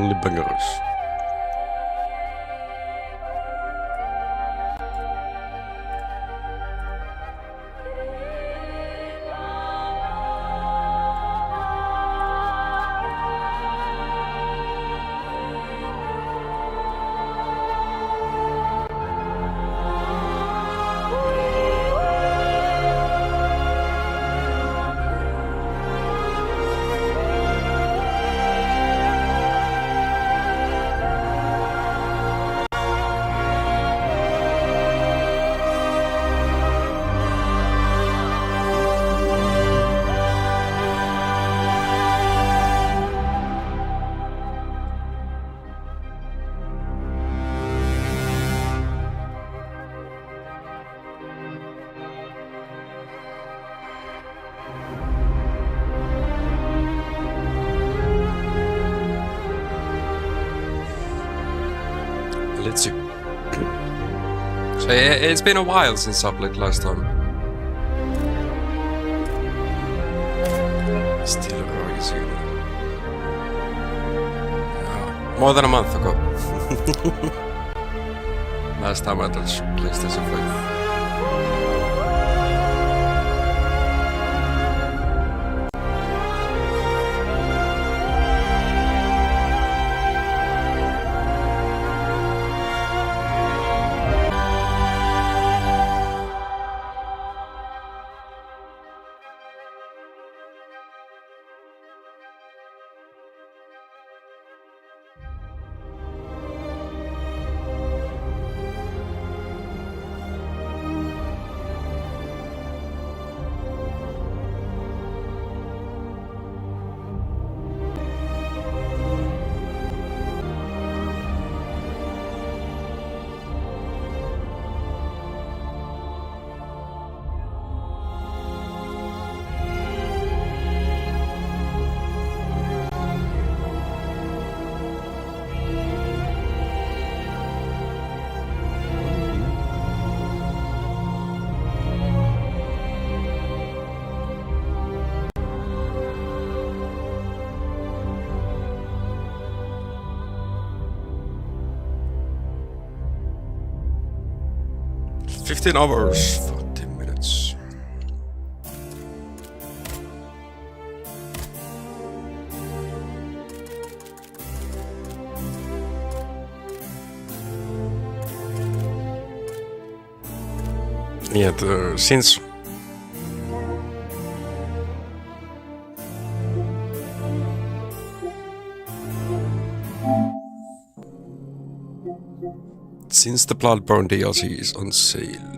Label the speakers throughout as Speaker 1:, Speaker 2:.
Speaker 1: Only bangers. Let's see. So it's been a while since I played last time. Steelrising. More than a month ago. Last time I touched PlayStation 5. $15 hours, 14 minutes. Yeah, since the Bloodbourne DLC is on sale.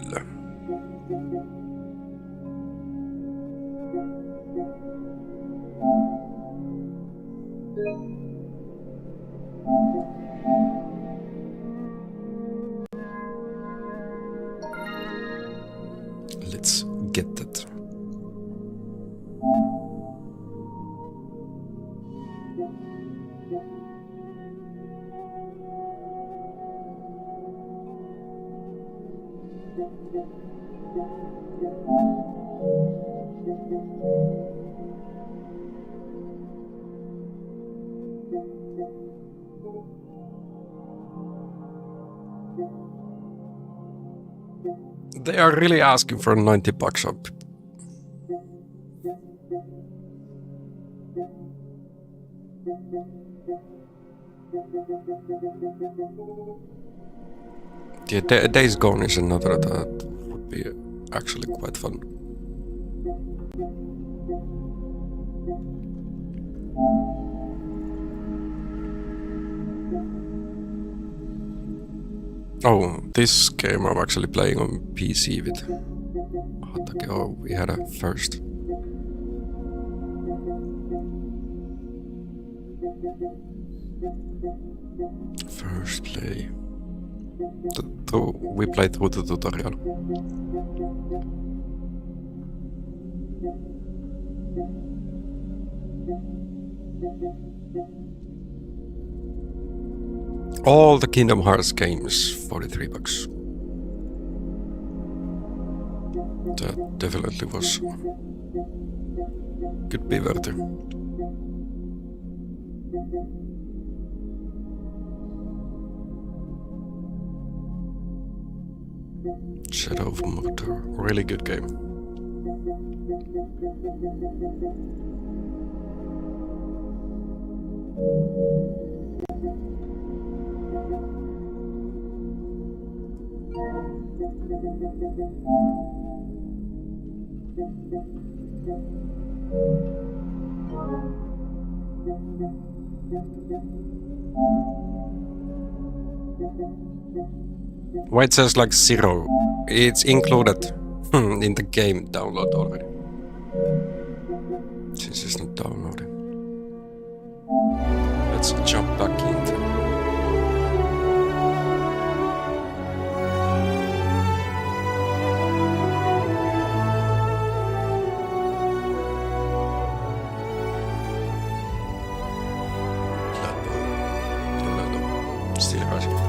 Speaker 1: Let's get that. They are really asking for $90 up. Yeah, Days Gone is another that would be actually quite fun. Oh, this game I'm actually playing on PC with Hatake. Oh, we had a first. First play. We played through the tutorial. All the Kingdom Hearts games, $43. That definitely was. Could be worth it. Shadow of Mordor. Really good game. Why it says like 0? It's included in the game download already. Since it's not downloading. Let's jump back into it. Bloodbourne. No, steelrising.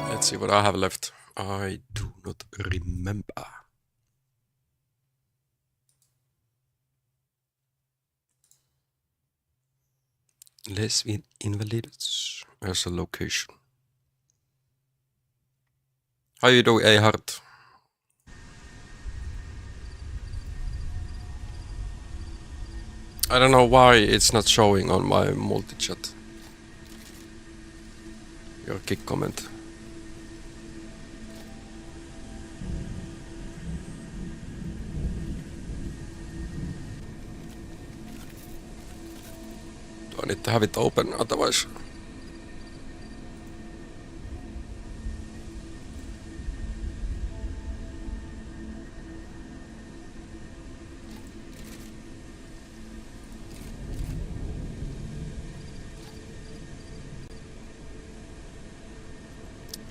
Speaker 1: Let's see what I have left. I do not remember. Les Invalides as a location. How you doing, Ehart? I don't know why it's not showing on my multi-chat. Your kick comment. I need to have it open, otherwise.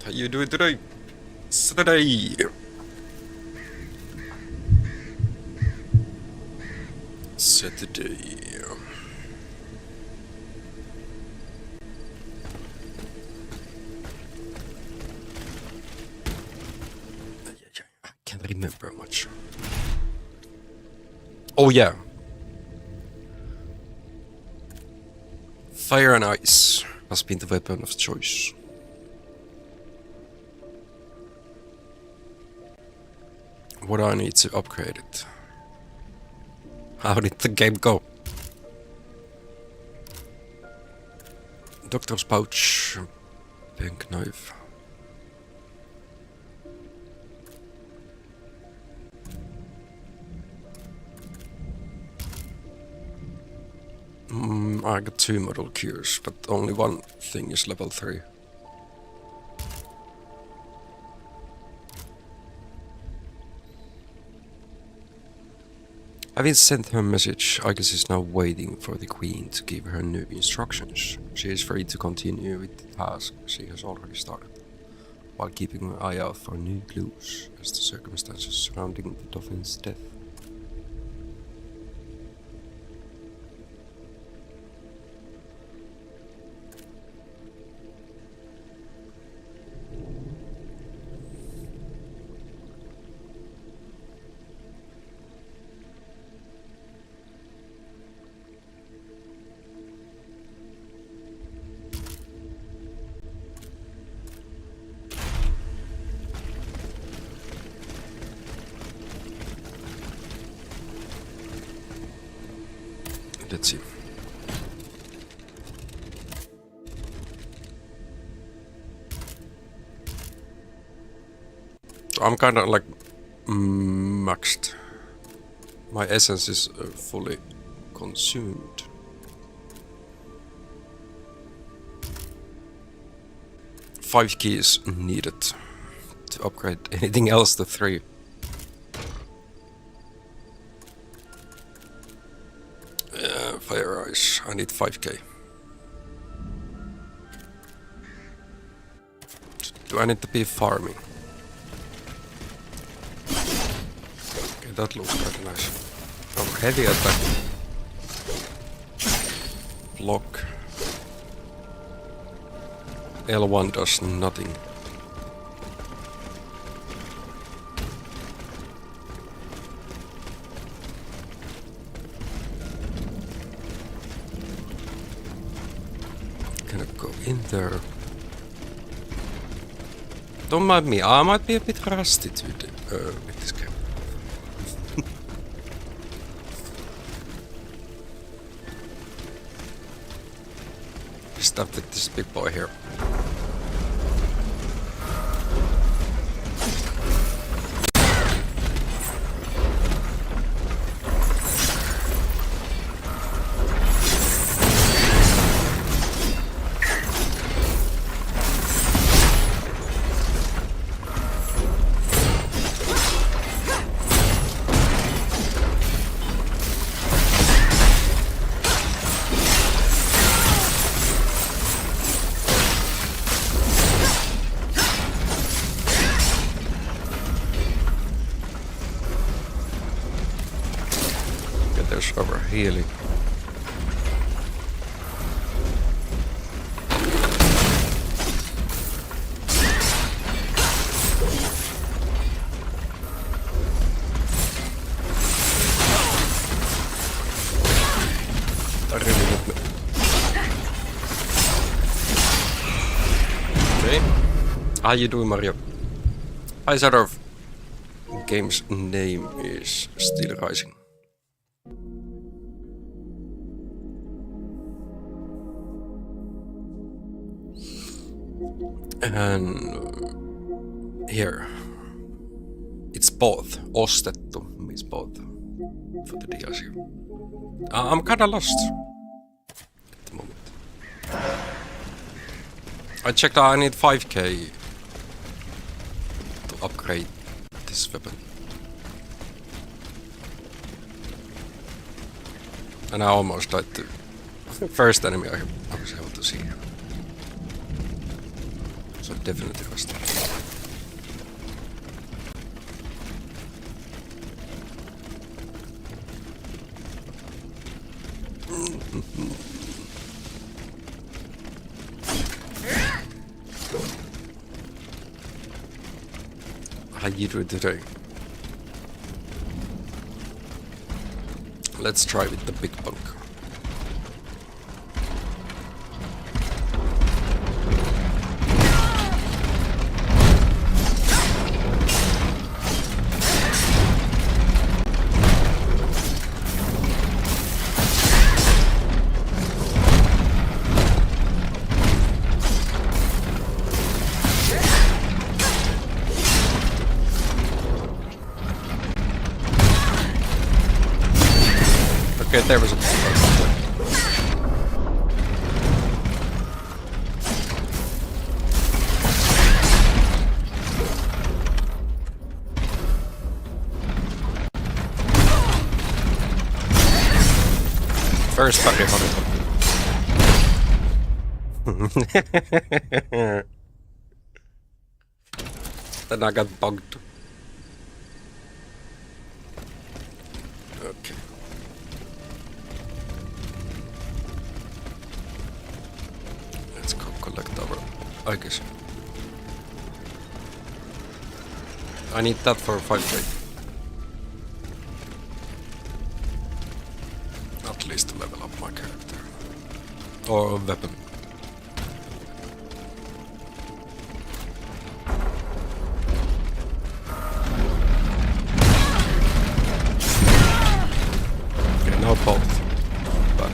Speaker 1: How you doing today? Saturday. Saturday. I can't remember much. Oh yeah. Fire and ice has been the weapon of choice. What do I need to upgrade it? How did the game go? Doctor's pouch, bank knife. I got 2 model cures, but only one thing is level 3. Having sent her message, Agus is now waiting for the Queen to give her new instructions. She is free to continue with the task she has already started, while keeping an eye out for new clues as the circumstances surrounding the Dolphin's death. Let's see. So I'm kind of like maxed. My essence is fully consumed. Five keys needed to upgrade anything else to 3. Fire ice. I need 5k. Do I need to be farming? Okay, that looks quite nice. Oh, heavy attack. Block. L1 does nothing. Can I go in there? Don't mind me, I might be a bit rusty with this game. Start with this big boy here. There's over healing. That really hit me. Okay. How you doing, Mario? I sort of game's name is Steelrising. And here, it's both. Ostettu means both for the DLC. I'm kinda lost at the moment. I checked out I need 5k to upgrade this weapon. And I almost died to the first enemy I was able to see. So definitely rusty. How you doing today? Let's try with the big bunk. Okay, there was a first party on it. Then I got bugged. Okay. Let's go collect our I guess. I need that for 5k. At least to level up my character. Or a weapon. Okay, now both. But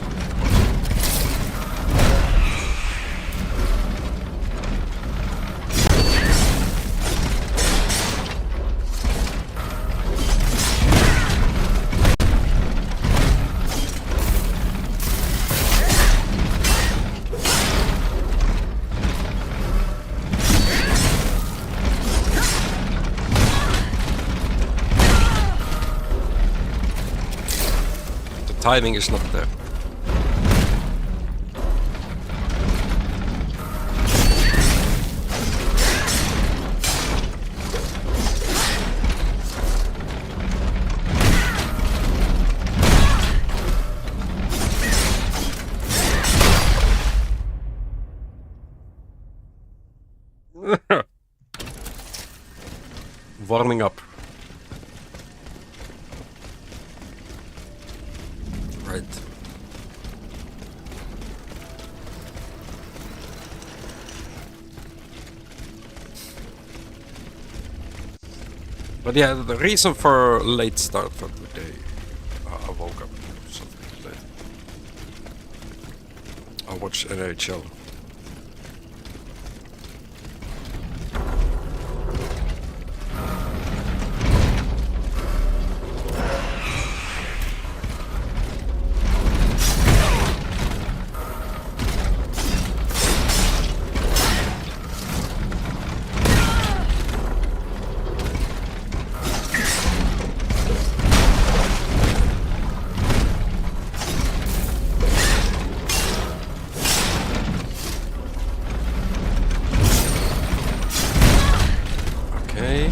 Speaker 1: timing is not there. Warming up. Right. But yeah, the reason for late start for today, I woke up something late. I watched NHL. Okay.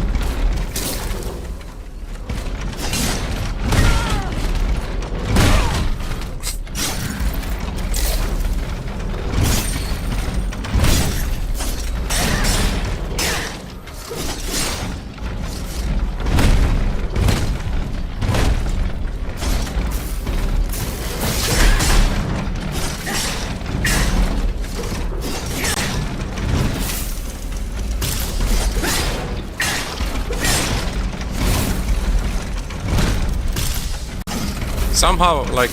Speaker 1: Somehow, like,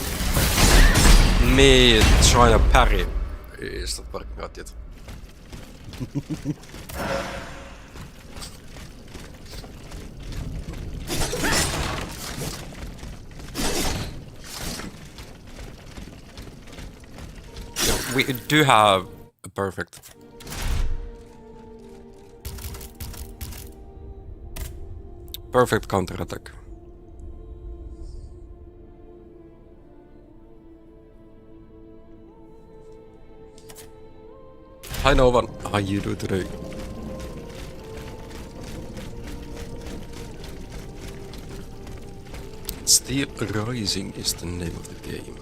Speaker 1: me trying to parry is not working out yet. Yeah, we do have a perfect counter-attack. Hi Novan, how you do today? Steel Rising is the name of the game.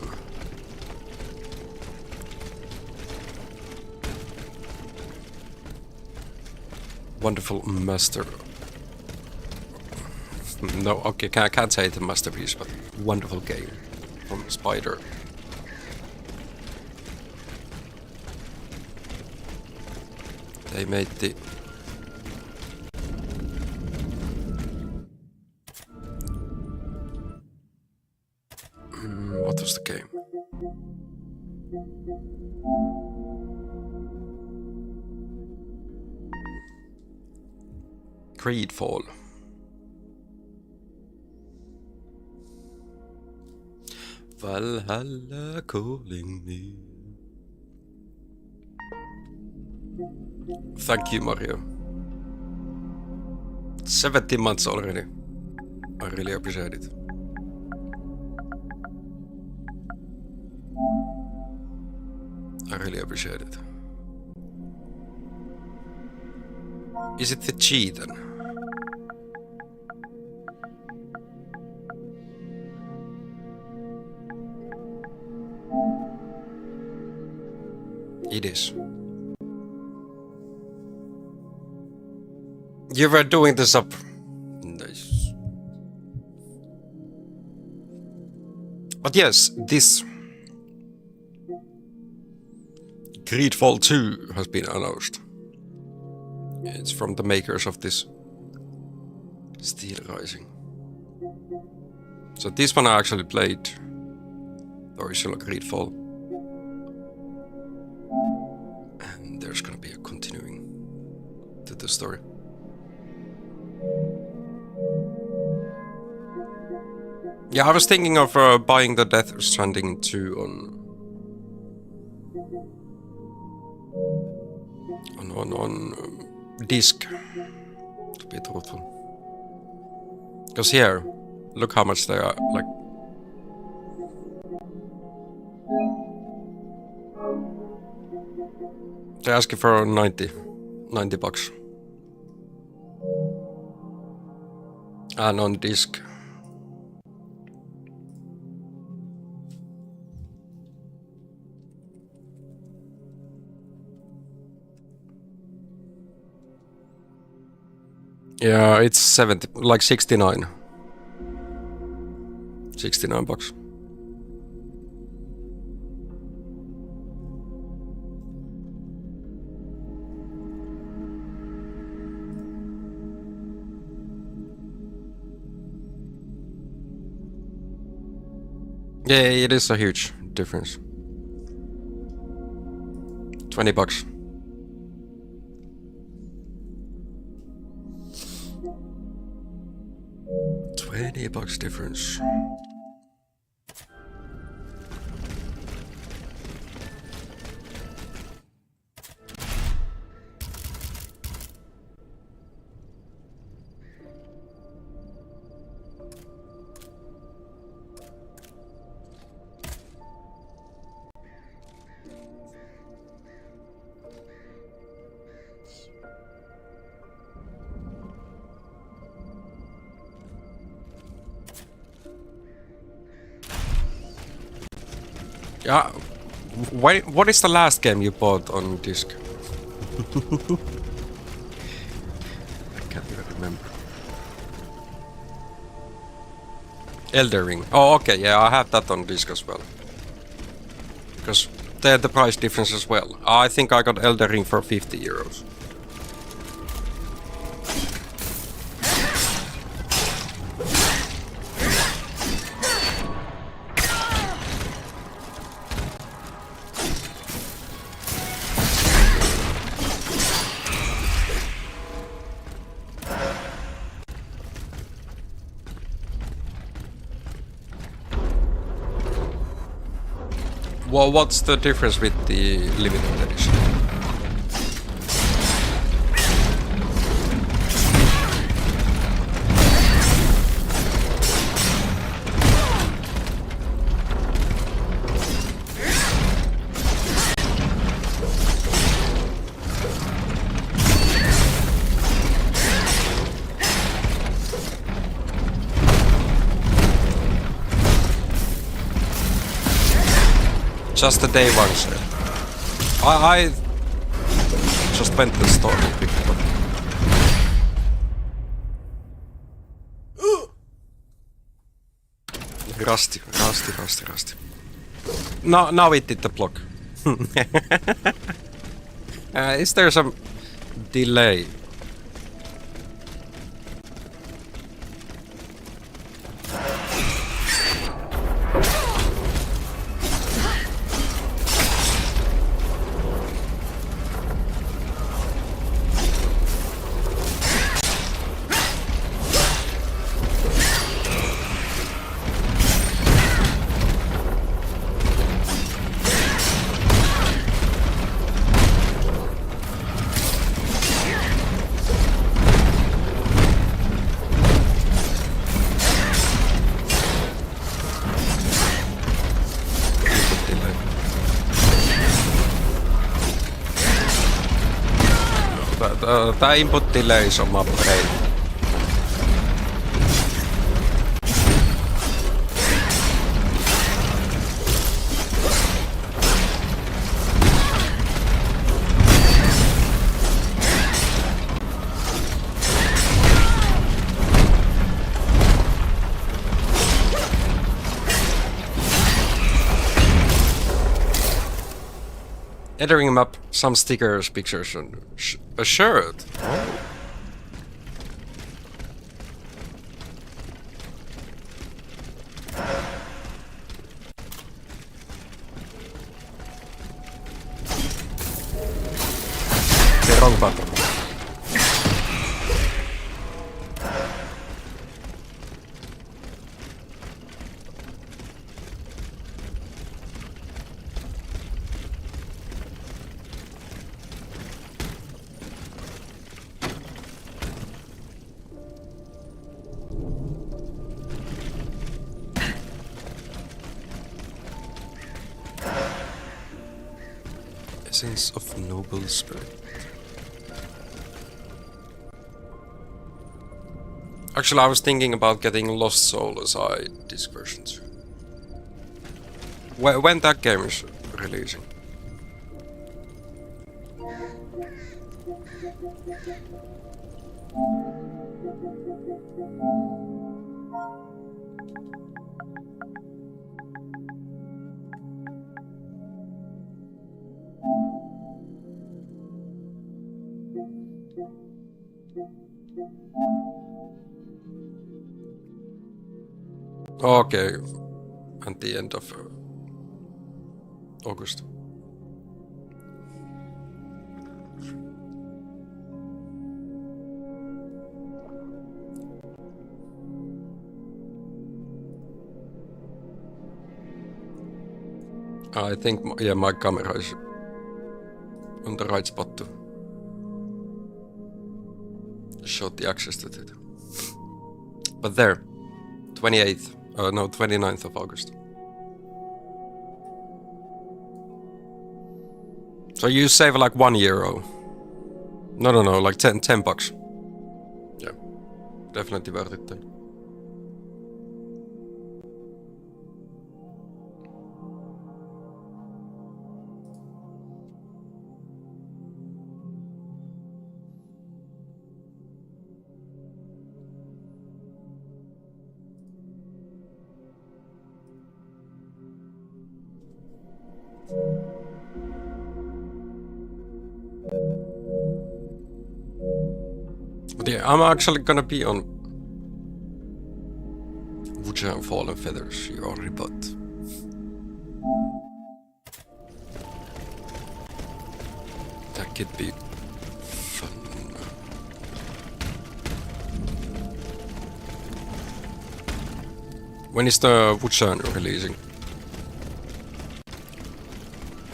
Speaker 1: Wonderful master. No, okay, I can't say it's a masterpiece, but wonderful game from Spider. They made the what was the game? Greedfall. Valhalla calling me. Thank you, Mario. 17 months already. I really appreciate it. I really appreciate it. Is it the cheat then? It is. You were doing this up. Nice. But yes, this Greedfall 2 has been announced. It's from the makers of this Steel Rising. So this one I actually played, the original Greedfall. And there's gonna be a continuing to the story. Yeah, I was thinking of buying the Death Stranding 2 on disc, to be truthful. Because here, look how much they are, like... They're asking for 90 bucks. And on disc. Yeah, it's 70, like 69. 69 bucks. Yeah, it is a huge difference. $20. $20 difference. Yeah. What is the last game you bought on disc? I can't even remember. Elder Ring. Oh, okay, yeah, I have that on disc as well. Because they're the price difference as well. I think I got Elder Ring for €50. Well, what's the difference with the limited edition? Just the day one sale. I just went to the store and picked it up. Rusty. Now it did the block. Is there some delay? Tää input delays on my brain. Entering map, some stickers, pictures, and a shirt. Oh. The wrong button. Essence of noble spirit. Actually, I was thinking about getting Lost Soul aside disc versions. When that game is releasing? Okay, at the end of August. I think, yeah, my camera is on the right spot to show the access to it. But there, 29th of August. So you save like €1. No, like 10 bucks. Yeah, definitely worth it then. But yeah, I'm actually gonna be on Wuchang Fallen Feathers, you already bought. That could be fun. When is the Wuchang releasing?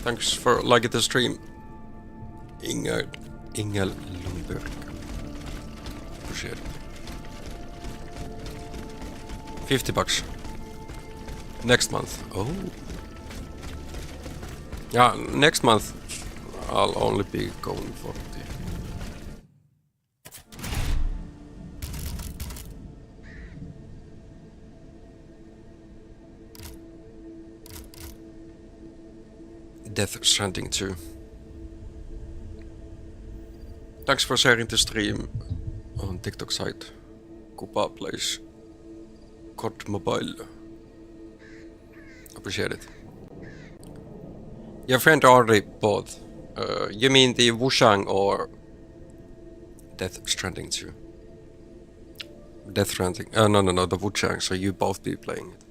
Speaker 1: Thanks for liking the stream, Ingel Lundberg. Appreciate it. 50 bucks. Next month. Oh. Yeah, next month I'll only be going for the Death Stranding 2. Thanks for sharing the stream on TikTok site. Kupa plays COD Mobile. Appreciate it. Your friend already bought. You mean the Wushang or Death Stranding 2? Death Stranding. No, the Wushang. So you both be playing it.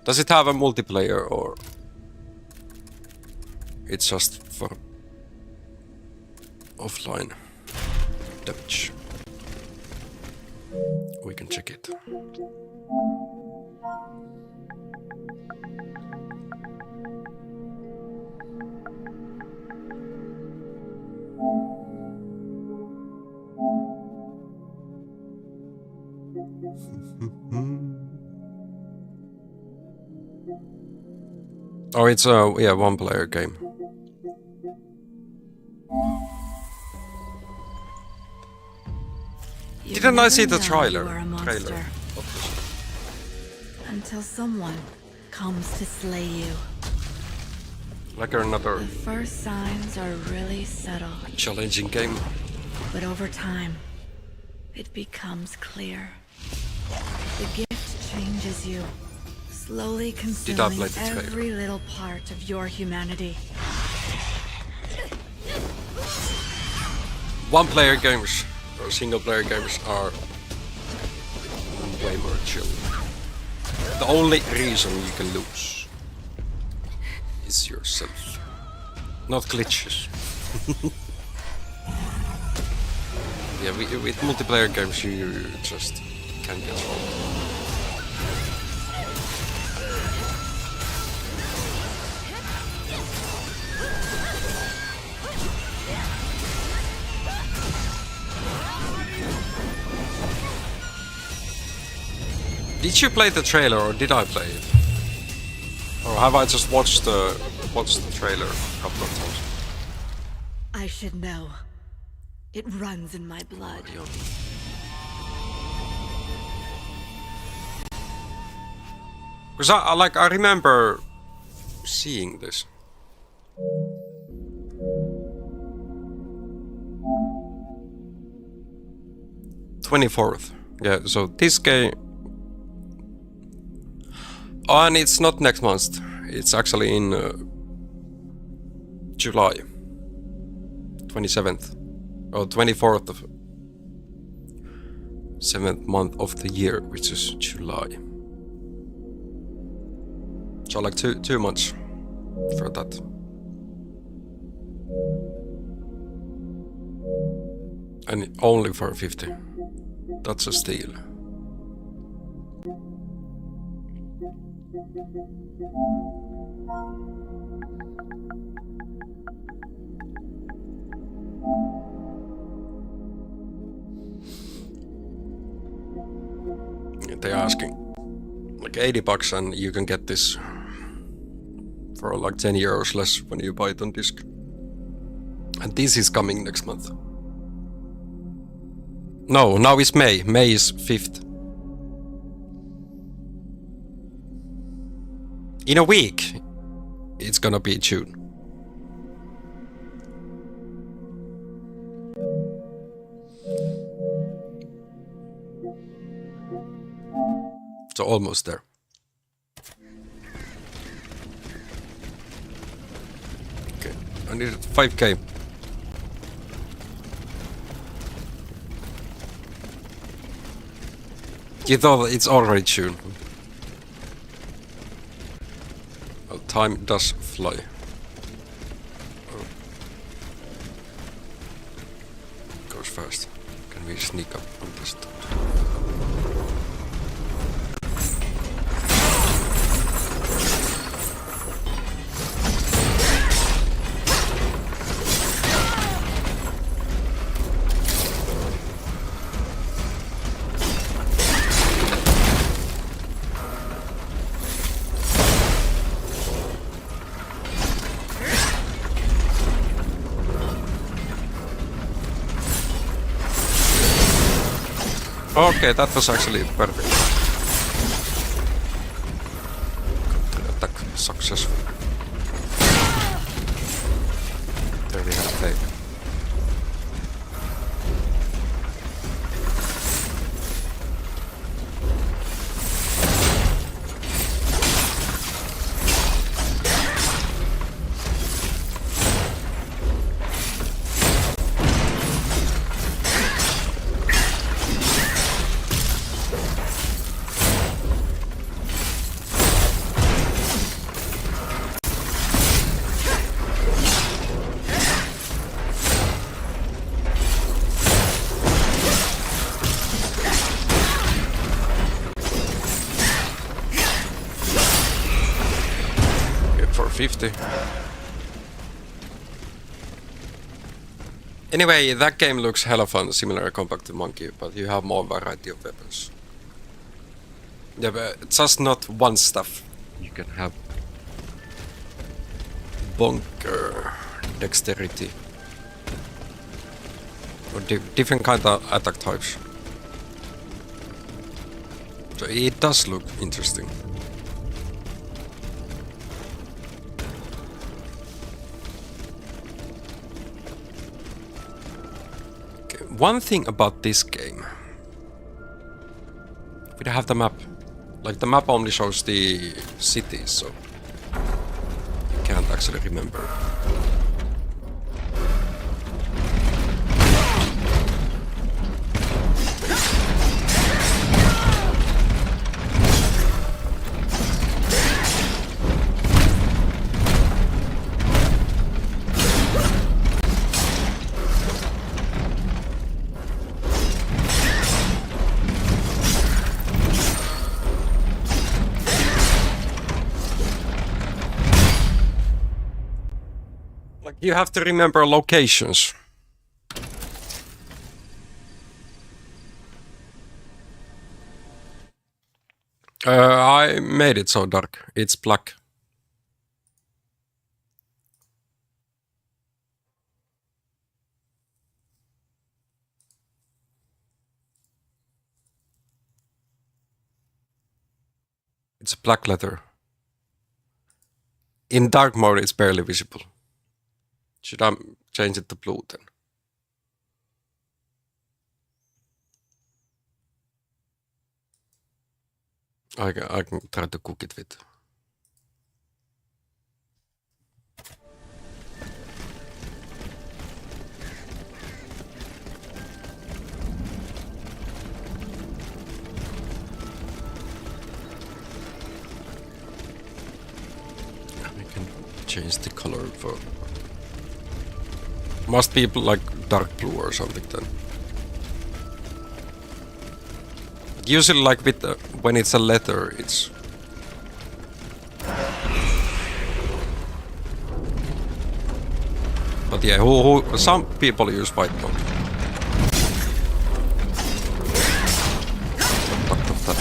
Speaker 1: Does it have a multiplayer or it's just for offline damage? We can check it. Oh, it's a one-player game. Didn't I see the trailer?
Speaker 2: Until someone comes to slay you.
Speaker 1: Like another
Speaker 2: The first signs are really subtle,
Speaker 1: challenging game.
Speaker 2: but over time, it becomes clear. The gift changes you, slowly consuming every little part of your humanity.
Speaker 1: One-player games or single-player games are way more chill. The only reason you can lose is yourself, not glitches. Yeah, with multiplayer games you just can't get wrong. Did you play the trailer or did I play it? Or have I just watched the trailer a couple of times?
Speaker 2: I should know. It runs in my blood.
Speaker 1: Because I remember seeing this. '24th. Yeah, so this game. Oh, and it's not next month. It's actually in July 27th or 24th of 7th month of the year, which is July. So like too much for that. And only for 50. That's a steal. They're asking like 80 bucks and you can get this for like 10 euros less when you buy it on disc. And this is coming next month. No, now it's May. May is 5th. In a week, it's gonna be June. So almost there. Okay, I need 5k. You thought it's already June. Well, time does fly. Oh. Goes fast. Can we sneak up on this top? Okay, that was actually perfect. Attack successful. There we have tape. For 50. Anyway, that game looks hella fun, similar compact to Monkey, but you have more variety of weapons. Yeah, but just not one stuff. You can have bunker, dexterity, or different kind of attack types. So it does look interesting. One thing about this game, we don't have the map. Like the map only shows the cities, so you can't actually remember. You have to remember locations. I made it so dark. It's black. It's a black letter. In dark mode, it's barely visible. Should I change it to blue then? I can try to cook it with. change the color for... Must be like dark blue or something then. But usually like with the, when it's a letter, it's... But yeah, some people use white mode. What of that?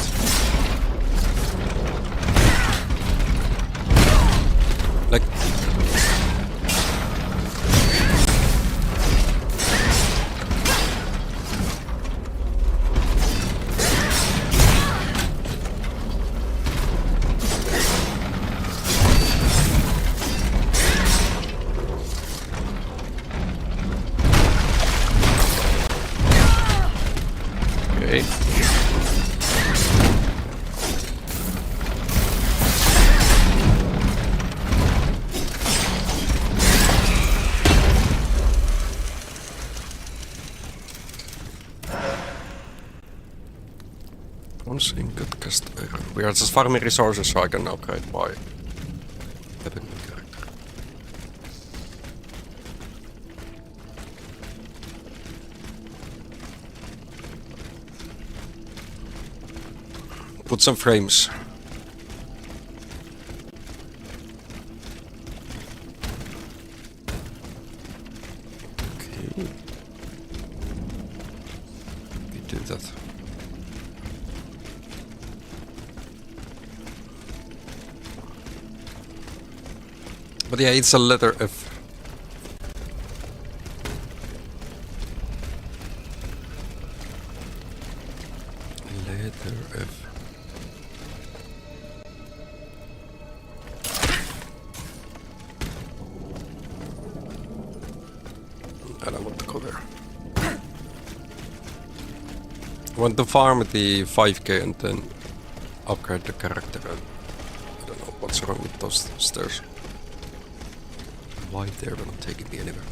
Speaker 1: Like... Okay. Once ingot cast iron. We are just farming resources so I can upgrade my weapon character. Put some frames. Okay. We do that. But yeah, it's a letter F. Letter F. I don't want to go there. I want to farm the 5k and then upgrade the character. I don't know what's wrong with those stairs. Why they're not taking me anywhere.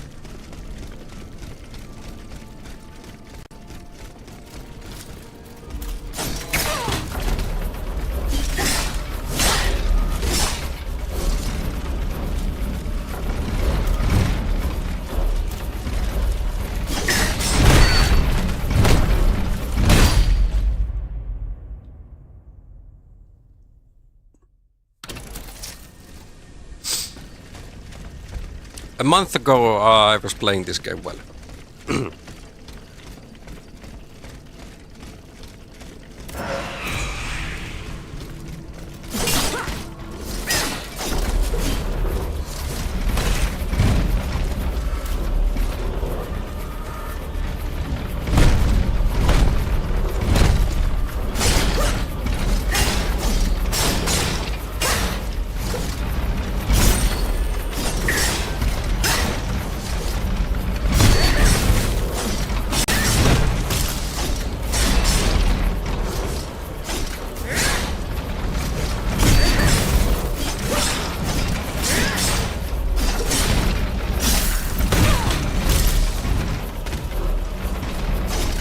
Speaker 1: A month ago, I was playing this game well.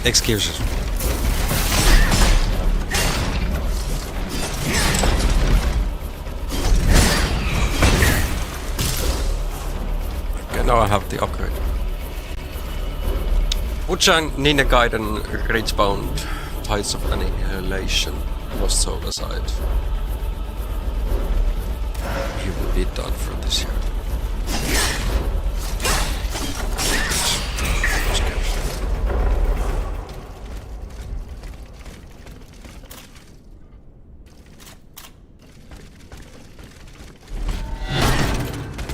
Speaker 1: Excuses. Okay, now I have the upgrade. Uchan Nina Gaiden Ridgebound Tides of Annihilation Lost Soul aside. You will be done for this year.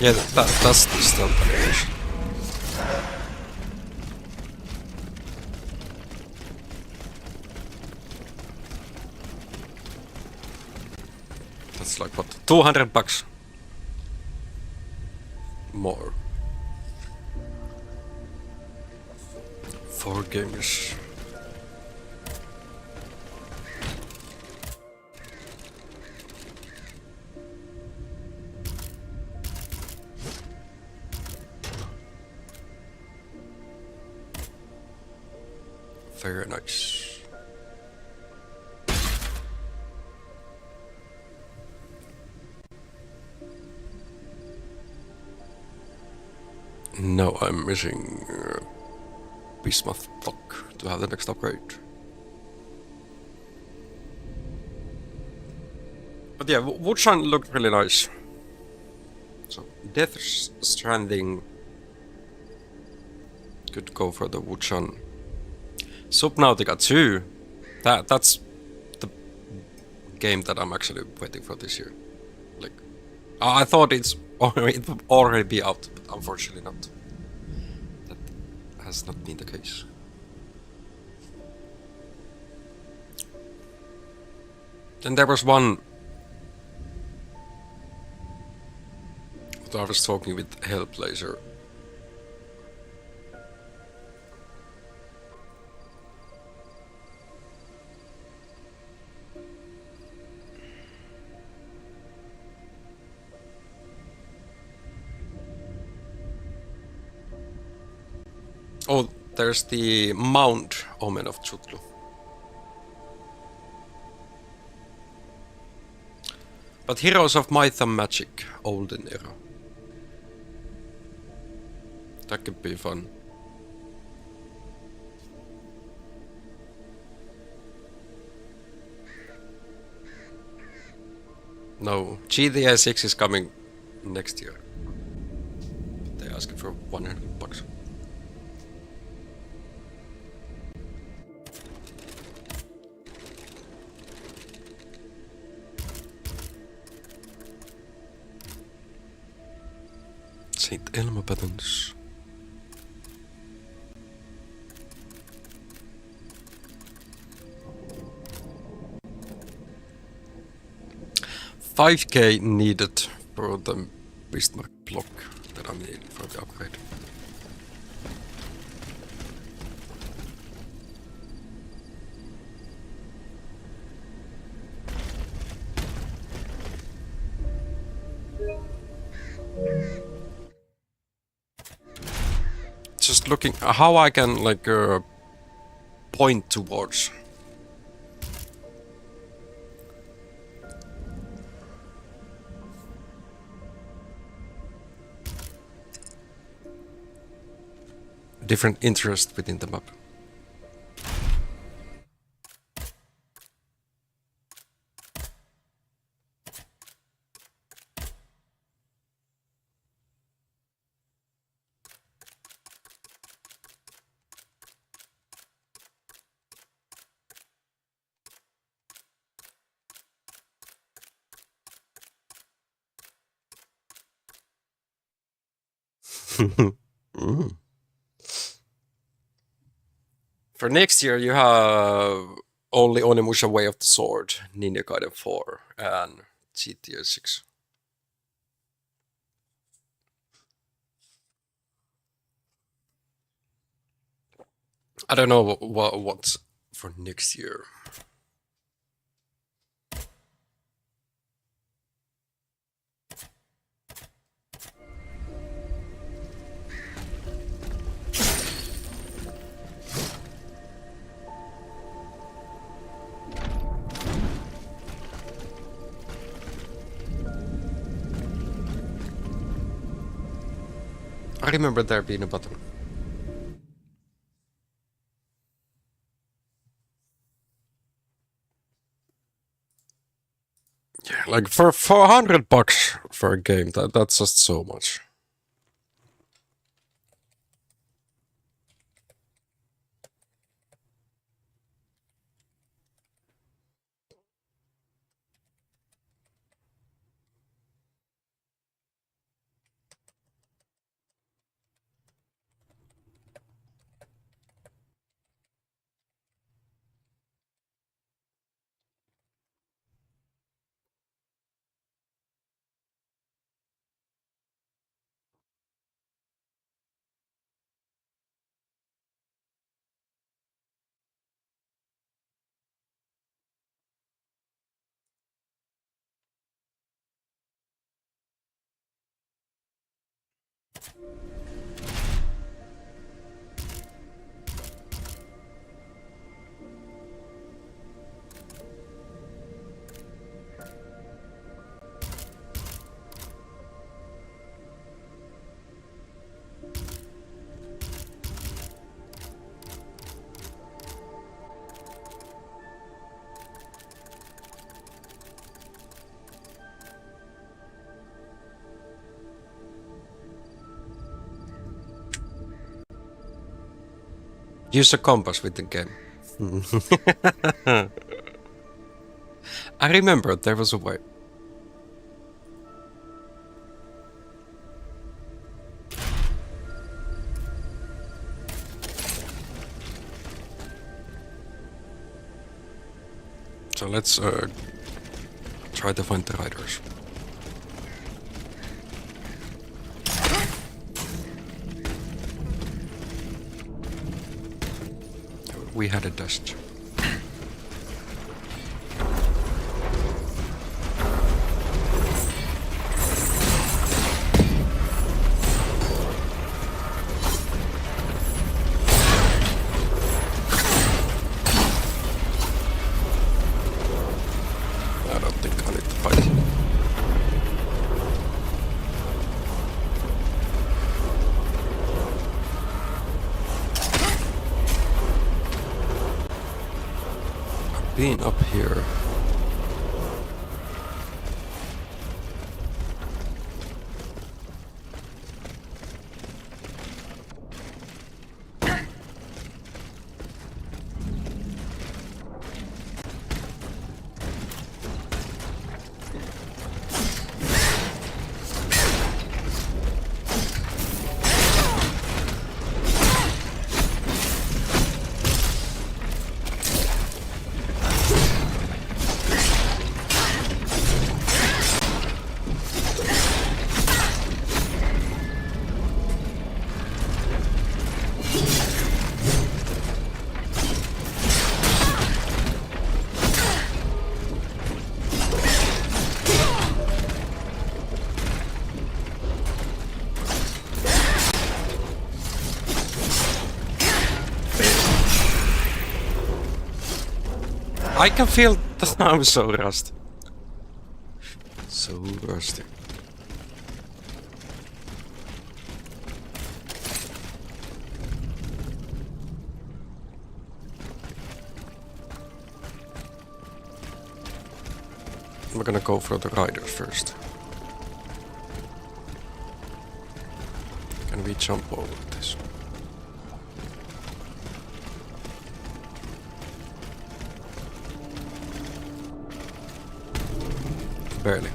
Speaker 1: Yeah, that's still animation. That's like what, $200 more. 4 games. Very nice. No, I'm missing bismuth block to have the next upgrade. But yeah, Woodshine looked really nice. So, Death Stranding could go for the Woodshine. Subnautica 2, that's the game that I'm actually waiting for this year. Like, I thought it would already be out, but unfortunately not. That has not been the case. Then there was one that I was talking with Hellblazer. Oh, there's the Mount Omen of Chutlu. But Heroes of Might and Magic, Olden Era. That could be fun. No, GTA 6 is coming next year. They're asking for $100. Saint Elmo buttons. $5K needed for the Bismarck block that I'm needing for the upgrade. Just looking how I can like point towards. Different interest within the map. Mm. For next year, you have only Onimusha Way of the Sword, Ninja Gaiden 4, and GTA 6. I don't know what's for next year. I remember there being a button. Yeah, like for $400 for a game, that's just so much. Use a compass with the game. I remember there was a way. So let's try to find the riders. We had a dust. I don't think I need to fight. Being up here. I can feel that I'm so rusty. So rusty. We're gonna go for the riders first. Can we jump over this? Barely.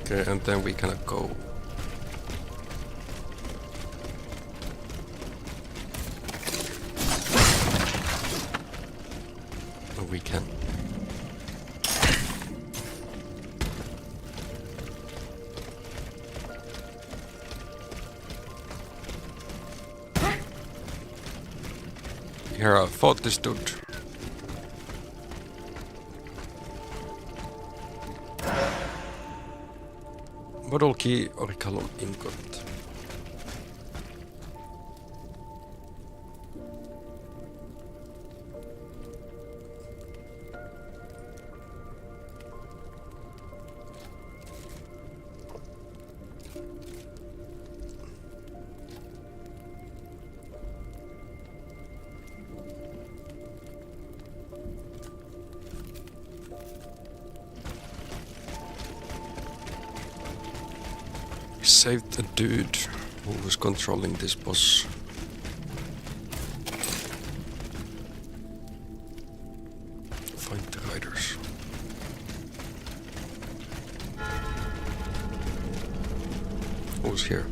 Speaker 1: Okay, and then we cannot go. Oh, we can. Here I fought this dude. Model key Orichalon ingot. Saved a dude who was controlling this boss. Find the riders. Who's here?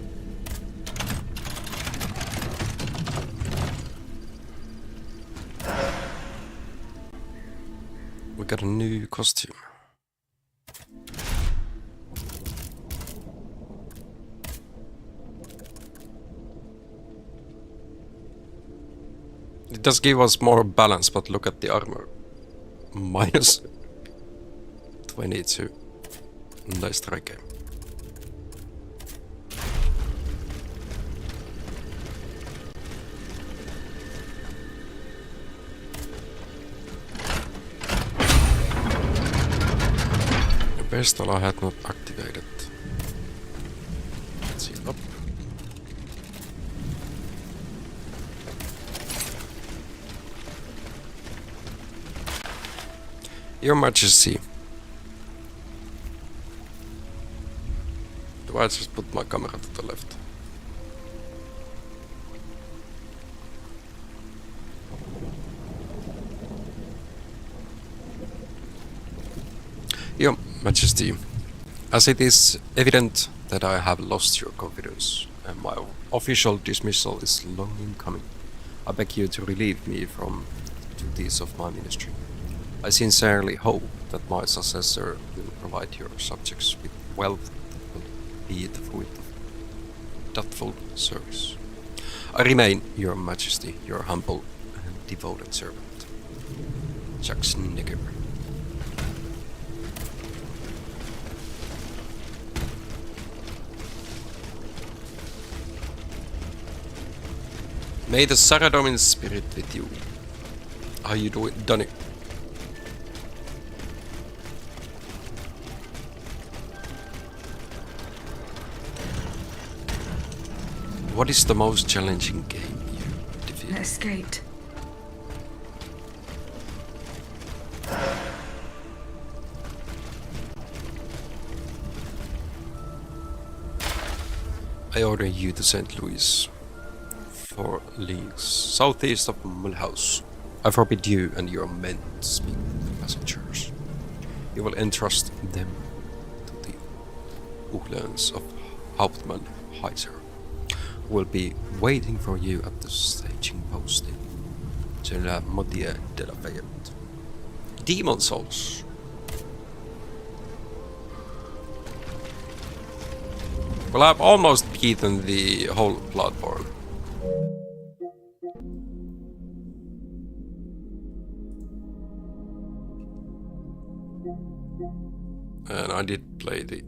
Speaker 1: We got a new costume. It does give us more balance, but look at the armor. Minus 22. Nice try, game. The pistol I had not activated. Let's see, up. Your Majesty. Do I just put my camera to the left? Your Majesty, as it is evident that I have lost your confidence and my official dismissal is long in coming, I beg you to relieve me from the duties of my ministry. I sincerely hope that my successor will provide your subjects with wealth that will be the fruit of dutiful service. I remain, Your Majesty, your humble and devoted servant, Jackson Nigger. May the Saradomin spirit with you. How you doing, Donny? What is the most challenging game you defeated?
Speaker 2: Escaped.
Speaker 1: I order you to St. Louis, 4 leagues southeast of Mulhouse. I forbid you and your men to speak to the passengers. You will entrust them to the Uhlans of Hauptmann Heiser, who will be waiting for you at the staging post in General Modier de la Fayette. Demon Souls. Well, I've almost beaten the whole Bloodbourne. And I did play the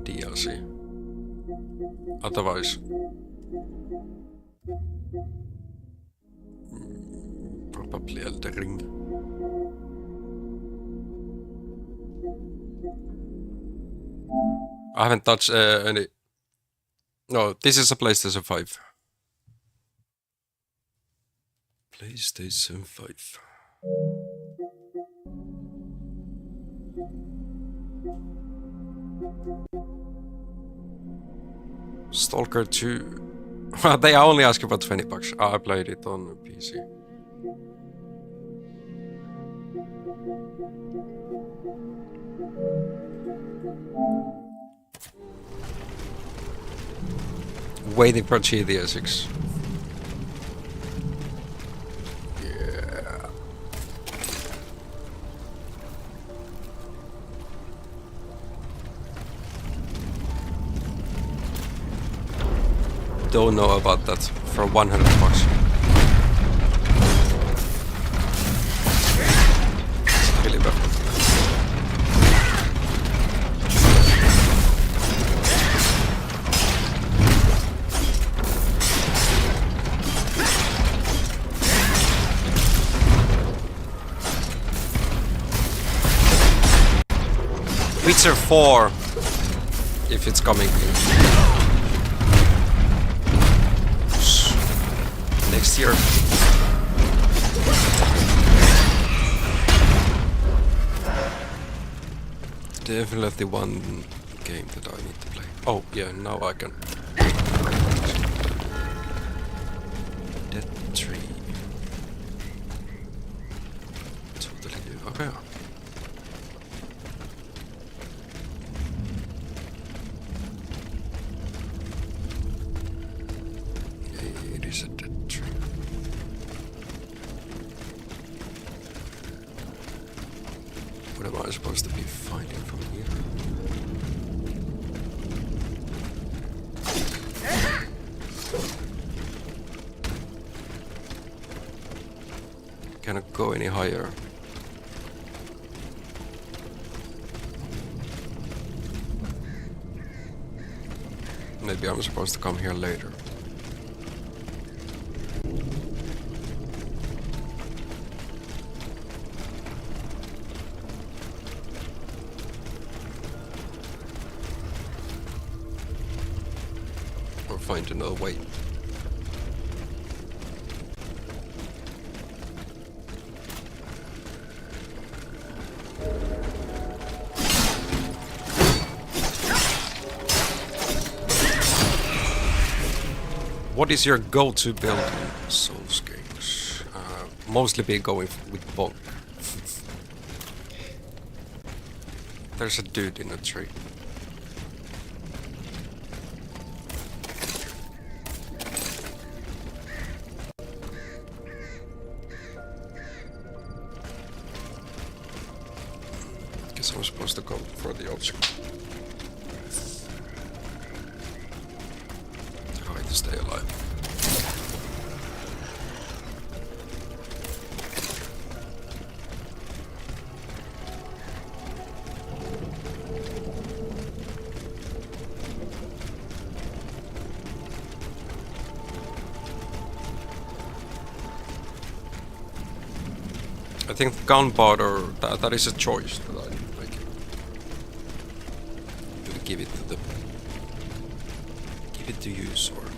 Speaker 1: DLC. Otherwise, probably Elden Ring. I haven't touched any. No, this is a PlayStation 5. PlayStation 5. Stalker 2. They are only asking for $20. I played it on PC. Waiting for GTA 6. Yeah. Don't know about that for $100. It's really bad. Witcher 4, if it's coming next year. Definitely one game that I need to play. Oh yeah, now I can. Dead Tree. Totally new. Okay. It is a dead tree. What am I supposed to be finding from here? Cannot go any higher. Maybe I'm supposed to come here later. Or find another way. What is your go-to build in Souls games? Mostly be going with Bonk. There's a dude in a tree. Guess I'm supposed to go for the object. Try to stay alive. I think gunpowder, that is a choice that I like. Do I give it to use or not?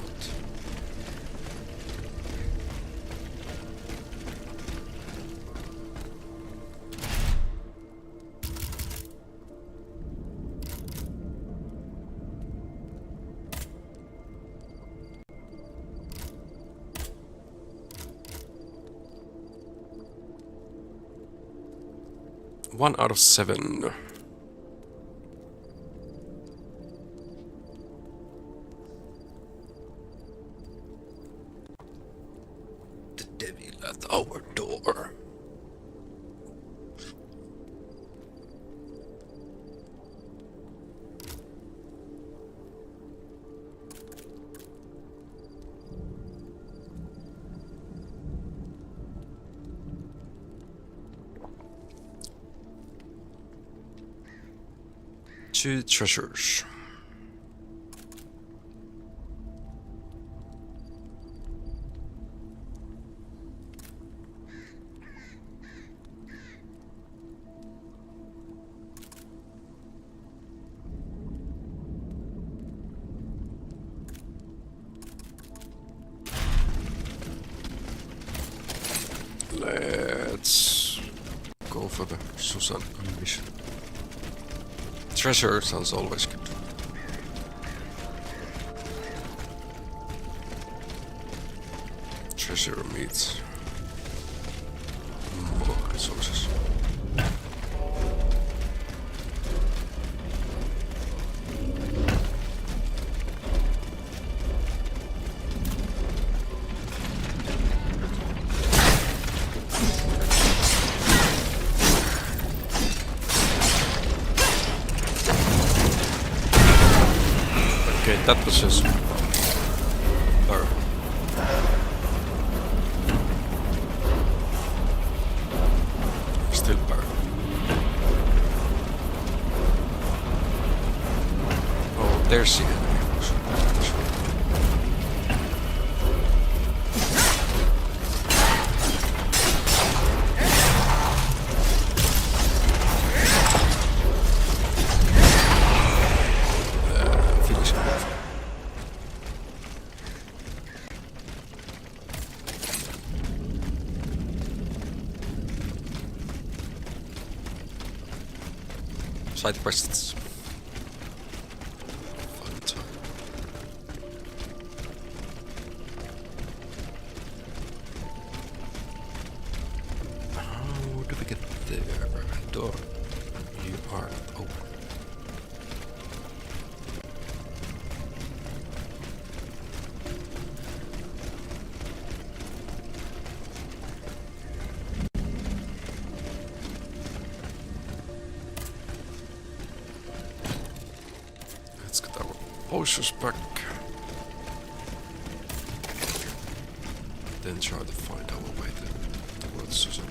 Speaker 1: One out of 7. The devil at our door. Two treasures. Let's go for the Susan mission. Treasure sounds always good. Treasure meets more resources. Okay, that was just burn. Still burn. Oh, there's the enemy. Side quests. Fun time. How do we get there? Door. You are open. Let's get our potions back. Then try to find our way towards Susan.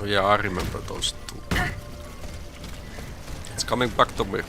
Speaker 1: Oh yeah, I remember those two. It's coming back to me.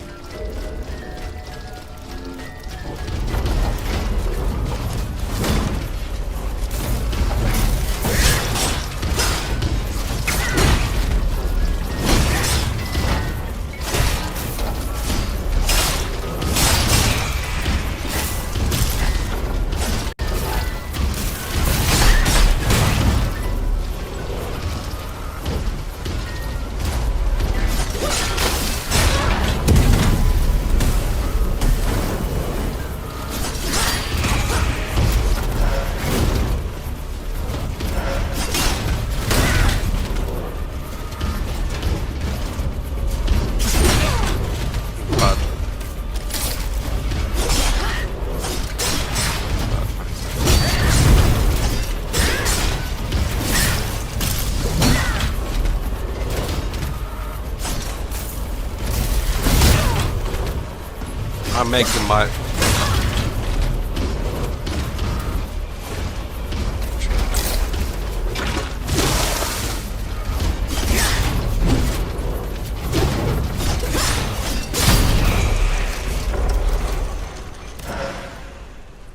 Speaker 1: making my...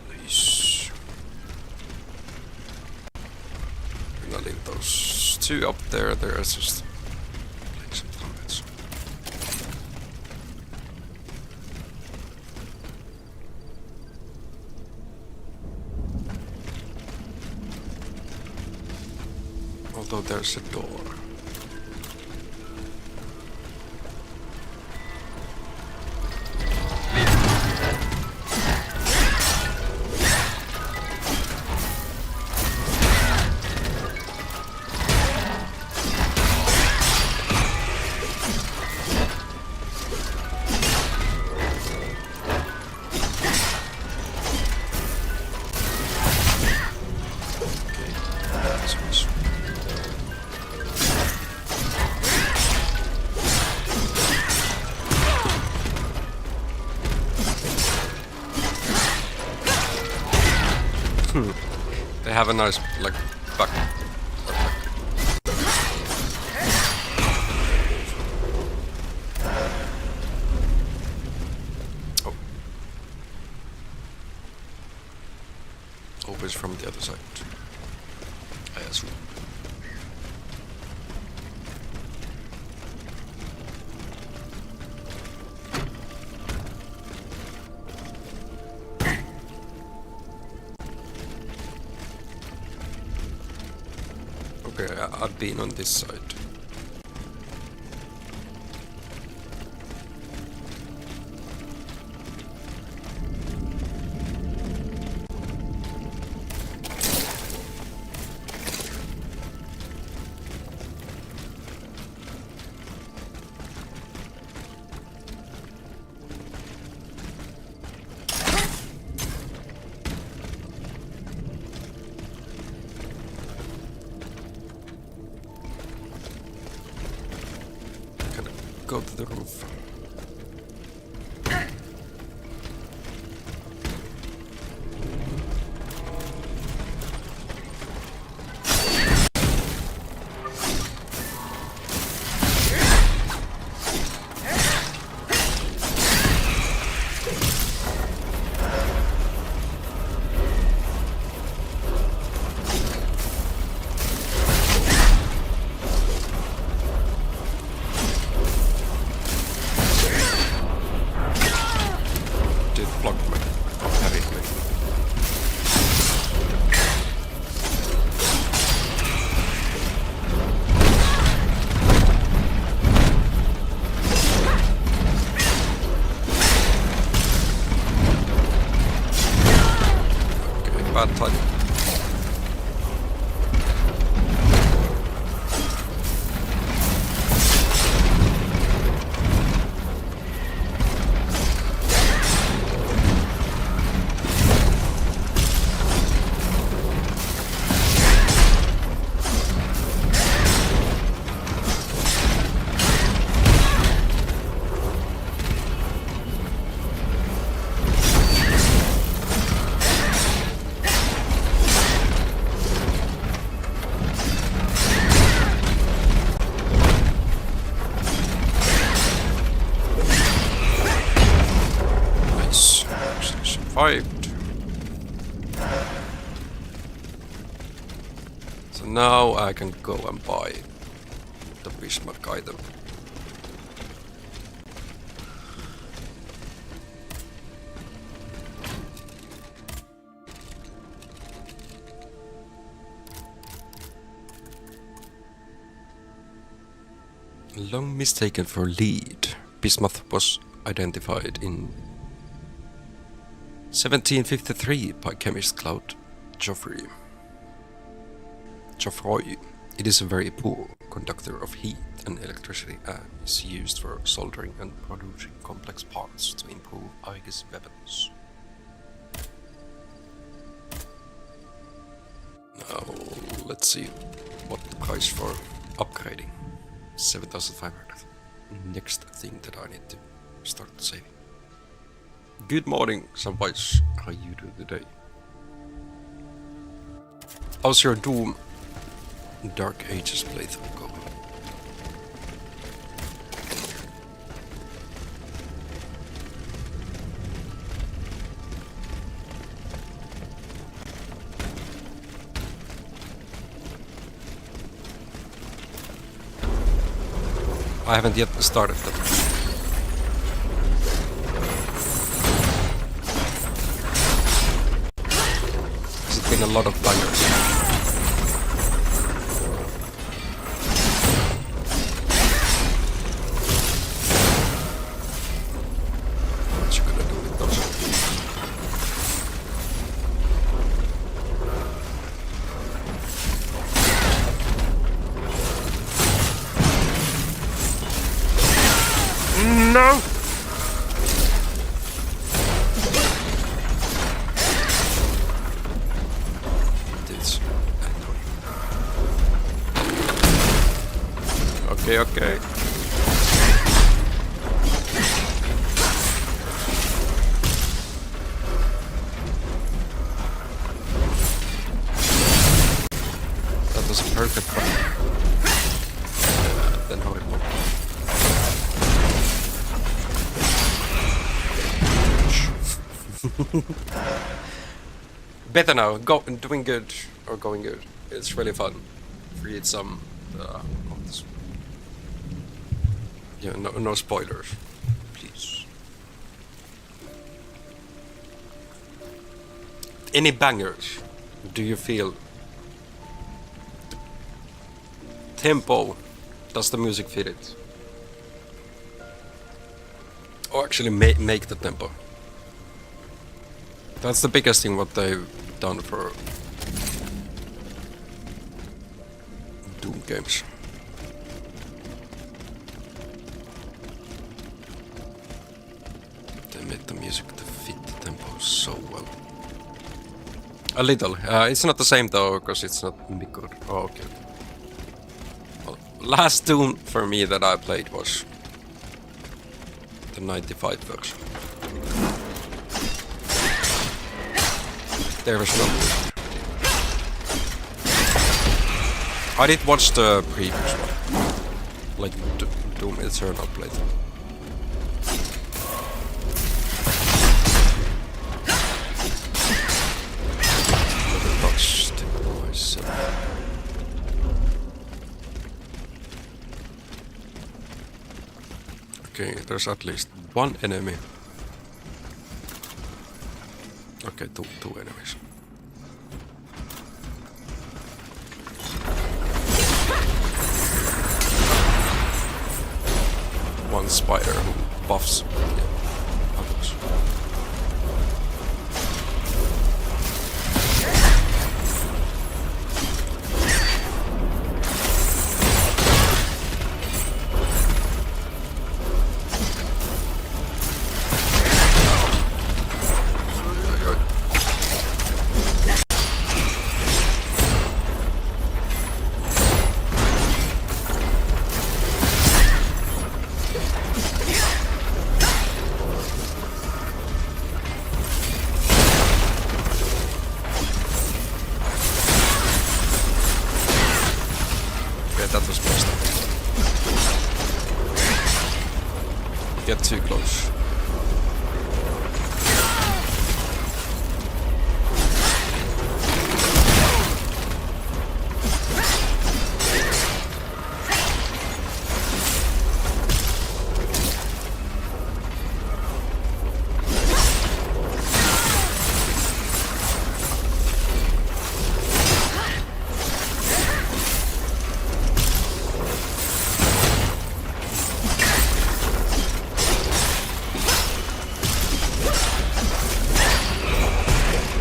Speaker 1: Nice. I'm gonna leave those two up there. There's just... some targets. Although there's a door. They have a nice, like, back. Oh. Opens from the other side. I assume. Okay, I've been on this side. Go to the roof. Bad time. Survived. So now I can go and buy the Bismarck item. Long mistaken for lead, bismuth was identified in 1753 by chemist Claude Geoffroy. It is a very poor conductor of heat and electricity and is used for soldering and producing complex parts to improve Aegis weapons. Now let's see what the price for upgrading. 7,500. Next thing that I need to start saving. Good morning, somebody's. How you do today? How's your Doom Dark Ages playthrough going? I haven't yet started that. There's been a lot of bangers. What you gonna do with those? No! This. Okay. That was a perfect one. Then how it looked. Better now. Doing good or going good. It's really fun. Read some. Yeah, no spoilers, please. Any bangers? Do you feel? Tempo. Does the music fit it? Or actually make the tempo? That's the biggest thing what they've done for Doom games. They made the music to fit the tempo so well. A little. It's not the same though, because it's not good. Oh, okay. Well, last Doom for me that I played was the 95 version. There was no music. I did watch the previous one, like Doom Eternal playthrough. Never touched it myself. Okay, there's at least one enemy. Okay, two enemies. One spider who buffs others. That was messed up. Get too close.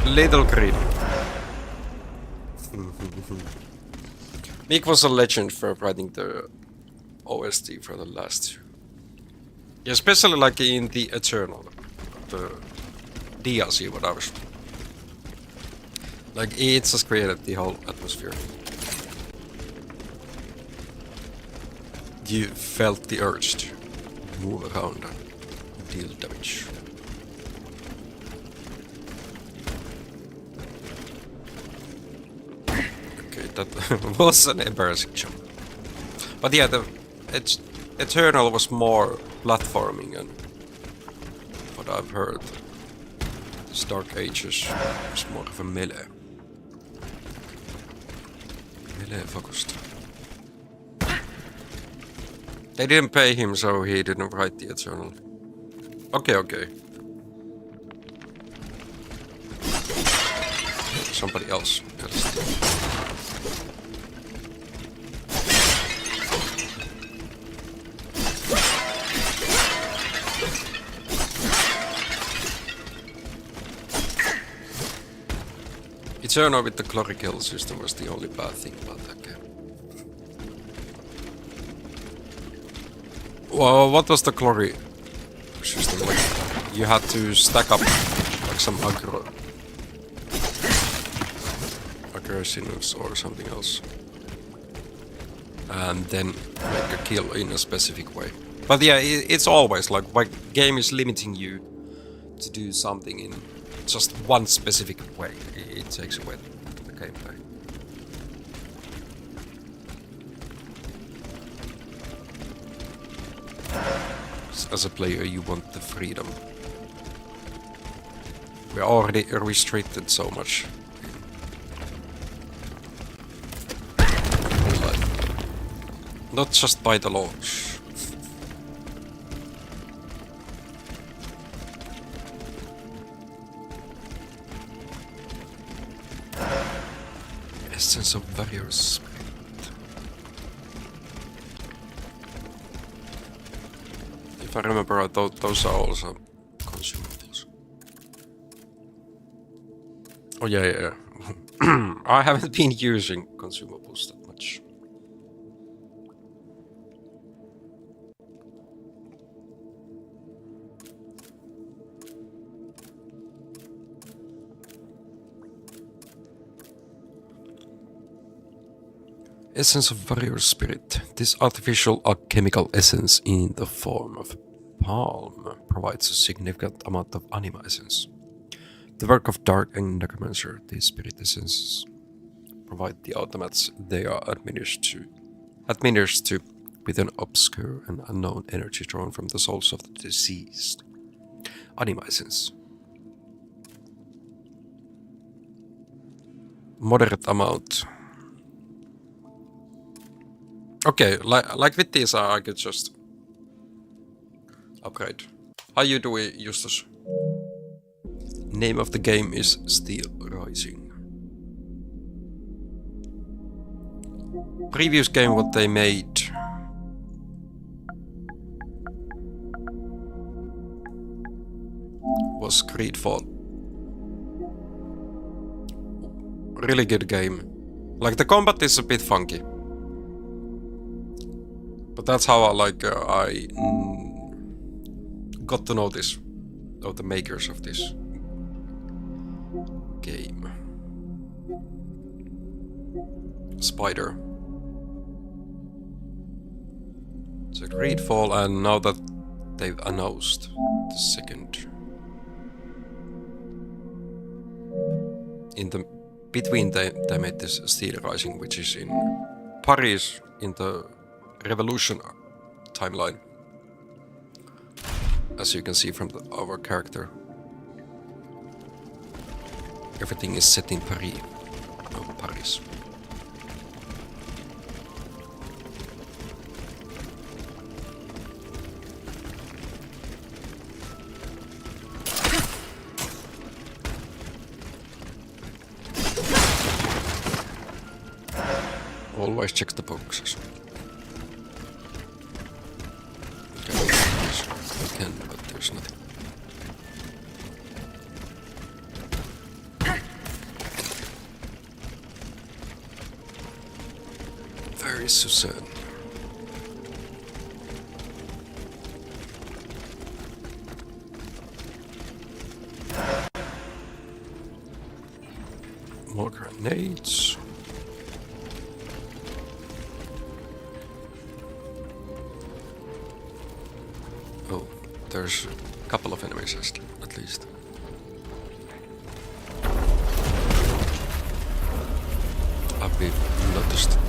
Speaker 1: Little greedy. Mick was a legend for writing the OST for the last two. Yeah, especially like in the Eternal, the DLC, what I was. Like, it just created the whole atmosphere. You felt the urge to move around and deal damage. Okay, that was an embarrassing jump. But yeah, the Eternal was more platforming and what I've heard. This Dark Ages was more of a melee focused. They didn't pay him, so he didn't write the Eternal. Okay. Somebody else. Eternal with the glory kill system was the only bad thing about that game. Well, what was the glory system like? You had to stack up like some aggressiveness or something else. And then make a kill in a specific way. But yeah, it's always like my game is limiting you to do something in just one specific way. It takes away the gameplay. As a player, you want the freedom. We're already restricted so much. Not just by the laws. Essence of warrior spirit. If I remember right, those are also consumables. Oh yeah. I haven't been using consumables that much. Essence of warrior spirit. This artificial alchemical essence in the form of palm provides a significant amount of anima essence. The work of dark and necromancer, these spirit essences provide the automats they are administered to with an obscure and unknown energy drawn from the souls of the deceased. Anima essence. Moderate amount. Okay, like with these, I could just upgrade. How you doing, Justus? Name of the game is Steel Rising. Previous game what they made was Greedfall. Really good game. Like the combat is a bit funky. But that's how I got to know this, of the makers of this game. Spider. So Greedfall, and now that they've announced the second. In the between they made this Steel Rising, which is in Paris in the Revolution timeline, as you can see from our character. Everything is set in Paris. No, Paris. Always check the boxes. But there's nothing. Very Suzanne. More grenades. Oh, there's a couple of enemies at least. I've cannot be noticed.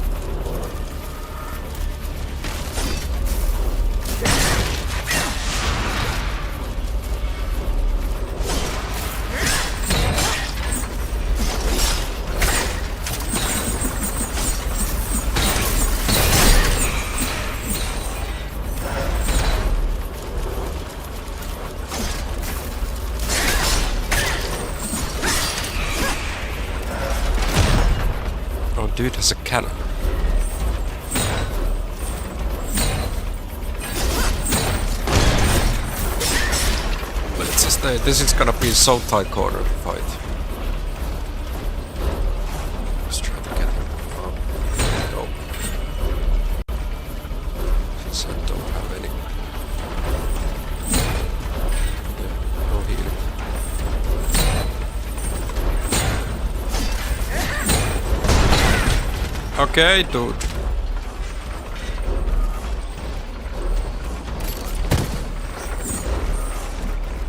Speaker 1: Dude has a cannon. But it's just this is gonna be so tight corner fight. Let's try to get him. No. Since I don't have any. Yeah, no healing. Okay, dude.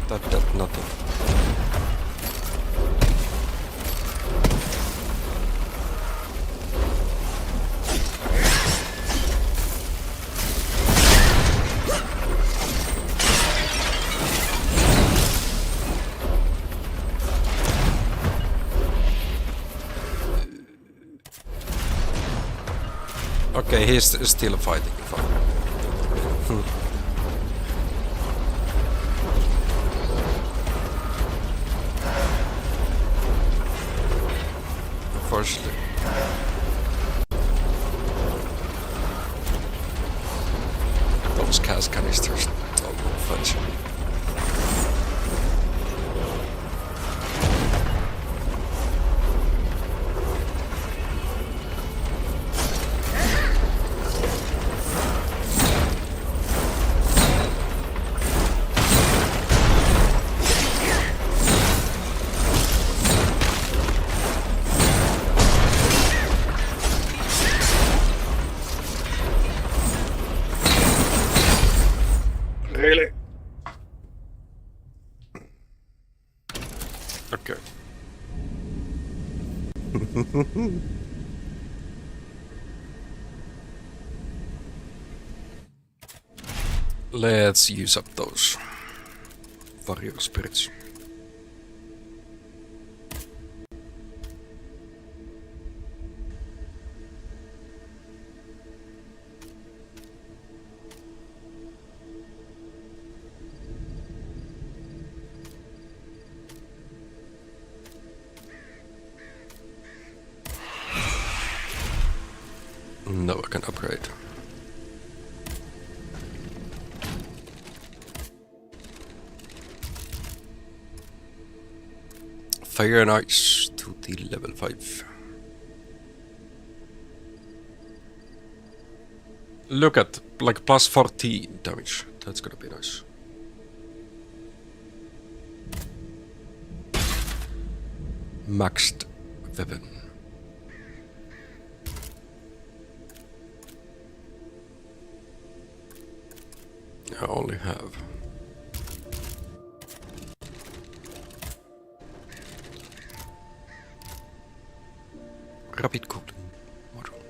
Speaker 1: That did nothing. Okay, he's still fighting. Unfortunately. Those gas canisters don't fudge. Really? Okay. Let's use up those warrior spirits. No, I can upgrade. Fire and ice to the level 5. Look at like plus 14 damage. That's gonna be nice. Maxed weapon. I only have rapid cooling module.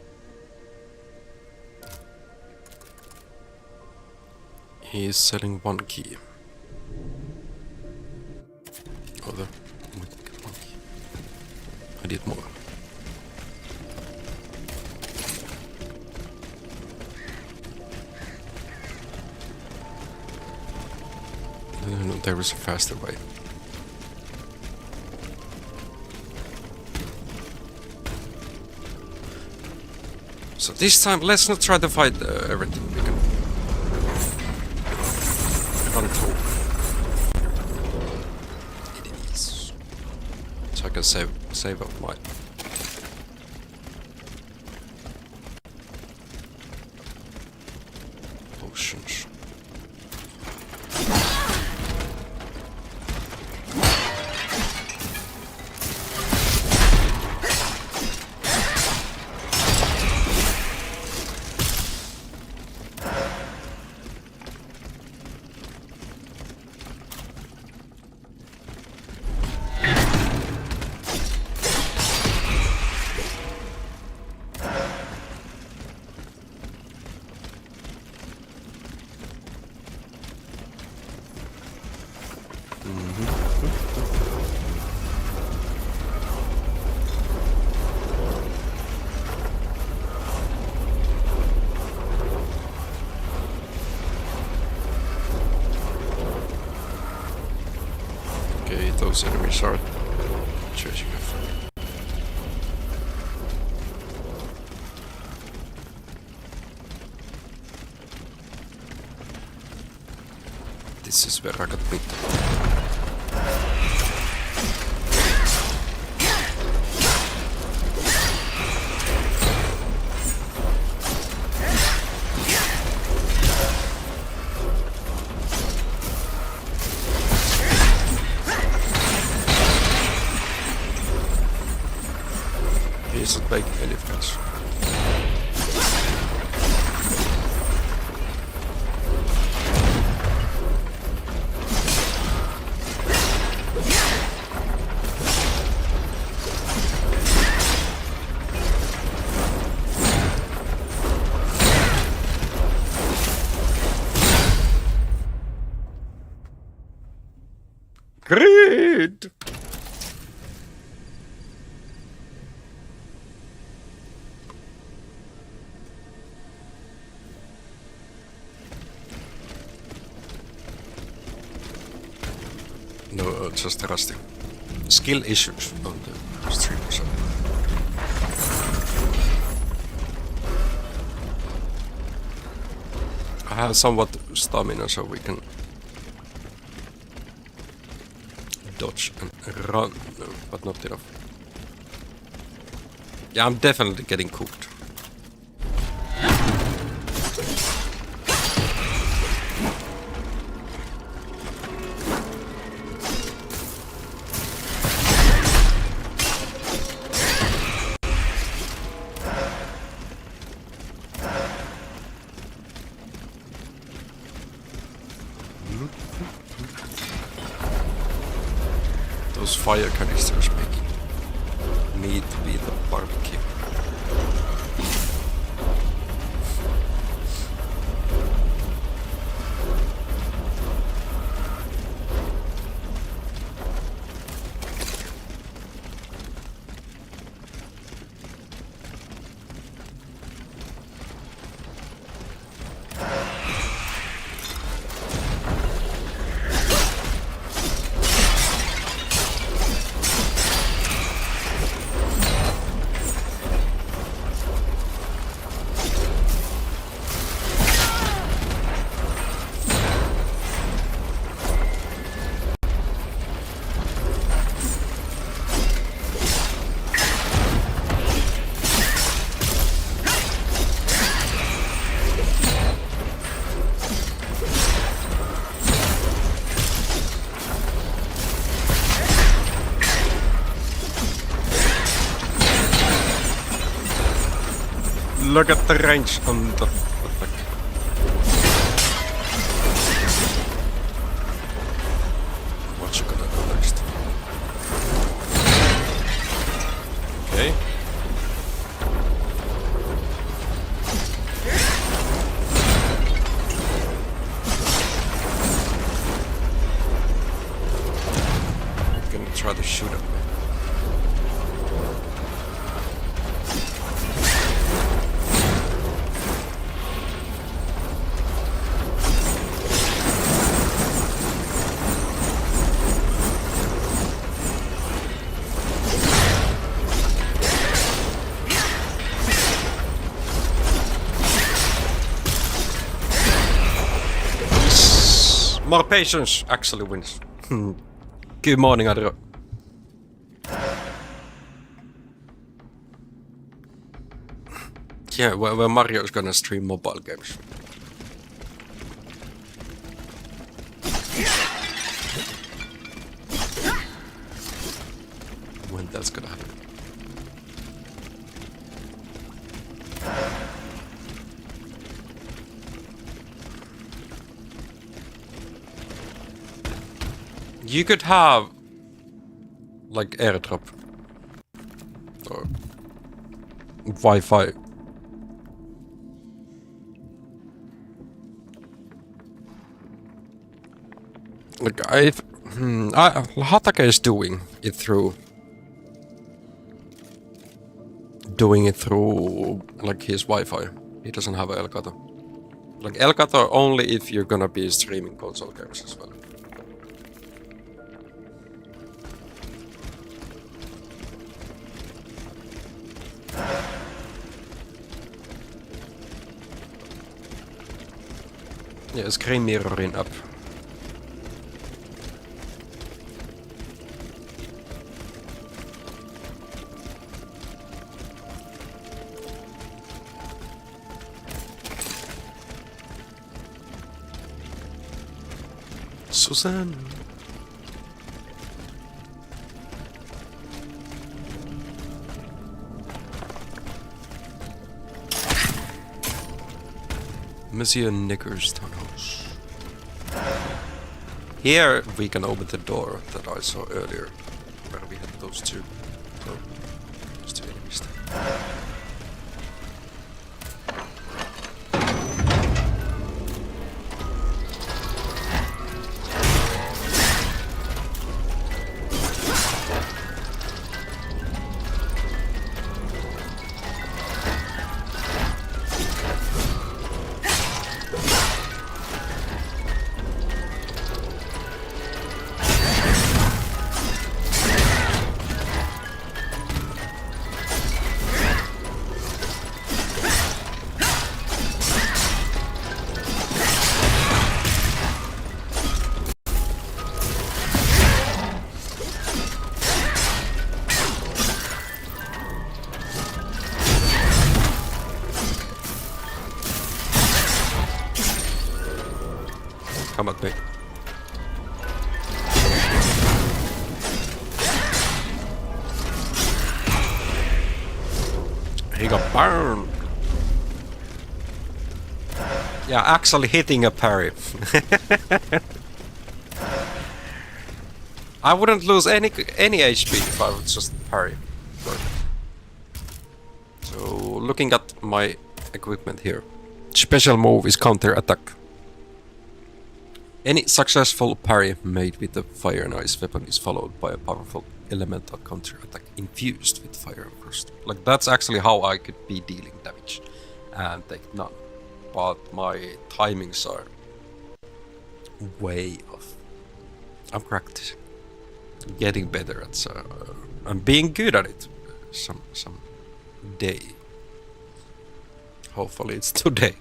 Speaker 1: He is selling one key. Oh, the one key. I did more. No, there is a faster way. So this time, let's not try to fight everything. We can run through enemies, so I can save up my potions. those enemies are chasing after me. This is where I got bit. He isn't making any difference. Great! No, just rusting. Skill issues on the stream or something. I have somewhat stamina so we can dodge and run, but not enough. Yeah, I'm definitely getting cooked. Those fire canisters making me to be the barbecue. Look at the range on the attack. What you gonna do next? Okay. I'm gonna try to shoot him. More patience actually wins. Good morning, Adro. Yeah, when Mario's gonna stream mobile games. When that's gonna happen. You could have like airdrop or Wi-Fi. Like Hatake is doing it through like his Wi-Fi. He doesn't have Elgato. Like Elgato only if you're gonna be streaming console games as well. Ja, screen mirrorin up. Susanne. Monsieur Nicker's townhouse. Here we can open the door that I saw earlier, where we had those two. Oh, those two enemies there. Come at me. He got burned. Yeah, actually hitting a parry. I wouldn't lose any HP if I would just parry. So, looking at my equipment here. Special move is counter attack. Any successful parry made with the fire and ice weapon is followed by a powerful elemental counter attack infused with fire and frost. Like, that's actually how I could be dealing damage and take none. But my timings are way off. I'm practicing, getting better at I'm being good at it some day. Hopefully it's today.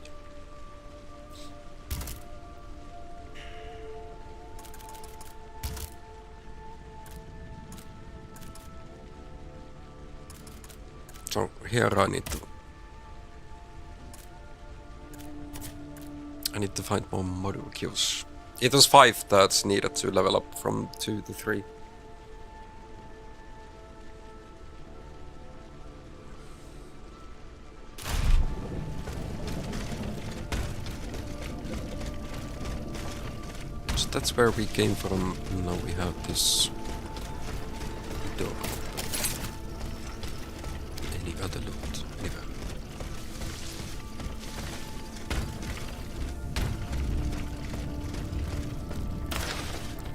Speaker 1: So here I need to find more module kills. It was 5 that's needed to level up from 2 to 3. So that's where we came from. Now we have this door. Any other loot? Anywhere?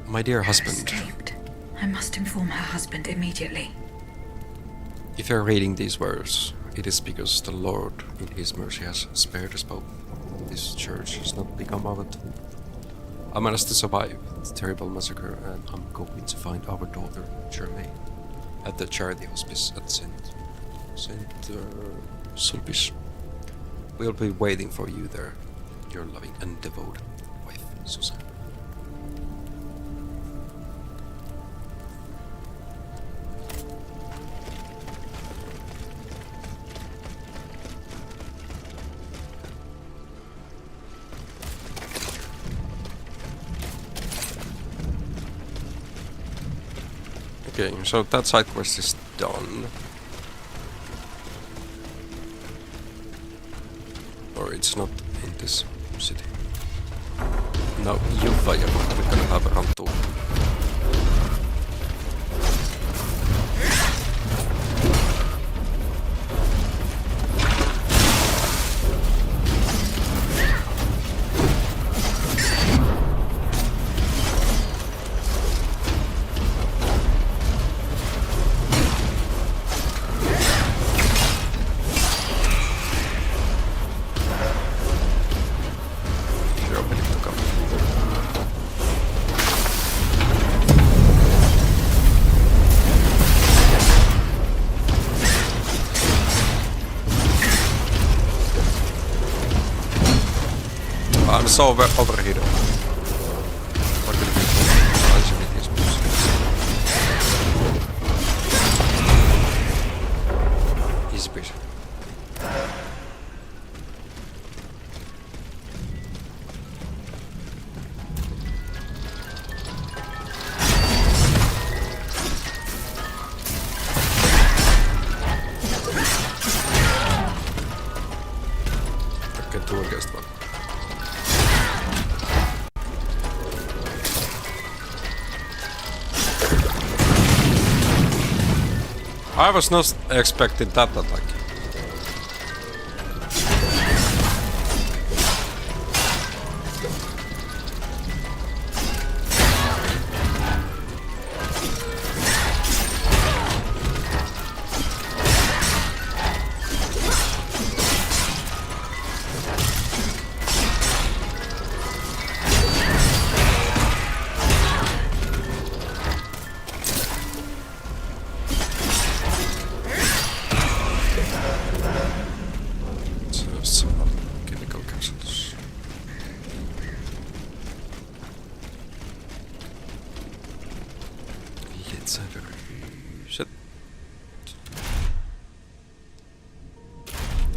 Speaker 1: My dear husband.
Speaker 2: Escaped. I must inform her husband immediately.
Speaker 1: If you're reading these words, it is because the Lord, in His mercy, has spared us both. This church has not become our tomb. I managed to survive the terrible massacre, and I'm going to find our daughter, Germaine, at the charity hospice at Saint Sulpice. We'll be waiting for you there, your loving and devoted wife, Susanne. Okay, so that side quest is done. Or it's not in this city. No, you fire. We're gonna have a run too. så overheated. What will be easy peasy. I was not expecting that attack.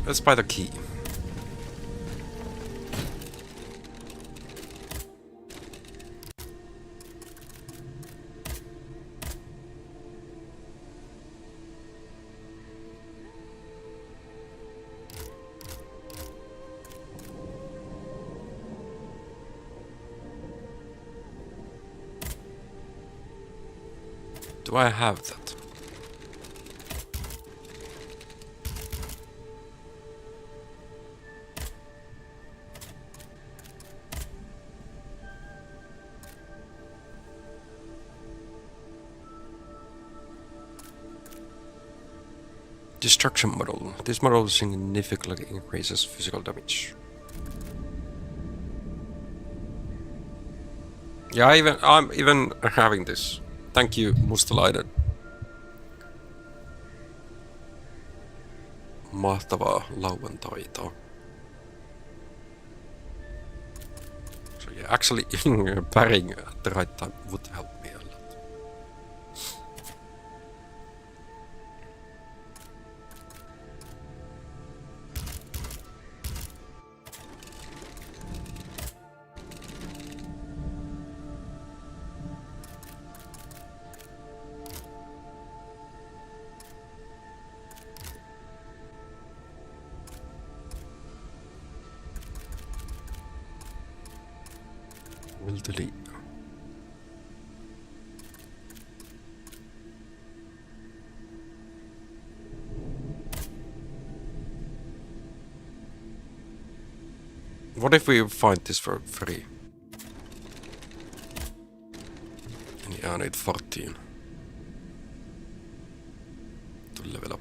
Speaker 1: Let's buy the key. Do I have that? Destruction model. This model significantly increases physical damage. Yeah, I'm even having this. Thank you, Mustalainen. Mahtavaa lauantaita. So yeah, actually parrying at the right time would help me a lot. Will delete. What if we find this for free? Yeah, I need 14 to level up.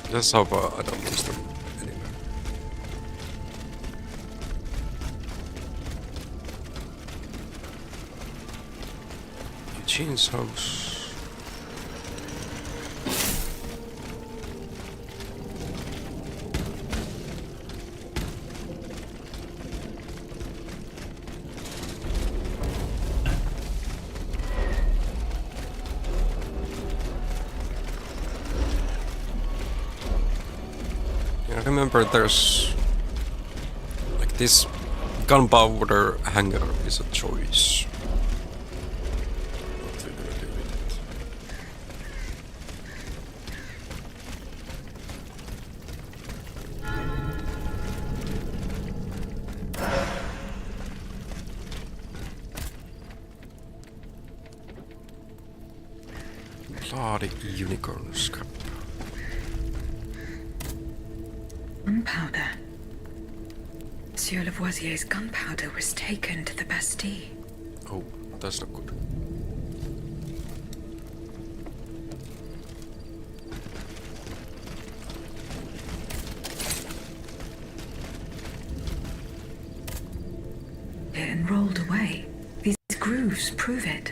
Speaker 1: Let's hope I don't lose them anywhere. Eugene's house. Remember, there's like this gunpowder hanger is a choice. What we're gonna do with it? Bloody unicorn scrap.
Speaker 2: Powder. Monsieur Lavoisier's gunpowder was taken to the Bastille.
Speaker 1: Oh, that's not good.
Speaker 2: And rolled away. These grooves prove it.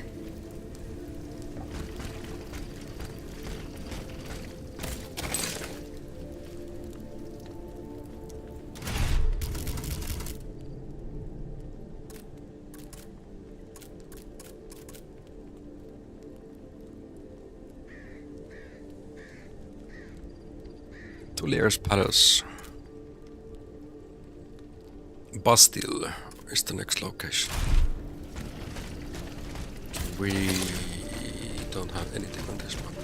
Speaker 1: Tulier's Palace. Bastille is the next location. We don't have anything on this one.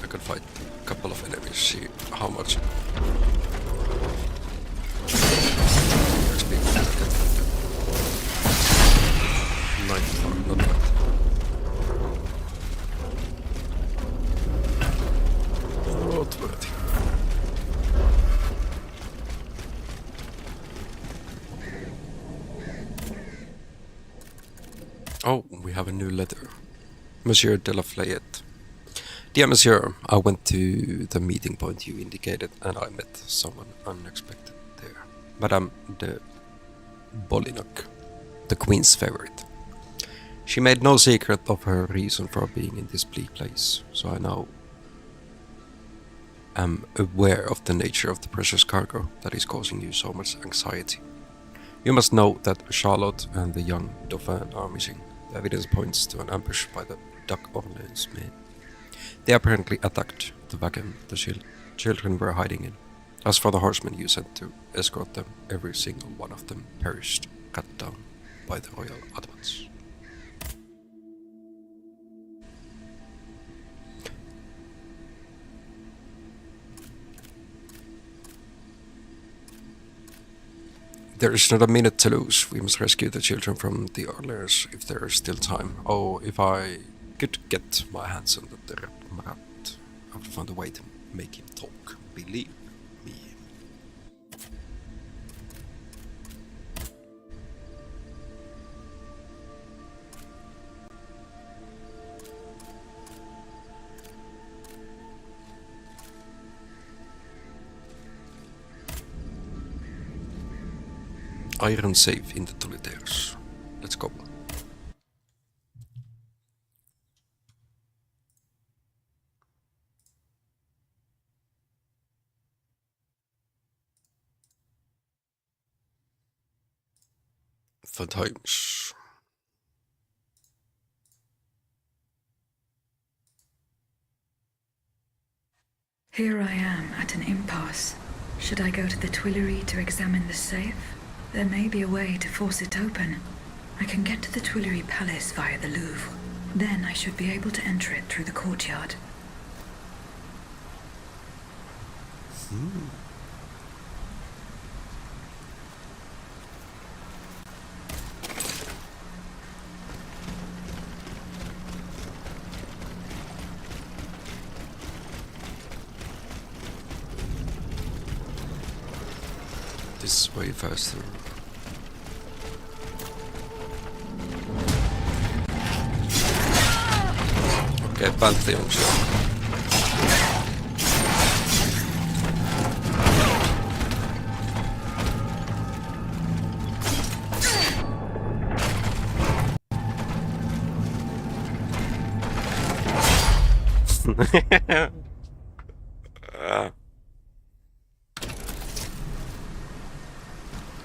Speaker 1: I could fight a couple of enemies, see how much XP we can get from them. 94, not bad. Noteworthy. Oh, we have a new letter. Monsieur de la Flayette. Dear Monsieur, I went to the meeting point you indicated and I met someone unexpected there. Madame de Bolinoc, the Queen's favorite. She made no secret of her reason for being in this bleak place, so I now am aware of the nature of the precious cargo that is causing you so much anxiety. You must know that Charlotte and the young Dauphin are missing. The evidence points to an ambush by the Duc Orleans men. They apparently attacked the wagon the children were hiding in. As for the horsemen you sent to escort them, every single one of them perished, cut down by the royal Ottomans. There is not a minute to lose. We must rescue the children from the Orleans if there is still time. Oh, if I could get my hands on the Marat, I would find a way to make him talk. Believe me. Iron safe in the Tulitaires. Let's go. Fun times.
Speaker 2: Here I am at an impasse. Should I go to the Tuileries to examine the safe? There may be a way to force it open. I can get to the Tuileries Palace via the Louvre. Then I should be able to enter it through the courtyard.
Speaker 1: This is way faster. Okay, Pantheon shot.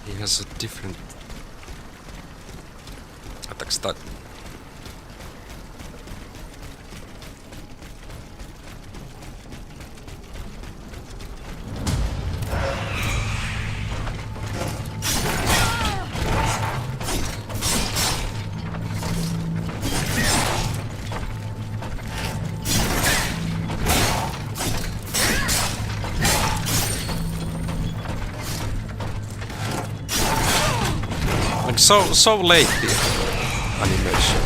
Speaker 1: He has a different attack style. So late the animation,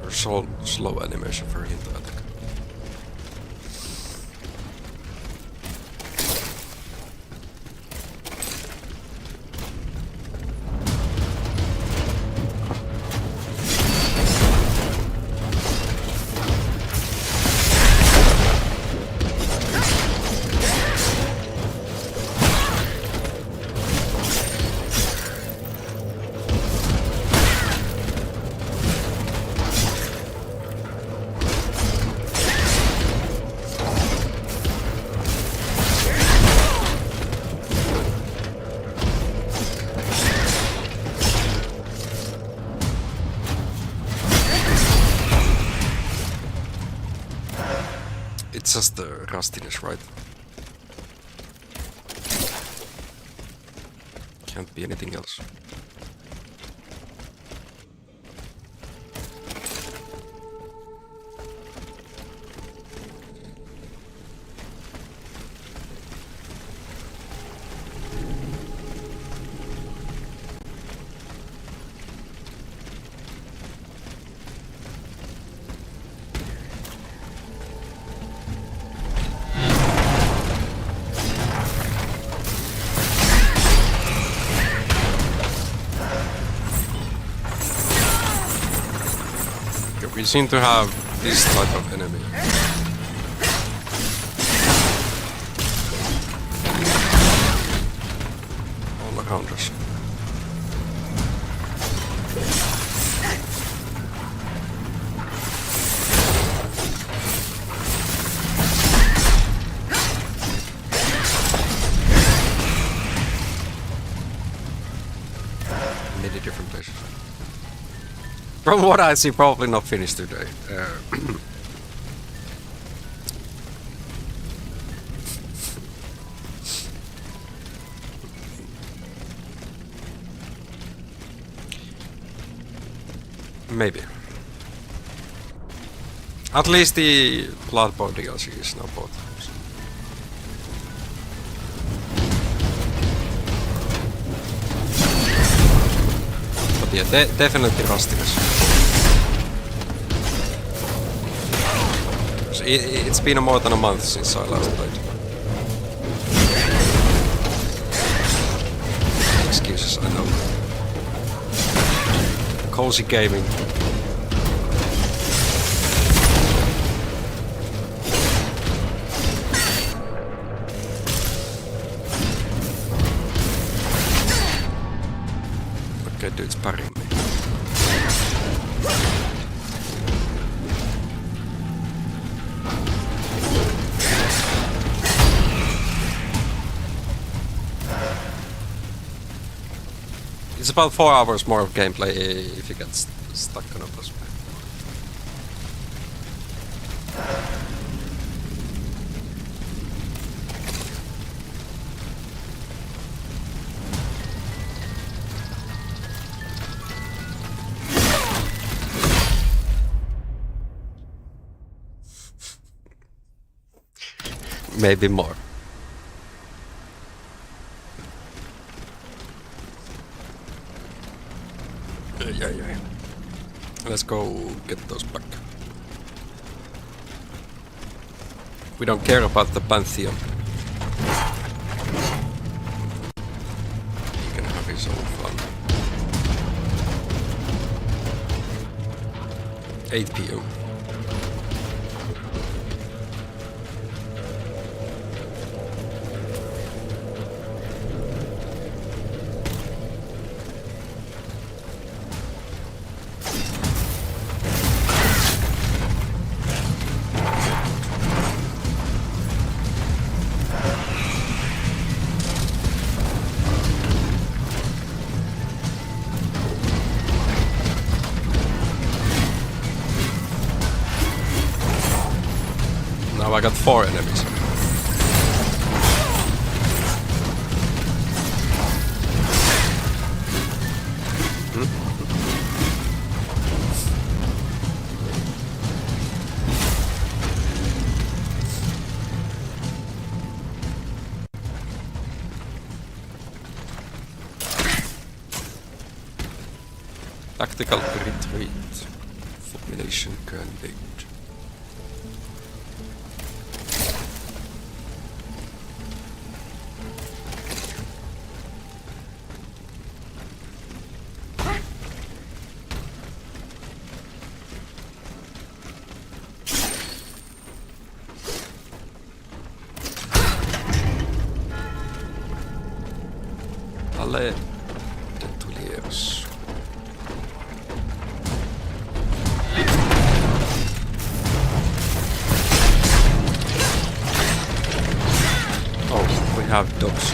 Speaker 1: or so slow animation for him to attack. It's just the rustiness, right? Can't be anything else. We seem to have this type of enemy. All around us. Many different places. From what I see, probably not finished today. Maybe. At least the Bloodbourne DLC is now bought. But yeah, definitely rustiness. So it's been more than a month since I last played. Excuses, I know. Cozy gaming. Okay, dude's parrying me. It's about 4 hours more of gameplay if you get stuck on a boss. Maybe more. Yeah. Let's go get those back. We don't care about the Pantheon. He can have his own fun. 8 p.m. Now I got 4 enemies. Tactical retreat. Fulmination grenade. Alle Detoliers. Oh, we have dogs.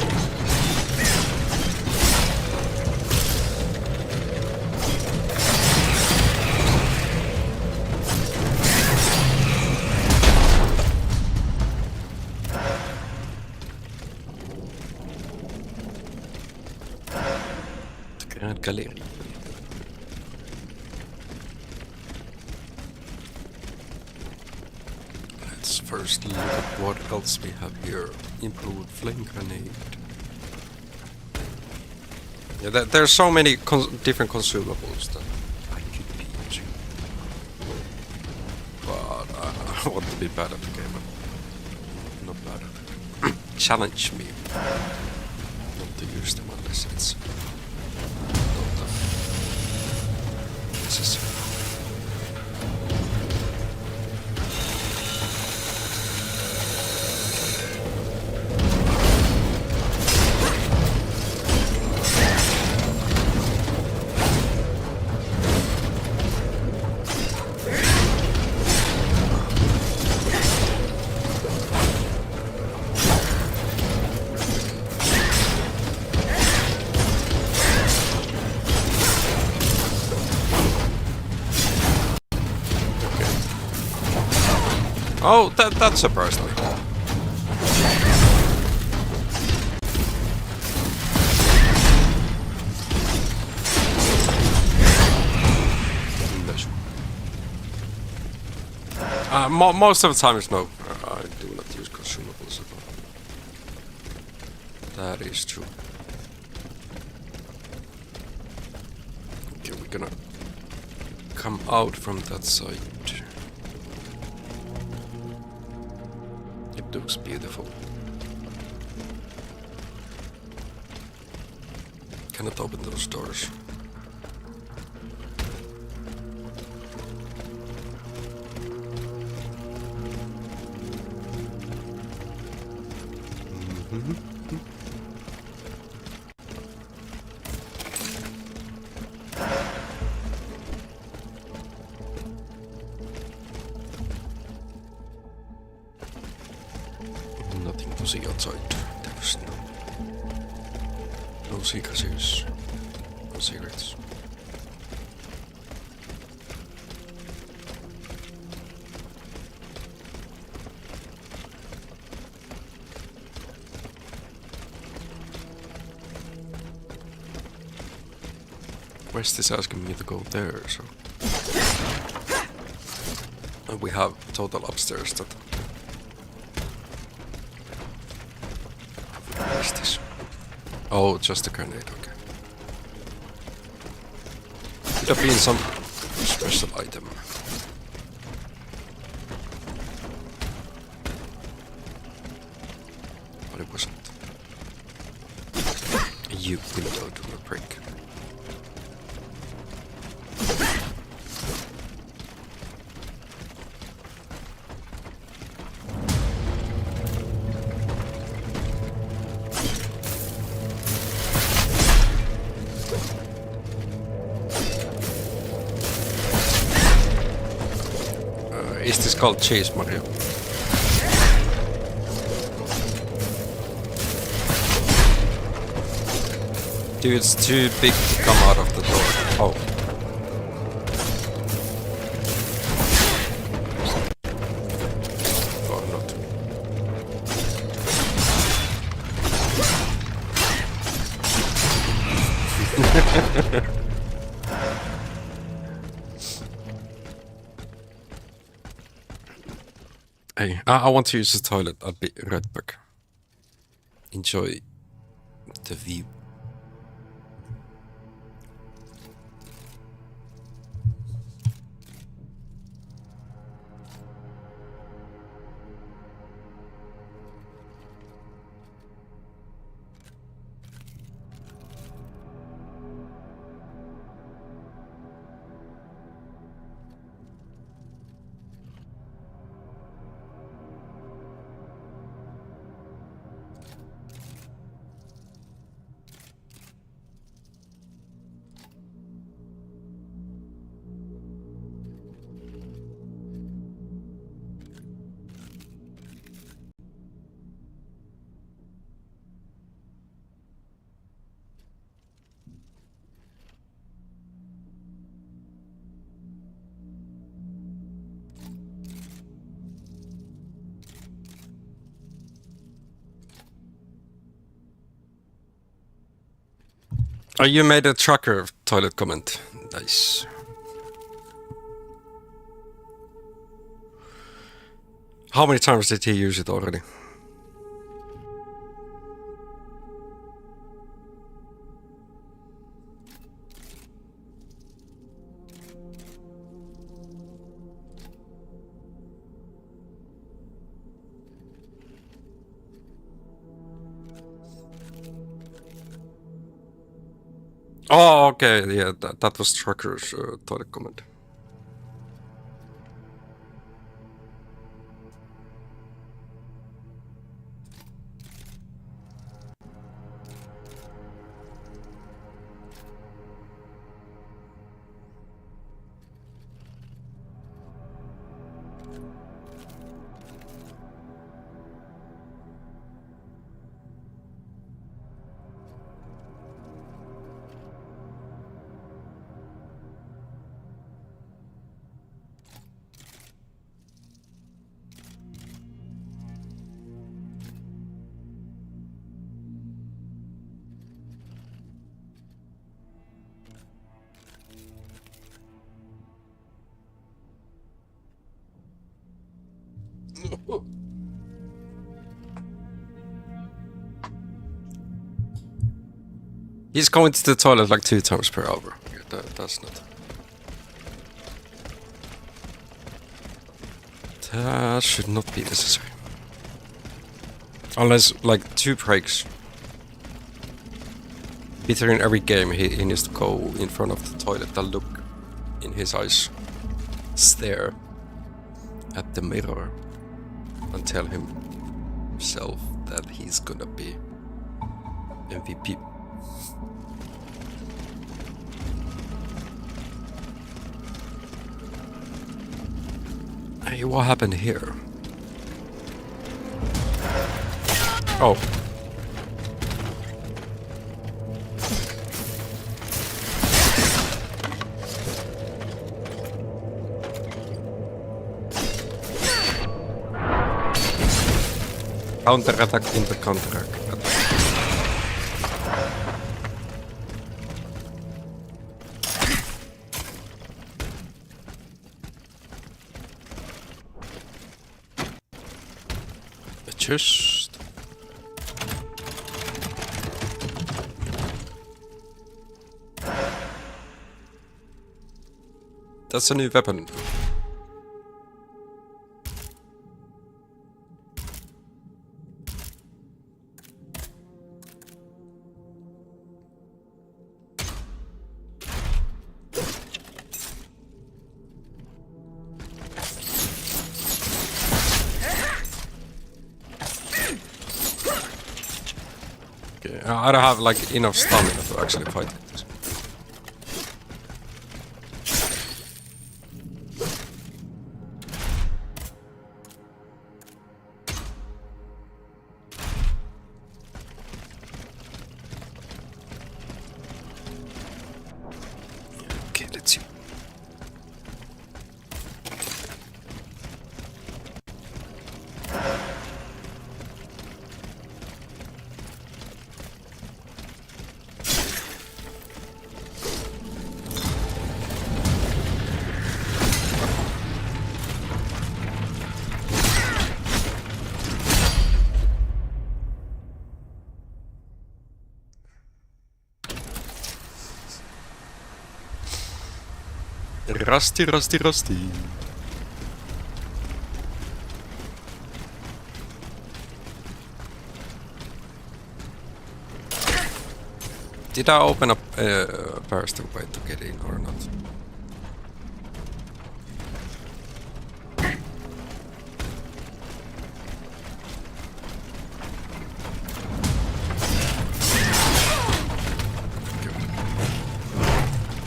Speaker 1: gallery. Let's first look at what else we have here. Improved flame grenade. Yeah, there's so many different consumables that I could be using. But I want to be bad at the game. Not bad at it. Challenge me not to use them unless it's not necessary. Oh, that surprised me. Most of the time it's no. I do not use consumables at all. That is true. Okay, we're gonna come out from that side. It looks beautiful. Cannot open those doors. Nothing to see outside. There's no secrets, no cigarettes. West is asking me to go there, so and we have total upstairs that. What is this? Oh, just a grenade, okay. Could have been some special item. But it wasn't. You window to the break. Is this called Chase Mario? Dude, it's too big to come out of the door. Oh. Oh, not. Hey, I want to use the toilet a bit right back. Enjoy the view. Oh, you made a tracker toilet comment. Nice. How many times did he use it already? Oh, okay, yeah, that was Trucker's toilet comment. He's going to the toilet like 2 times per hour. Yeah, that's not... That should not be necessary. Unless, like, 2 breaks. Between every game, he needs to go in front of the toilet and look in his eyes. Stare at the mirror and tell himself that he's gonna be MVP. Hey, what happened here? Oh. Counter-attack in the counter-attack. Just... That's a new weapon. I don't have like enough stamina to actually fight it. Okay, let's see. Rusty. Did I open up a faster way to get in or not?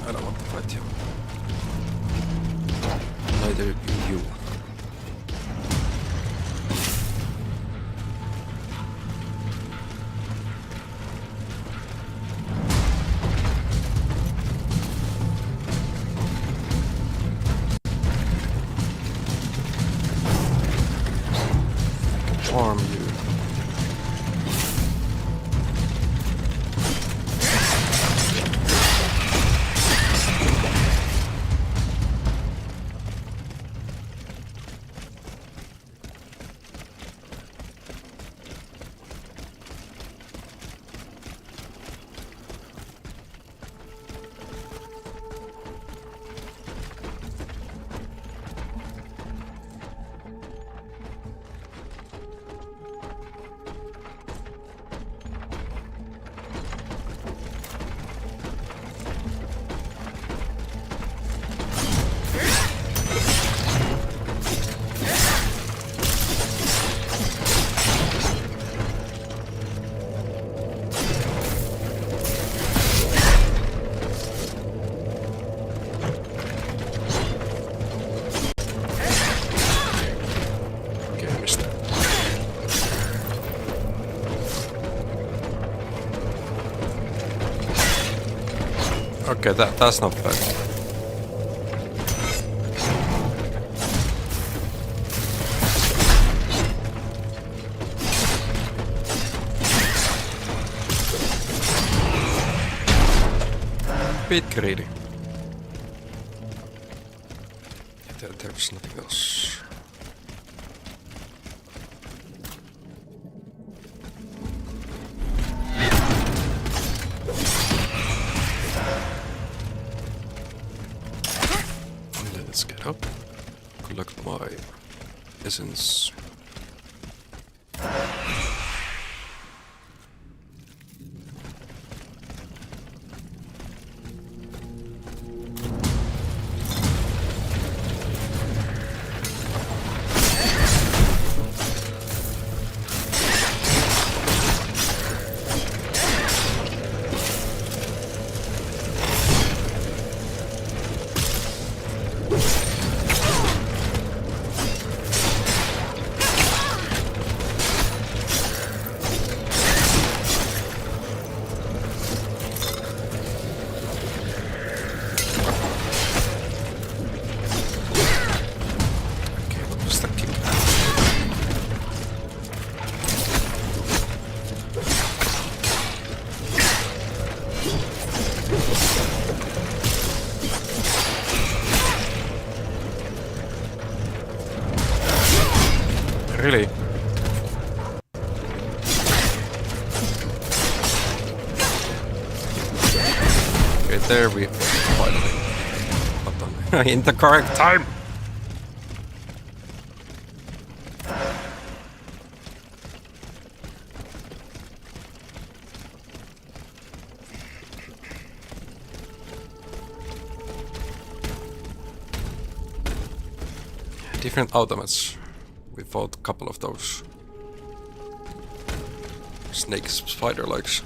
Speaker 1: I don't want to fight you. Neither you. Harm you. Okay, that's not bad. Bit greedy. There's nothing else. Let's get up. Collect my essence. Really? Okay, there we finally got them in the correct time. Different automates. We fought a couple of those snake spider legs.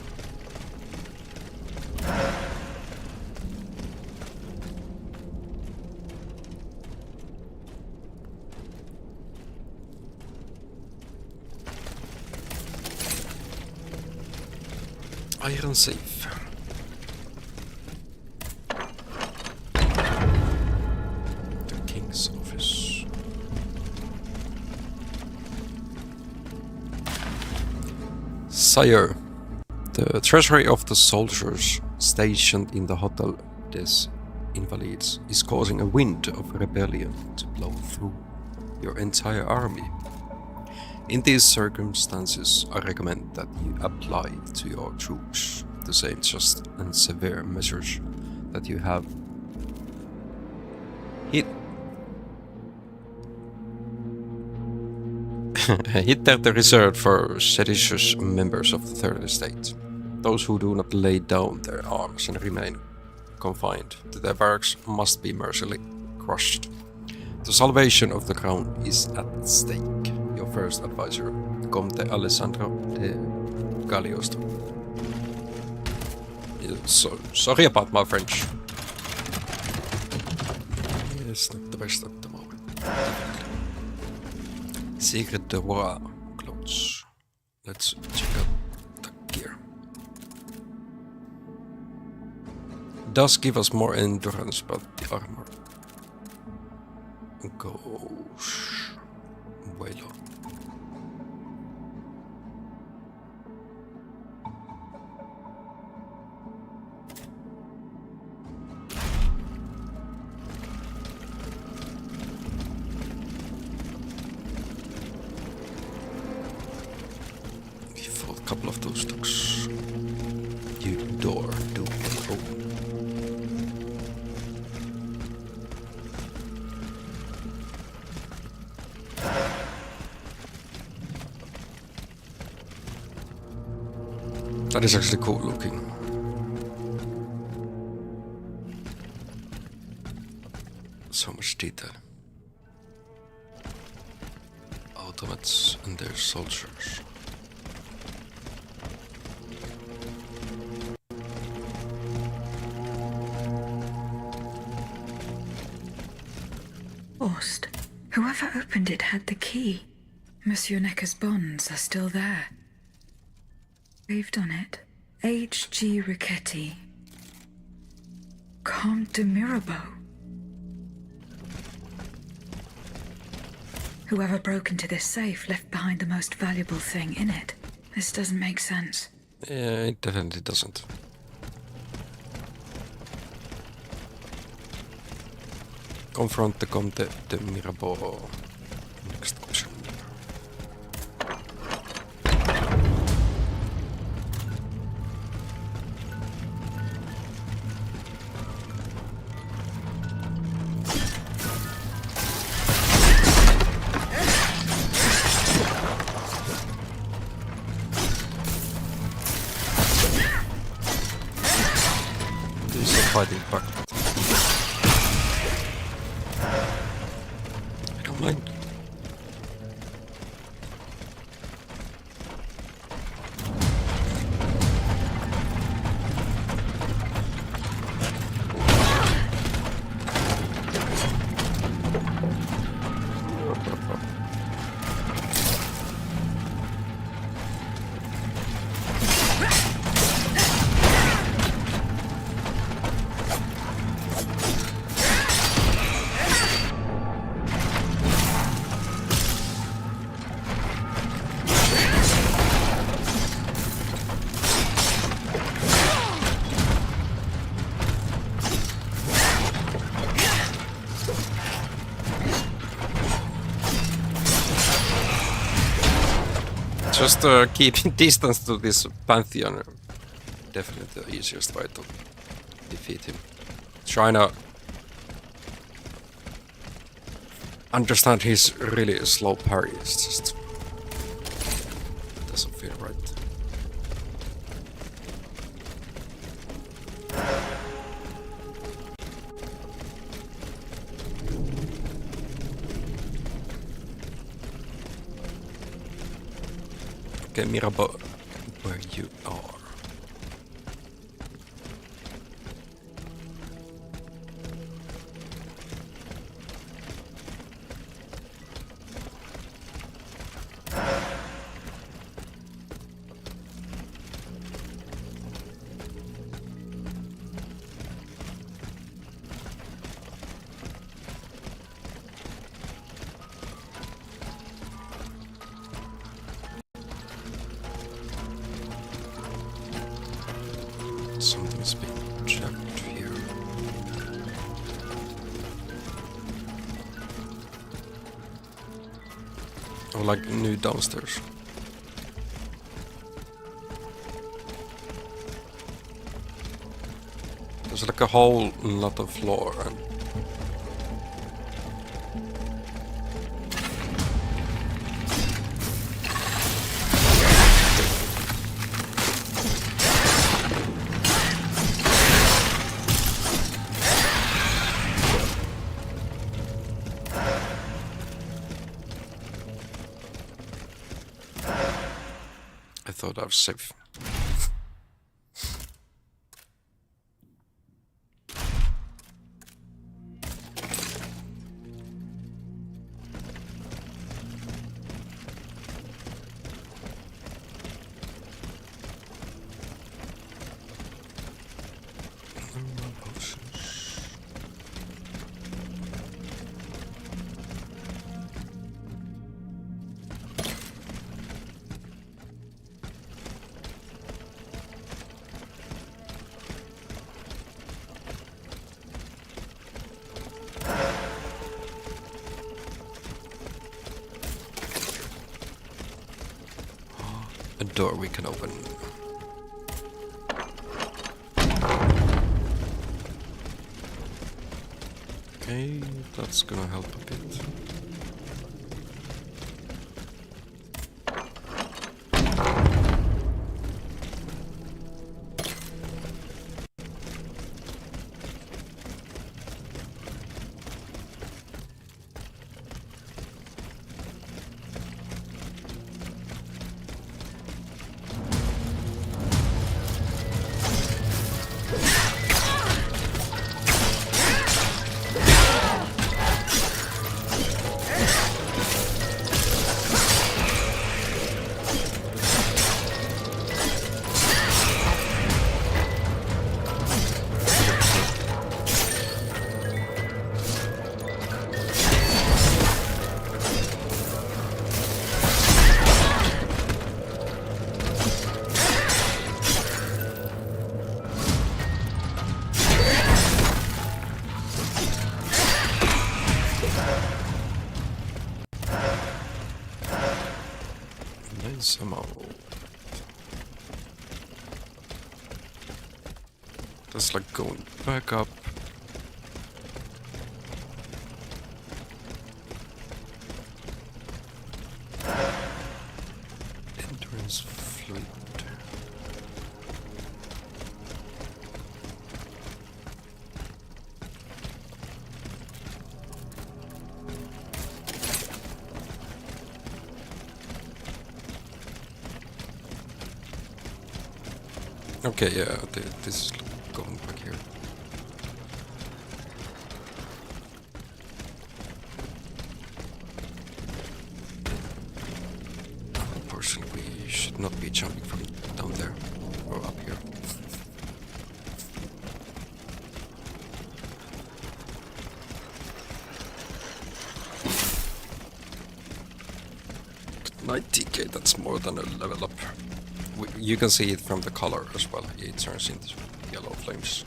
Speaker 1: Iron safe. The king's office. Sire, the treasury of the soldiers stationed in the Hotel des Invalides is causing a wind of rebellion to blow through your entire army. In these circumstances, I recommend that you apply to your troops the same just and severe measures that you have hitherto reserved for seditious members of the Third Estate. Those who do not lay down their arms and remain confined to their barracks must be mercilessly crushed. The salvation of the crown is at stake. Your first advisor, Comte Alessandro de Gagliosto. So sorry about my French. It's not the best at the moment. Secret de Roi clothes. Let's check out the gear. Does give us more endurance, but the armor goes way low. We fought a couple of those dogs. You door do open. That is actually cool looking. So much detail. Automates and their soldiers.
Speaker 2: Forced. Whoever opened it had the key. Monsieur Necker's bonds are still there. Graved on it, H.G. Riquetti. Comte de Mirabeau. Whoever broke into this safe left behind the most valuable thing in it. This doesn't make sense.
Speaker 1: Yeah, it definitely doesn't. Confront the Comte de Mirabeau. Next option. These are fighting back. I don't mind. Just keeping distance to this Pantheon. Definitely the easiest way to defeat him. Trying to understand his really slow parry. It's just doesn't feel right. Okay, Mirabeau, where you are. Something's being checked here. Oh, like new downstairs. There's like a whole lot of floor and I thought I was safe. A door we can open. Okay, that's gonna help a bit. immense amount. That's like going back up. Endurance fluid. Okay, yeah, this is going back here. Personally, we should not be jumping from down there or up here. $90k, that's more than a level up. You can see it from the color as well. It turns into yellow flames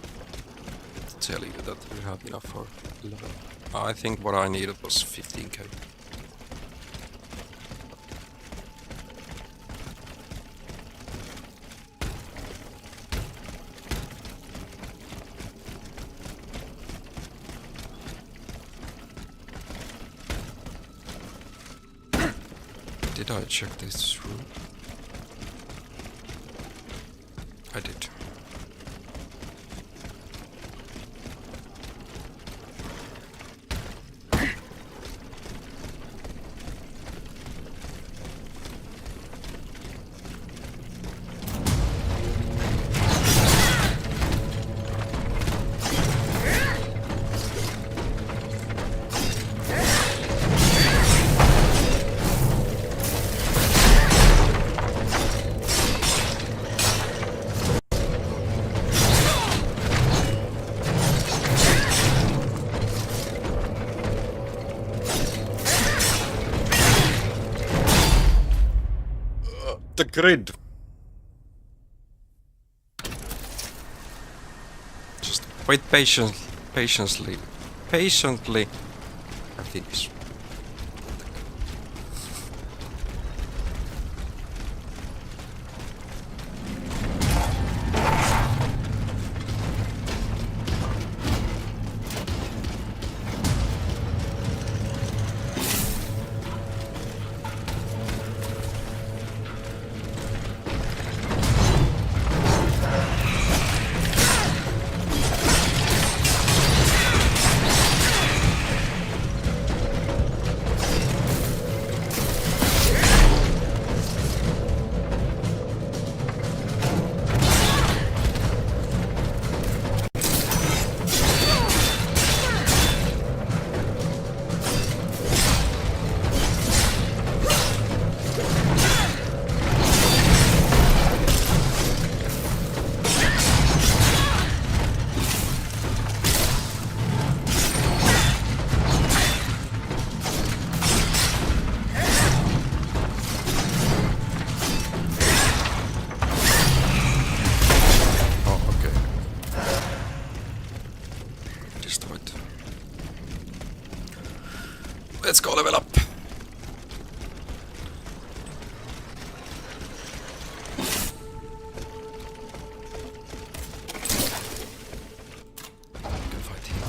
Speaker 1: to tell you that you have enough for level. I think what I needed was 15k. Did I check this room? I did. The grid. Just wait patiently. I finish. Let's go level up. Good fight here.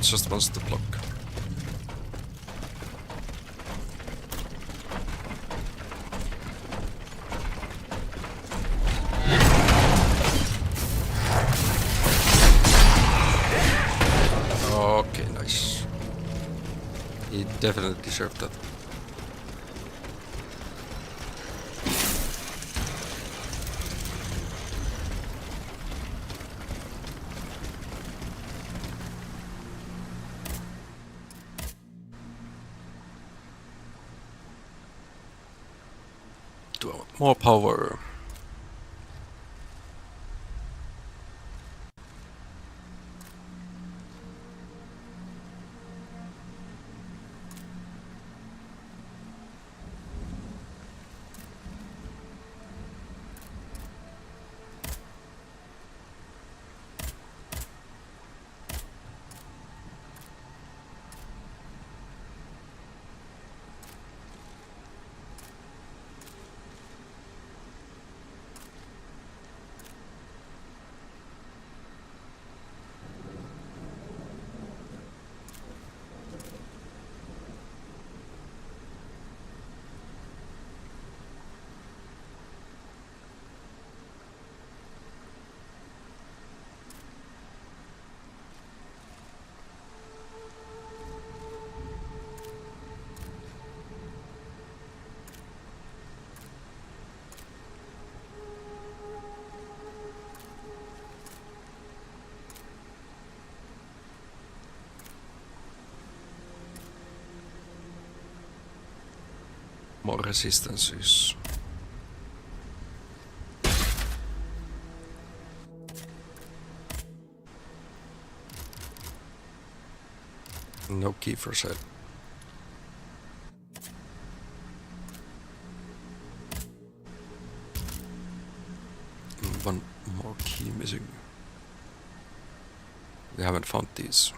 Speaker 1: Just wants to block. Okay, nice. He definitely deserved that. More power. More resistances. No key for sale. One more key missing. We haven't found these.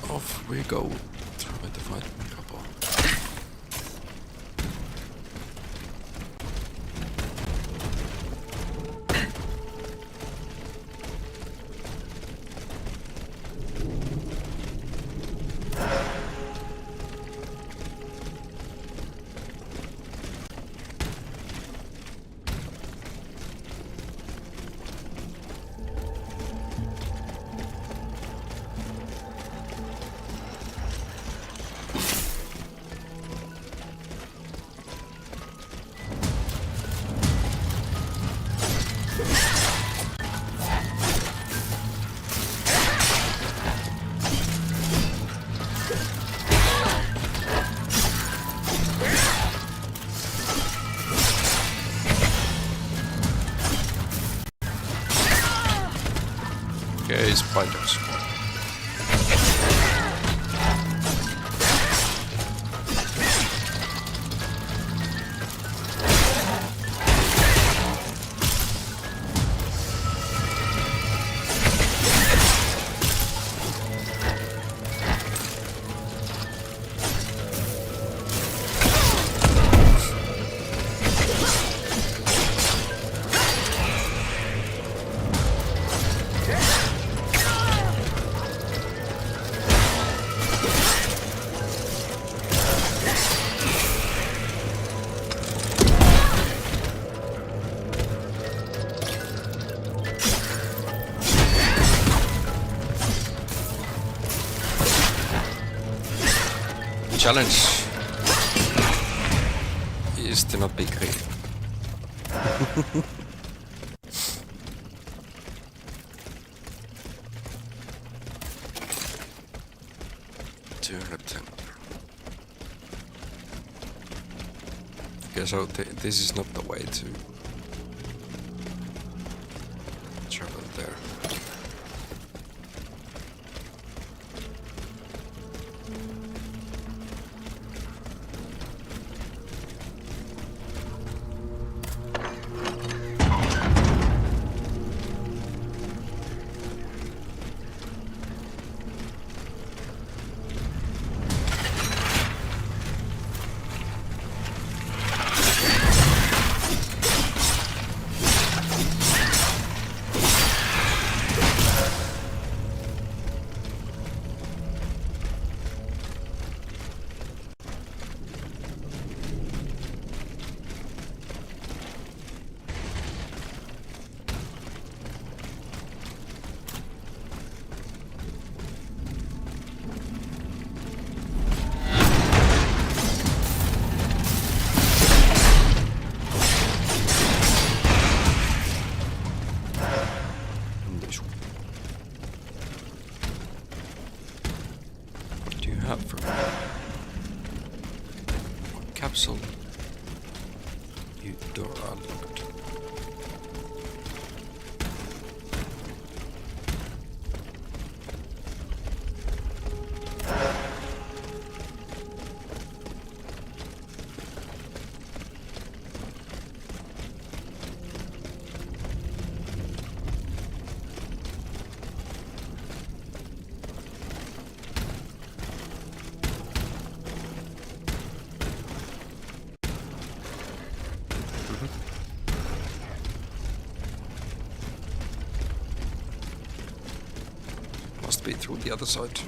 Speaker 1: Off we go. Try to find a couple. Okay, spiders. Challenge is to not be greedy. Okay, so this is not the way to travel there. capsule. New door unlocked. Must be through the other side.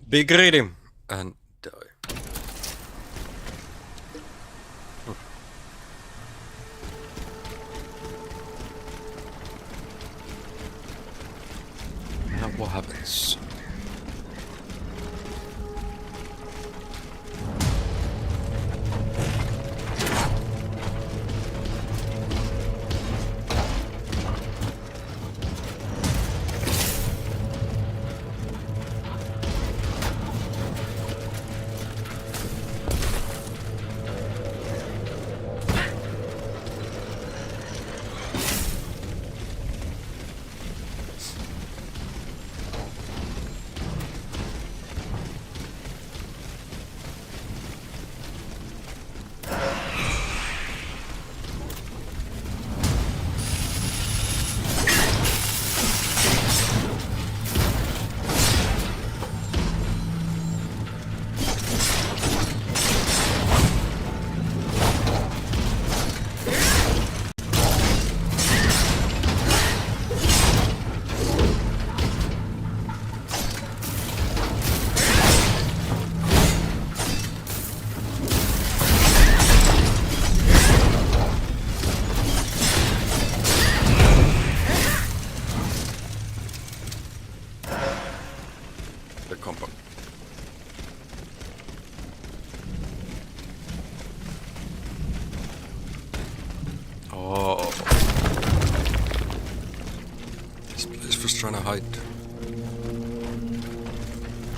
Speaker 1: Be greedy and die. Now what happens? The compound. Oh, this place was trying to hide.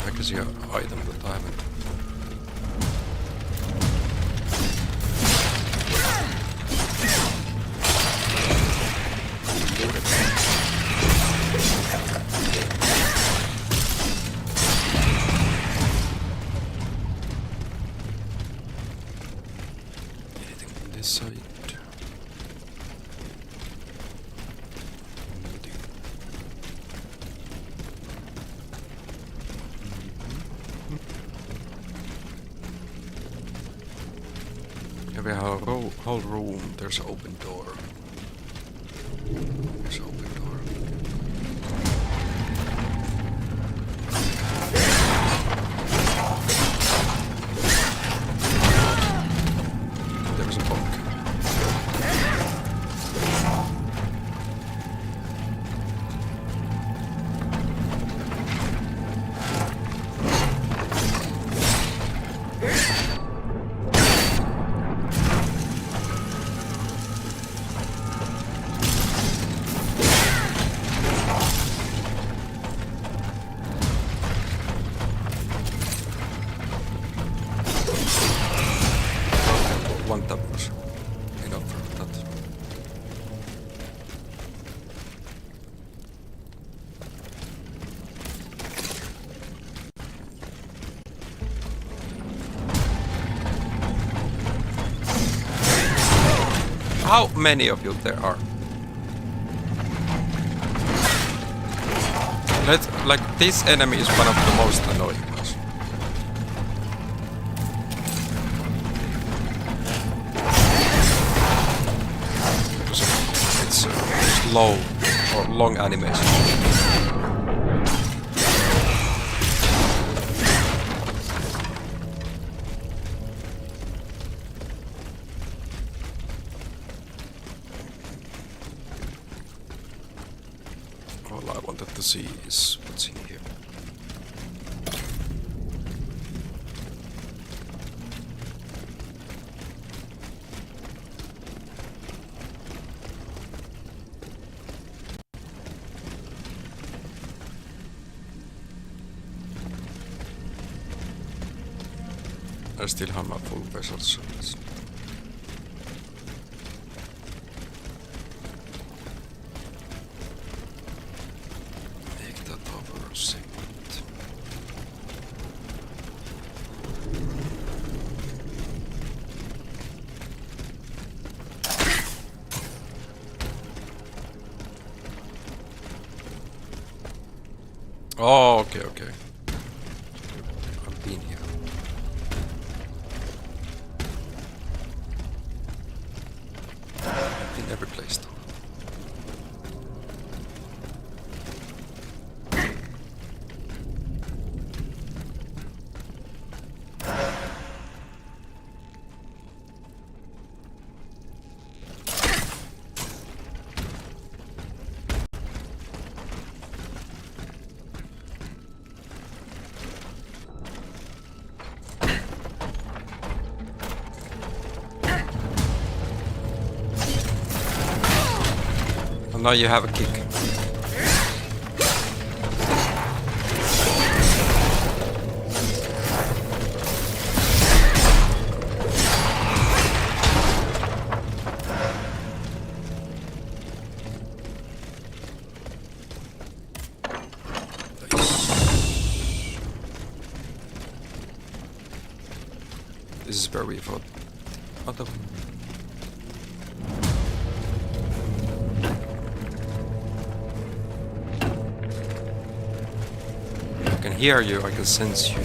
Speaker 1: I can see an item that I haven't. Side. Every whole room, there's an open door. There's an open door. There's a bunk. One tap was enough for that. How many of you there are? Like, this enemy is one of the most annoying ones. Because it's slow or long animation. All I wanted to see is what's in here. I still have my full vessels, so let's... Make that over a segment. Oh, okay, okay. I've been here. I've been every place though. Now you have a kick. This is where we fought. Other. I can hear you, I can sense you.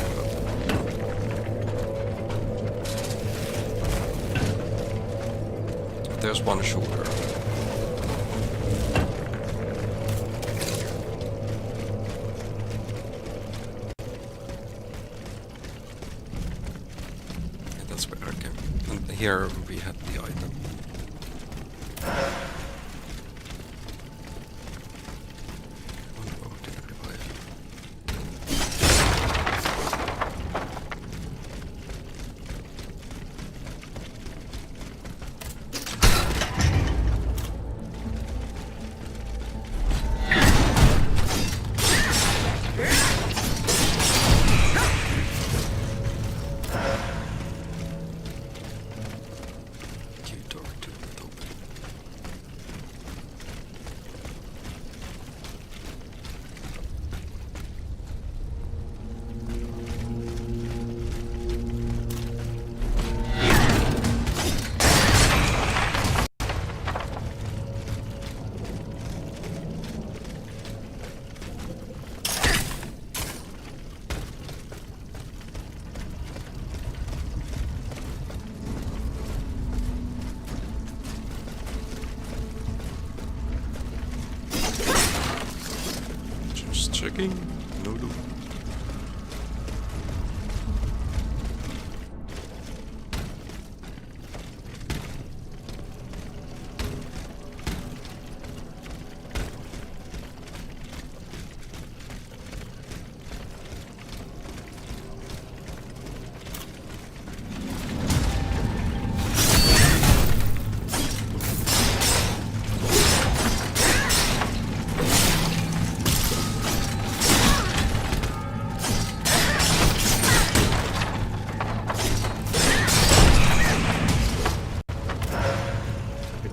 Speaker 1: There's one shoulder. Yeah, that's where I came. And here we had the item. Checking. No.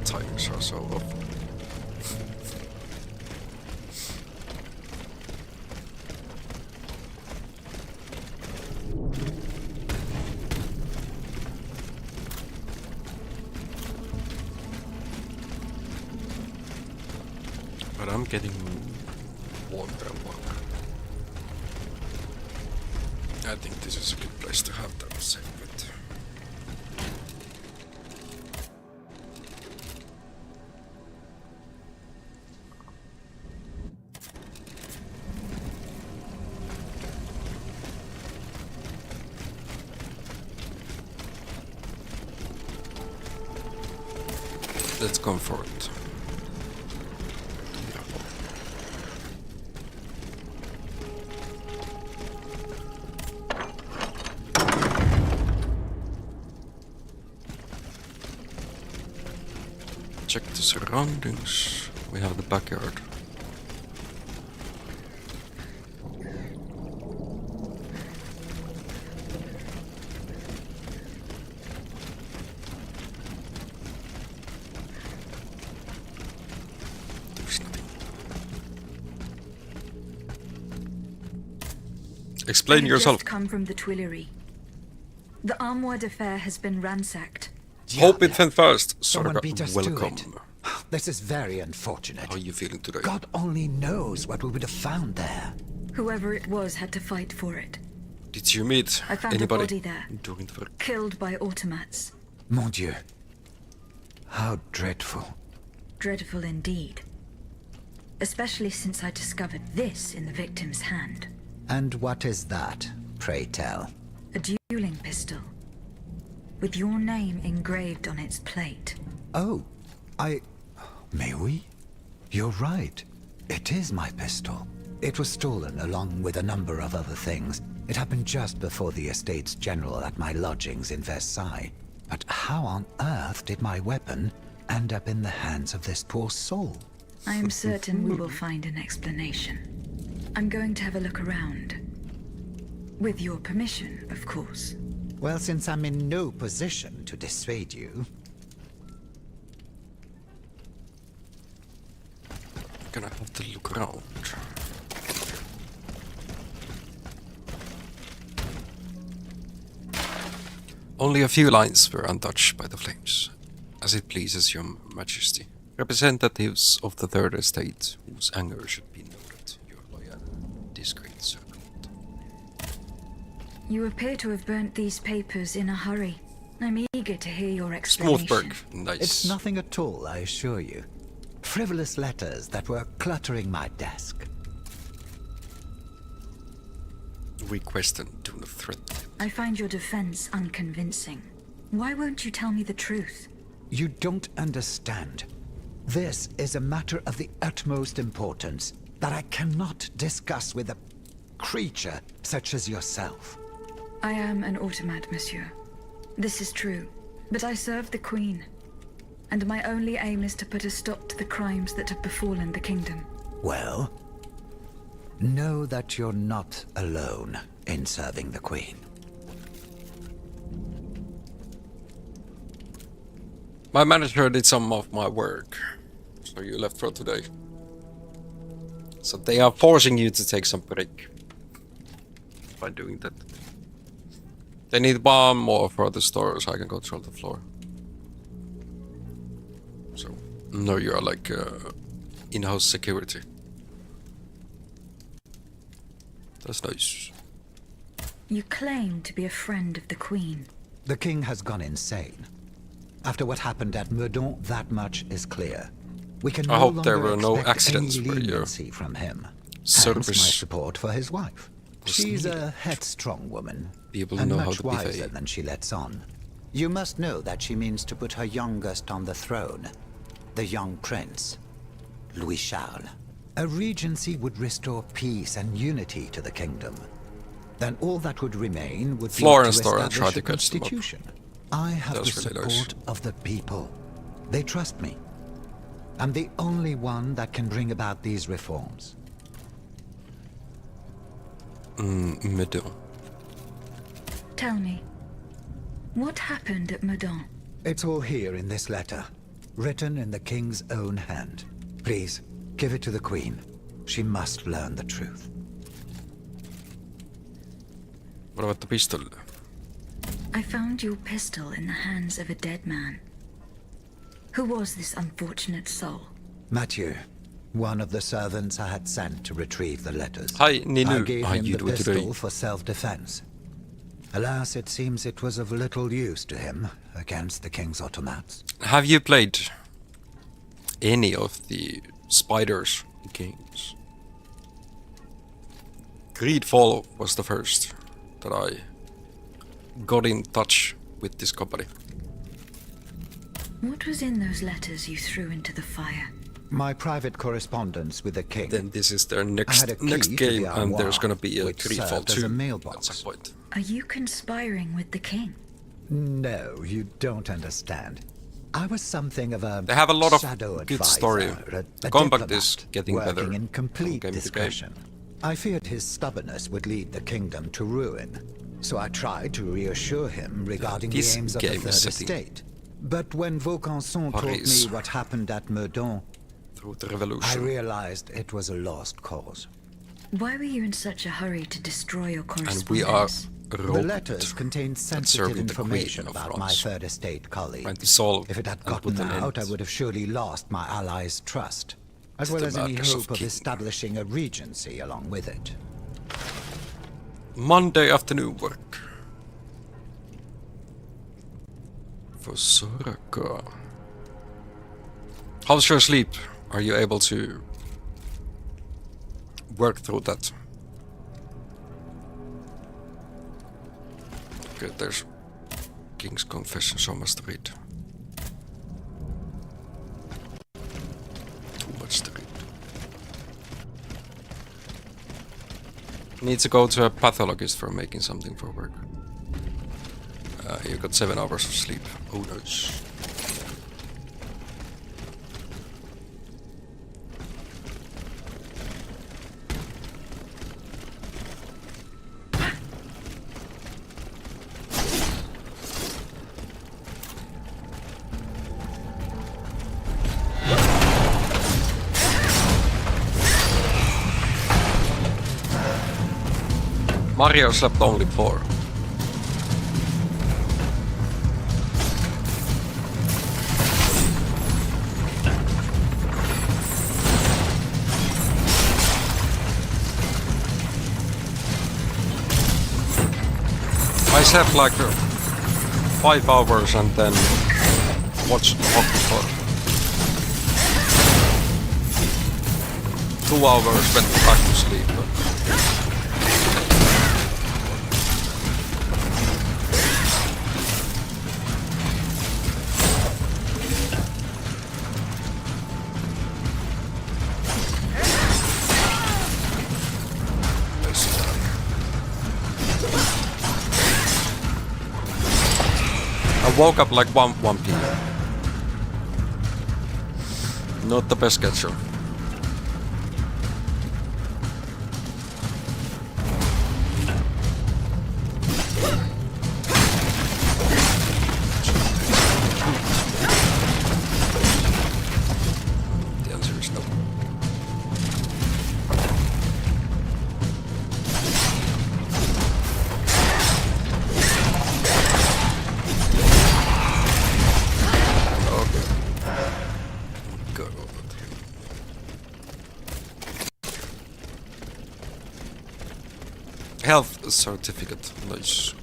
Speaker 1: Timings are so off. But I'm getting warm. I think this is a good place to have that save it. Let's go for it. Check the surroundings. We have the backyard. There's nothing. Explain yourself.
Speaker 2: Just come from the Tuileries. The Armoire de Fer has been ransacked.
Speaker 1: Hope it went first.
Speaker 3: Someone beat us to
Speaker 1: welcome.
Speaker 3: it. This is very unfortunate.
Speaker 1: How are you feeling today?
Speaker 3: God only knows what we would have found there.
Speaker 2: Whoever it was had to fight for it.
Speaker 1: Did you meet
Speaker 2: I found
Speaker 1: anybody
Speaker 2: a body there,
Speaker 1: during the work?
Speaker 2: killed by automats.
Speaker 3: Mon Dieu. How dreadful.
Speaker 2: Dreadful indeed. Especially since I discovered this in the victim's hand.
Speaker 3: And what is that, pray tell?
Speaker 2: A dueling pistol. With your name engraved on its plate.
Speaker 3: Oh, May we? You're right. It is my pistol. It was stolen along with a number of other things. It happened just before the Estates General at my lodgings in Versailles. But how on earth did my weapon end up in the hands of this poor soul?
Speaker 2: I am certain we will find an explanation. I'm going to have a look around. With your permission, of course.
Speaker 3: Well, since I'm in no position to dissuade you...
Speaker 1: Gonna have to look around. Only a few lines were untouched by the flames. As it pleases your majesty. Representatives of the Third Estate, whose anger should be noted. Your loyal, discreet servant.
Speaker 2: You appear to have burnt these papers in a hurry. I'm eager to hear your explanation.
Speaker 1: Smoothberg, nice.
Speaker 3: It's nothing at all, I assure you. Frivolous letters that were cluttering my desk.
Speaker 1: We question, do not threaten.
Speaker 2: I find your defense unconvincing. Why won't you tell me the truth?
Speaker 3: You don't understand. This is a matter of the utmost importance that I cannot discuss with a creature such as yourself.
Speaker 2: I am an automat, monsieur. This is true. But I serve the Queen. And my only aim is to put a stop to the crimes that have befallen the kingdom.
Speaker 3: Well, know that you're not alone in serving the Queen.
Speaker 1: My manager did some of my work, so you left for today. So they are forcing you to take some break by doing that. They need one more for the store so I can control the floor. So, no, you are like in-house security. That's nice.
Speaker 2: You claim to be a friend of the Queen.
Speaker 3: The King has gone insane. After what happened at Meudon, that much is clear. We can
Speaker 1: I
Speaker 3: no
Speaker 1: hope
Speaker 3: longer
Speaker 1: there were no
Speaker 3: expect
Speaker 1: accidents
Speaker 3: any
Speaker 1: where your
Speaker 3: leniency from him.
Speaker 1: service
Speaker 3: Hence my support for his wife.
Speaker 1: was
Speaker 3: She's
Speaker 1: needed.
Speaker 3: a headstrong woman,
Speaker 1: People
Speaker 3: and
Speaker 1: know how
Speaker 3: much
Speaker 1: to
Speaker 3: wiser
Speaker 1: behave.
Speaker 3: than she lets on. You must know that she means to put her youngest on the throne, the young prince, Louis Charles. A regency would restore peace and unity to the kingdom. Then all that would remain would
Speaker 1: Florence
Speaker 3: be to
Speaker 1: Store and
Speaker 3: establish
Speaker 1: try
Speaker 3: a
Speaker 1: to catch them up.
Speaker 3: constitution. I have
Speaker 1: That's
Speaker 3: the
Speaker 1: really nice.
Speaker 3: support of the people. They trust me. I'm the only one that can bring about these reforms.
Speaker 1: Meudon.
Speaker 2: Tell me, what happened at Meudon?
Speaker 3: It's all here in this letter, written in the king's own hand. Please, give it to the Queen. She must learn the truth.
Speaker 1: What about the pistol?
Speaker 2: I found your pistol in the hands of a dead man. Who was this unfortunate soul?
Speaker 3: Mathieu, one of the servants I had sent to retrieve the letters.
Speaker 1: Hi, Ninu.
Speaker 3: I gave him the
Speaker 1: today.
Speaker 3: pistol for self-defense. Alas, it seems it was of little use to him against the king's automats.
Speaker 1: Have you played any of the Spiders games? Greedfall was the first that I got in touch with this company.
Speaker 2: What was in those letters you threw into the fire?
Speaker 3: My private correspondence with the king.
Speaker 1: Then this is their
Speaker 3: I
Speaker 1: next
Speaker 3: had a key
Speaker 1: next
Speaker 3: to
Speaker 1: game,
Speaker 3: the
Speaker 1: and there's
Speaker 3: armoire,
Speaker 1: gonna be a
Speaker 3: which
Speaker 1: Greedfall
Speaker 3: served as
Speaker 1: 2
Speaker 3: a
Speaker 1: at
Speaker 3: mailbox.
Speaker 1: some point.
Speaker 2: Are you conspiring with the king?
Speaker 3: No, you don't understand. I was something of a
Speaker 1: They have a lot of
Speaker 3: shadow
Speaker 1: good
Speaker 3: advisor,
Speaker 1: story.
Speaker 3: a
Speaker 1: The combat
Speaker 3: diplomat
Speaker 1: is getting
Speaker 3: working
Speaker 1: better
Speaker 3: in complete
Speaker 1: from game to game.
Speaker 3: discretion. I feared his stubbornness would lead the kingdom to ruin, so I tried to reassure him regarding the
Speaker 1: This
Speaker 3: aims of the
Speaker 1: game
Speaker 3: Third
Speaker 1: is setting
Speaker 3: Estate. But when Vaucanson told
Speaker 1: Paris
Speaker 3: me what happened at Meudon,
Speaker 1: through the
Speaker 3: I
Speaker 1: revolution.
Speaker 3: realized it was a lost cause.
Speaker 2: Why were you in such a hurry to destroy your correspondence?
Speaker 1: And we are
Speaker 3: The
Speaker 1: robbed
Speaker 3: letters contained sensitive
Speaker 1: serving the
Speaker 3: information
Speaker 1: Queen of
Speaker 3: about my
Speaker 1: France.
Speaker 3: Third Estate colleague.
Speaker 1: trying to solve
Speaker 3: If it had
Speaker 1: and
Speaker 3: gotten
Speaker 1: put an
Speaker 3: out, I
Speaker 1: end
Speaker 3: would have surely lost my allies' trust, as
Speaker 1: to
Speaker 3: well
Speaker 1: the
Speaker 3: as any
Speaker 1: murders of
Speaker 3: hope of
Speaker 1: King.
Speaker 3: establishing a regency along with it.
Speaker 1: Monday afternoon work. For Soraka. How's your sleep? Are you able to work through that? Good, there's King's Confession, so much to read. Too much to read. Need to go to a pathologist for making something for work. You got 7 hours of sleep. Oh nice. Mario slept only 4. I slept like 5 hours and then watched hockey for 2 hours, went back to sleep. I woke up like 1 p.m. Not the best schedule. The answer is no. Health certificate, nice.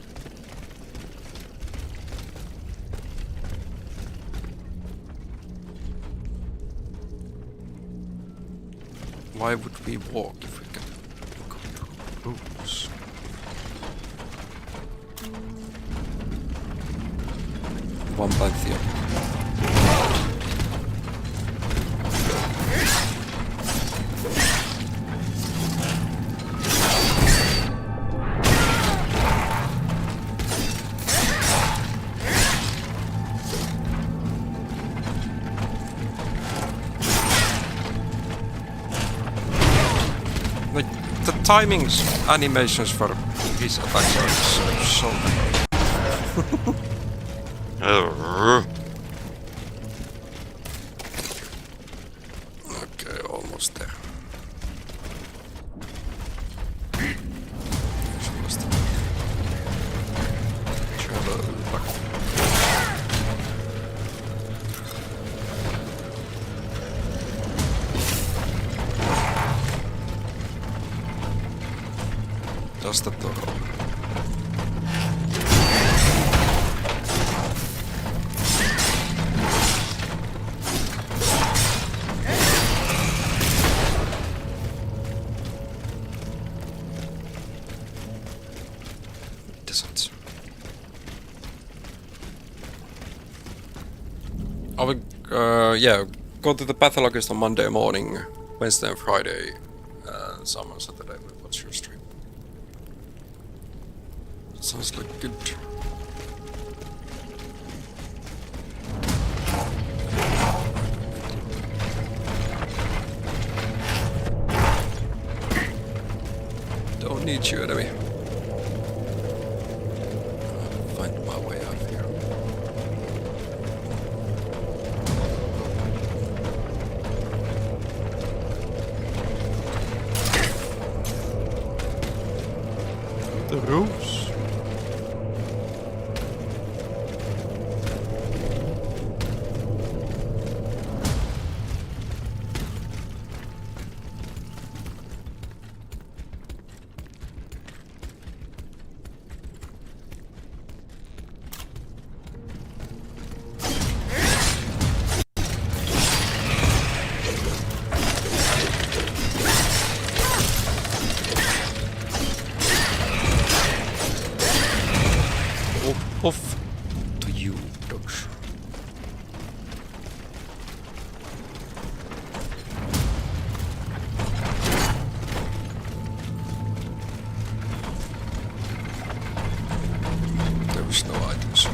Speaker 1: Why would we walk if we can go through rooms? One Pantheon. The timings, animations for these attacks are so okay, almost there. Travel back. Does the door open? It doesn't. I will, yeah, go to the pathologist on Monday morning, Wednesday and Friday, and some on Saturday. What's your stream? Sounds like good. Don't need you, enemy. I'll find my way out of here. The rose. Off to you, dogs. There was no items.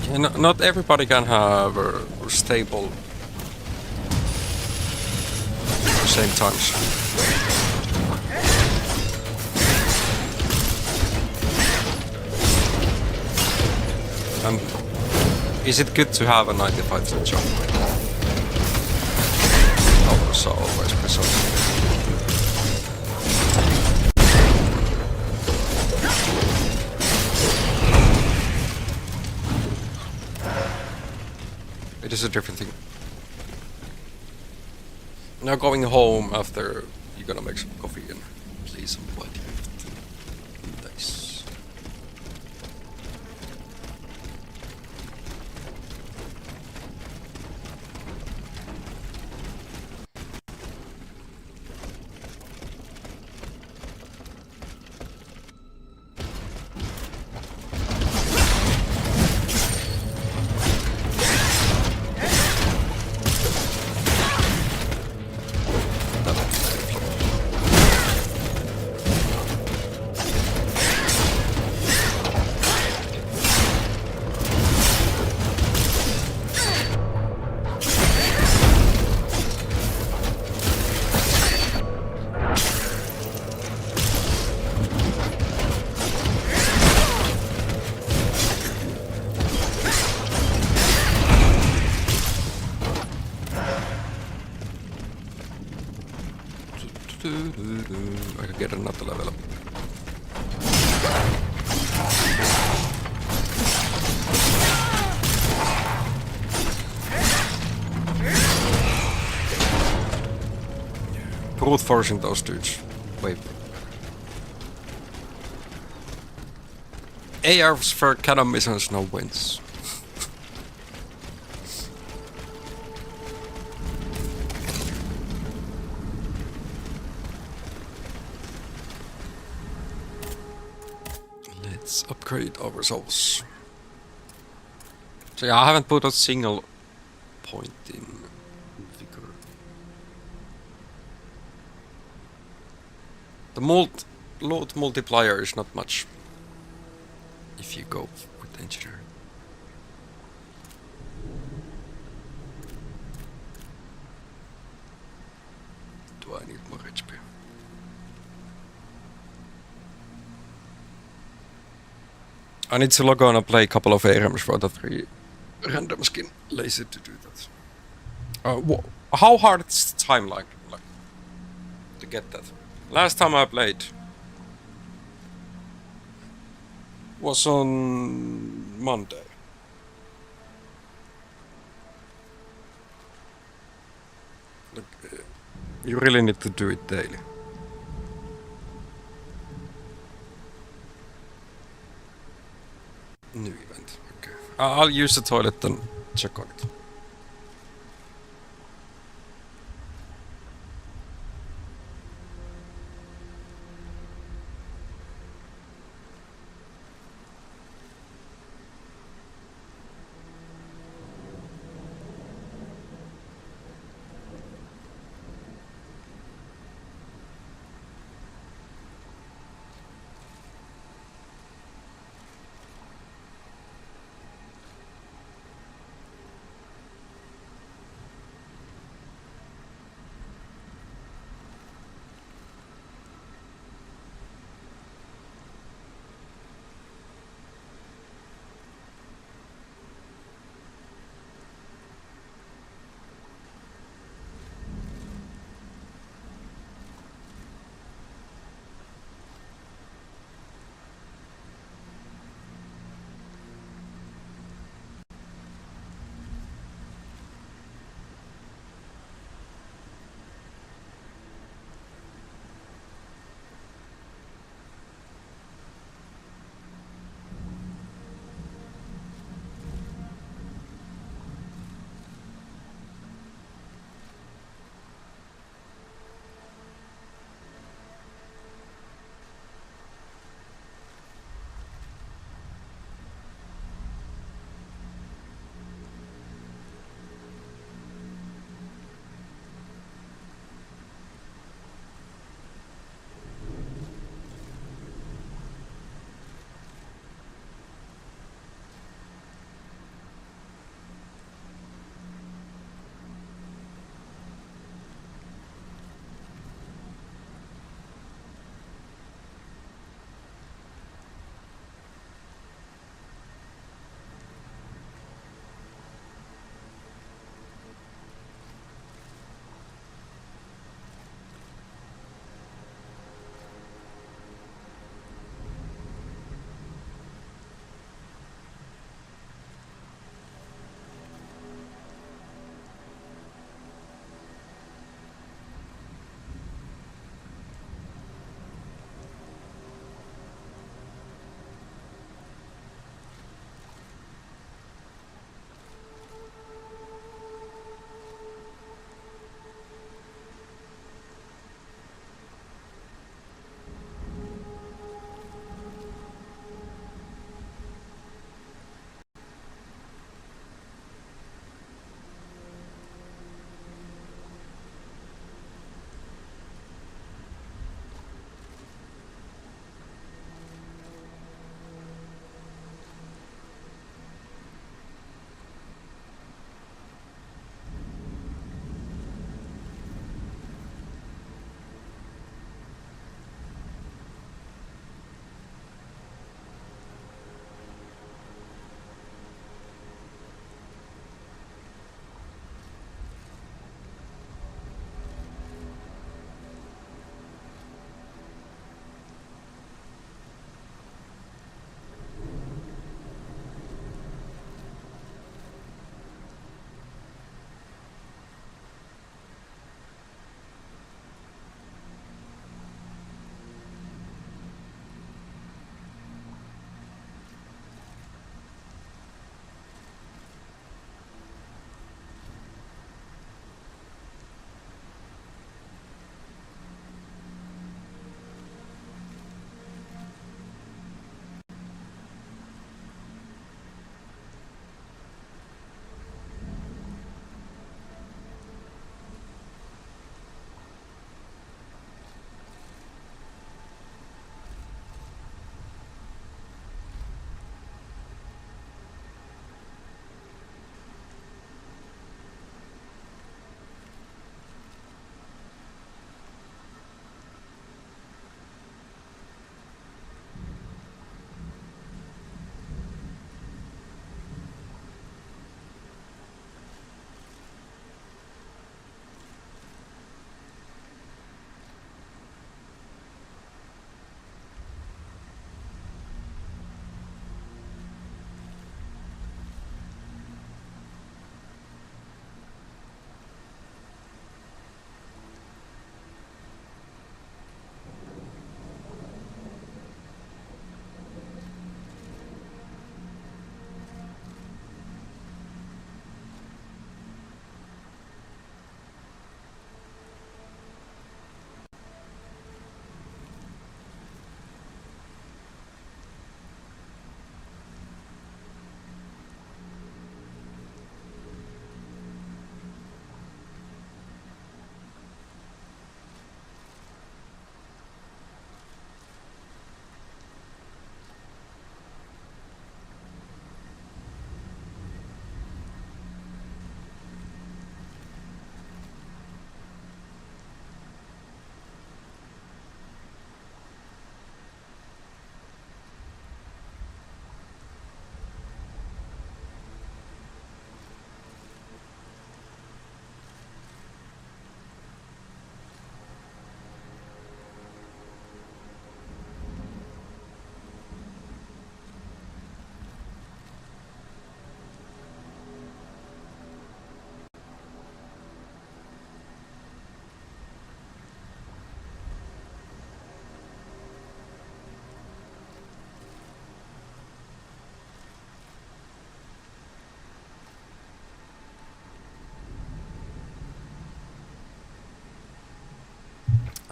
Speaker 1: Yeah, not everybody can have a stable at the same times. Is it good to have a 95% jump? Also, always precise. It is a different thing. Now going home after you're gonna make some coffee and play some blood. Nice. I could get another level up. Brute forcing those dudes. Wait. ARs for cannon missions, no wins. Let's upgrade our resolves. So yeah, I haven't put a single point in vigor. The load multiplier is not much if you go with engineer. Do I need more HP? I need to log on and play a couple of ARMs for the 3 random skin. Lazy to do that. How hard is the timeline like to get that? Last time I played was on Monday. Look, you really need to do it daily. New event. Okay. I'll use the toilet and check on it.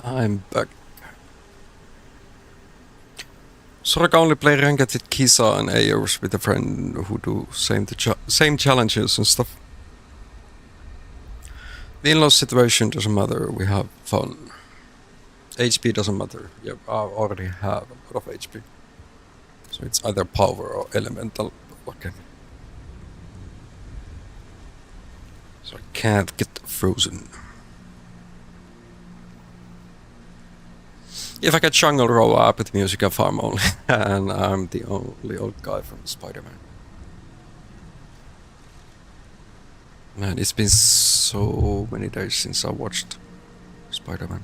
Speaker 1: I'm back. So I only play ranked with Kisa and AOs with a friend who do same challenges and stuff. Win-loss situation doesn't matter, we have fun. HP doesn't matter, yeah, I already have a lot of HP. So it's either power or elemental. Okay. So I can't get frozen. If I get jungle roll up with music and farm only, and I'm the only old guy from Spider-Man. Man, it's been so many days since I watched Spider-Man.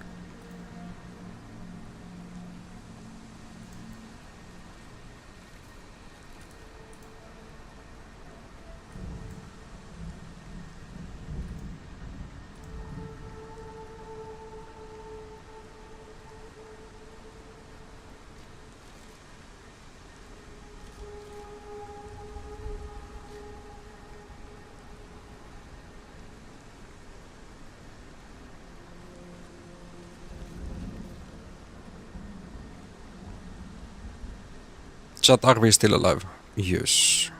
Speaker 1: Chat, are we still alive? Yes.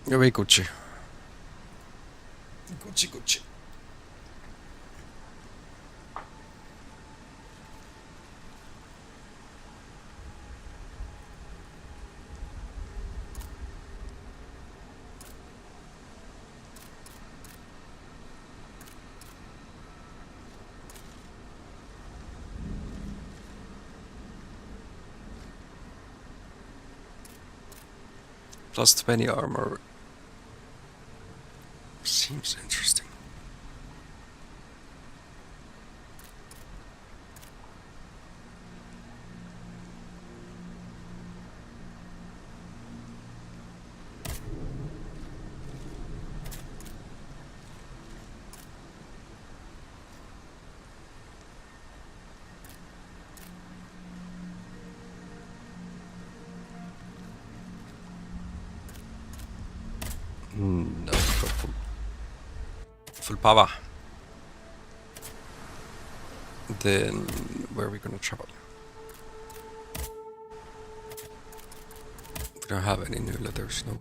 Speaker 1: Very Gucci. Gucci. Plus 20 armor. Seems interesting. No, full power. Then where are we gonna travel? We don't have any new letters, no.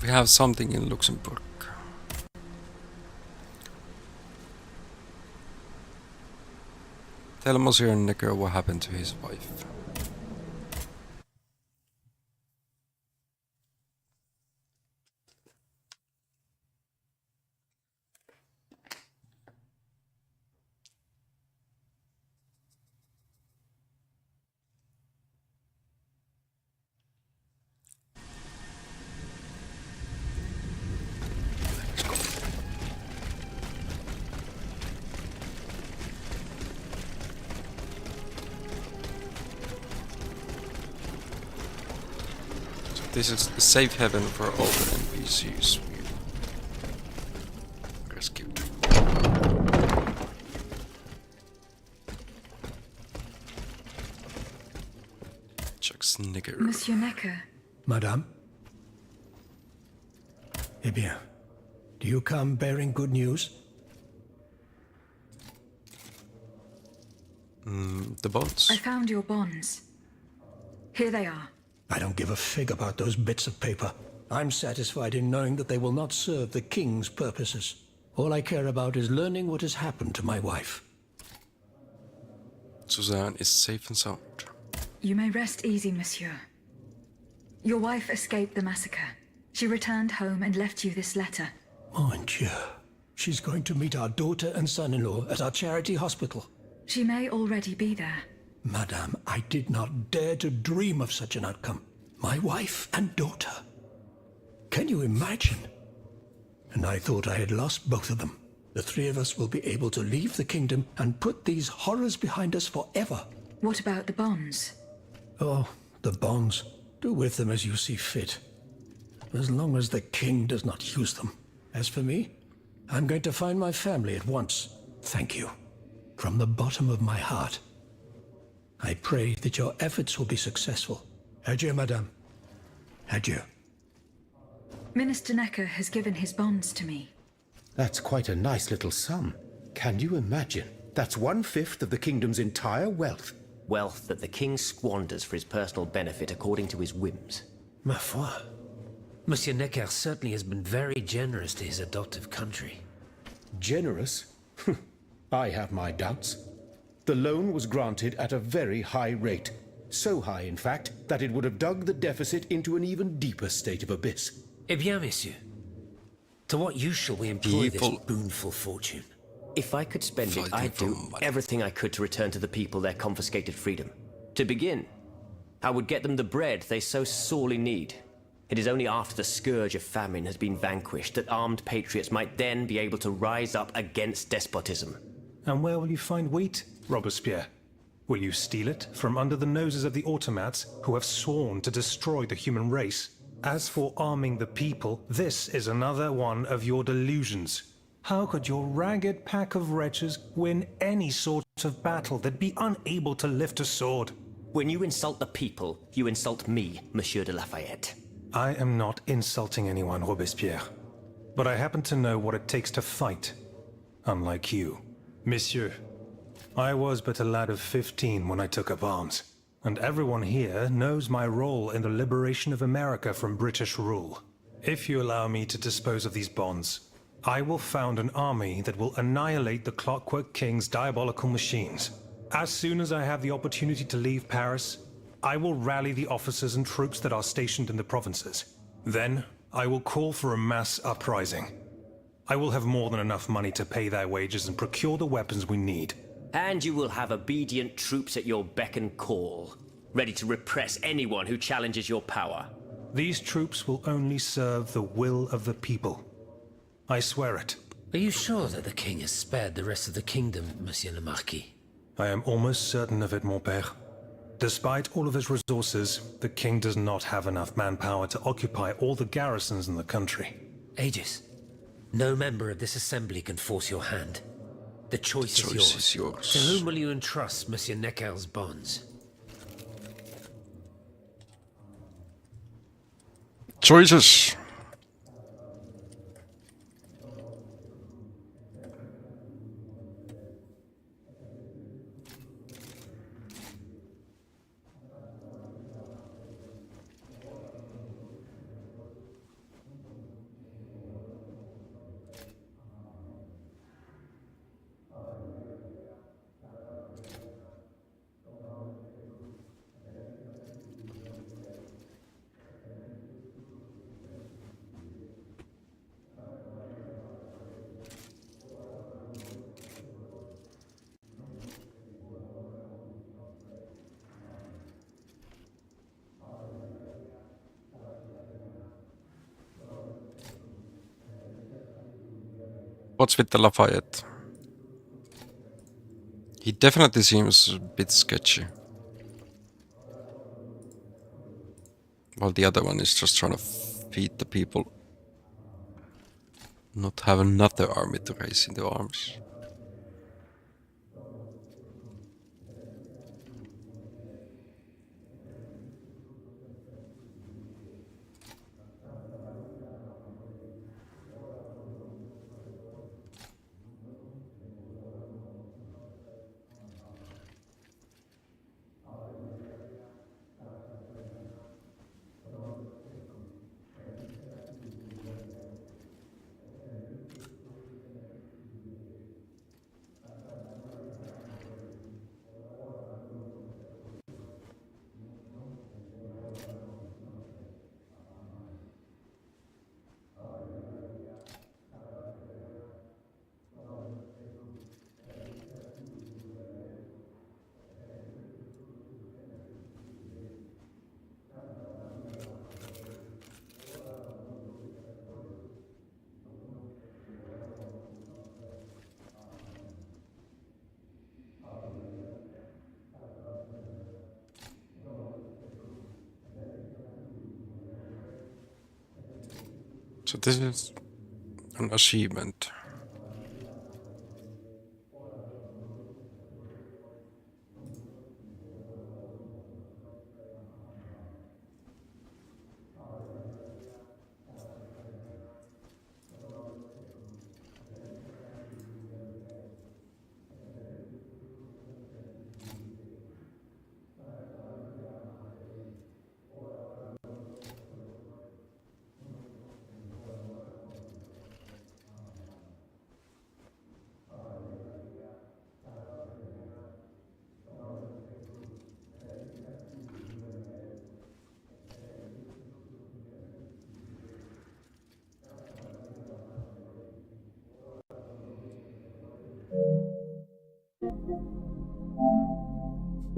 Speaker 1: We have something in Luxembourg. Tell Monsieur Necker what happened to his wife. This is the safe haven for all the NPCs we rescued. Chuck Snigger.
Speaker 2: Monsieur Necker.
Speaker 4: Madame? Eh bien, do you come bearing good news?
Speaker 1: The bonds.
Speaker 2: I found your bonds. Here they are.
Speaker 4: I don't give a fig about those bits of paper. I'm satisfied in knowing that they will not serve the King's purposes. All I care about is learning what has happened to my wife.
Speaker 1: Suzanne is safe and sound.
Speaker 2: You may rest easy, monsieur. Your wife escaped the massacre. She returned home and left you this letter.
Speaker 4: Mon Dieu. She's going to meet our daughter and son-in-law at our charity hospital.
Speaker 2: She may already be there.
Speaker 4: Madame, I did not dare to dream of such an outcome. My wife and daughter. Can you imagine? And I thought I had lost both of them. The three of us will be able to leave the kingdom and put these horrors behind us forever.
Speaker 5: What about the bonds?
Speaker 4: Oh, the bonds. Do with them as you see fit. As long as the king does not use them. As for me, I'm going to find my family at once. Thank you. From the bottom of my heart. I pray that your efforts will be successful. Adieu, madame. Adieu.
Speaker 5: Minister Necker has given his bonds to me.
Speaker 6: That's quite a nice little sum. Can you imagine? That's 1/5 of the kingdom's entire wealth.
Speaker 7: Wealth that the king squanders for his personal benefit according to his whims.
Speaker 4: Ma foi.
Speaker 8: Monsieur Necker certainly has been very generous to his adoptive country.
Speaker 6: Generous? I have my doubts. The loan was granted at a very high rate. So high, in fact, that it would have dug the deficit into an even deeper state of abyss.
Speaker 8: Eh bien, monsieur. To what use shall we employ this boonful fortune?
Speaker 7: If I could spend it, I'd do everything I could to return to the people their confiscated freedom. To begin, I would get them the bread they so sorely need. It is only after the scourge of famine has been vanquished that armed patriots might then be able to rise up against despotism.
Speaker 9: And where will you find wheat, Robespierre? Will you steal it from under the noses of the automats who have sworn to destroy the human race? As for arming the people, this is another one of your delusions. How could your ragged pack of wretches win any sort of battle that'd be unable to lift a sword?
Speaker 7: When you insult the people, you insult me, Monsieur de Lafayette.
Speaker 9: I am not insulting anyone, Robespierre. But I happen to know what it takes to fight. Unlike you. Monsieur, I was but a lad of 15 when I took up arms. And everyone here knows my role in the liberation of America from British rule. If you allow me to dispose of these bonds, I will found an army that will annihilate the Clockwork King's diabolical machines. As soon as I have the opportunity to leave Paris, I will rally the officers and troops that are stationed in the provinces. Then, I will call for a mass uprising. I will have more than enough money to pay their wages and procure the weapons we need.
Speaker 7: And you will have obedient troops at your beck and call, ready to repress anyone who challenges your power.
Speaker 9: These troops will only serve the will of the people. I swear it.
Speaker 8: Are you sure that the king has spared the rest of the kingdom, Monsieur le Marquis?
Speaker 9: I am almost certain of it, mon père. Despite all of his resources, the king does not have enough manpower to occupy all the garrisons in the country.
Speaker 8: Aegis, no member of this assembly can force your hand. The choice is yours. To whom will you entrust Monsieur Necker's bonds?
Speaker 1: Choices. What's with the Lafayette? He definitely seems a bit sketchy. While the other one is just trying to feed the people. Not have another army to raise into arms. So this is an achievement.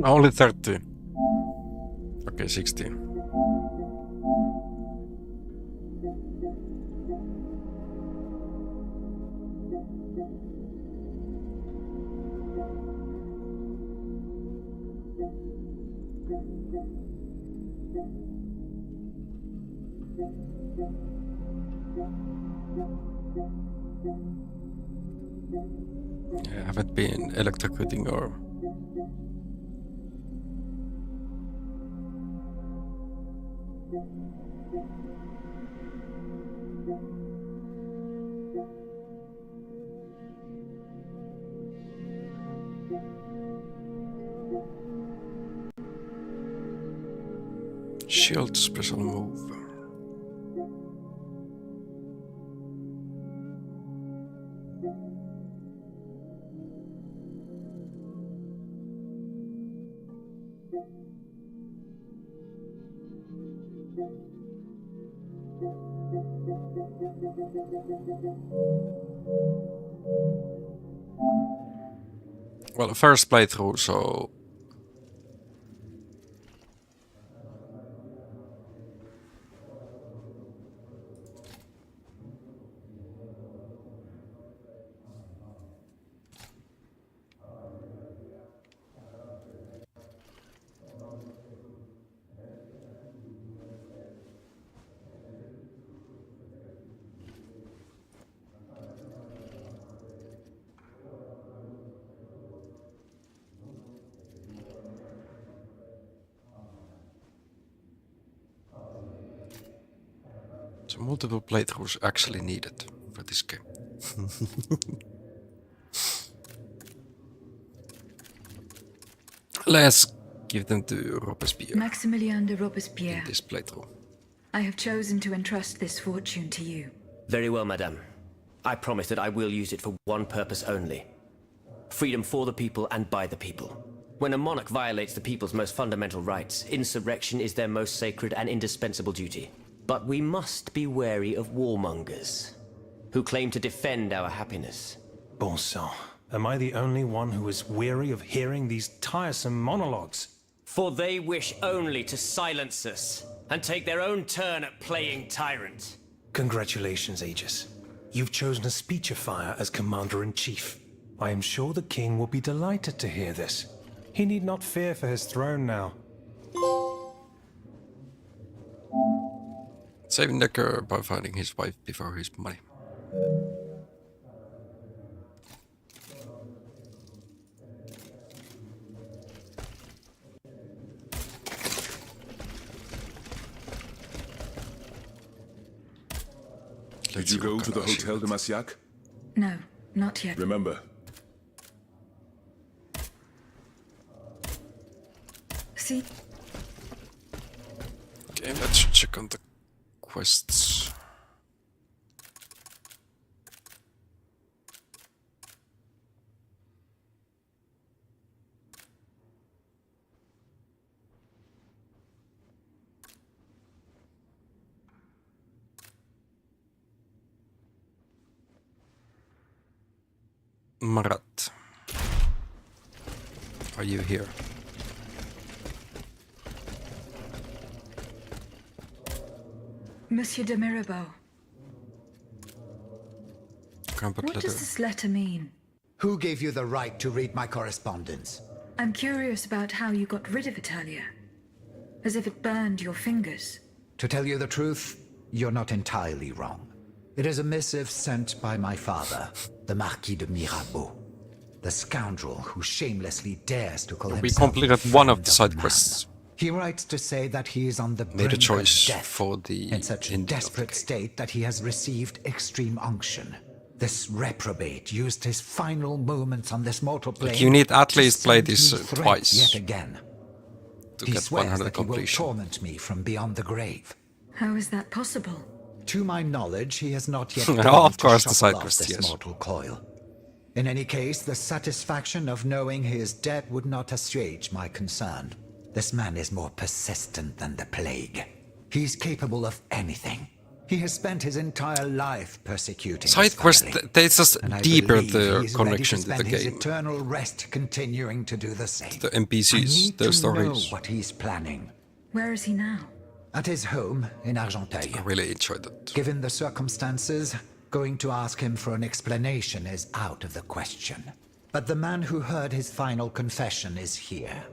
Speaker 1: Only 30. Okay, 16. Yeah, I haven't been electrocuting or shield special move. Well, first playthrough, so multiple playthroughs actually needed for this game. Let's give them to Robespierre.
Speaker 5: Maximilien de Robespierre.
Speaker 1: In this playthrough.
Speaker 5: I have chosen to entrust this fortune to you.
Speaker 7: Very well, madame. I promise that I will use it for one purpose only. Freedom for the people and by the people. When a monarch violates the people's most fundamental rights, insurrection is their most sacred and indispensable duty. But we must be wary of warmongers, who claim to defend our happiness.
Speaker 9: Bon sang, am I the only one who is weary of hearing these tiresome monologues?
Speaker 7: For they wish only to silence us, and take their own turn at playing tyrant.
Speaker 9: Congratulations, Aegis. You've chosen a speechifier as Commander-in-Chief. I am sure the king will be delighted to hear this. He need not fear for his throne now.
Speaker 1: Saving Necker by finding his wife before his money.
Speaker 10: Did you go to the Hotel de Massiac?
Speaker 5: No, not yet.
Speaker 10: Remember.
Speaker 5: See?
Speaker 1: Okay, let's check on the quests. Marat, are you here?
Speaker 5: Monsieur de Mirabeau. What does this letter mean?
Speaker 3: Who gave you the right to read my correspondence?
Speaker 5: I'm curious about how you got rid of it earlier. As if it burned your fingers.
Speaker 3: To tell you the truth, you're not entirely wrong. It is a missive sent by my father, the Marquis de Mirabeau, the scoundrel who shamelessly dares to call
Speaker 1: We
Speaker 3: himself
Speaker 1: completed one of the side quests.
Speaker 3: He writes to say that he is on the
Speaker 1: Made a
Speaker 3: brink
Speaker 1: choice
Speaker 3: of death,
Speaker 1: for the
Speaker 3: in such a desperate state that he has received extreme unction. This reprobate used his final moments on this mortal plane.
Speaker 1: Like you need at
Speaker 3: to
Speaker 1: least play
Speaker 3: send
Speaker 1: this
Speaker 3: me threats
Speaker 1: twice
Speaker 3: yet again.
Speaker 1: to
Speaker 3: He
Speaker 1: get
Speaker 3: swears
Speaker 1: 100
Speaker 3: that he will
Speaker 1: completion.
Speaker 3: torment me from beyond the grave.
Speaker 5: How is that possible?
Speaker 3: To my knowledge, he has not yet
Speaker 1: Oh,
Speaker 3: begun
Speaker 1: of
Speaker 3: to
Speaker 1: course, the
Speaker 3: shuffle
Speaker 1: side
Speaker 3: off
Speaker 1: quest,
Speaker 3: this
Speaker 1: yes.
Speaker 3: mortal coil. In any case, the satisfaction of knowing he is dead would not assuage my concern. This man is more persistent than the plague. He's capable of anything. He has spent his entire life persecuting
Speaker 1: Side
Speaker 3: his
Speaker 1: quest,
Speaker 3: family.
Speaker 1: there's just
Speaker 3: And I
Speaker 1: deeper
Speaker 3: believe
Speaker 1: the
Speaker 3: he's
Speaker 1: connection
Speaker 3: ready
Speaker 1: to
Speaker 3: to
Speaker 1: the
Speaker 3: spend his
Speaker 1: game.
Speaker 3: eternal rest continuing to do the same.
Speaker 1: The
Speaker 3: I
Speaker 1: NPCs,
Speaker 3: need
Speaker 1: their
Speaker 3: to know
Speaker 1: stories.
Speaker 3: what he's planning.
Speaker 5: Where is he now?
Speaker 3: At his home in Argenteuil.
Speaker 1: I really enjoyed it.
Speaker 3: Given the circumstances, going to ask him for an explanation is out of the question. But the man who heard his final confession is here.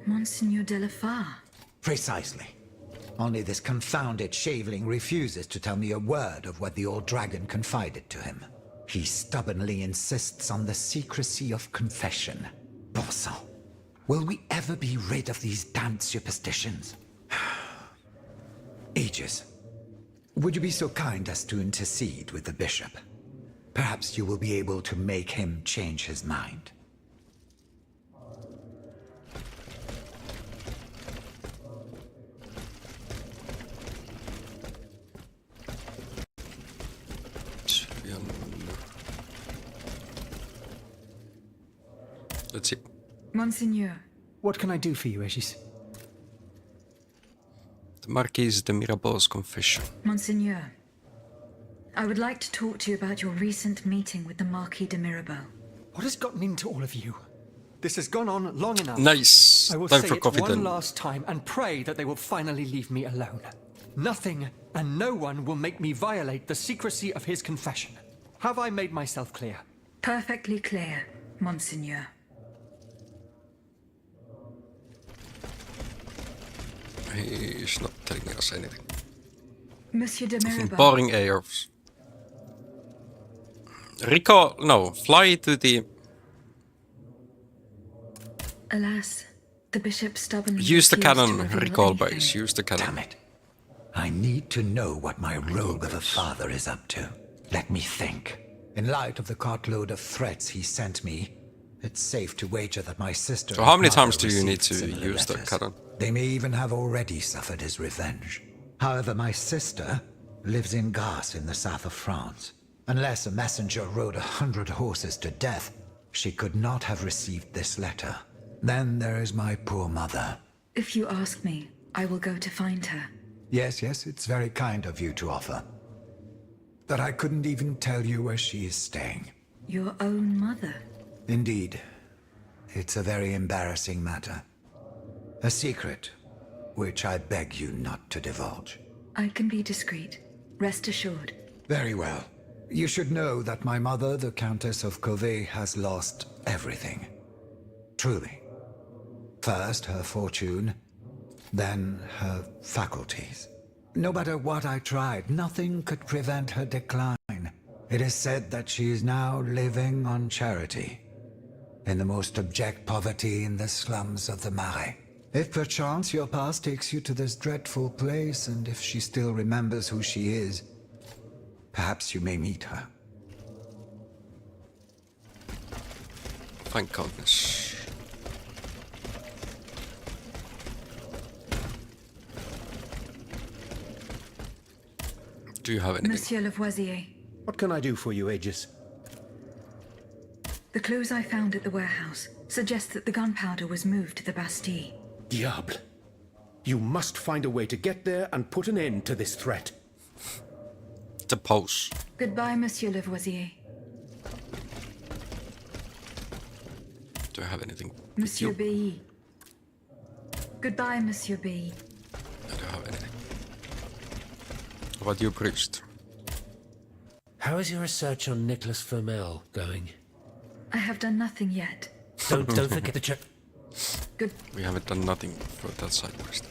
Speaker 5: Monseigneur de la Fare.
Speaker 3: Precisely. Only this confounded shaveling refuses to tell me a word of what the old dragon confided to him. He stubbornly insists on the secrecy of confession. Bon sang. Will we ever be rid of these damned superstitions? Aegis, would you be so kind as to intercede with the bishop? Perhaps you will be able to make him change his mind.
Speaker 1: Let's see.
Speaker 5: Monseigneur,
Speaker 11: What can I do for you, Aegis?
Speaker 1: The Marquis de Mirabeau's confession.
Speaker 5: Monseigneur, I would like to talk to you about your recent meeting with the Marquis de Mirabeau.
Speaker 11: What has gotten into all of you? This has gone on long enough.
Speaker 1: Nice.
Speaker 11: I will
Speaker 1: Time
Speaker 11: say
Speaker 1: for
Speaker 11: it
Speaker 1: coffee
Speaker 11: one
Speaker 1: then.
Speaker 11: last time and pray that they will finally leave me alone. Nothing and no one will make me violate the secrecy of his confession. Have I made myself clear?
Speaker 5: Perfectly clear, Monseigneur.
Speaker 1: He's not telling us anything.
Speaker 5: Monsieur de Mirabeau.
Speaker 1: Boring AOs. Recall, no, fly to the...
Speaker 5: Alas, the bishop stubbornly
Speaker 1: Use the
Speaker 5: refused to
Speaker 1: cannon,
Speaker 5: reveal
Speaker 1: recall
Speaker 5: anything.
Speaker 1: base, use the cannon.
Speaker 3: Damn it. I need to know what my rogue of a father is up to. Let me think. In light of the cartload of threats he sent me, it's safe to wager that my sister...
Speaker 1: So how many
Speaker 3: and mother
Speaker 1: times do you need
Speaker 3: received
Speaker 1: to
Speaker 3: similar
Speaker 1: use the
Speaker 3: letters.
Speaker 1: cannon?
Speaker 3: They may even have already suffered his revenge. However, my sister lives in Garce in the south of France. Unless a messenger rode 100 horses to death, she could not have received this letter. Then there is my poor mother.
Speaker 5: If you ask me, I will go to find her.
Speaker 3: Yes, it's very kind of you to offer. But I couldn't even tell you where she is staying.
Speaker 5: Your own mother?
Speaker 3: Indeed. It's a very embarrassing matter. A secret, which I beg you not to divulge.
Speaker 5: I can be discreet. Rest assured.
Speaker 3: Very well. You should know that my mother, the Countess of Covey, has lost everything. Truly. First her fortune, then her faculties. No matter what I tried, nothing could prevent her decline. It is said that she is now living on charity, in the most abject poverty in the slums of the Marais. If perchance your past takes you to this dreadful place, and if she still remembers who she is, perhaps you may meet her.
Speaker 1: Thank goodness. Do you have anything?
Speaker 5: Monsieur Lavoisier,
Speaker 6: What can I do for you, Aegis?
Speaker 5: the clues I found at the warehouse suggest that the gunpowder was moved to the Bastille.
Speaker 6: Diable. You must find a way to get there and put an end to this threat.
Speaker 1: The pose.
Speaker 5: Goodbye, Monsieur Lavoisier.
Speaker 1: Do I have anything? with
Speaker 5: Monsieur
Speaker 1: you?
Speaker 5: B. Goodbye, Monsieur B.
Speaker 1: I don't have anything. How about you, priest?
Speaker 8: How is your research on Nicholas Flamel going?
Speaker 5: I have done nothing yet.
Speaker 8: Don't forget to check.
Speaker 5: Good.
Speaker 1: We haven't done nothing for that side quest.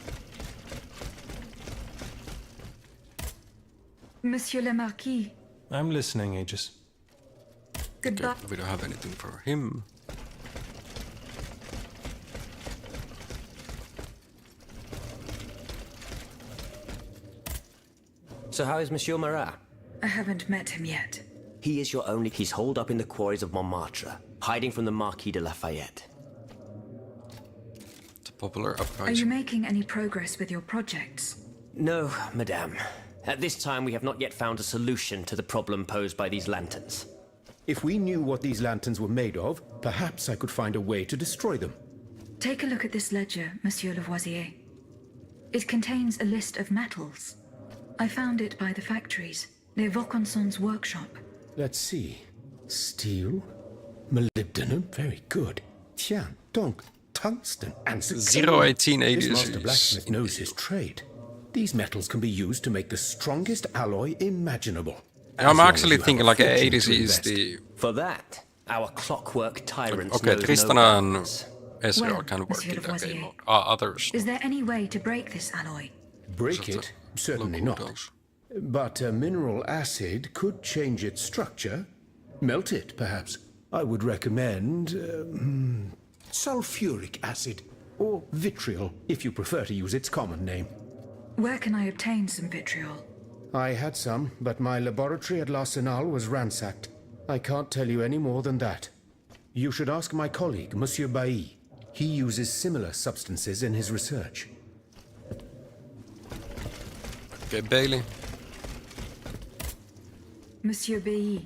Speaker 5: Monsieur le Marquis.
Speaker 9: I'm listening, Aegis.
Speaker 5: Goodbye.
Speaker 1: Okay, we don't have anything for him.
Speaker 7: So how is Monsieur Marat?
Speaker 5: I haven't met him yet.
Speaker 7: He is your only... He's holed up in the quarries of Montmartre, hiding from the Marquis de Lafayette.
Speaker 1: The popular uprising.
Speaker 5: Are you making any progress with your projects?
Speaker 7: No, madame. At this time, we have not yet found a solution to the problem posed by these lanterns.
Speaker 6: If we knew what these lanterns were made of, perhaps I could find a way to destroy them.
Speaker 5: Take a look at this ledger, Monsieur Lavoisier. It contains a list of metals. I found it by the factories, near Vaucanson's workshop.
Speaker 6: Let's see. Steel, molybdenum, very good. Tiens, donc, tungsten and zirconium.
Speaker 1: 01880
Speaker 6: This master blacksmith knows his trade. These metals can be used to make the strongest alloy imaginable.
Speaker 1: I'm actually thinking like 80s is the...
Speaker 7: For that, our clockwork tyrants
Speaker 1: Okay,
Speaker 7: knows
Speaker 1: Tristan
Speaker 7: no
Speaker 1: and
Speaker 7: bounds.
Speaker 1: Ezreal can work
Speaker 5: Monsieur
Speaker 1: in that
Speaker 5: Lavoisier.
Speaker 1: game. Others.
Speaker 5: Is there any way to break this alloy?
Speaker 6: Break it? Certainly not. But a mineral acid could change its structure. Melt it, perhaps. I would recommend sulfuric acid, or vitriol, if you prefer to use its common name.
Speaker 5: Where can I obtain some vitriol?
Speaker 6: I had some, but my laboratory at L'Arsenal was ransacked. I can't tell you any more than that. You should ask my colleague, Monsieur Bailly. He uses similar substances in his research.
Speaker 1: Okay, Bailey.
Speaker 5: Monsieur Bailly,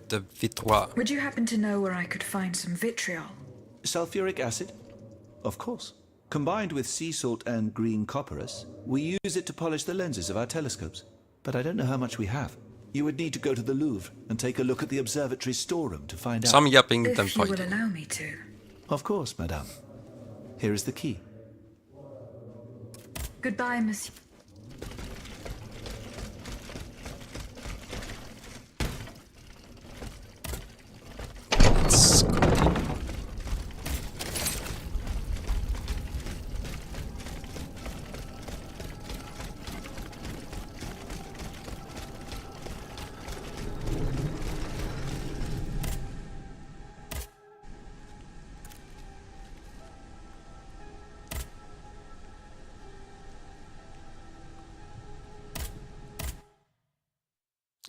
Speaker 1: The vitrois.
Speaker 5: would you happen to know where I could find some vitriol?
Speaker 12: Sulfuric acid? Of course. Combined with sea salt and green copperas, we use it to polish the lenses of our telescopes. But I don't know how much we have. You would need to go to the Louvre and take a look at the observatory's storeroom to find out.
Speaker 1: Some yapping than
Speaker 5: If you will
Speaker 1: fighting.
Speaker 5: allow me to.
Speaker 12: Of course, madame. Here is the key.
Speaker 5: Goodbye, Monsieur.
Speaker 1: Let's continue.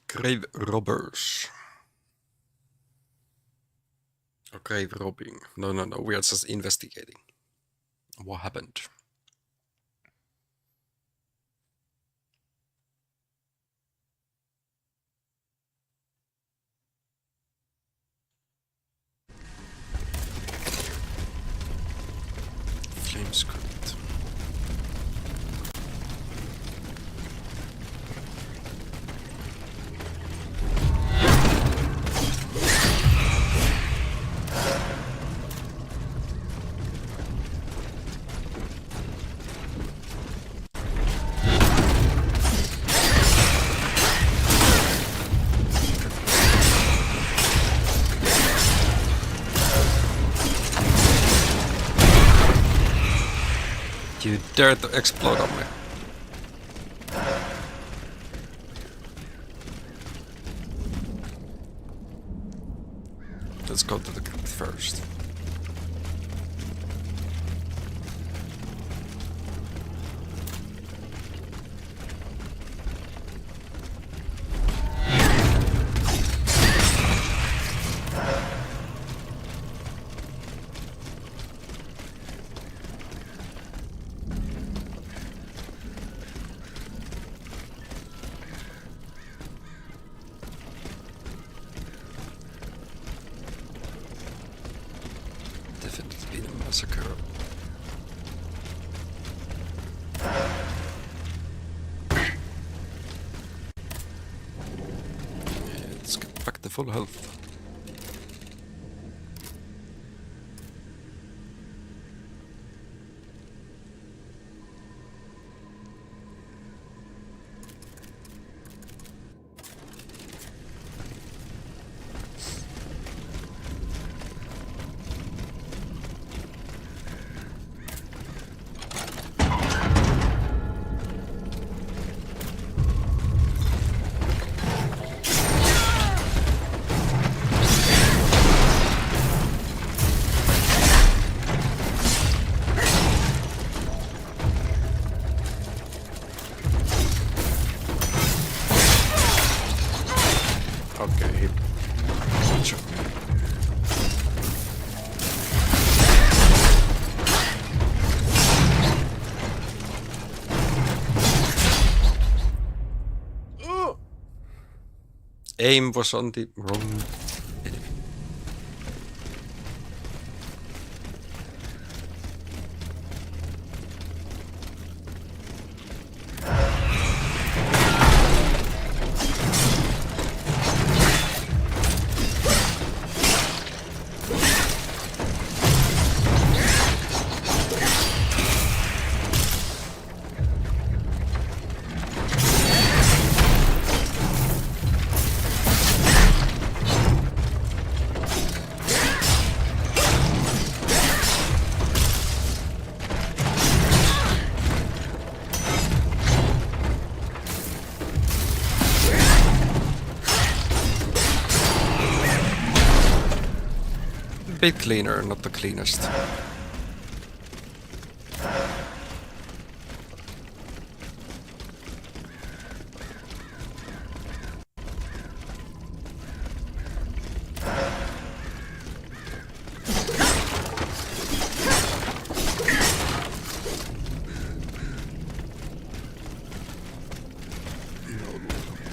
Speaker 1: Grave robbers. Or grave robbing. No, we are just investigating. What happened? Flame script. You dare to explode on me. Let's go to the crypt first. Definitely been a massacre. Let's get back to full health. Aim was on the wrong enemy. Bit cleaner, not the cleanest.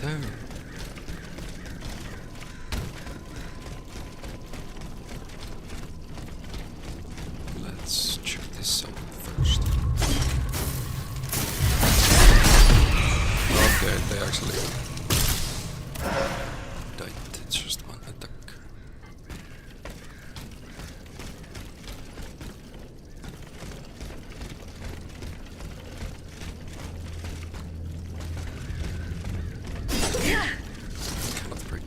Speaker 1: There. Let's check this out first. Okay, they actually died. It's just one attack. Cannot break.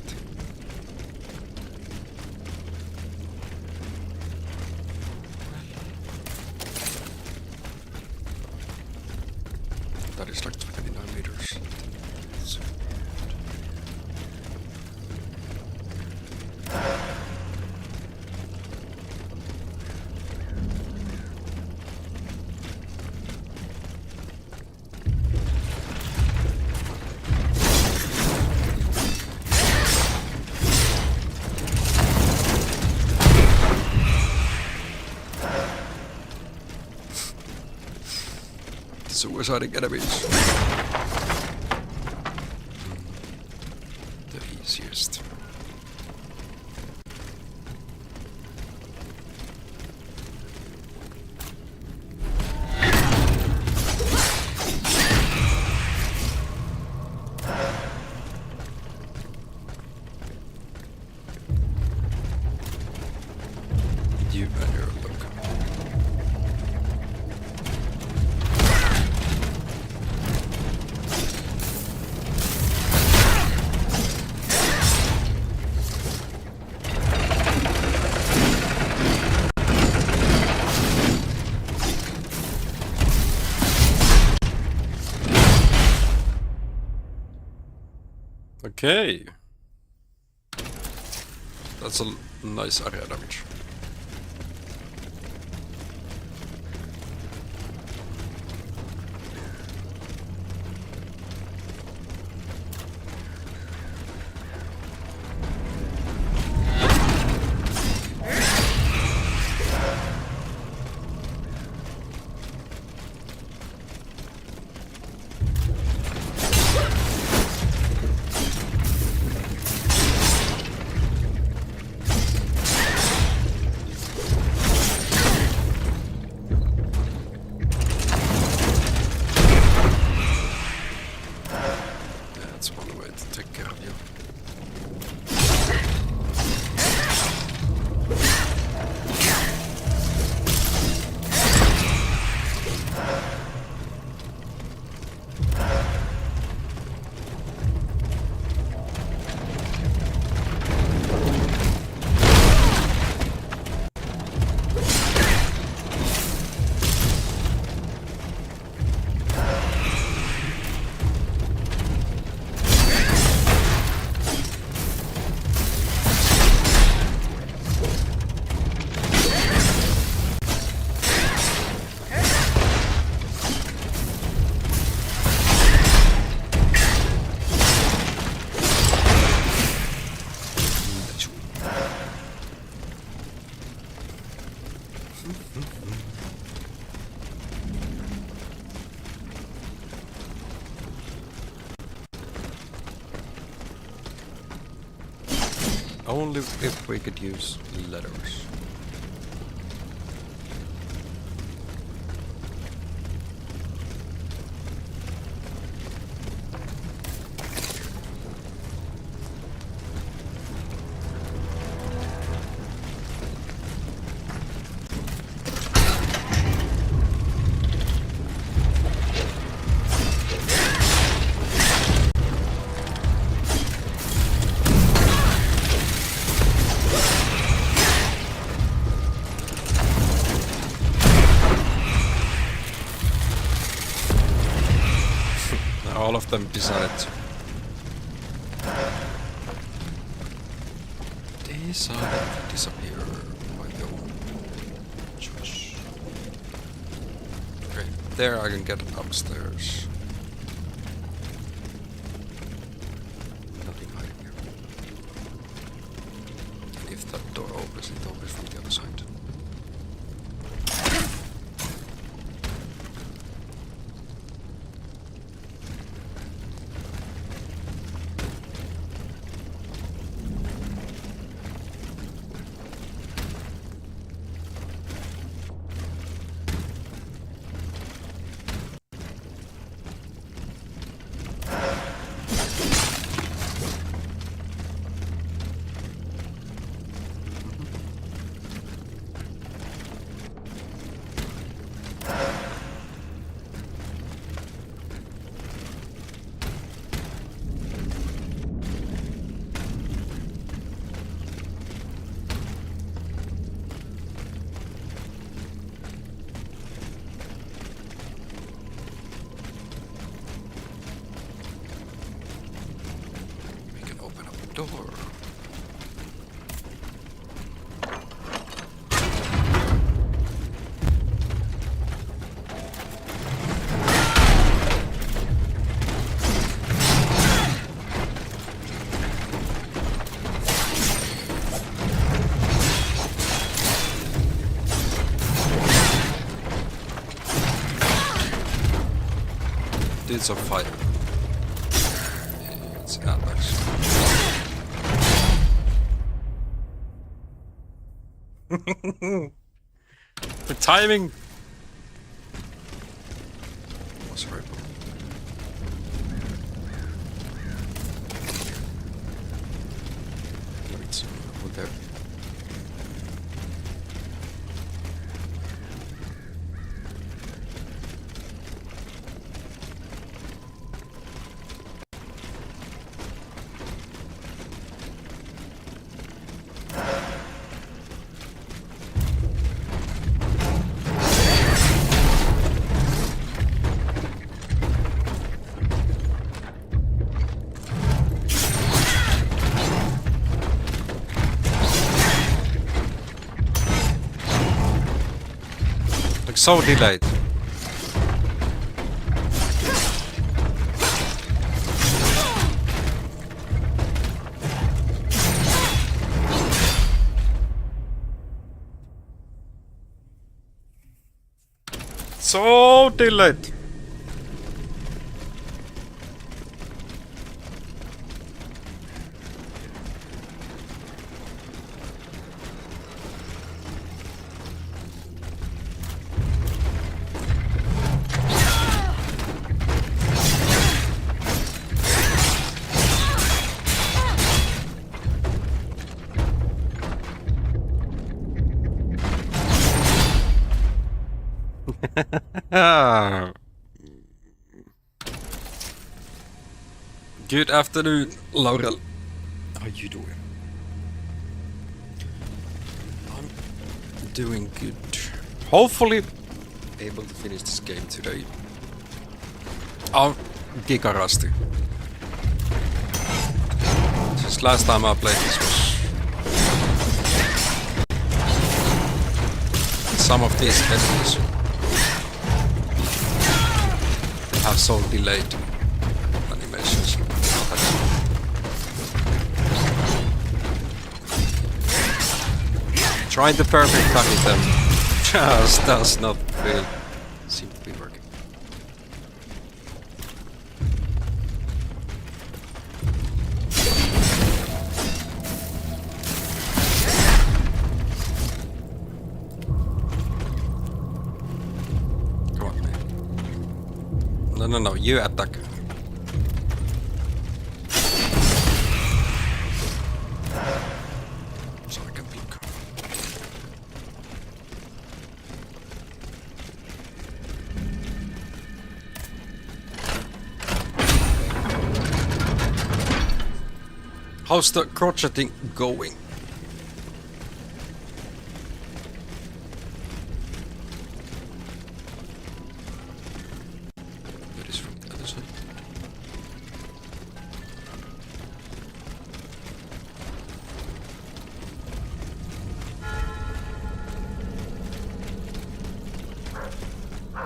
Speaker 1: That is like 29 meters. So suiciding enemies. The easiest. You and your look. Okay. That's a nice area damage. That's one way to take care of you. Only if we could use letters. All of them decided to disappear by their own choice. Okay, there I can get upstairs. Nothing hiding here. And if that door opens, it opens from the other side. Door. It's a fire. It's Alex. The timing was horrible. Wait, what there? So delayed. So delayed. Good afternoon, Laurel. How you doing? I'm doing good. Hopefully able to finish this game today. I'm giga rusty. Since last time I played this was some of these enemies have so delayed animations. Trying the perfect target them just does not seem to be working. No, you attack. So I can block. How's the crocheting going? That is from the other side.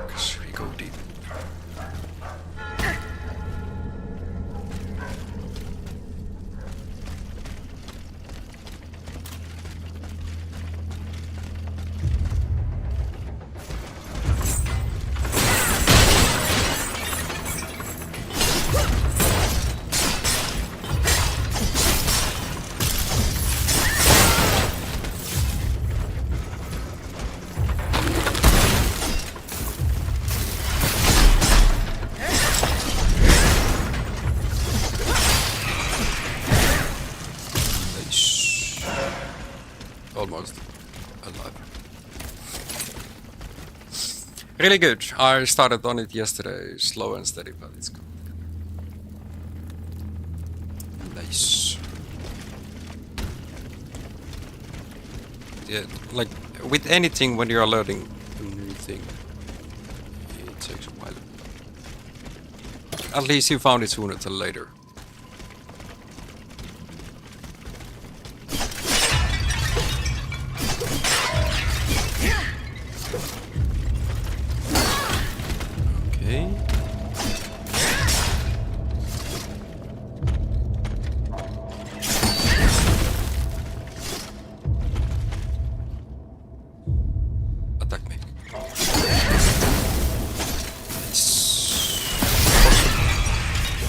Speaker 1: Because we go deep. Almost alive. Really good. I started on it yesterday, slow and steady, but it's good. Nice. Yeah, like with anything when you're learning a new thing, it takes a while. At least you found it sooner than later. Attack me.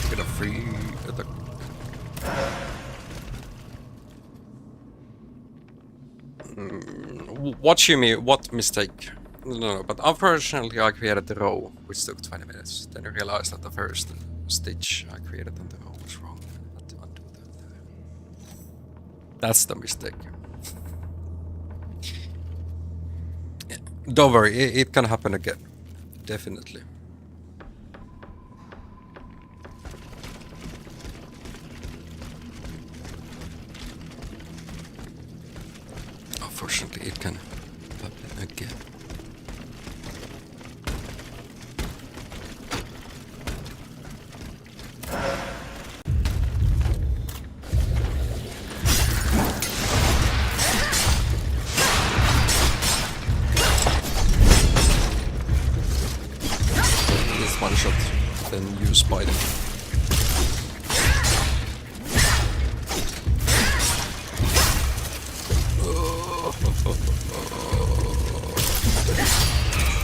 Speaker 1: Get a free attack. What you mean? What mistake? No, but unfortunately I created the row, which took 20 minutes. Then I realized that the first stitch I created on the row was wrong. I had to undo that. That's the mistake. Don't worry, it can happen again. Definitely. Unfortunately, it can happen again. One shot, then you spy them.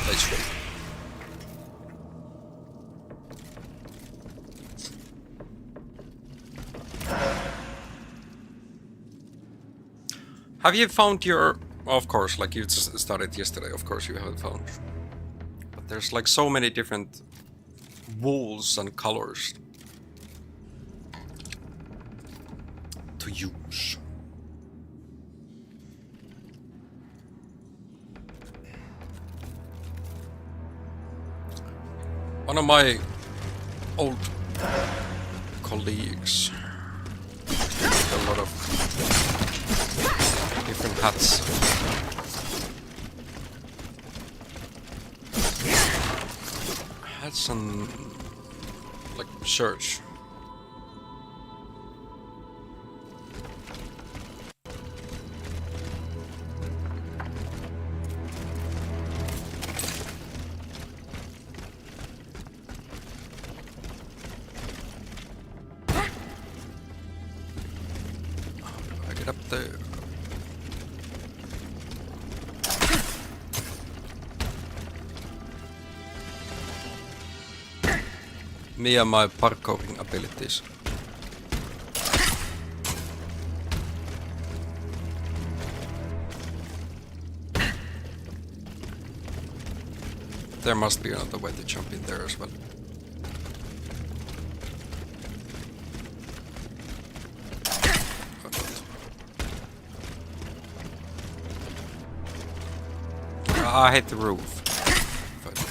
Speaker 1: Nice one. Have you found your... Of course, like you just started yesterday, of course you haven't found. But there's like so many different wools and colors to use. One of my old colleagues had a lot of different hats. Hats and like shirts. I get up there. Me and my parkouring abilities. There must be another way to jump in there as well. I hit the roof. If I did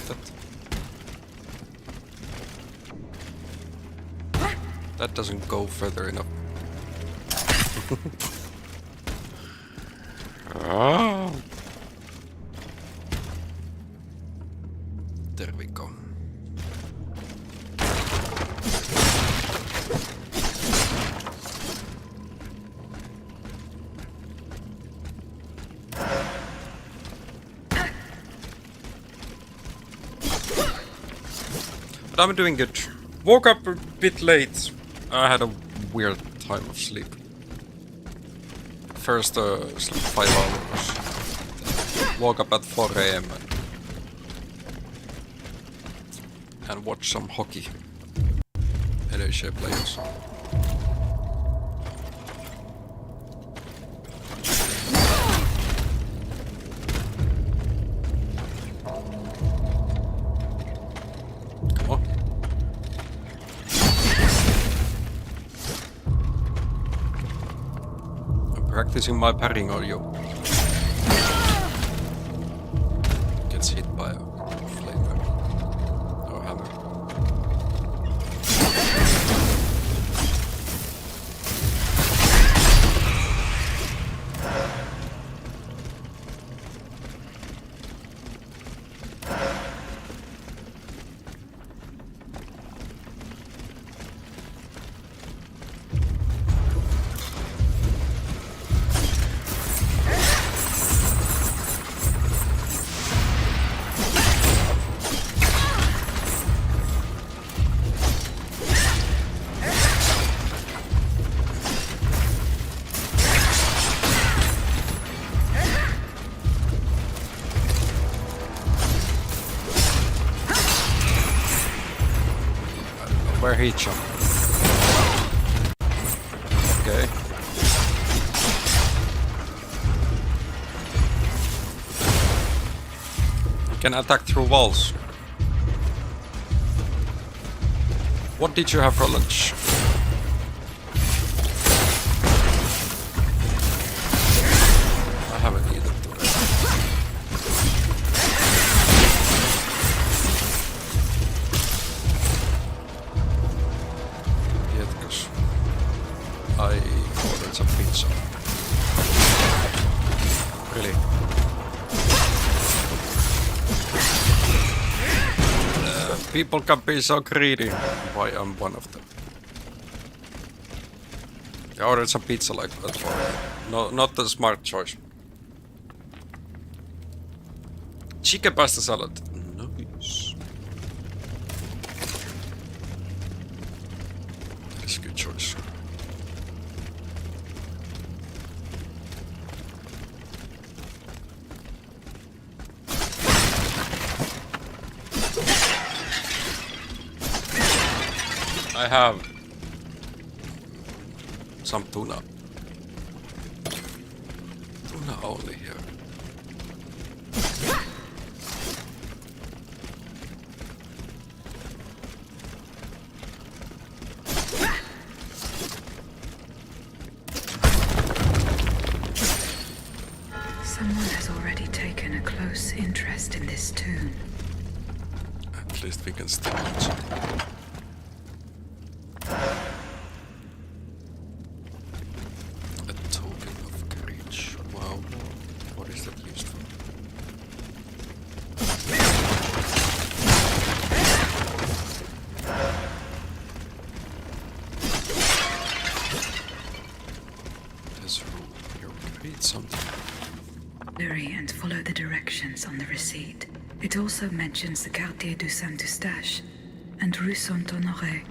Speaker 1: that. That doesn't go further enough. Oh. There we go. But I'm doing good. Woke up a bit late. I had a weird time of sleep. First sleep 5 hours. Woke up at 4 AM and watched some hockey. NHL players. Come on. I'm practicing my parrying audio. Gets hit by a flamer or hammer. Where he jumped. Okay. You can attack through walls. What did you have for lunch? I haven't eaten today. I ordered some pizza. Really? People can be so greedy. Why I'm one of them. I ordered some pizza like that for no, not the smart choice. Chicken pasta salad. Nice. That's a good choice. I have some tuna. Tuna only here.
Speaker 5: Someone has already taken a close interest in this tomb.
Speaker 1: At least we can still watch it.
Speaker 5: And follow the directions on the receipt. It also mentions the Quartier du Saint-Eustache and Rue Saint-Honoré.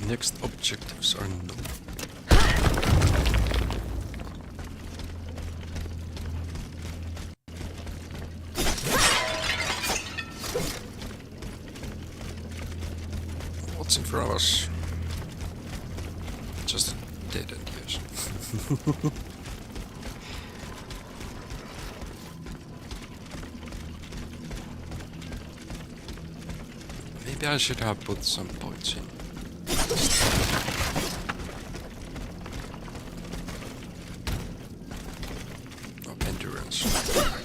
Speaker 1: Next objectives are no. What's in front of us? Just a dead end, yes. Maybe I should have put some points in. chance.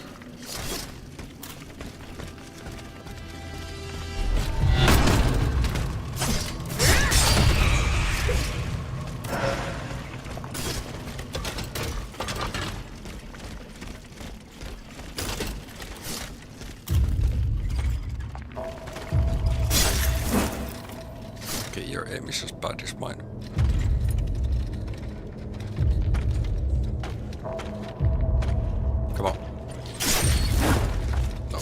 Speaker 1: Okay, your aim is as bad as mine. Come on. No.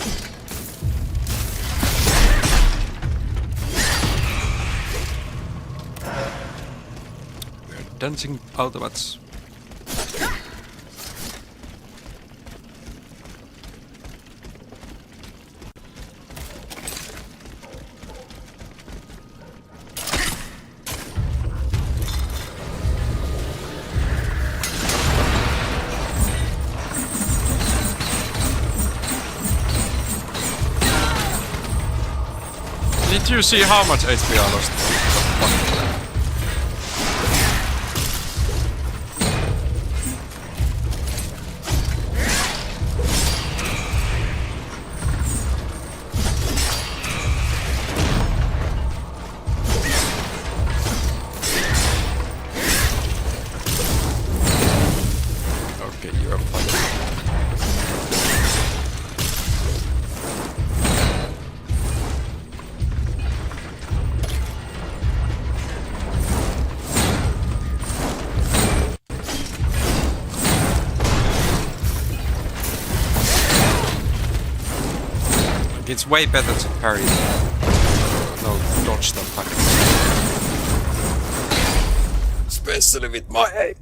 Speaker 1: We're dancing automats. Did you see how much HP I lost? Okay, you're fine. It's way better to parry no dodge than fucking. Especially with my aim.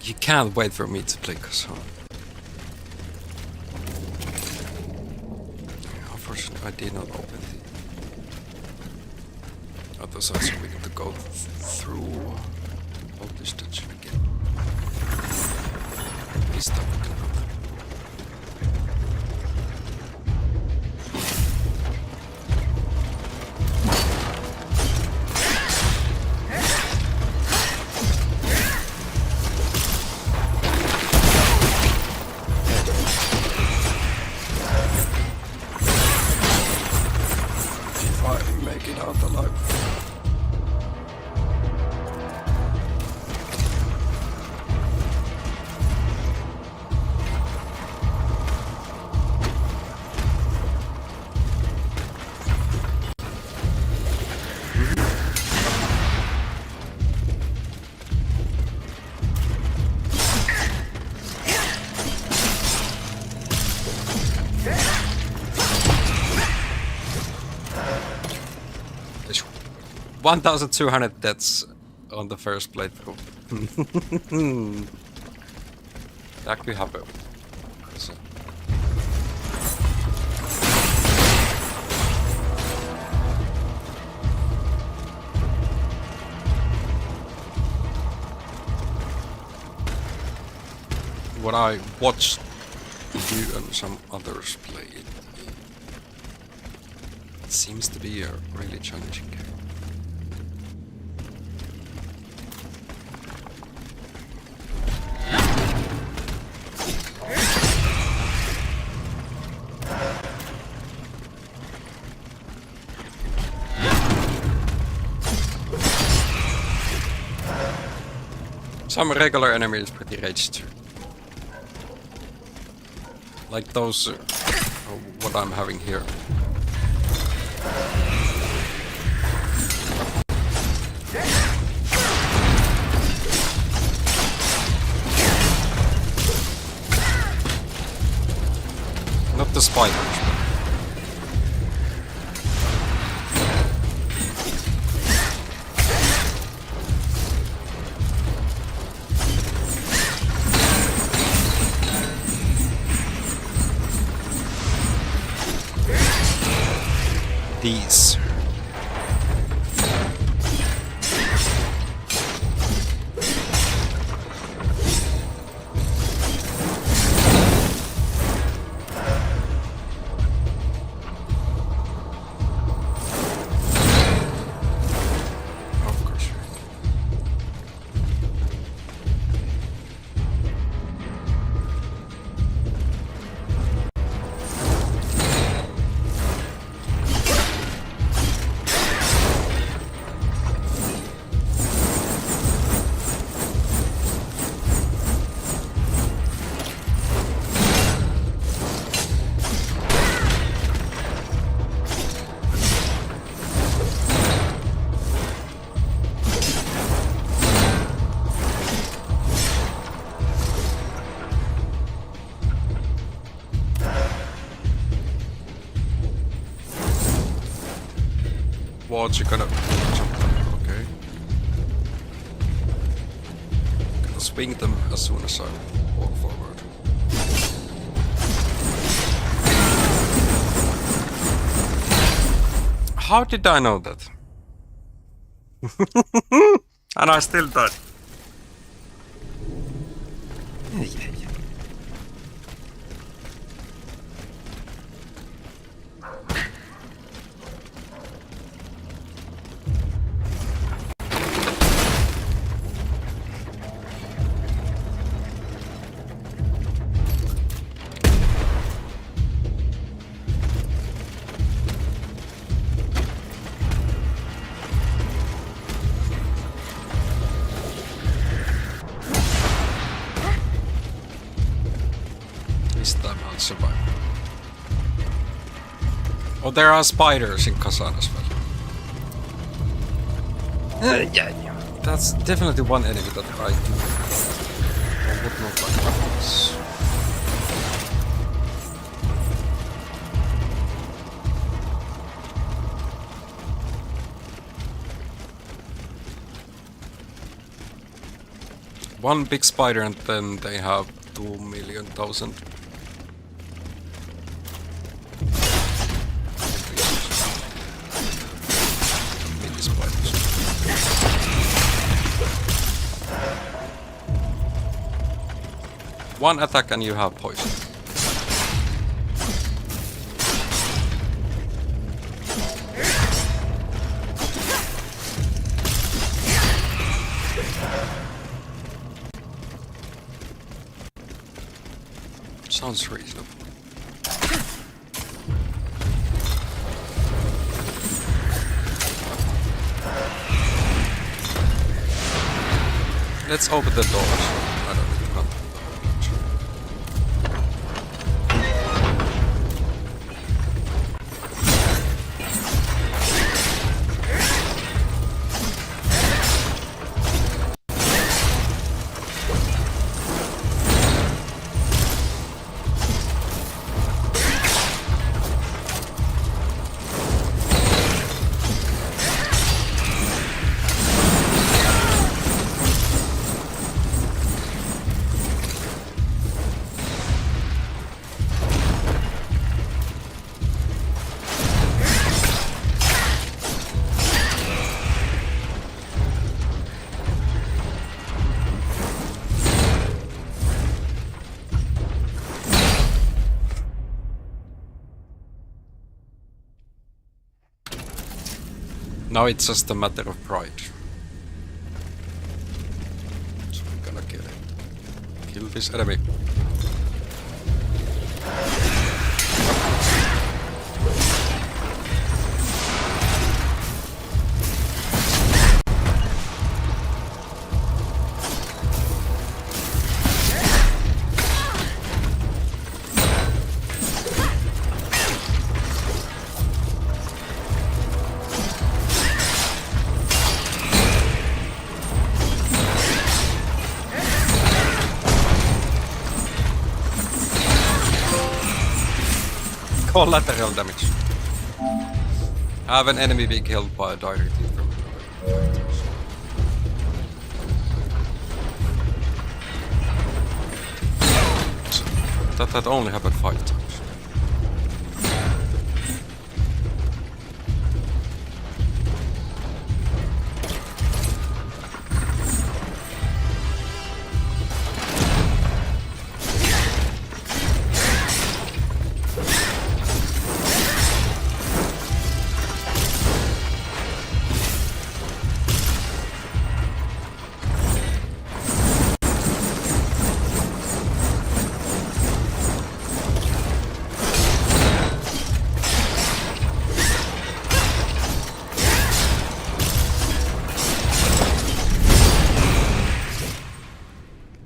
Speaker 1: You can't wait for me to play Kazan. Unfortunately, I did not open the other side, so we need to go through all this dungeon again. Please stop it. If I make it out alive. There's 1,200 deaths on the first playthrough. That could happen. So. What I watched you and some others play it seems to be a really challenging game. Some regular enemies pretty raged too. Like those, what I'm having here. Not the spiders. These. Of course. thought you're gonna jump. Okay. Gonna swing them as soon as I walk forward. How did I know that? And I still died. This time I'll survive. Oh, there are spiders in Kazan as well. That's definitely one enemy that I do or would not like to face. One big spider and then they have 2,000,000. Mini spiders. One attack and you have poison. Sounds reasonable. Let's open the doors. I don't need to hunt. Now it's just a matter of pride. So we're gonna kill it. Kill this enemy. Collateral damage. I have an enemy being killed by directly from fighters. That had only happened 5 times.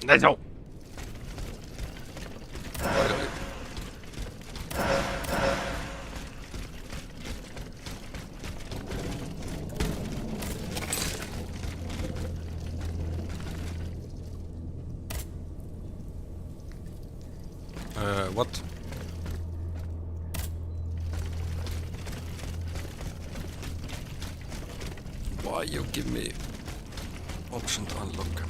Speaker 1: Let's go. What? you give me option to unlock.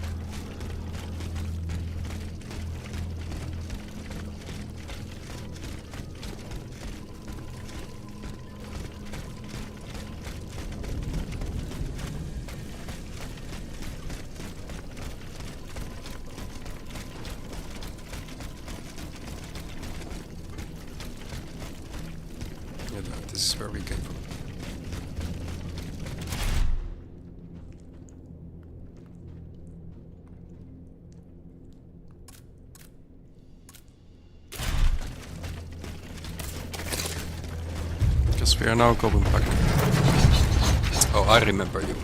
Speaker 1: Yeah, this is where we came from. We are now going back. Oh, I remember you.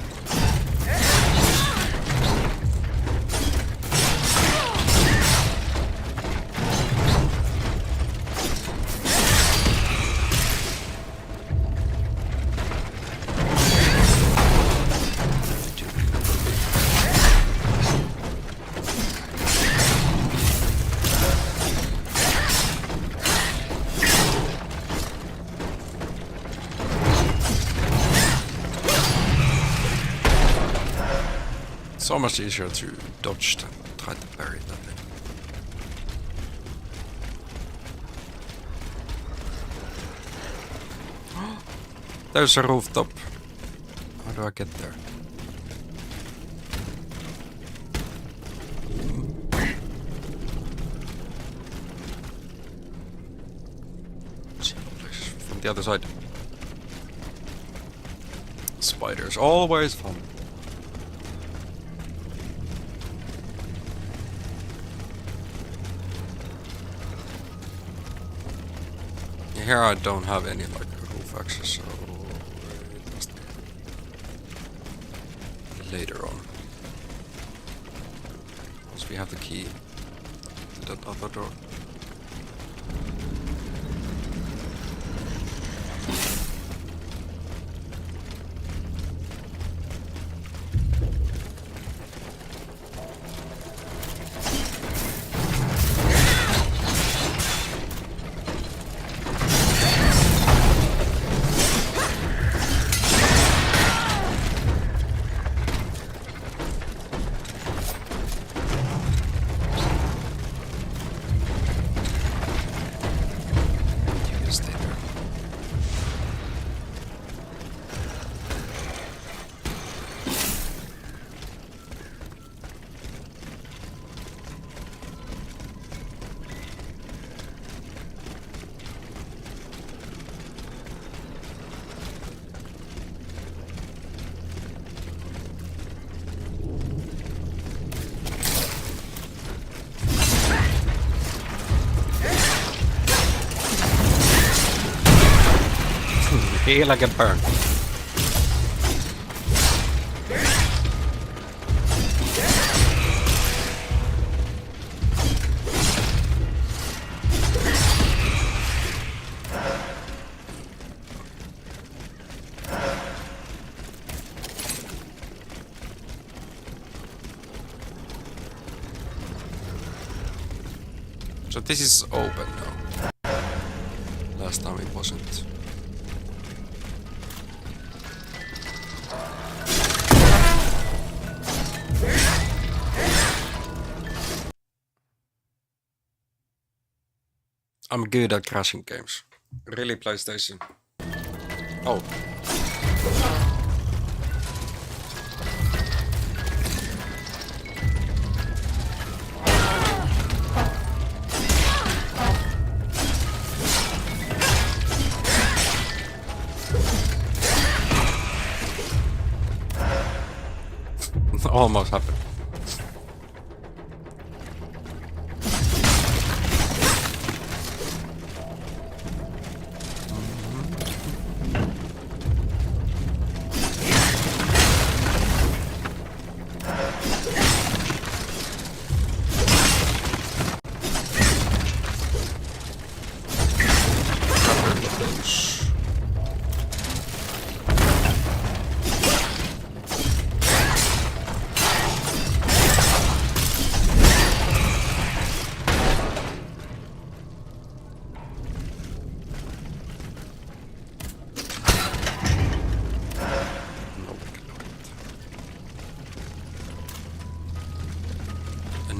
Speaker 1: So much easier to dodge than try to parry that thing. There's a rooftop. How do I get there? From the other side. Spiders, always fun. Here I don't have any like roof access, so it must be later on. Once we have the key to that other door. Feel like a burn. So this is open now. Last time it wasn't. I'm good at crashing games. Really, PlayStation. Oh. Almost happened.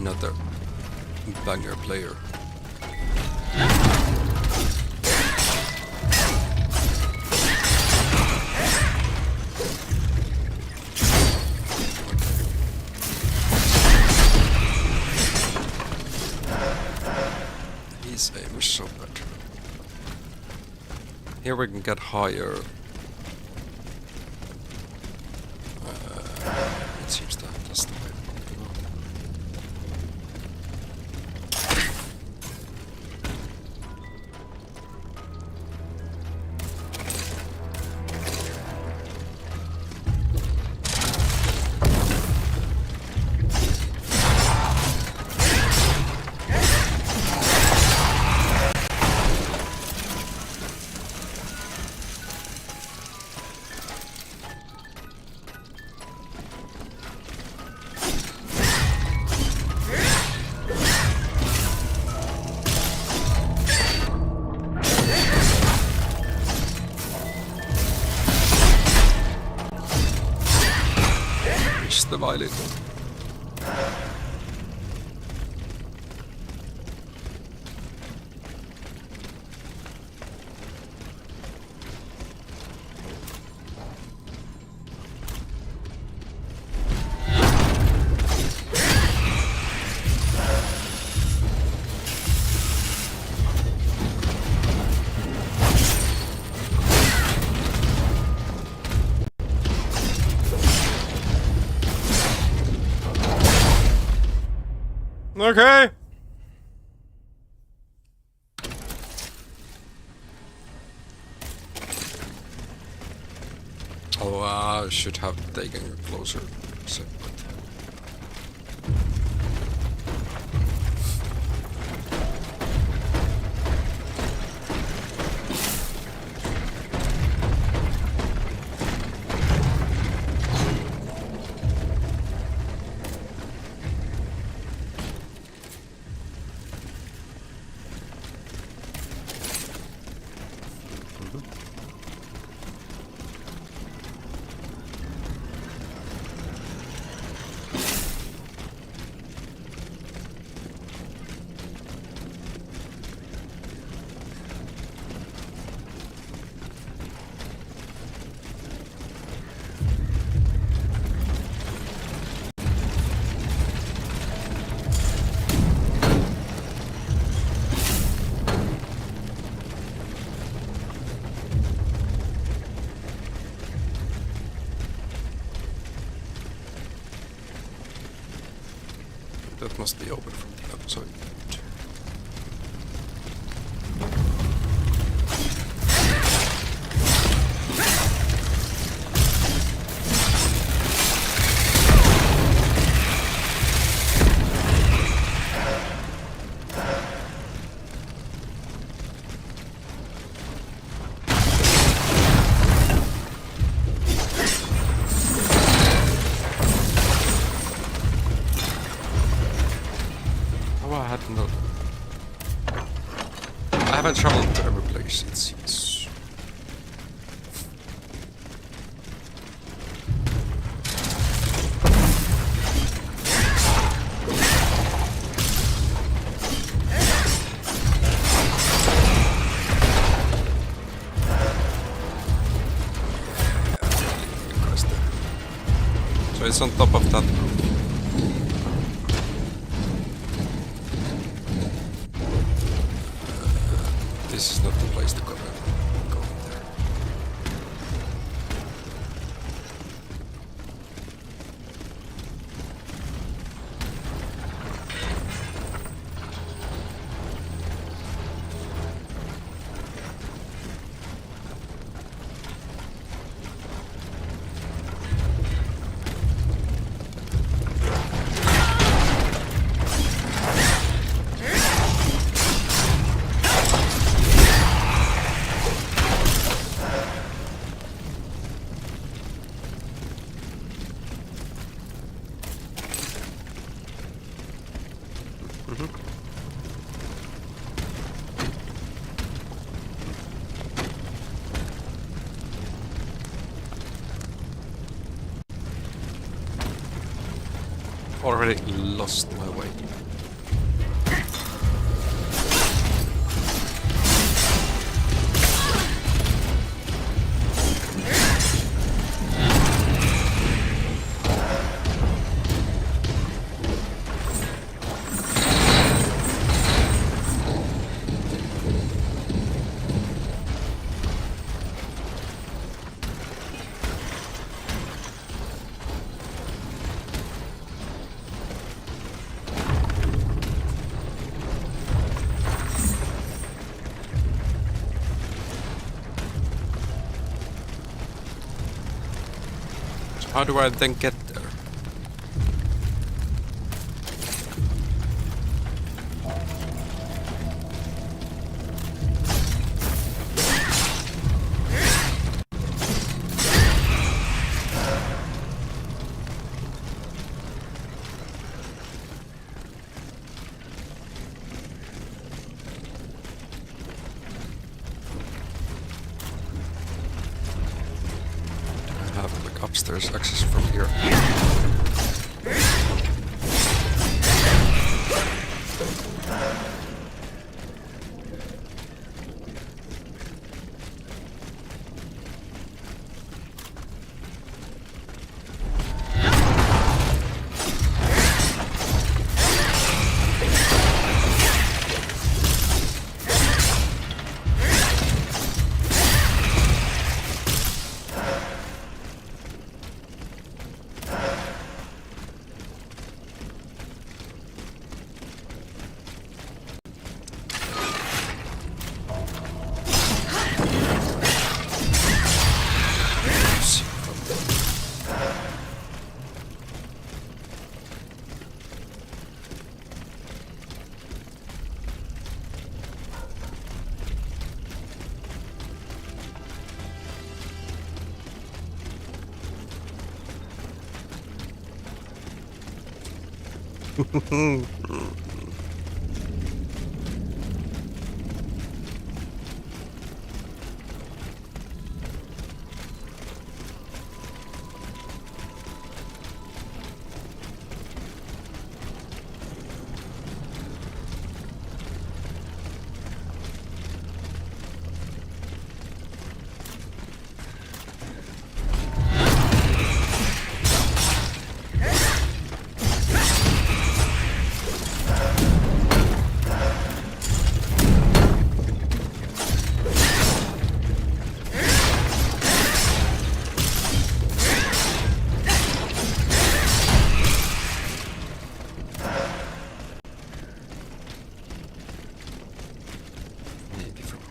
Speaker 1: Another banger player. His aim is so bad. Here we can get higher. It seems that that's the way to go. The violin. Okay. Oh, I should have taken a closer set. That must be open from the other side. I haven't traveled to every place, it seems. So it's on top of that roof. This is not the place to go there. already lost my way. How do I then get there? Upstairs access from here.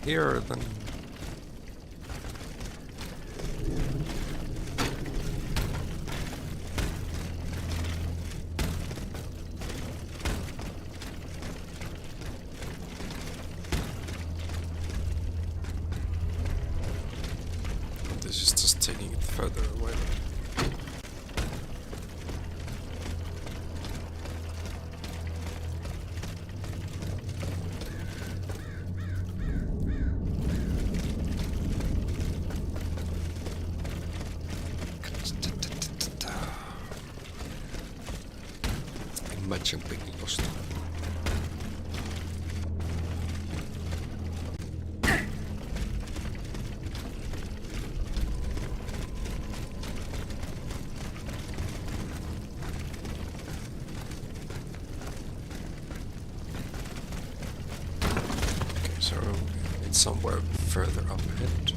Speaker 1: Here then. This is just taking it further away. Imagine being lost. Okay, so it's somewhere further up ahead.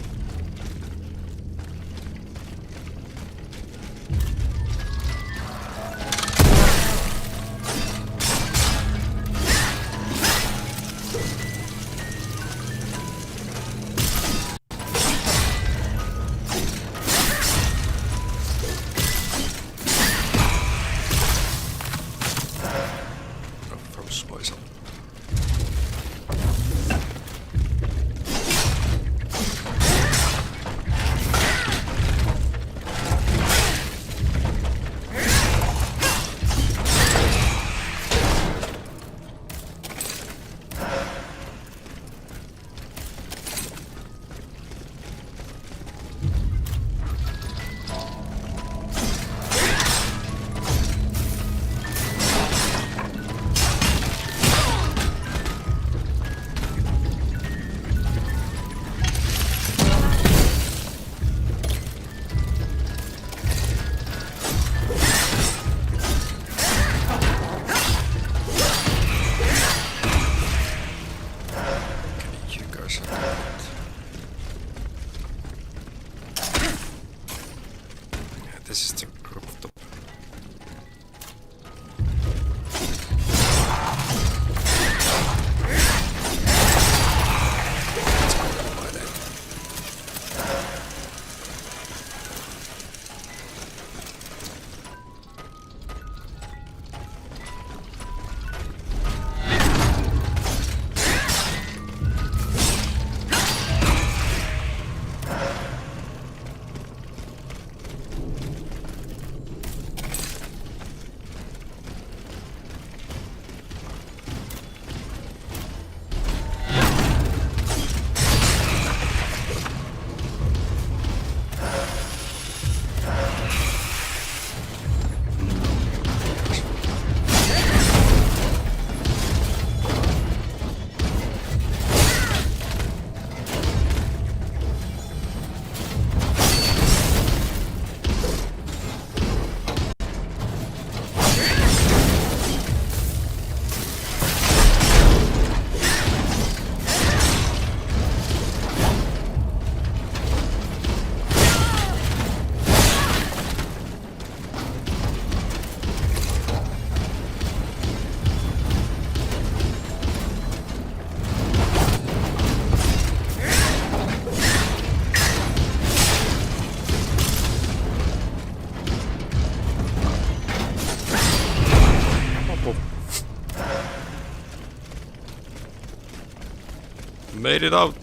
Speaker 1: Made it out.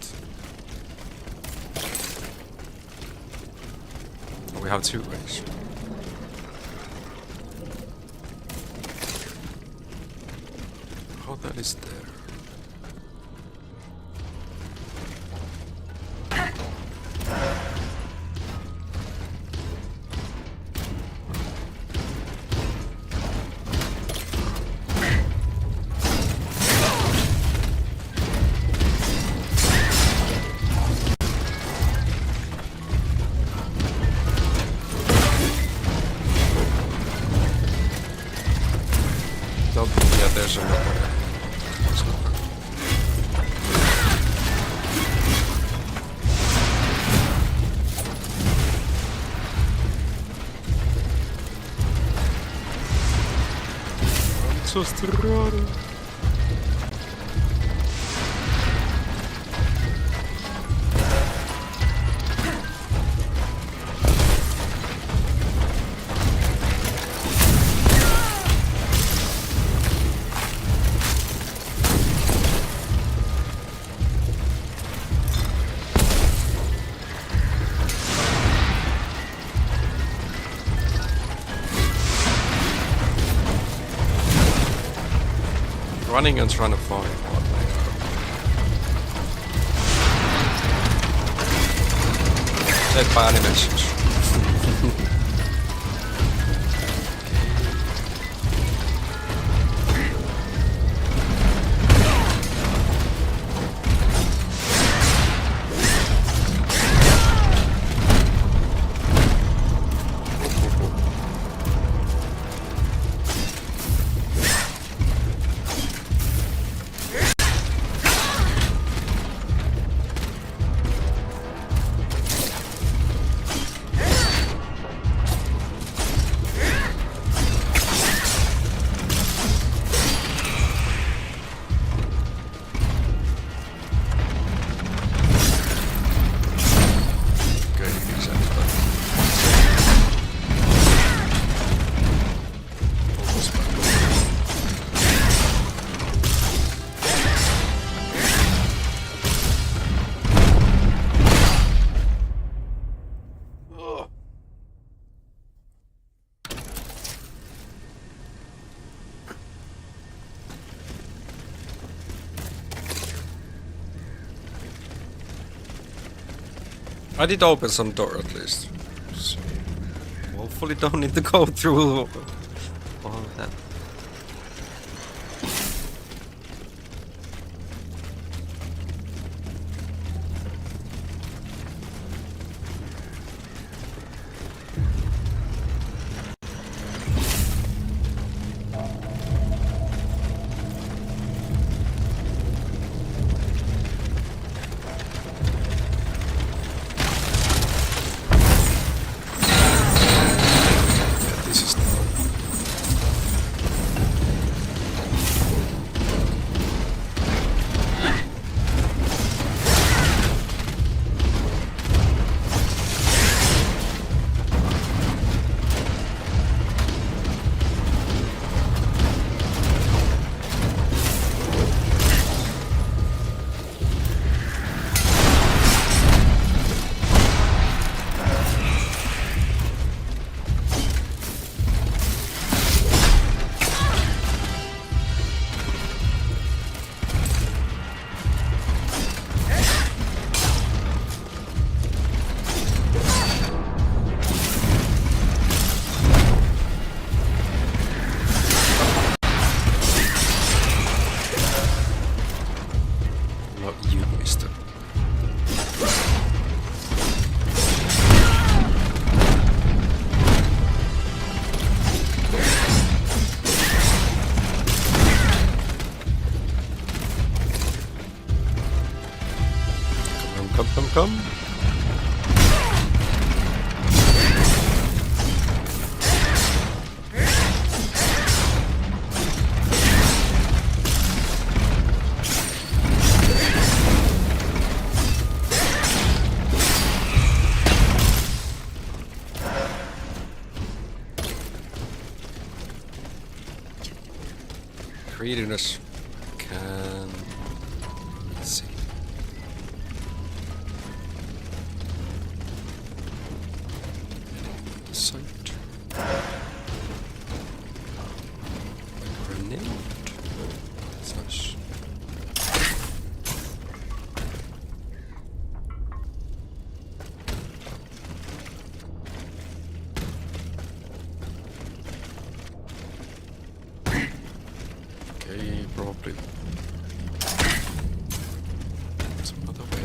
Speaker 1: We have 2 ways. Oh, that is there. There's another. Let's go. I'm so strong. Running and trying to find what they are. Dead by animations. I did open some door at least. So hopefully don't need to go through all of that. Come. Greediness can... Let's see. Okay, probably some other way.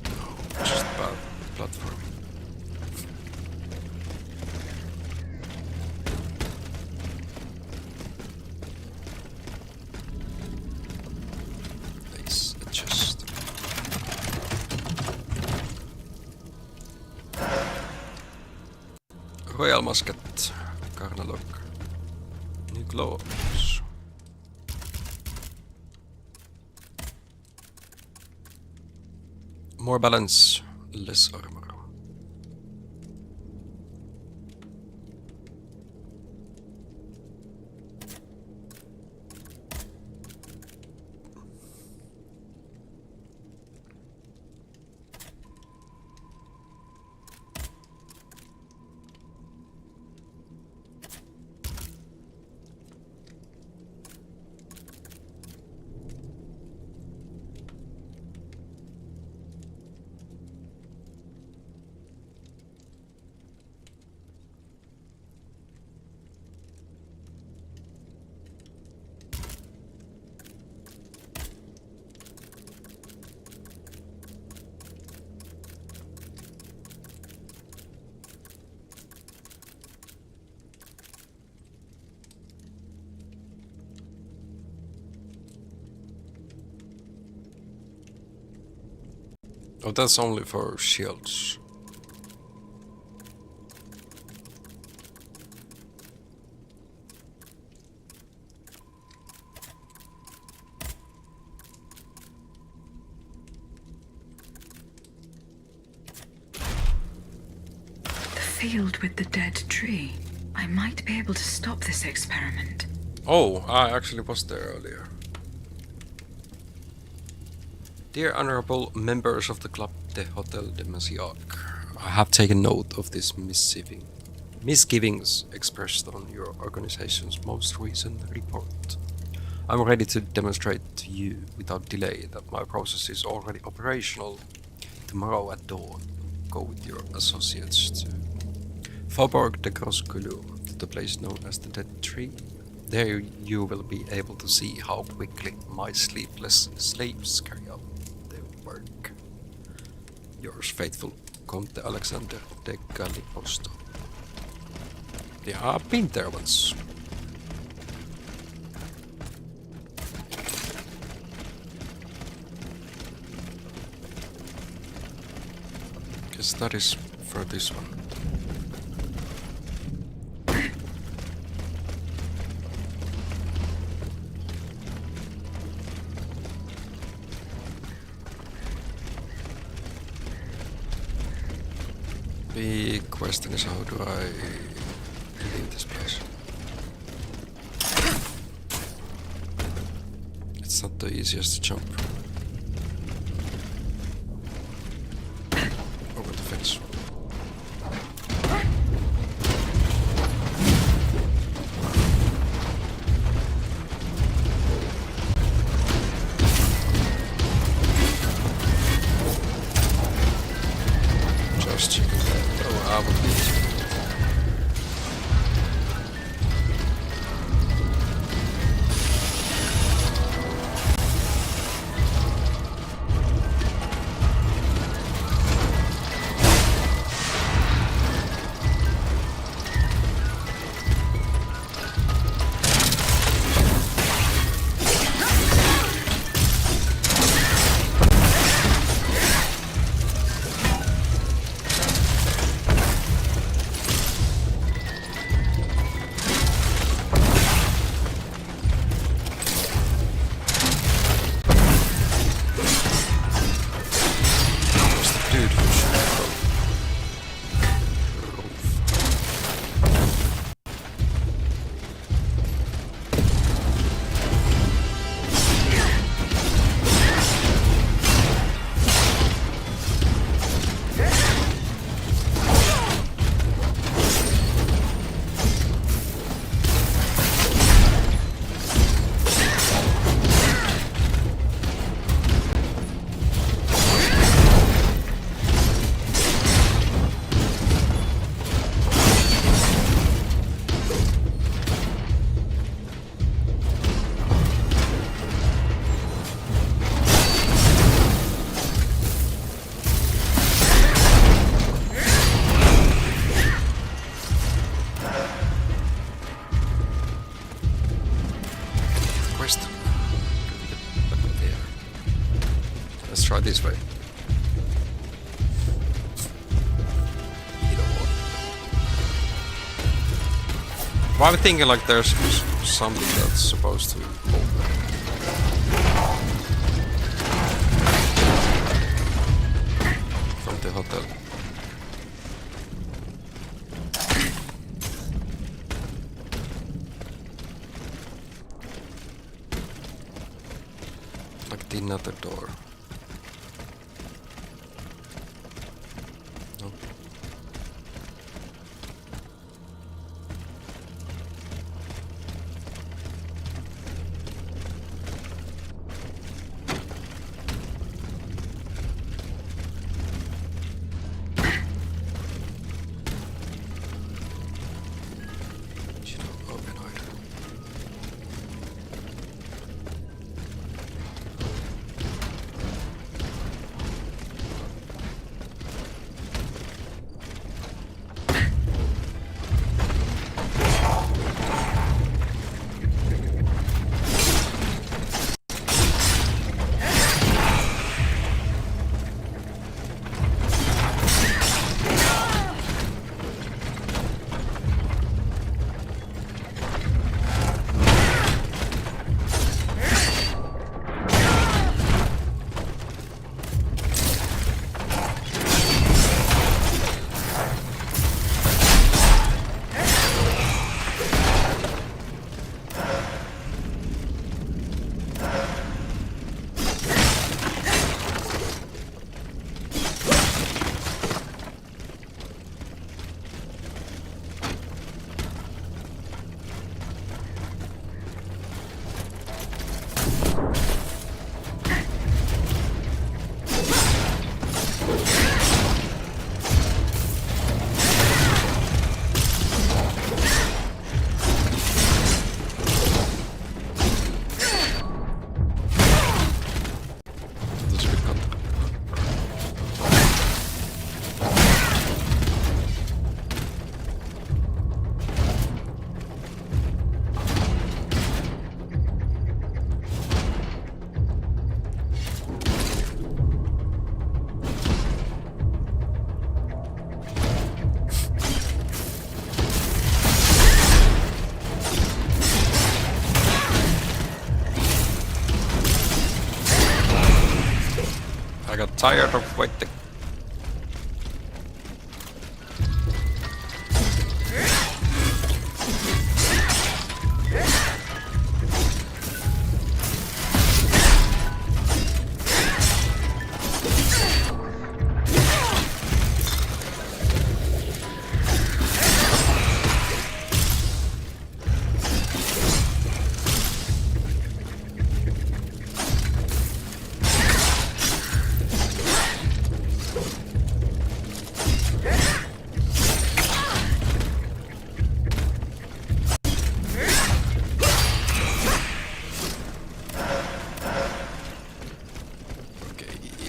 Speaker 1: Oh, just bad platforming. Let's adjust. Royal Musket, Carnalogue, new gloves. More balance, less armor. Oh, that's only for shields.
Speaker 5: The field with the dead tree. I might be able to stop this experiment.
Speaker 1: Oh, I actually was there earlier. Dear honorable members of the Club de Hotel de Maziac, I have taken note of this misgivings expressed on your organization's most recent report. I'm ready to demonstrate to you without delay that my process is already operational. Tomorrow at dawn, go with your associates to Faubourg de Groscoulou, to the place known as the Dead Tree. There you will be able to see how quickly my sleepless slaves carry out their work. Yours faithful, Comte Alexander de Galliposto. Yeah, I've been there once. Guess that is for this one. Big question is, how do I leave this place? It's not the easiest to jump over the fence. Just checking that. Oh, I would need to. Let's try this way. Well, I'm thinking like there's something that's supposed to open. From the hotel. Like the another door. No. You don't open either. I got tired of waiting.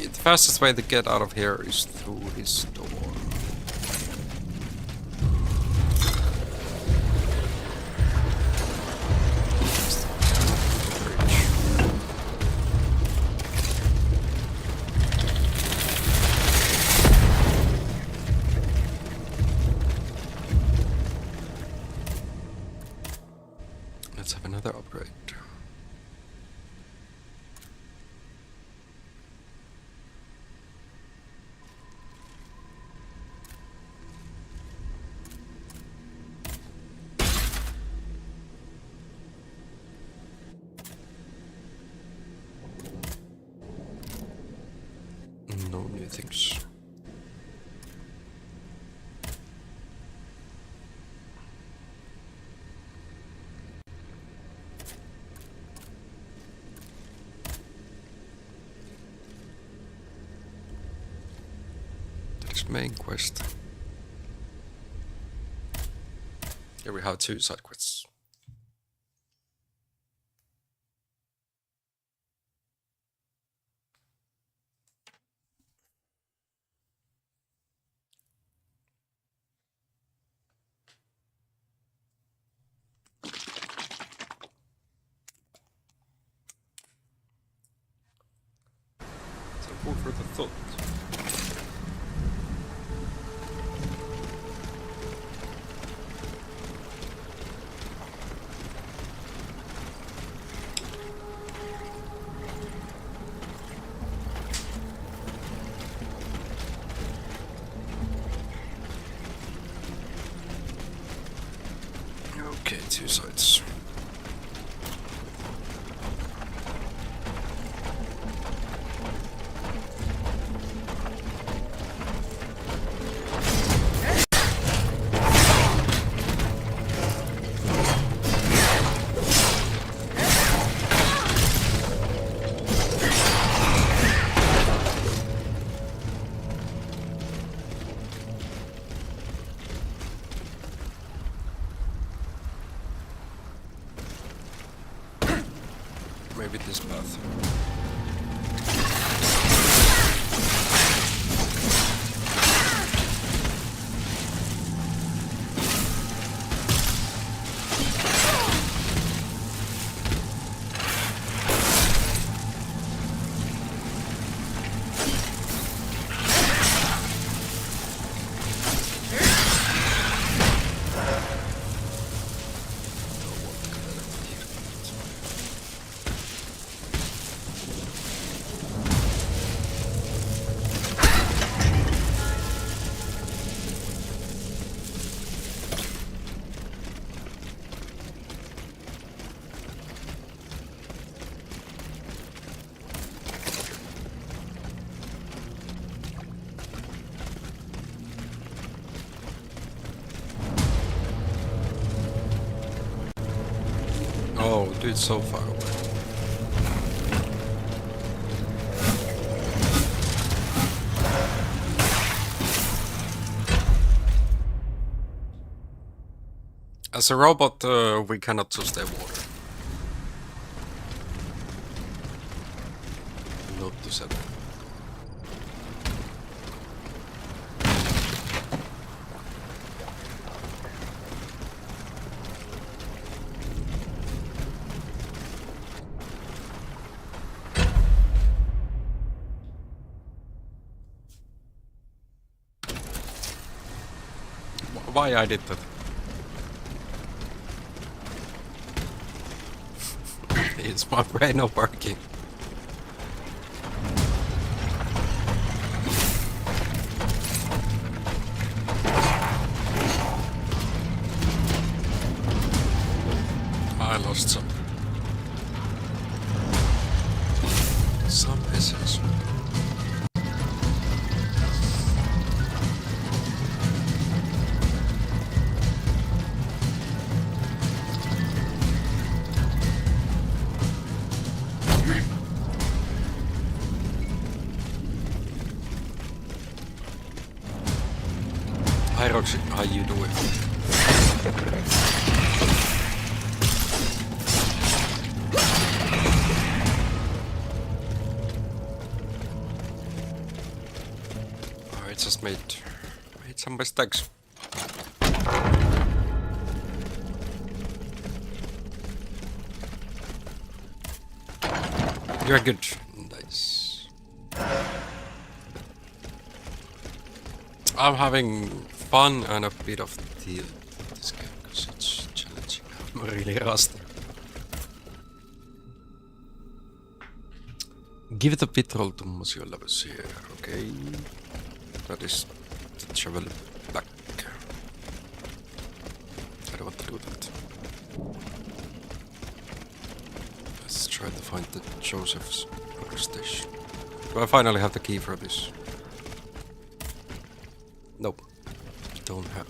Speaker 1: The fastest way to get out of here is through this door. Let's have another upgrade. No new things. That's main quest. Here we have 2 side quests. Food for the thought. Okay, 2 sides. Maybe this path. Oh, dude, so far away. As a robot, we cannot sustain water. Note to set. Why I did that? It's my brain not working. I lost some essence. Hi Roxy, how you doing? I just made some mistakes. You're good. Nice. I'm having fun and a bit of deal with this game because it's challenging. I'm really rusty. Give the petrol to Monsieur Lavoisier, okay? That is the travel back. I don't want to do that. Let's try to find the Joseph's station. Do I finally have the key for this? Nope. Don't have.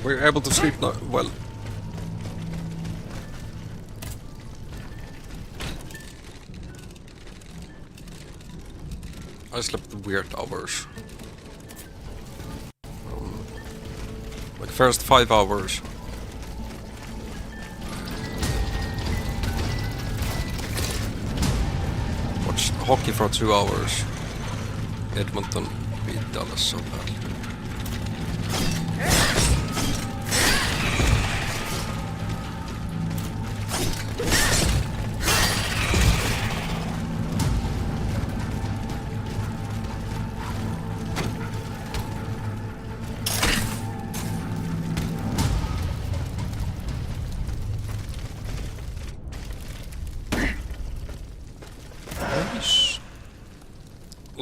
Speaker 1: We're able to sleep now. Well. I slept weird hours. Like first 5 hours. Watched hockey for 2 hours. Edmonton beat Dallas so badly.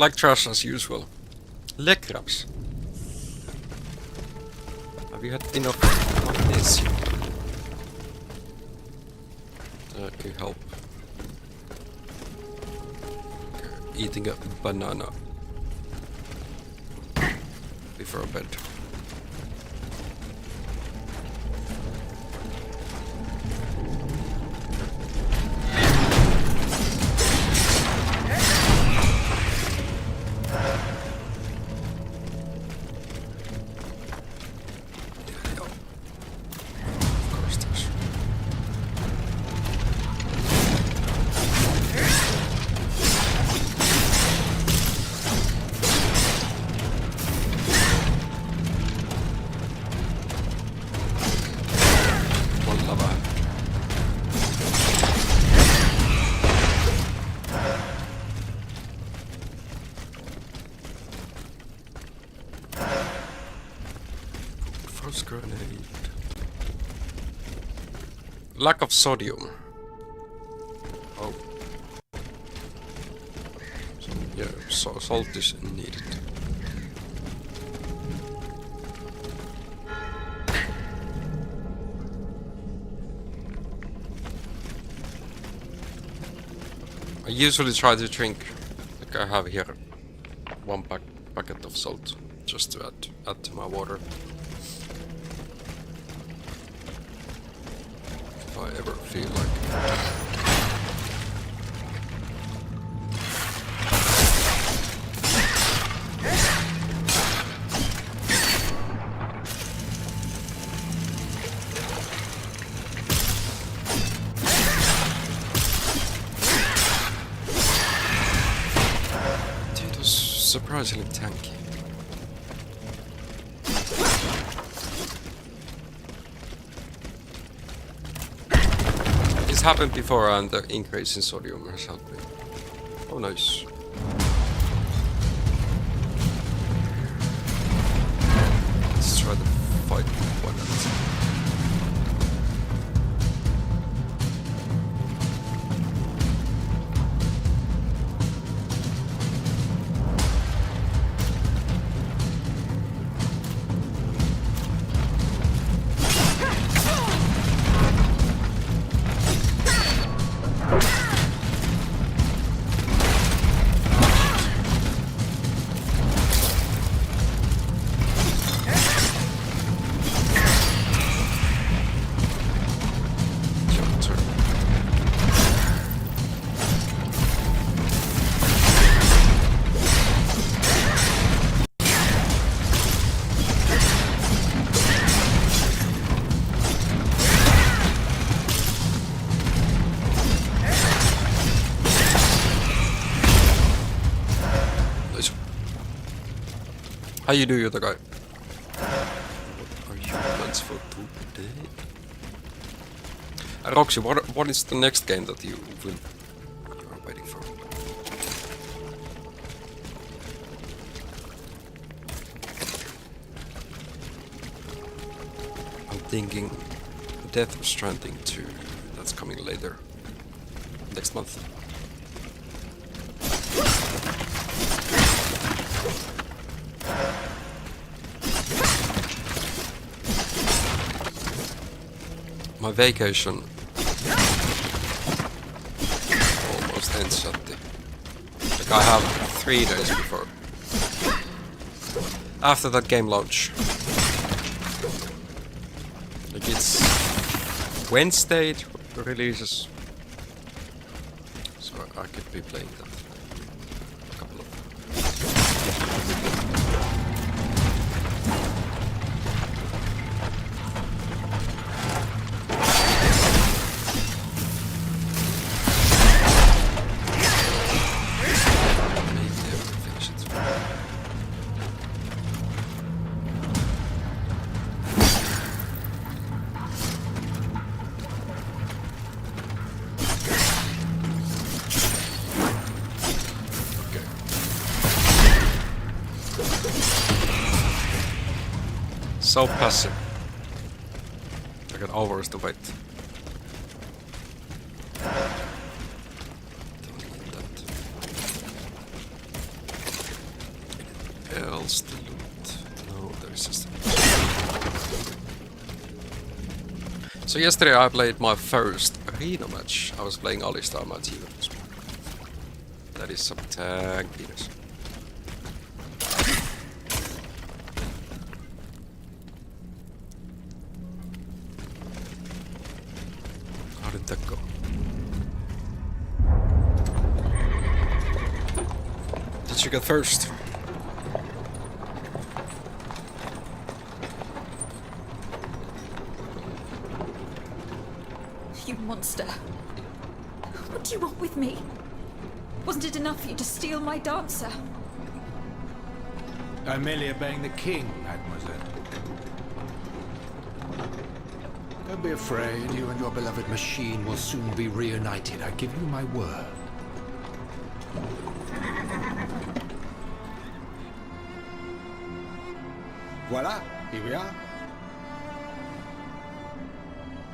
Speaker 1: Like trash as usual. Leg crabs. Have you had enough of this? That can help. Okay. Eating a banana before bed. Grenade. Lack of sodium. Oh. So, yeah, salt is needed. I usually try to drink, like I have here, one packet of salt, just to add to my water. If I ever feel like surprisingly tanky. This happened before and the increase in sodium has helped me. Oh nice. Let's try to fight one at a time. How you do, you other guy? What are your plans for today? Roxy, what is the next game that you are waiting for? I'm thinking Death Stranding 2. That's coming later. Next month. My vacation almost ends at the... Like I have 3 days before. After that game launch. Like it's Wednesday it releases. So I could be playing that. A couple of... So passive. I got hours to wait. Don't need that. What's the loot? No, there is just... So yesterday I played my first arena match. I was playing Alistar, my team at this point. That is some tankiness. How did that go? Did you get first?
Speaker 5: You monster. What do you want with me? Wasn't it enough for you to steal my dancer?
Speaker 12: I'm merely obeying the king, mademoiselle.
Speaker 13: Don't be afraid. You and your beloved machine will soon be reunited. I give you my word. Voila, here we are.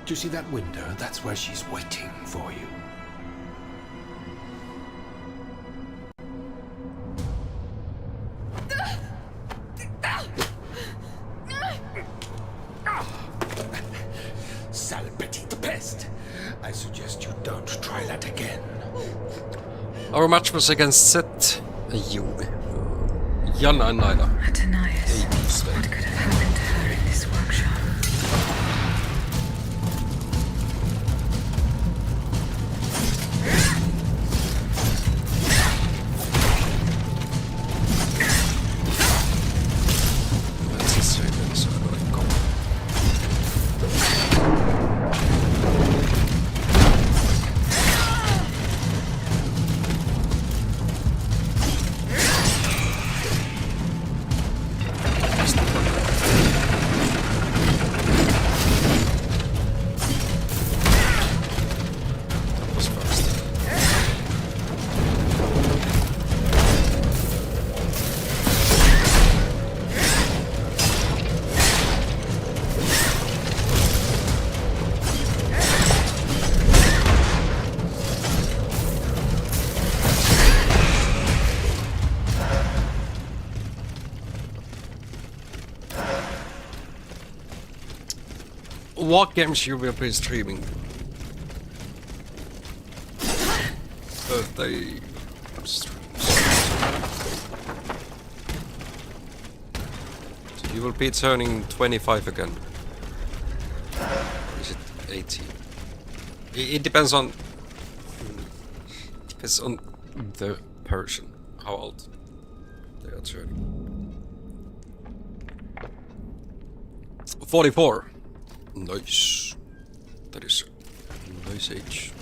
Speaker 13: Do you see that window? That's where she's waiting for you. Sale petite peste. I suggest you don't try that again.
Speaker 1: Our match was against Set, Jan and Nyla.
Speaker 5: Atanias. What could have happened to her in this workshop?
Speaker 1: What games you will be streaming? Birthday streams. So you will be turning 25 again. Or is it 18? It depends on... Depends on the person, how old they are turning. 44. Nice. That is a nice age.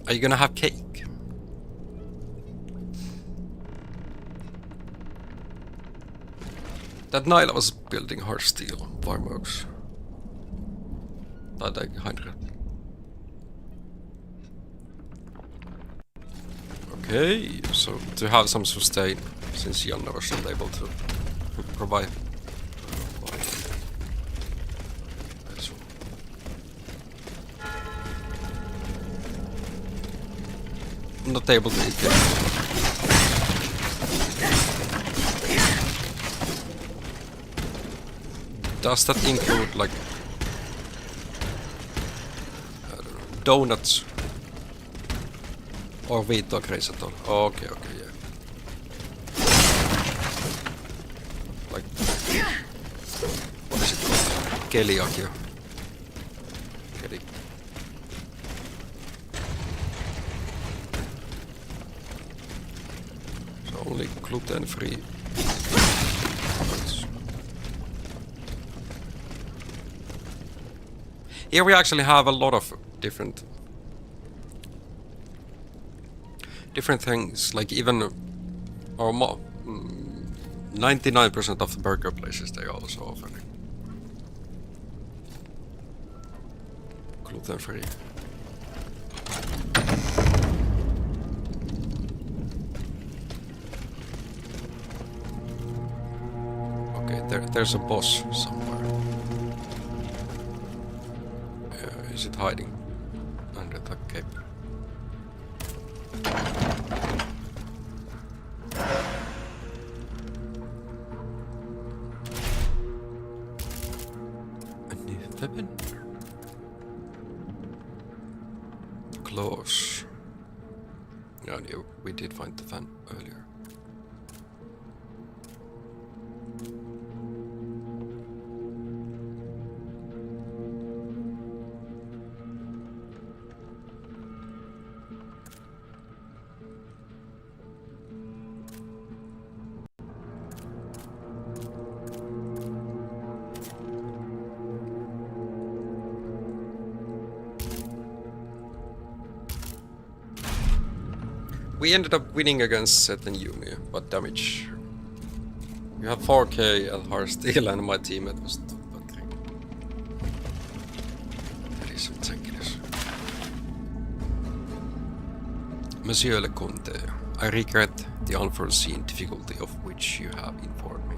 Speaker 1: Are you gonna have cake? That Nyla was building hard steel fireworks. That behind her. Okay, so to have some sustain, since Janna was not able to provide. Not able to eat it. Does that include like I don't know, donuts? Or viittokreis at all? Okay, yeah. Like, what is it called? Keliakia. So only gluten-free. Here we actually have a lot of different things, like even or more 99% of the burger places they also offer gluten free. Okay, there's a boss somewhere. Is it hiding under the cape? A new weapon? Claws. Yeah, we did find the fan earlier. We ended up winning against Seth and Yumi, but damage. We have 4k at hard steel and my teammate was top at 3. That is some tankiness. Monsieur le Comte, I regret the unforeseen difficulty of which you have informed me.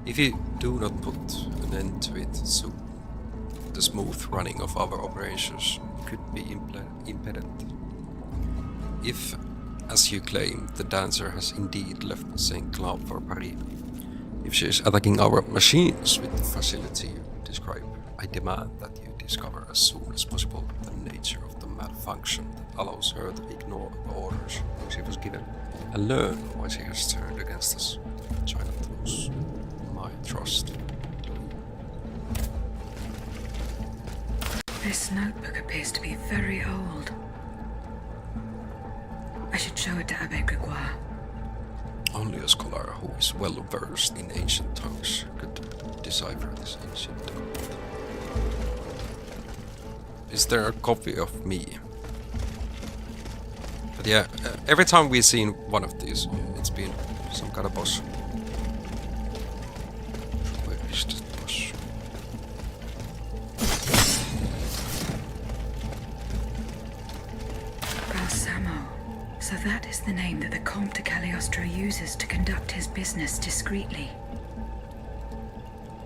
Speaker 1: If you do not put an end to it soon, the smooth running of our operations could be impeded. If, as you claim, the dancer has indeed left St. Cloud for Paris, if she is attacking our machines with the facility you describe, I demand that you discover as soon as possible the nature of the malfunction that allows her to ignore the orders she was given, and learn why she has turned against us. Try not to lose my trust.
Speaker 5: This notebook appears to be very old. I should show it to Abbe Grégoire.
Speaker 1: Only a scholar who is well versed in ancient tongues could decipher this ancient document. Is there a copy of me? But yeah, every time we've seen one of these, it's been some kind of boss. Where is this boss?
Speaker 5: Balsamo. So that is the name that the Comte de Cagliostro uses to conduct his business discreetly.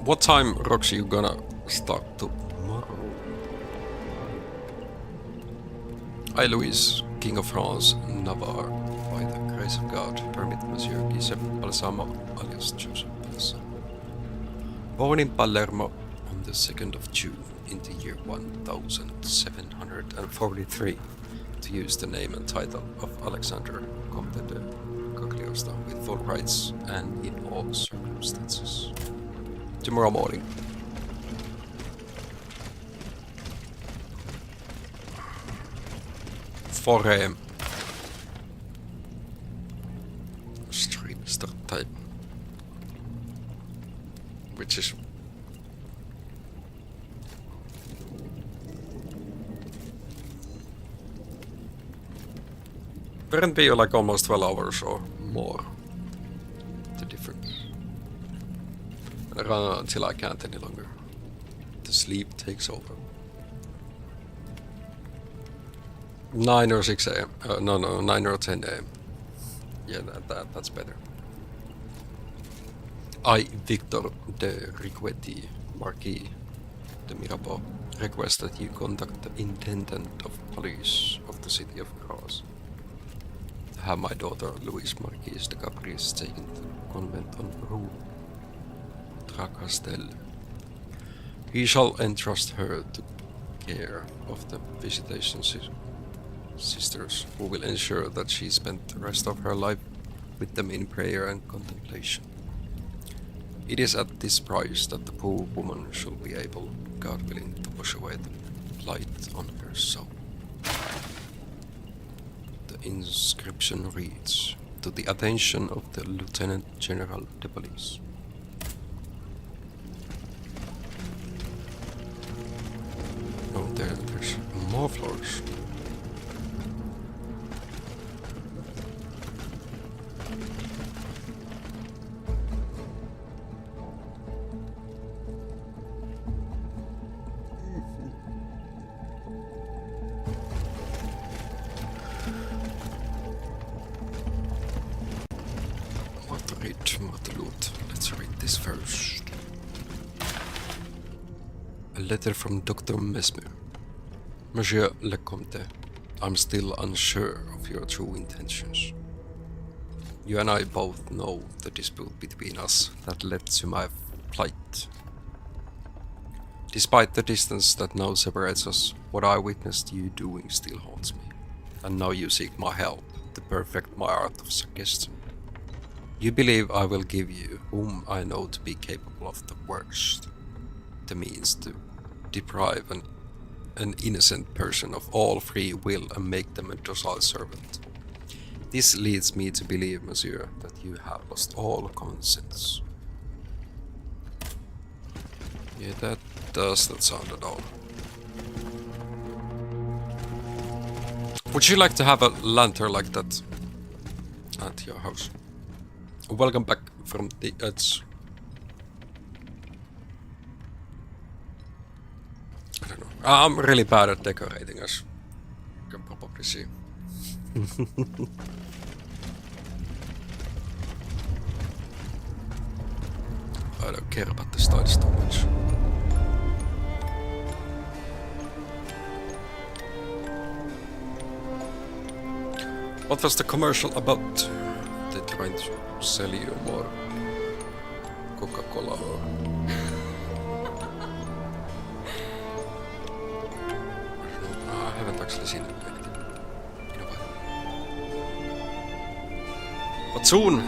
Speaker 1: What time, Roxy, you gonna start tomorrow? I, Louis, King of France, Navarre, by the grace of God, permit Monsieur Giuseppe Balsamo, alias Joseph Balsamo, born in Palermo on the 2nd of June in the year 1743, to use the name and title of Alexander, Comte de Cagliostro, with full rights and in all circumstances. Tomorrow morning. For stream start time, which is wouldn't be like almost 12 hours or more. The difference. I run until I can't any longer. The sleep takes over. 9 or 6 a.m. No, 9 or 10 a.m. Yeah, that's better. I, Victor de Riquetti, Marquis de Mirabeau, request that you contact the Intendant of Police of the city of Grasse. Have my daughter Louise Marquise de Caprice taken to the convent on Rue Tracastel. He shall entrust her to care of the visitation sisters, who will ensure that she spent the rest of her life with them in prayer and contemplation. It is at this price that the poor woman shall be able, God willing, to wash away the blight on her soul. The inscription reads, to the attention of the Lieutenant General de Police. Oh, there's more floors. Let's read this first. A letter from Dr. Mesmer. Monsieur le Comte, I'm still unsure of your true intentions. You and I both know the dispute between us that led to my plight. Despite the distance that now separates us, what I witnessed you doing still haunts me. And now you seek my help to perfect my art of suggestion. You believe I will give you, whom I know to be capable of the worst, the means to deprive an innocent person of all free will and make them a docile servant. This leads me to believe, monsieur, that you have lost all common sense. Yeah, that does not sound at all. Would you like to have a lantern like that at your house? Welcome back from the edge. I don't know. I'm really bad at decorating, as you can probably see. I don't care about the style so much. What was the commercial about? They trying to sell you more Coca-Cola or... I haven't actually seen it in a while. But soon,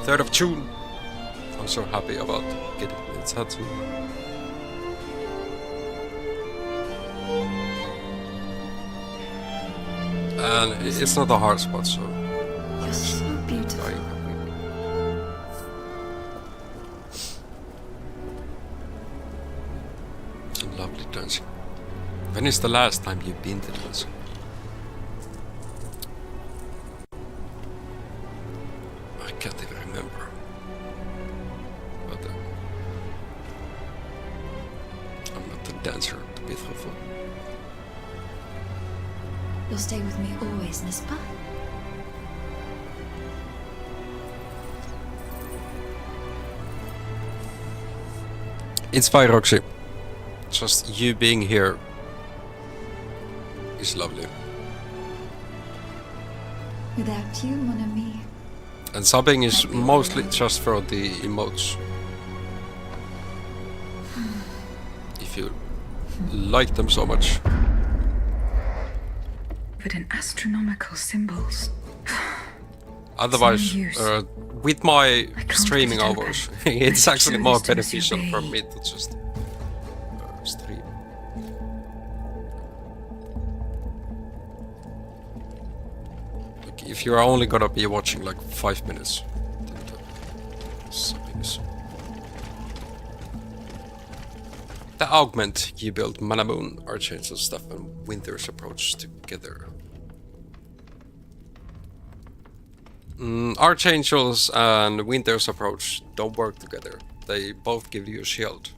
Speaker 1: 3rd of June, I'm so happy about getting the tattoo. And it's not a hard spot, so...
Speaker 5: You're so beautiful.
Speaker 1: Some lovely dancing. When is the last time you've been to dancing? I can't even remember. But I'm not a dancer, to be truthful.
Speaker 5: You'll stay with me always, n'est-ce pas?
Speaker 1: It's fine, Roxy. Just you being here is lovely.
Speaker 5: Without you, mon ami.
Speaker 1: And subbing is mostly just for the emotes. If you like them so much.
Speaker 5: But in astronomical symbols.
Speaker 1: Otherwise, with my streaming hours, it's actually more beneficial for me to just stream. Like, if you're only gonna be watching like 5 minutes, then subbing is... The augment you built Manamoon, Archangel stuff and Winter's approach together. Archangels and Winter's approach don't work together. They both give you a shield.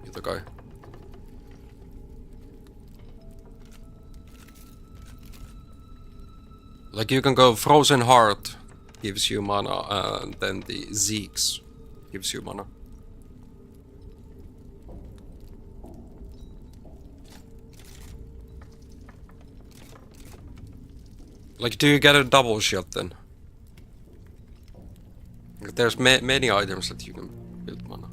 Speaker 1: You're the guy. Like you can go Frozen Heart gives you mana, and then the Zeeks gives you mana. Like, do you get a double shield then? Like, there's many items that you can build mana.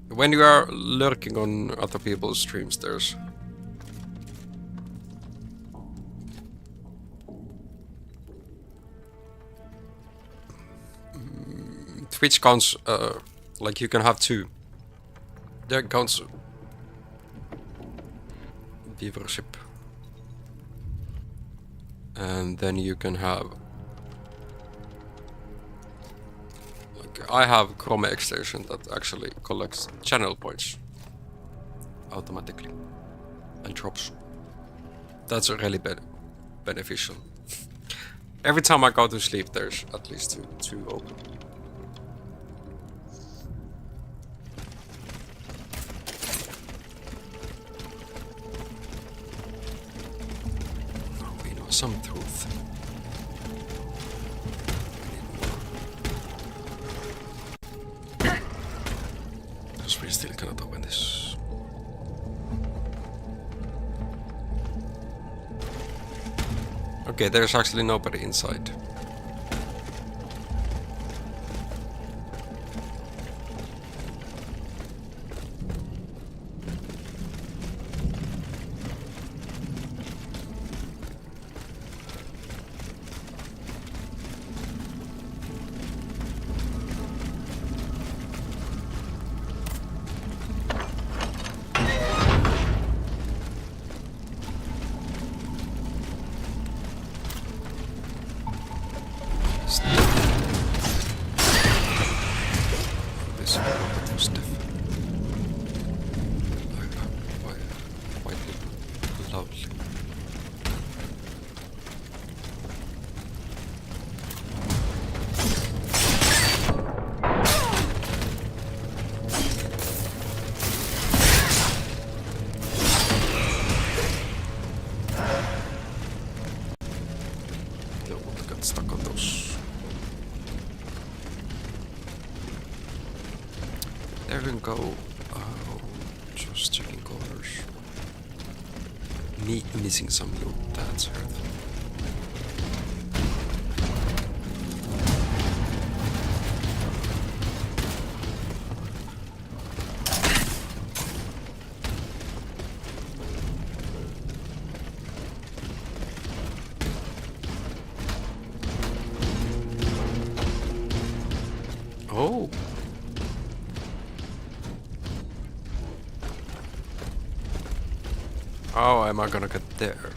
Speaker 1: When you are lurking on other people's streams, there's... Twitch counts, like you can have two. There counts viewership. And then you can have... Like, I have Chrome extension that actually collects channel points automatically and drops. That's really beneficial. Every time I go to sleep, there's at least two open. some truth. Because we still cannot open this. Okay, there's actually nobody inside. Stuck on those. There we go. Oh, just checking colors. Me missing some loot, that's hurt. Oh. How am I gonna get there?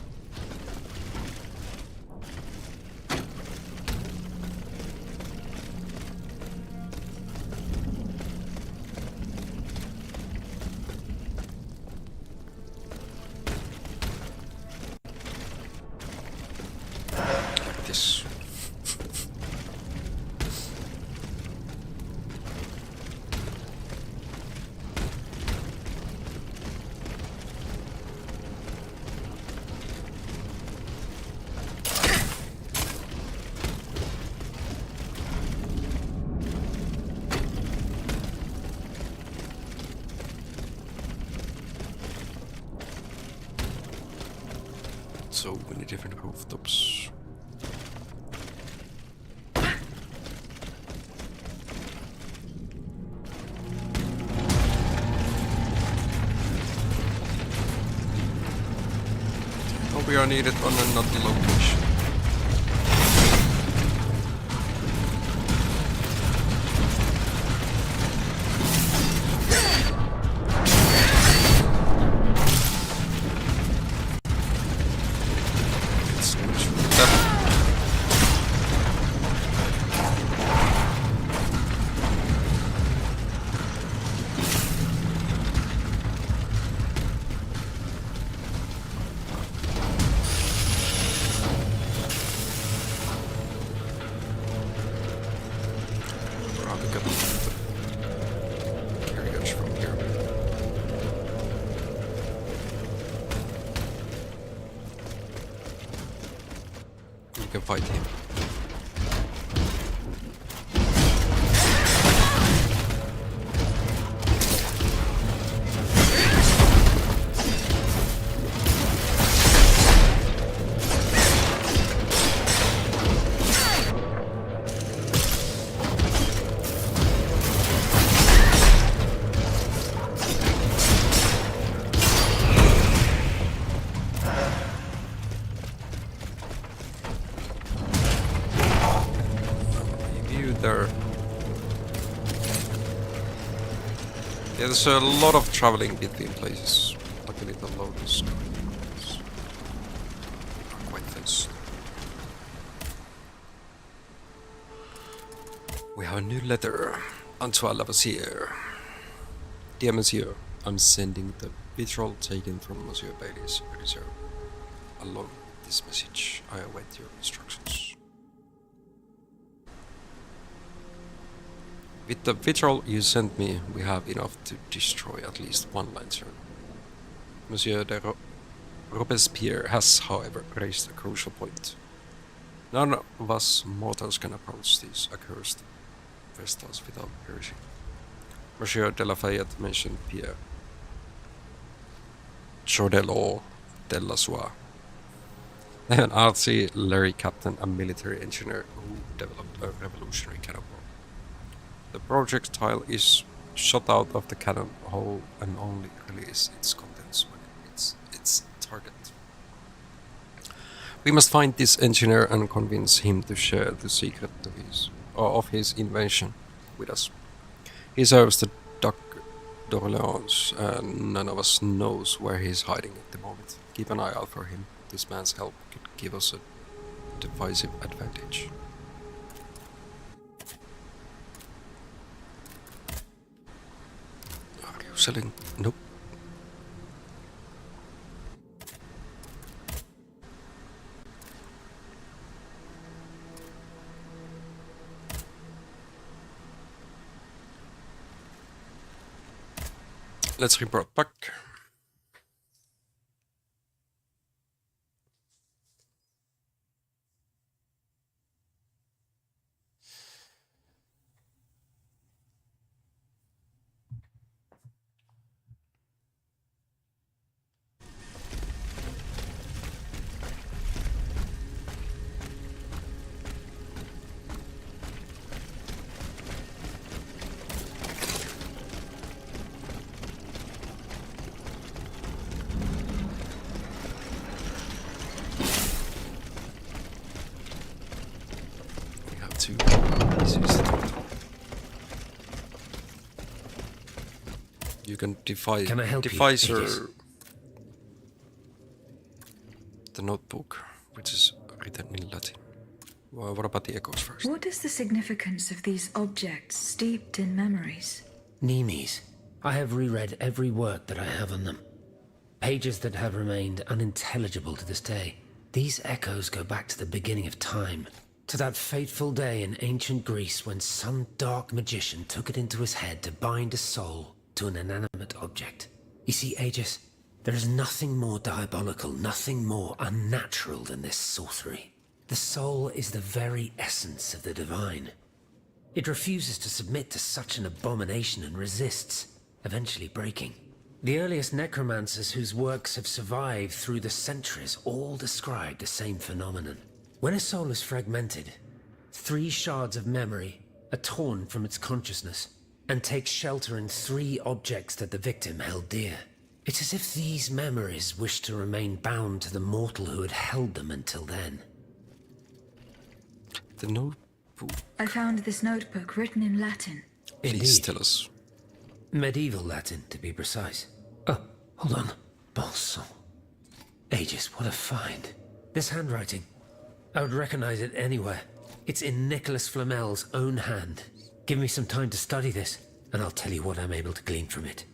Speaker 1: Like this. So many different rooftops. Oh, we are needed on another location. You can fight him. Yeah, there's a lot of traveling between places. Luckily the loading screens are quite fast. We have a new letter. Antoine Lavoisier. Dear Monsieur, I'm sending the vitriol taken from Monsieur Bailey's reserve. Along with this message, I await your instructions. With the vitriol you sent me, we have enough to destroy at least one lantern. Monsieur Robespierre has, however, raised a crucial point. None of us mortals can approach these accursed Vestas without perishing. Monsieur de Lafayette mentioned Pierre Chodelot de la Soie, an artillery captain and military engineer who developed a revolutionary cannonball. The projectile is shot out of the cannon hole and only releases its contents when it hits its target. We must find this engineer and convince him to share the secret of his invention with us. He serves the Duc d'Orléans, and none of us knows where he is hiding at the moment. Keep an eye out for him. This man's help could give us a decisive advantage. Are you selling? Nope. Let's report back. You can devise the notebook, which is written in Latin. Well, what about the echoes first?
Speaker 5: What is the significance of these objects steeped in memories?
Speaker 8: Nemes. I have reread every work that I have on them. Pages that have remained unintelligible to this day. These echoes go back to the beginning of time, to that fateful day in ancient Greece when some dark magician took it into his head to bind a soul to an inanimate object. You see, Aegis, there is nothing more diabolical, nothing more unnatural than this sorcery. The soul is the very essence of the divine. It refuses to submit to such an abomination and resists, eventually breaking. The earliest necromancers whose works have survived through the centuries all describe the same phenomenon. When a soul is fragmented, 3 shards of memory are torn from its consciousness and take shelter in 3 objects that the victim held dear. It's as if these memories wish to remain bound to the mortal who had held them until then.
Speaker 1: The notebook.
Speaker 5: I found this notebook written in Latin.
Speaker 1: Please tell us.
Speaker 8: Medieval Latin, to be precise. Oh, hold on. Bon sang. Aegis, what a find. This handwriting. I would recognize it anywhere. It's in Nicholas Flamel's own hand. Give me some time to study this, and I'll tell you what I'm able to glean from it.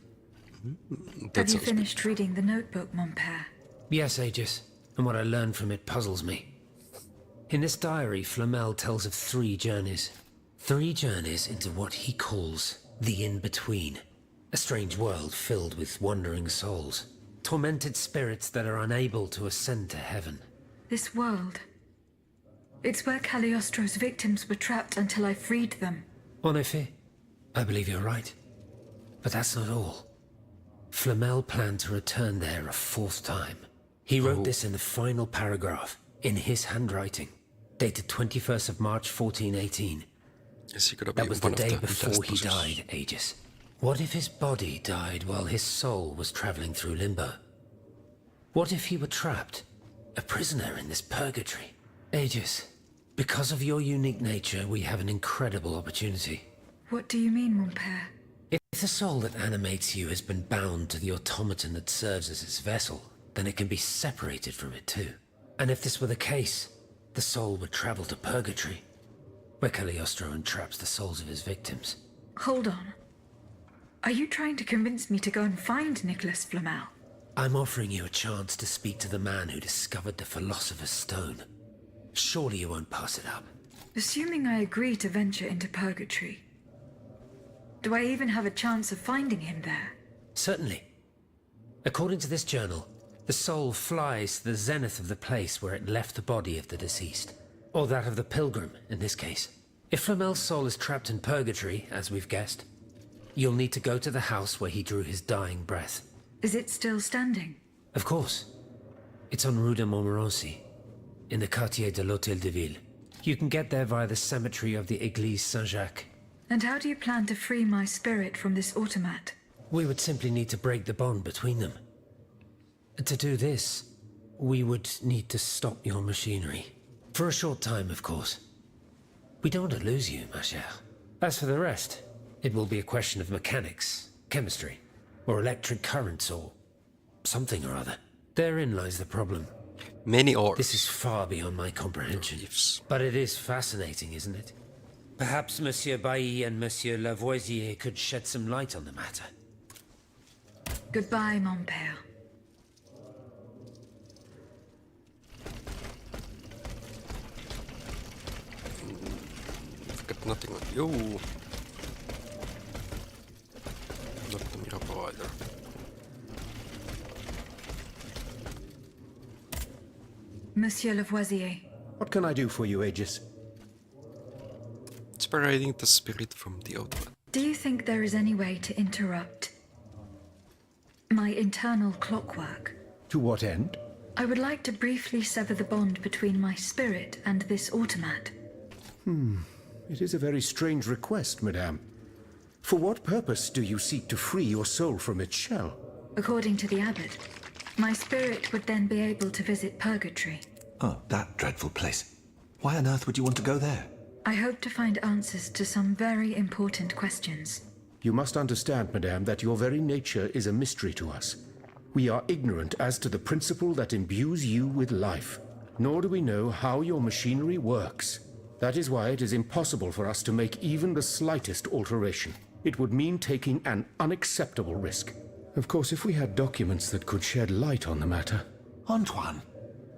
Speaker 5: Have you finished reading the notebook, mon père?
Speaker 8: Yes, Aegis, and what I learned from it puzzles me. In this diary, Flamel tells of 3 journeys. 3 journeys into what he calls the in-between. A strange world filled with wandering souls. Tormented spirits that are unable to ascend to heaven.
Speaker 5: This world. It's where Cagliostro's victims were trapped until I freed them.
Speaker 8: En effet, I believe you're right. But that's not all. Flamel planned to return there a 4th time. He wrote this in the final paragraph, in his handwriting, dated 21st of March 1418. That was the day before he died, Aegis. What if his body died while his soul was traveling through limbo? What if he were trapped, a prisoner in this purgatory? Aegis, because of your unique nature, we have an incredible opportunity.
Speaker 5: What do you mean, mon père?
Speaker 8: If the soul that animates you has been bound to the automaton that serves as its vessel, then it can be separated from it too. And if this were the case, the soul would travel to purgatory, where Cagliostro entraps the souls of his victims.
Speaker 5: Hold on. Are you trying to convince me to go and find Nicholas Flamel?
Speaker 8: I'm offering you a chance to speak to the man who discovered the Philosopher's Stone. Surely you won't pass it up.
Speaker 5: Assuming I agree to venture into purgatory, do I even have a chance of finding him there?
Speaker 8: Certainly. According to this journal, The soul flies to the zenith of the place where it left the body of the deceased. Or that of the pilgrim, in this case. If Flamel's soul is trapped in purgatory, as we've guessed, you'll need to go to the house where he drew his dying breath.
Speaker 5: Is it still standing?
Speaker 8: Of course. It's on Rue de Montmorency, in the Quartier de l'Hôtel de Ville. You can get there via the cemetery of the Église Saint-Jacques.
Speaker 5: And how do you plan to free my spirit from this automat?
Speaker 8: We would simply need to break the bond between them. To do this, we would need to stop your machinery. For a short time, of course. We don't want to lose you, ma chère. As for the rest, it will be a question of mechanics, chemistry, or electric currents, or something or other. Therein lies the problem.
Speaker 1: Many ores.
Speaker 8: This is far beyond my comprehension. But it is fascinating, isn't it? Perhaps Monsieur Bailly and Monsieur Lavoisier could shed some light on the matter.
Speaker 5: Goodbye, mon père.
Speaker 1: Got nothing on you. Not the miracle either.
Speaker 5: Monsieur Lavoisier.
Speaker 6: What can I do for you, Aegis?
Speaker 1: Separating the spirit from the automat.
Speaker 5: Do you think there is any way to interrupt my internal clockwork?
Speaker 6: To what end?
Speaker 5: I would like to briefly sever the bond between my spirit and this automat.
Speaker 6: It is a very strange request, madame. For what purpose do you seek to free your soul from its shell?
Speaker 5: According to the abbot, my spirit would then be able to visit purgatory.
Speaker 3: Oh, that dreadful place. Why on earth would you want to go there?
Speaker 5: I hope to find answers to some very important questions.
Speaker 6: You must understand, madame, that your very nature is a mystery to us. We are ignorant as to the principle that imbues you with life, nor do we know how your machinery works. That is why it is impossible for us to make even the slightest alteration. It would mean taking an unacceptable risk. Of course, if we had documents that could shed light on the matter.
Speaker 3: Antoine,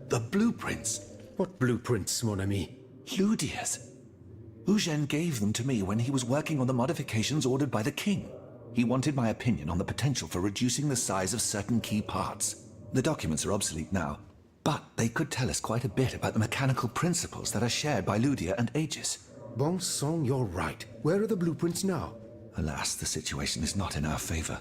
Speaker 3: the blueprints.
Speaker 6: What blueprints, mon ami?
Speaker 3: Ludia's. Eugène gave them to me when he was working on the modifications ordered by the king. He wanted my opinion on the potential for reducing the size of certain key parts. The documents are obsolete now, but they could tell us quite a bit about the mechanical principles that are shared by Ludia and Aegis.
Speaker 6: Bon sang, you're right. Where are the blueprints now?
Speaker 3: Alas, the situation is not in our favor.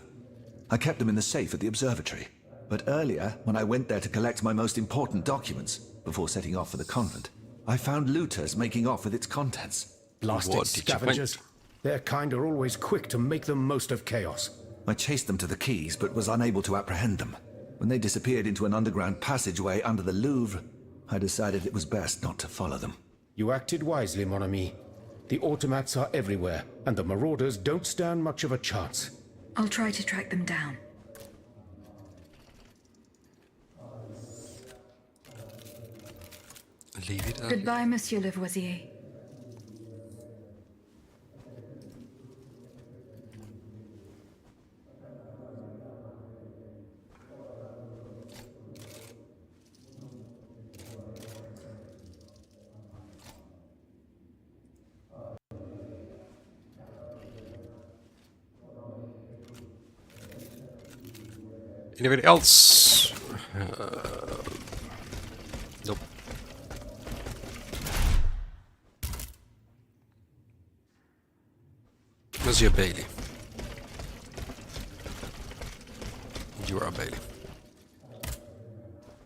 Speaker 3: I kept them in the safe at the observatory. But earlier, when I went there to collect my most important documents, before setting off for the convent, I found looters making off with its contents.
Speaker 6: Blasted scavengers. Their kind are always quick to make the most of chaos.
Speaker 3: I chased them to the quays, but was unable to apprehend them. When they disappeared into an underground passageway under the Louvre, I decided it was best not to follow them.
Speaker 6: You acted wisely, mon ami. The automats are everywhere, and the marauders don't stand much of a chance.
Speaker 5: I'll try to track them down.
Speaker 1: Leave it.
Speaker 5: Goodbye, Monsieur Lavoisier.
Speaker 1: Anybody else? Nope. Monsieur Bailey. You are Bailey.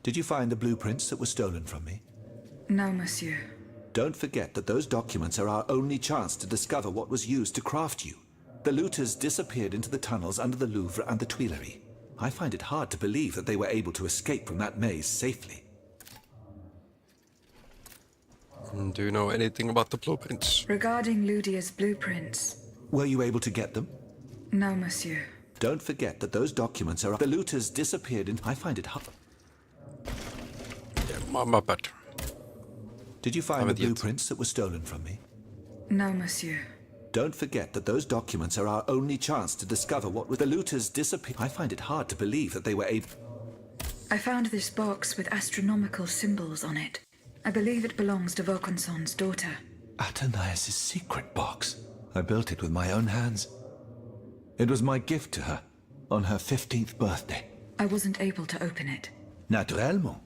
Speaker 3: Did you find the blueprints that were stolen from me?
Speaker 5: No, monsieur.
Speaker 3: Don't forget that those documents are our only chance to discover what was used to craft you. The looters disappeared into the tunnels under the Louvre and the Tuileries. I find it hard to believe that they were able to escape from that maze safely.
Speaker 1: Do you know anything about the blueprints?
Speaker 5: Regarding Ludia's blueprints...
Speaker 3: Were you able to get them?
Speaker 5: No, monsieur.
Speaker 3: Don't forget that those documents are... The looters disappeared in... I find it hard...
Speaker 1: Yeah, my bad.
Speaker 3: Did you find the blueprints that were stolen from me?
Speaker 5: No, monsieur.
Speaker 3: Don't forget that those documents are our only chance to discover what the looters disappeared. I find it hard to believe that they were able...
Speaker 5: I found this box with astronomical symbols on it. I believe it belongs to Vaucanson's daughter.
Speaker 3: Athénaïs' secret box. I built it with my own hands. It was my gift to her on her 15th birthday.
Speaker 5: I wasn't able to open it.
Speaker 12: Naturellement.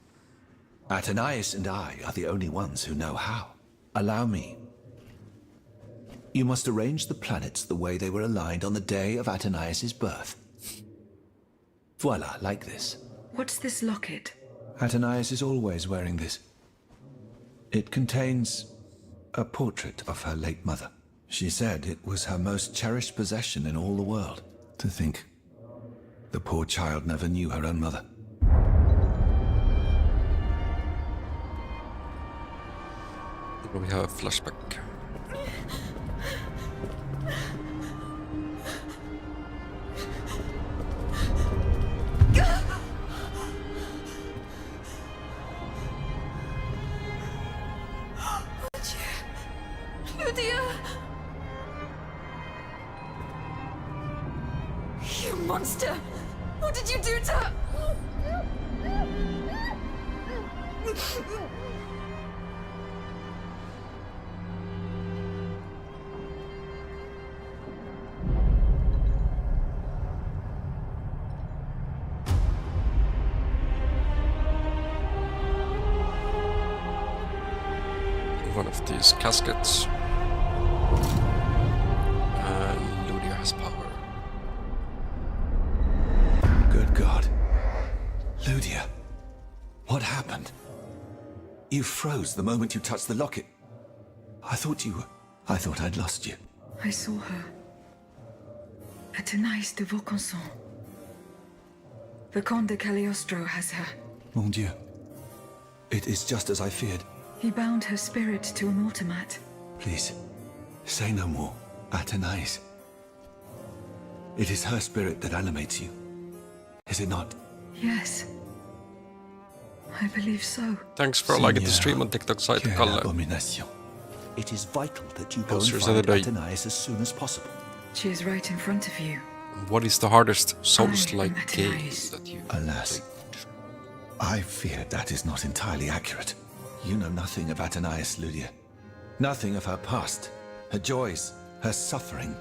Speaker 12: Athenais and I are the only ones who know how. Allow me. You must arrange the planets the way they were aligned on the day of Athenais' birth. Voila, like this.
Speaker 5: What's this locket?
Speaker 12: Athenais is always wearing this. It contains a portrait of her late mother. She said it was her most cherished possession in all the world. To think, the poor child never knew her own mother.
Speaker 1: We have a flashback.
Speaker 2: Lydia! You monster! What did you do to her?
Speaker 1: One of these caskets. And Lydia has power.
Speaker 12: Good God. Lydia, what happened? You froze the moment you touched the locket. I thought I'd lost you.
Speaker 5: I saw her. Athenais de Vaucanson. The Comte de Cagliostro has her.
Speaker 12: Mon Dieu. It is just as I feared.
Speaker 5: He bound her spirit to an automat.
Speaker 12: Please, say no more. Athenais. It is her spirit that animates you. Is it not?
Speaker 5: Yes. I believe so.
Speaker 1: Thanks for liking the stream on TikTok site, Kalle.
Speaker 12: Abomination. It is vital that you go and
Speaker 1: Posters
Speaker 12: find
Speaker 1: of the day.
Speaker 12: Athenais as soon as possible.
Speaker 5: She is right in front of you.
Speaker 1: What is the hardest
Speaker 5: I
Speaker 1: Souls-like
Speaker 5: am
Speaker 1: game
Speaker 5: Athenais.
Speaker 1: that you
Speaker 12: Alas, I fear that is not entirely accurate. You know nothing of Athenais, Lydia. Nothing of her past, her joys, her suffering.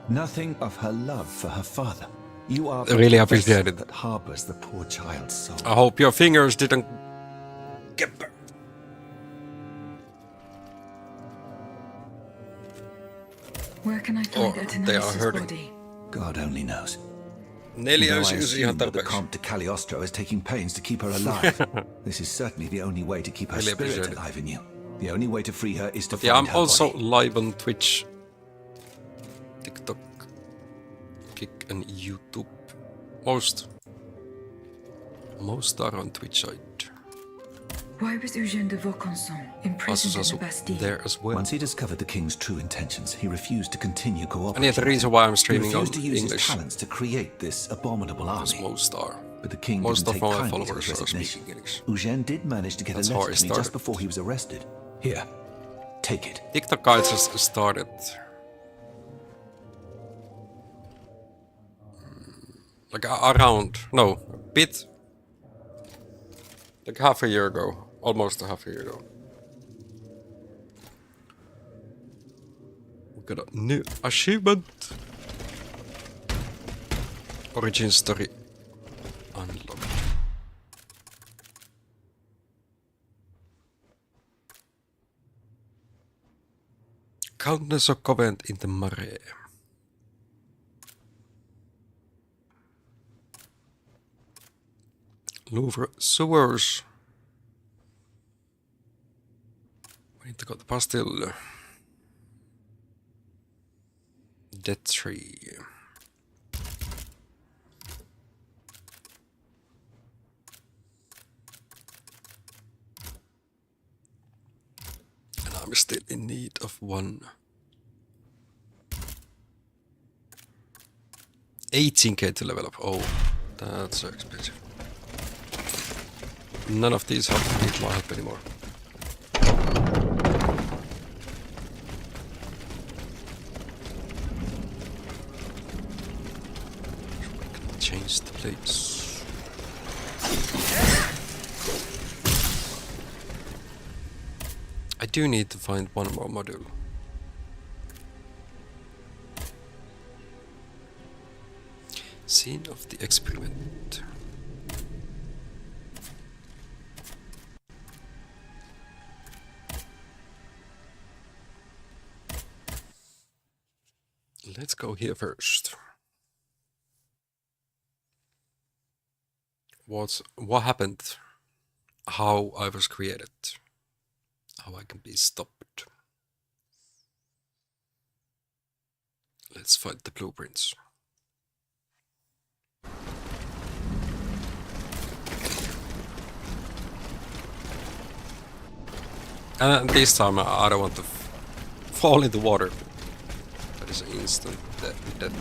Speaker 12: Nothing of her love for her father. You are
Speaker 1: I really
Speaker 12: the
Speaker 1: appreciate
Speaker 12: vessel
Speaker 1: it.
Speaker 12: that harbors the poor child's soul.
Speaker 1: I hope your fingers didn't get burned.
Speaker 5: Where can I find
Speaker 1: They are
Speaker 5: Athenais'
Speaker 1: hurting.
Speaker 5: body?
Speaker 12: God only knows.
Speaker 1: 4
Speaker 12: Though I
Speaker 1: olisi ihan
Speaker 12: assume that the
Speaker 1: tarpeeksi.
Speaker 12: Comte de Cagliostro is taking pains to keep her alive. This is certainly the only way to keep her
Speaker 1: Really
Speaker 12: spirit
Speaker 1: appreciate it.
Speaker 12: alive in you. The only way to free her is to
Speaker 1: But yeah,
Speaker 12: find
Speaker 1: I'm
Speaker 12: her
Speaker 1: also
Speaker 12: body.
Speaker 1: live on Twitch, TikTok, Kick, and YouTube. Most are on Twitch side.
Speaker 5: Why was Eugène de Vaucanson imprisoned in
Speaker 1: Also
Speaker 5: the Bastille?
Speaker 1: there as well.
Speaker 12: Once he discovered the king's true intentions, he refused to continue
Speaker 1: And
Speaker 12: cooperating.
Speaker 1: yeah, the reason why I'm
Speaker 12: He
Speaker 1: streaming on
Speaker 12: refused to use his
Speaker 1: English
Speaker 12: talents to create this abominable
Speaker 1: is
Speaker 12: army.
Speaker 1: most are.
Speaker 12: But the king
Speaker 1: Most
Speaker 12: didn't
Speaker 1: of
Speaker 12: take
Speaker 1: my
Speaker 12: kindly to
Speaker 1: followers
Speaker 12: his
Speaker 1: are
Speaker 12: resignation.
Speaker 1: speaking English.
Speaker 12: Eugène did manage to get
Speaker 1: That's
Speaker 12: a
Speaker 1: how
Speaker 12: letter
Speaker 1: it
Speaker 12: to me just
Speaker 1: started.
Speaker 12: before he was arrested. Here, take it.
Speaker 1: TikTok guys just started. Like around, no, a bit. Like half a year ago. Almost a half a year ago. We got a new achievement. Origin story unlocked. Countess of Covent in the Marais. Louvre sewers. We need to go to Bastille. Death tree. And I'm still in need of one. 18k to level up. Oh, that's so expensive. None of these need my help anymore. Change the plates. I do need to find one more module. Scene of the experiment. Let's go here first. What happened? How I was created? How I can be stopped? Let's find the blueprints. And this time I don't want to fall in the water. That is instant death.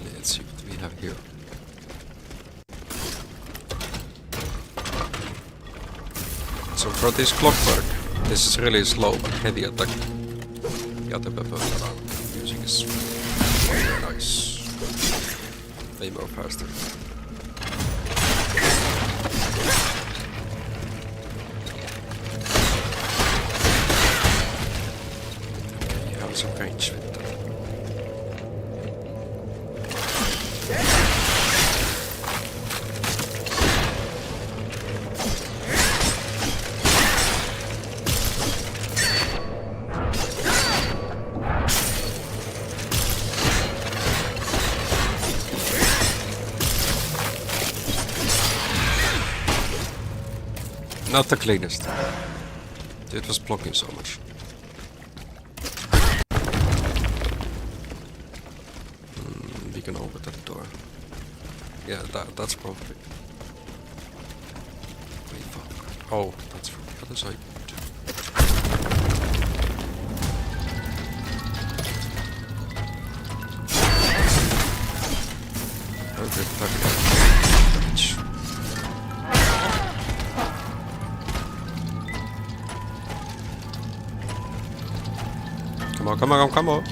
Speaker 1: Let's see what we have here. So for this clockwork, this is really slow but heavy attack. Got the pepper around. Music is very nice. Way more faster. You have some range with that. Not the cleanest. It was blocking so much. We can open that door. Yeah, that's probably. Wait, fuck. Oh, that's from the other side. Okay, package. Come on.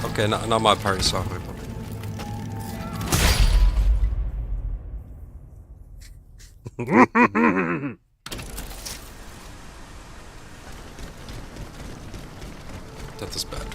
Speaker 1: Okay, now my parents are ripping. That is bad.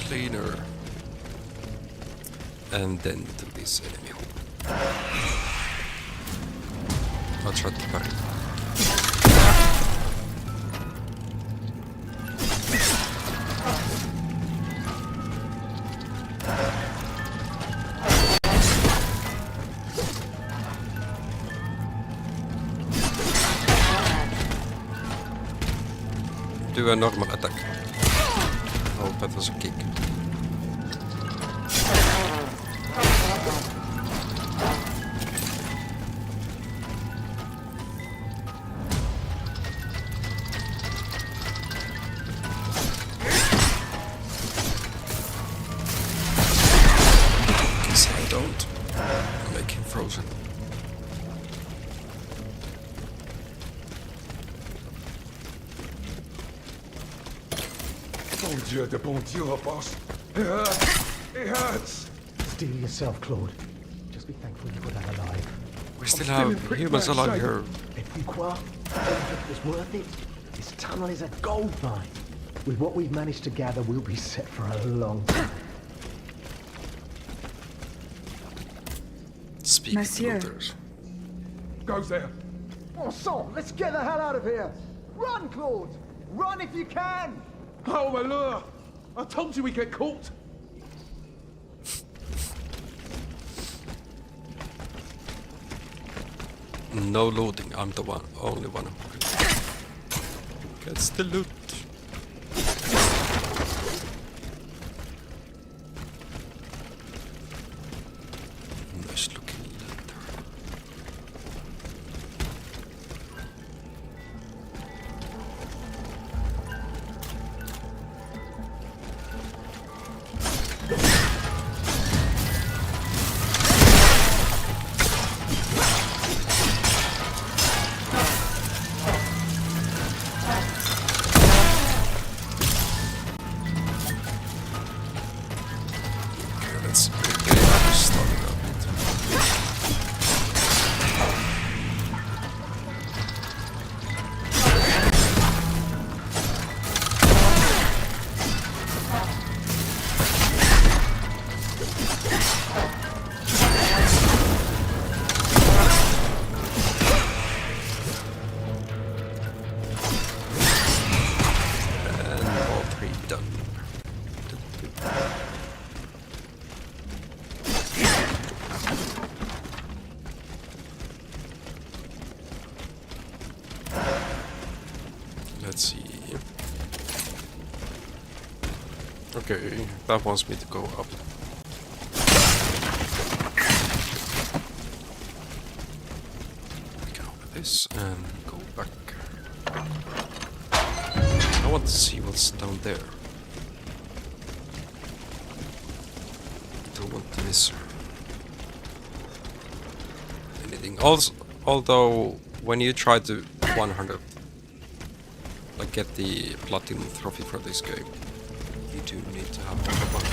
Speaker 1: Cleaner. And then to this enemy. I'll try to parry. Do a normal attack. Oh, that was a kick. Guess I don't make him frozen.
Speaker 10: Bon Dieu, boss. It hurts. It hurts.
Speaker 14: Steel yourself, Claude. Just be thankful you were that alive.
Speaker 1: We still have humans alive here.
Speaker 14: Et puis quoi? It was worth it. This tunnel is a gold mine. With what we've managed to gather, we'll be set for a long time.
Speaker 1: Speak
Speaker 2: Monsieur.
Speaker 10: Goes there.
Speaker 14: Bon sang, let's get the hell out of here. Run, Claude. Run if you can.
Speaker 10: Oh, my lure! I told you we'd get caught!
Speaker 1: No looting, I'm the only one who gets the loot. Nice looking letter. Let's see. Okay, that wants me to go up. We can open this and go back. I want to see what's down there. Don't want to miss anything. Also, although when you try to 100, like get the platinum trophy for this game, you do need to have a button.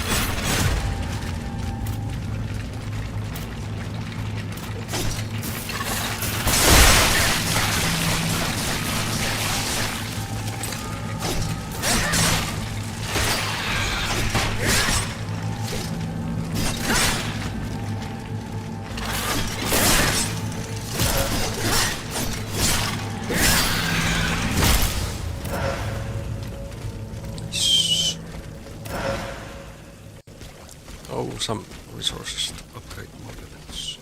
Speaker 1: Oh, some resources to upgrade more weapons.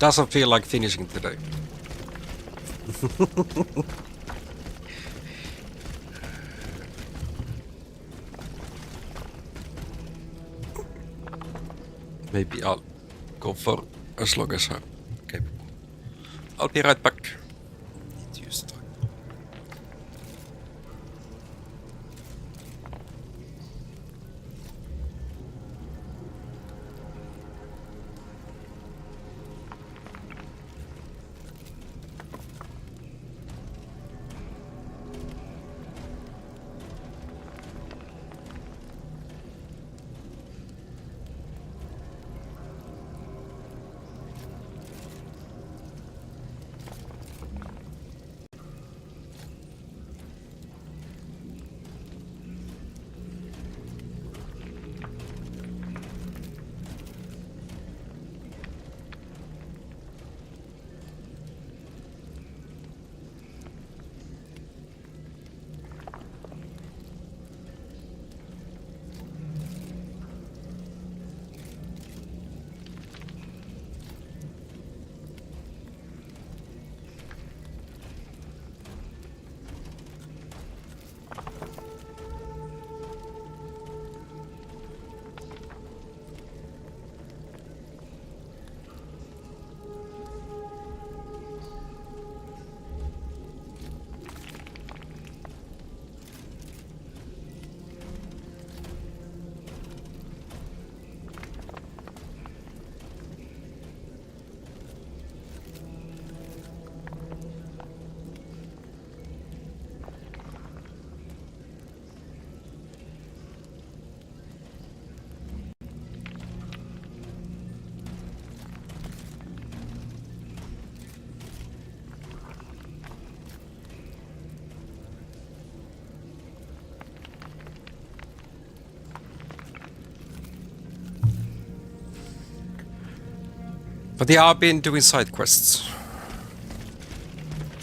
Speaker 1: Doesn't feel like finishing today. Maybe I'll go for as long as I'm capable. I'll be right back. Need to use time. But yeah, I've been doing side quests.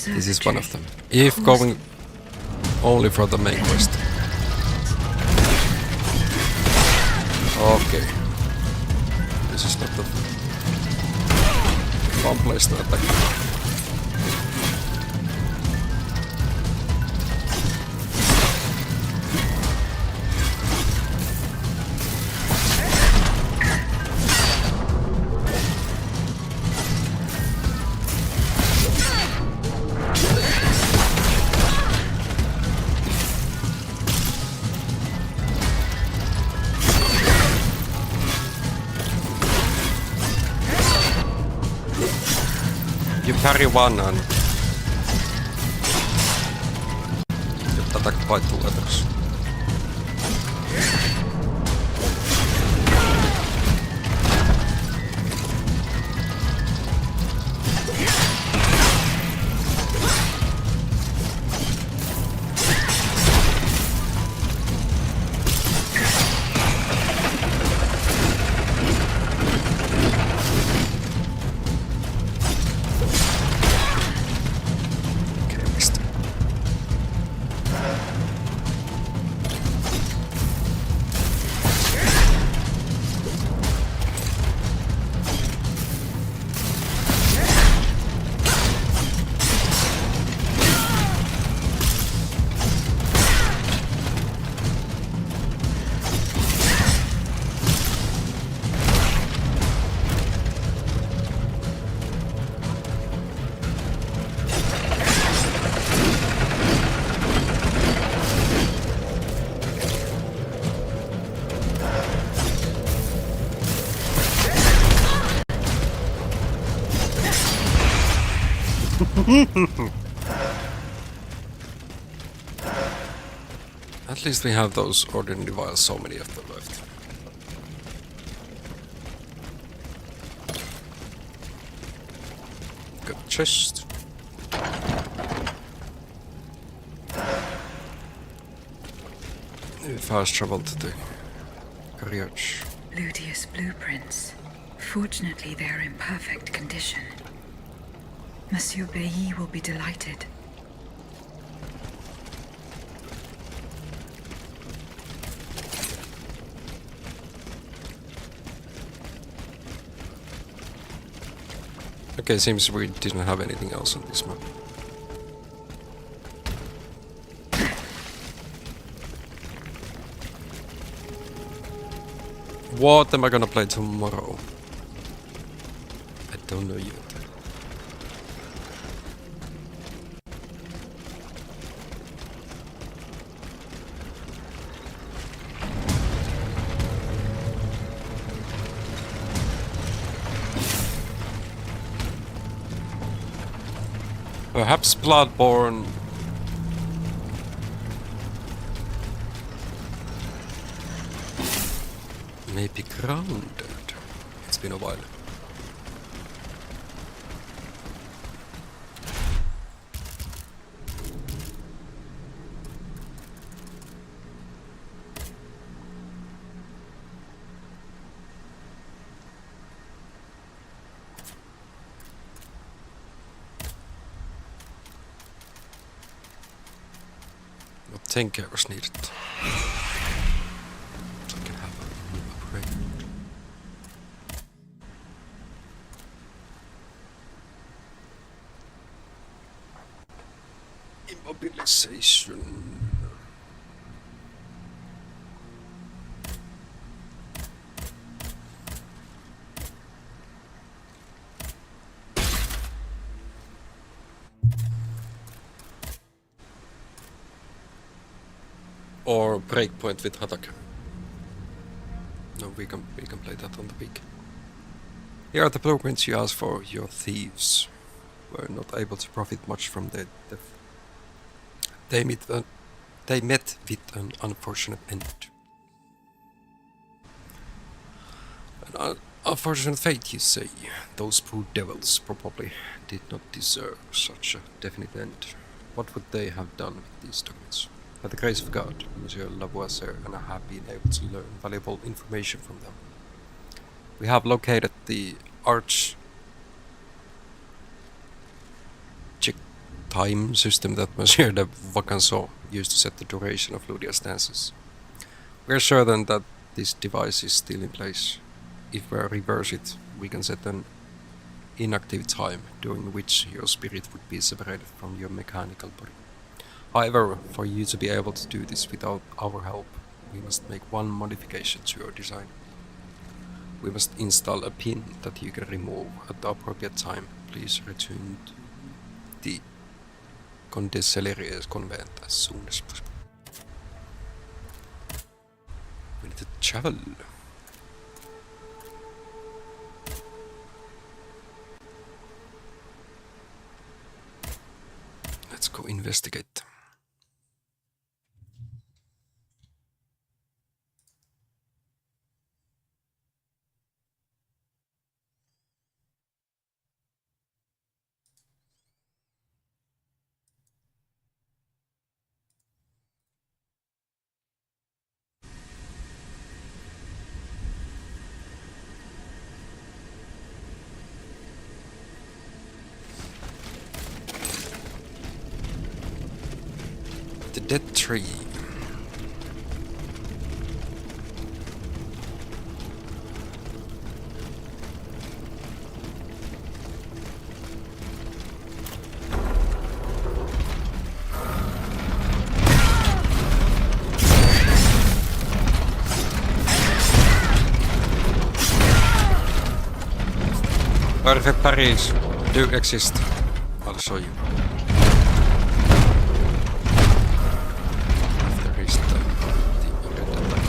Speaker 1: This is one of them. If going only for the main quest. Okay. This is not the fun place to attack. Carry one and get attacked by 2 others. At least we have those ordinary vials, so many of them left. Good chest. Fast travel to the carriage.
Speaker 5: Ludius blueprints. Fortunately, they're in perfect condition. Monsieur Bailly will be delighted.
Speaker 1: Okay, seems we didn't have anything else on this map. What am I gonna play tomorrow? I don't know yet. Perhaps Bloodbourne. Maybe Grounded. It's been a while. But 10 hours needed. So I can have a new upgrade. Immobilization. Or breakpoint with Hatak. No, we can play that on the peak. Here are the blueprints you asked for. Your thieves were not able to profit much from their death. They met with an unfortunate end. An unfortunate fate, you say. Those poor devils probably did not deserve such a definite end. What would they have done with these documents? By the grace of God, Monsieur Lavoisier and I have been able to learn valuable information from them. We have located the time system that Monsieur de Vacanson used to set the duration of Ludia's dances. We are certain that this device is still in place. If we reverse it, we can set an inactive time during which your spirit would be separated from your mechanical body. However, for you to be able to do this without our help, we must make one modification to your design. We must install a pin that you can remove at the appropriate time. Please return to the Condescelleries convent as soon as possible. We need to travel. Let's go investigate. The dead tree. Perfect parries do exist. I'll show you. There is the red attack.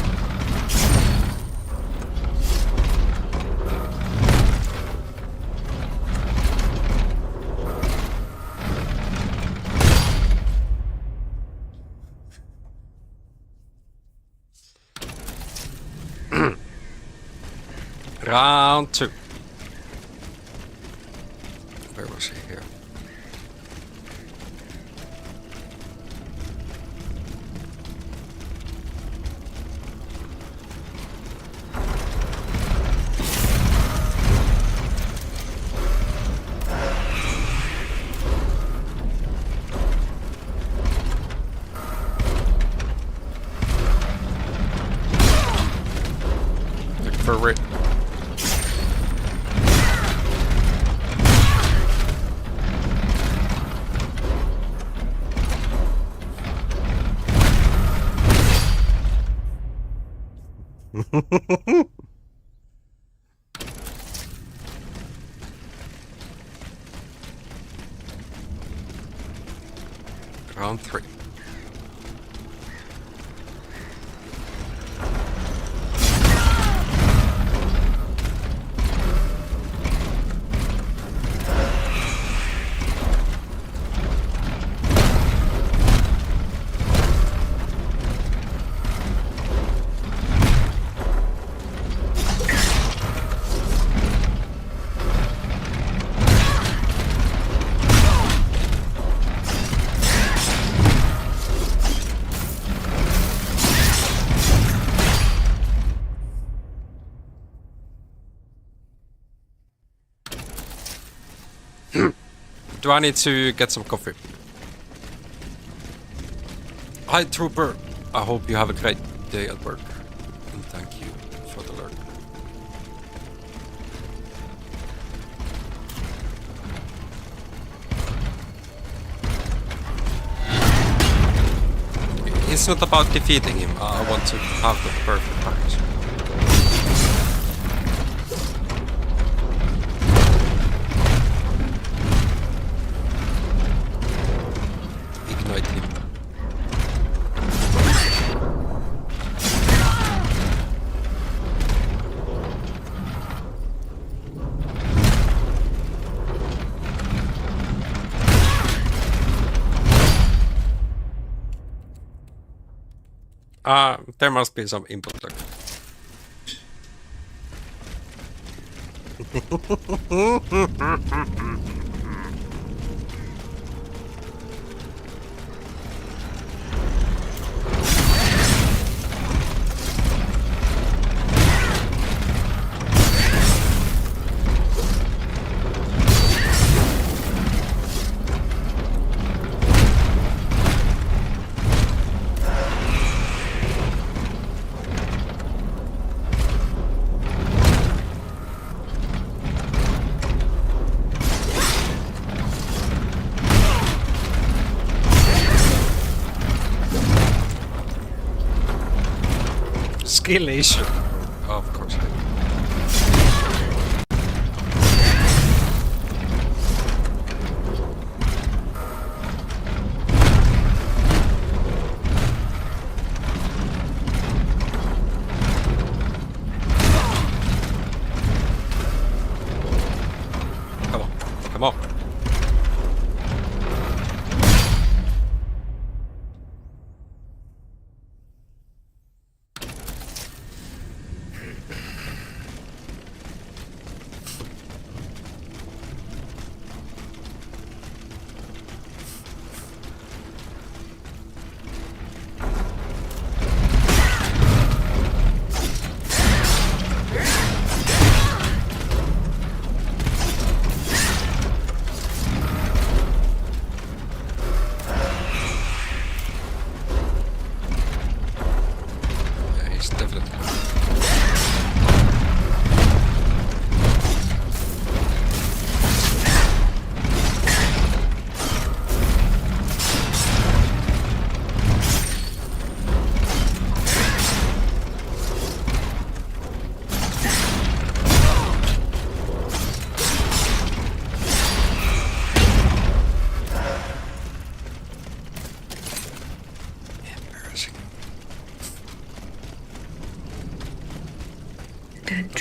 Speaker 1: Round 2. Where was he here? Look for it. Round 3. Do I need to get some coffee? Hi Trooper, I hope you have a great day at work. And thank you for the alert. It's not about defeating him, I want to have the perfect package. Ignite him. There must be some input lag. skill issue. Oh, of course. Come on, come on.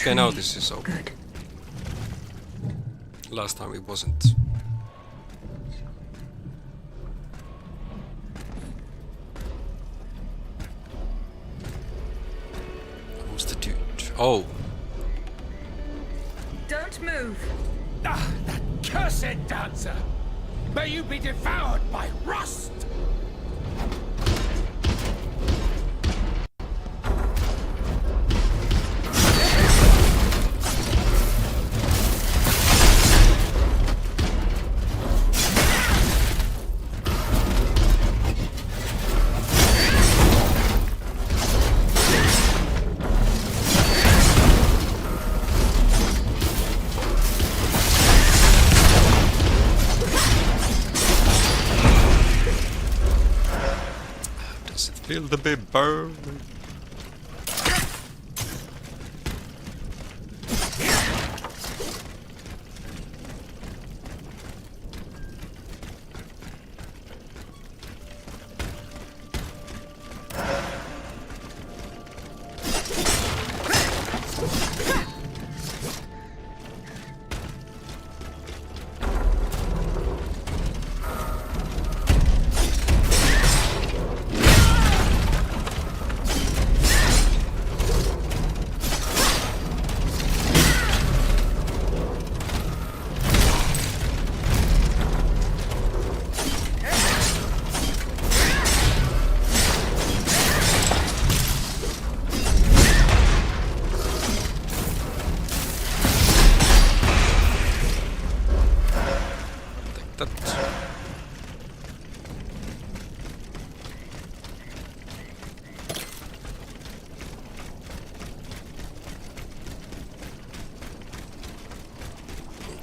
Speaker 1: Okay, now this is open.
Speaker 5: Good.
Speaker 1: Last time it wasn't. Who's the dude? Oh.
Speaker 2: Don't move.
Speaker 13: Ah, that cursed dancer! May you be devoured by rust!
Speaker 1: Feel the big burn.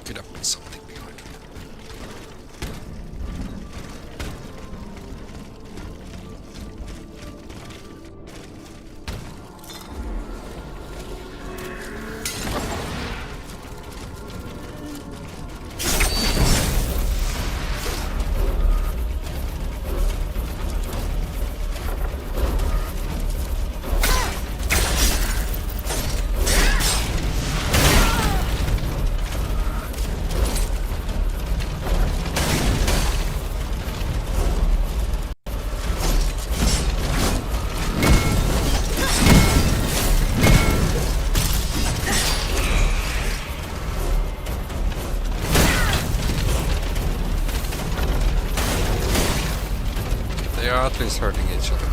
Speaker 1: Could have been something behind me. They are at least hurting each other.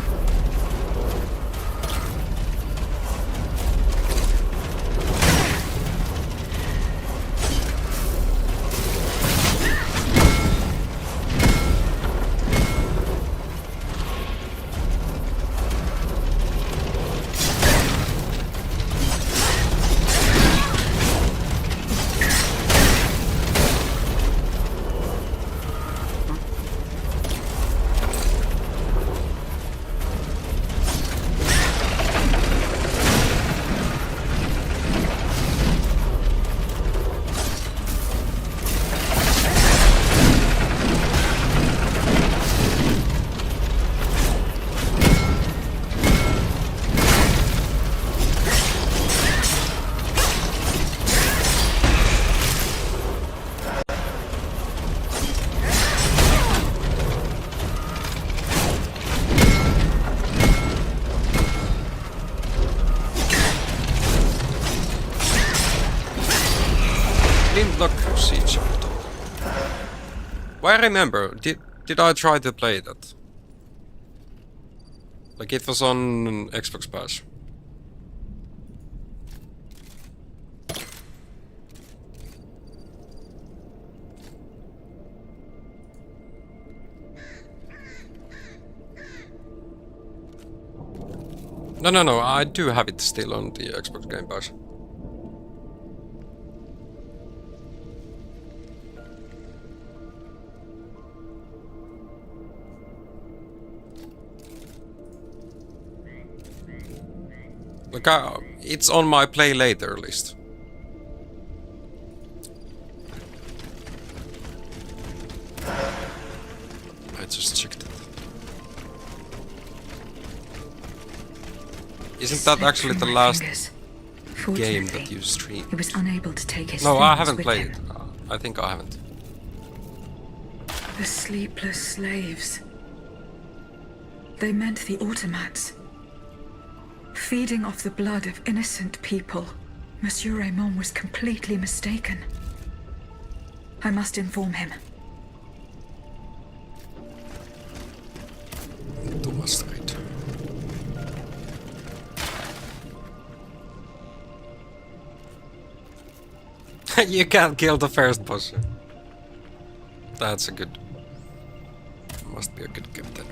Speaker 1: Flintlock Siege of Dawn. Well, I remember, did I try to play that? Like it was on Xbox Pass. No, I do have it still on the Xbox Game Pass. Like, it's on my play later list. I just checked it. Isn't that actually the last game that you streamed?
Speaker 5: He was unable to take his
Speaker 1: No, I
Speaker 5: things
Speaker 1: haven't
Speaker 5: with
Speaker 1: played
Speaker 5: him.
Speaker 1: it. I think I haven't.
Speaker 5: The sleepless slaves. They meant the automats. Feeding off the blood of innocent people. Monsieur Raymond was completely mistaken. I must inform him.
Speaker 1: Du hast recht. You can't kill the first boss. That's a good... Must be a good captain.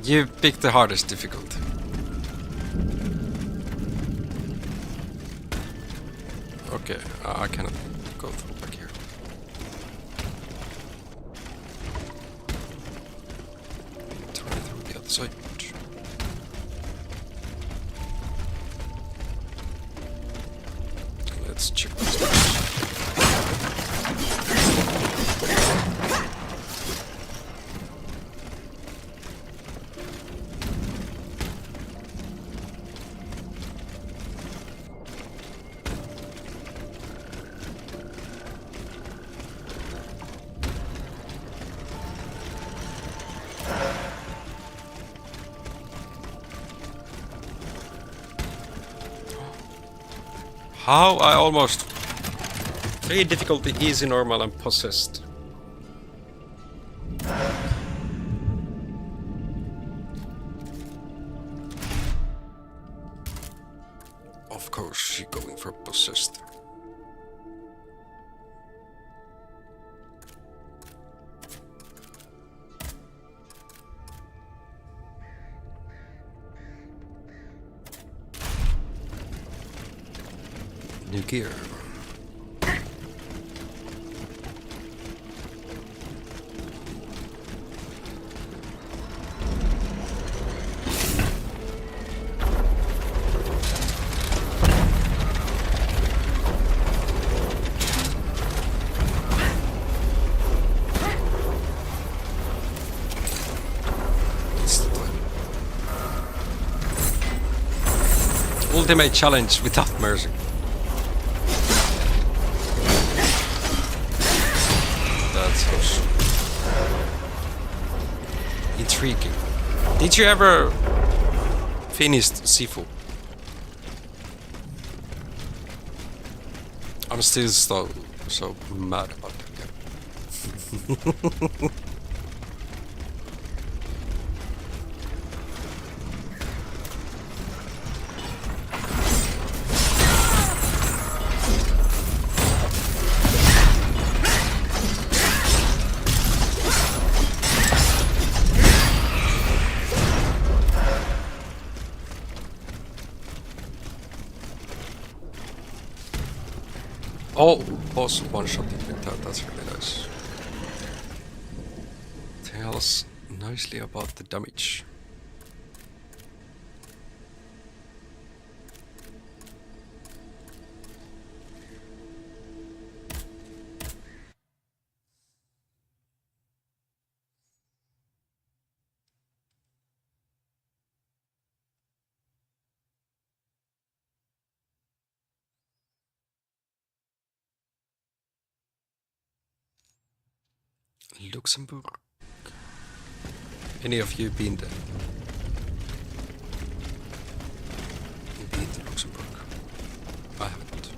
Speaker 1: You picked the hardest difficulty. Okay, I cannot go through back here. Try through the other side. Let's check this one. How I almost... 3 difficulty, easy, normal and possessed. Of course, she's going for possessed. New gear. Ultimate challenge without mercy. Intriguing. Did you ever finish Sifu? I'm still so mad about that. Oh, boss one-shotting with that, that's really nice. Tells nicely about the damage. Luxembourg. Any of you been there? Been to Luxembourg? I haven't.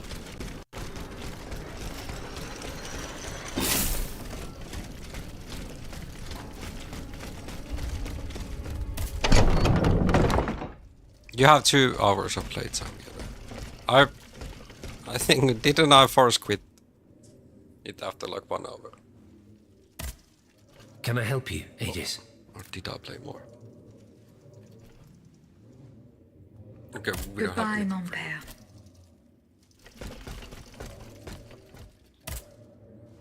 Speaker 1: You have 2 hours of playtime together. I think didn't I force quit it after like 1 hour?
Speaker 8: Can I help you, Aegis?
Speaker 1: Or did I play more? Okay, we don't have
Speaker 2: Goodbye,
Speaker 1: anything
Speaker 2: mon
Speaker 1: for
Speaker 2: père.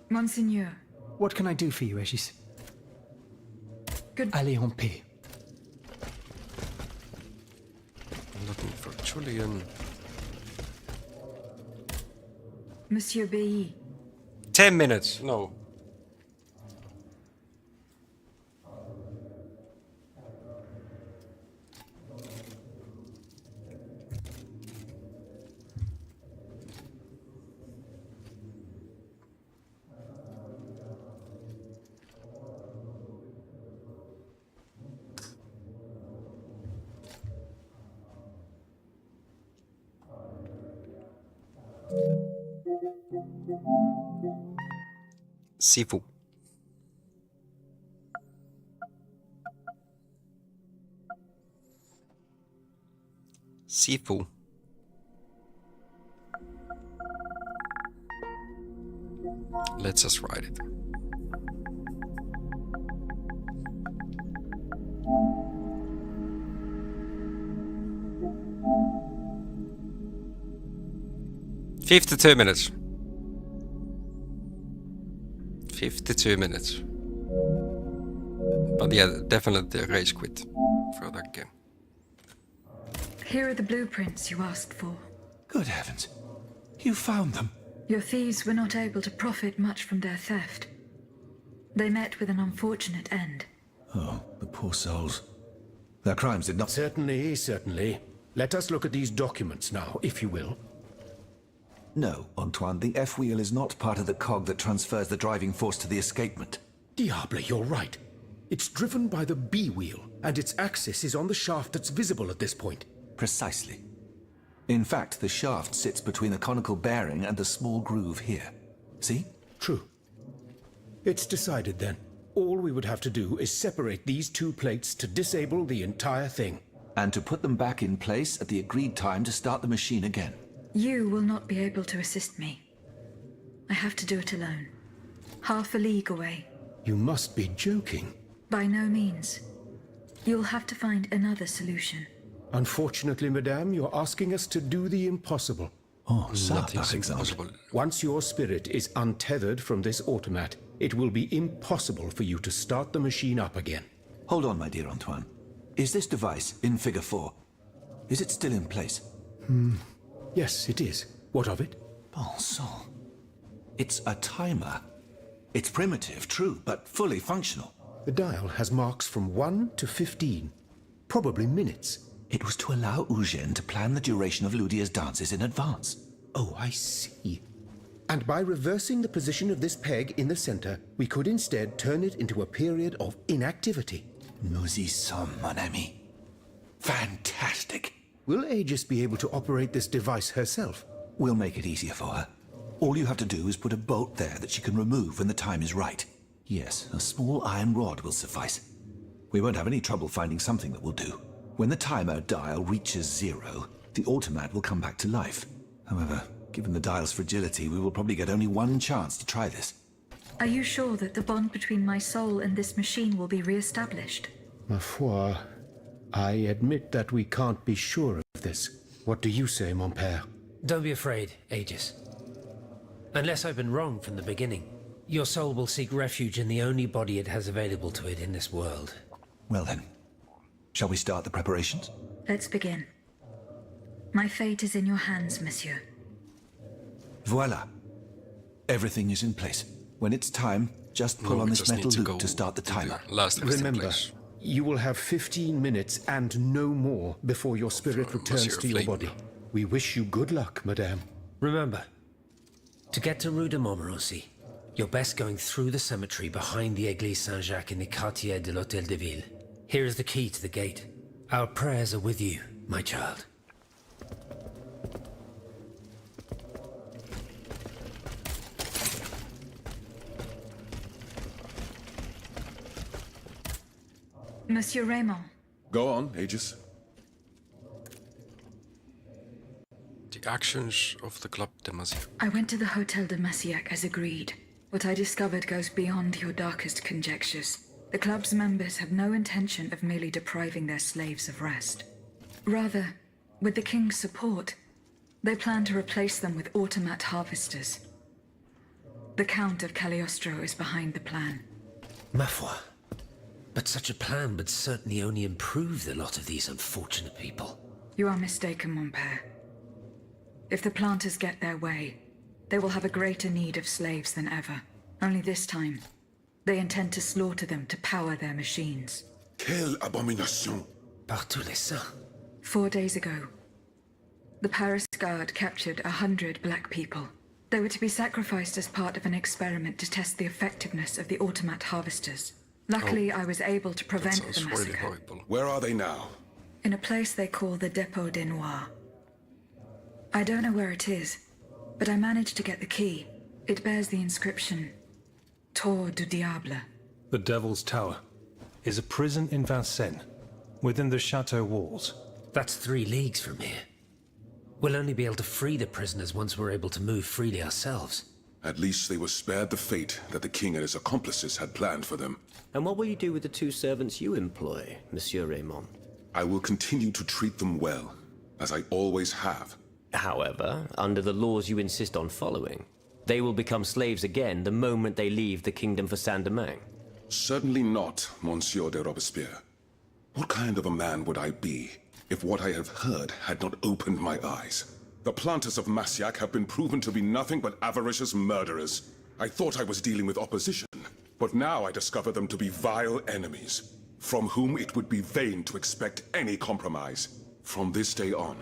Speaker 2: Monseigneur,
Speaker 11: What can I do for you, Aegis?
Speaker 2: good.
Speaker 11: Allez en paix.
Speaker 1: I'm looking for Julian.
Speaker 2: Monsieur Bailly.
Speaker 1: 10 minutes, no. Sifu. Sifu. Let's just write it. "52 minutes. 52 minutes. But yeah, definitely a rage quit for that game.
Speaker 5: Here are the blueprints you asked for.
Speaker 12: Good heavens. You found them.
Speaker 5: Your thieves were not able to profit much from their theft. They met with an unfortunate end.
Speaker 12: Oh, the poor souls. Their crimes did not...
Speaker 6: Certainly, certainly. Let us look at these documents now, if you will.
Speaker 12: No, Antoine, the F-wheel is not part of the cog that transfers the driving force to the escapement.
Speaker 6: Diable, you're right. It's driven by the B-wheel, and its axis is on the shaft that's visible at this point.
Speaker 12: Precisely. In fact, the shaft sits between the conical bearing and the small groove here. See?
Speaker 6: True. It's decided then. All we would have to do is separate these 2 plates to disable the entire thing.
Speaker 12: And to put them back in place at the agreed time to start the machine again.
Speaker 5: You will not be able to assist me. I have to do it alone. Half a league away.
Speaker 6: You must be joking.
Speaker 5: By no means. You'll have to find another solution.
Speaker 6: Unfortunately, madame, you're asking us to do the impossible.
Speaker 12: Oh, sir,
Speaker 1: Nothing's
Speaker 12: par exemple.
Speaker 1: impossible.
Speaker 6: Once your spirit is untethered from this automat, it will be impossible for you to start the machine up again.
Speaker 12: Hold on, my dear Antoine. Is this device in figure 4? Is it still in place?
Speaker 6: Yes, it is. What of it?
Speaker 12: Bon sang. It's a timer. It's primitive, true, but fully functional.
Speaker 6: The dial has marks from 1 to 15. Probably minutes.
Speaker 12: It was to allow Eugène to plan the duration of Ludia's dances in advance.
Speaker 6: Oh, I see. And by reversing the position of this peg in the center, we could instead turn it into a period of inactivity.
Speaker 12: Nous y sommes, mon ami. Fantastic.
Speaker 6: Will Aegis be able to operate this device herself?
Speaker 12: We'll make it easier for her. All you have to do is put a bolt there that she can remove when the time is right. Yes, a small iron rod will suffice. We won't have any trouble finding something that will do. When the timer dial reaches 0, the automat will come back to life. However, given the dial's fragility, we will probably get only one chance to try this.
Speaker 5: Are you sure that the bond between my soul and this machine will be re-established?
Speaker 6: Ma foi, I admit that we can't be sure of this. What do you say, mon père?
Speaker 8: Don't be afraid, Aegis. Unless I've been wrong from the beginning, your soul will seek refuge in the only body it has available to it in this world.
Speaker 12: Well then, shall we start the preparations?
Speaker 5: Let's begin. My fate is in your hands, monsieur.
Speaker 12: Voila. Everything is in place. When it's time, just pull on this metal loop to start the timer.
Speaker 6: Remember, you will have 15 minutes and no more before your spirit returns to your body. We wish you good luck, madame.
Speaker 8: Remember, to get to Rue de Montmorency, you're best going through the cemetery behind the Église Saint-Jacques in the Quartier de l'Hôtel de Ville. Here is the key to the gate. Our prayers are with you, my child.
Speaker 5: Monsieur Raymond.
Speaker 10: Go on, Aegis.
Speaker 1: The actions of the Club de Massiac.
Speaker 5: I went to the Hotel de Massiac as agreed. What I discovered goes beyond your darkest conjectures. The club's members have no intention of merely depriving their slaves of rest. Rather, with the king's support, they plan to replace them with automat harvesters. The Count of Cagliostro is behind the plan.
Speaker 8: Ma foi. But such a plan would certainly only improve the lot of these unfortunate people.
Speaker 5: You are mistaken, mon père. If the planters get their way, they will have a greater need of slaves than ever. Only this time, they intend to slaughter them to power their machines.
Speaker 10: Quelle abomination!
Speaker 8: Par tous les saints.
Speaker 5: 4 days ago, the Paris Guard captured 100 black people. They were to be sacrificed as part of an experiment to test the effectiveness of the automat harvesters. Luckily, I was able to prevent the massacre.
Speaker 10: Really where are they now?
Speaker 5: In a place they call the Dépôt des Noirs. I don't know where it is, but I managed to get the key. It bears the inscription, Tour du Diable.
Speaker 9: The Devil's Tower is a prison in Vincennes, within the chateau walls.
Speaker 8: That's 3 leagues from here. We'll only be able to free the prisoners once we're able to move freely ourselves.
Speaker 10: At least they were spared the fate that the king and his accomplices had planned for them.
Speaker 7: And what will you do with the 2 servants you employ, Monsieur Raymond?
Speaker 10: I will continue to treat them well, as I always have.
Speaker 7: However, under the laws you insist on following, they will become slaves again the moment they leave the kingdom for Saint-Domingue.
Speaker 10: Certainly not, Monsieur de Robespierre. What kind of a man would I be if what I have heard had not opened my eyes? The planters of Massiac have been proven to be nothing but avaricious murderers. I thought I was dealing with opposition, but now I discover them to be vile enemies, from whom it would be vain to expect any compromise. From this day on,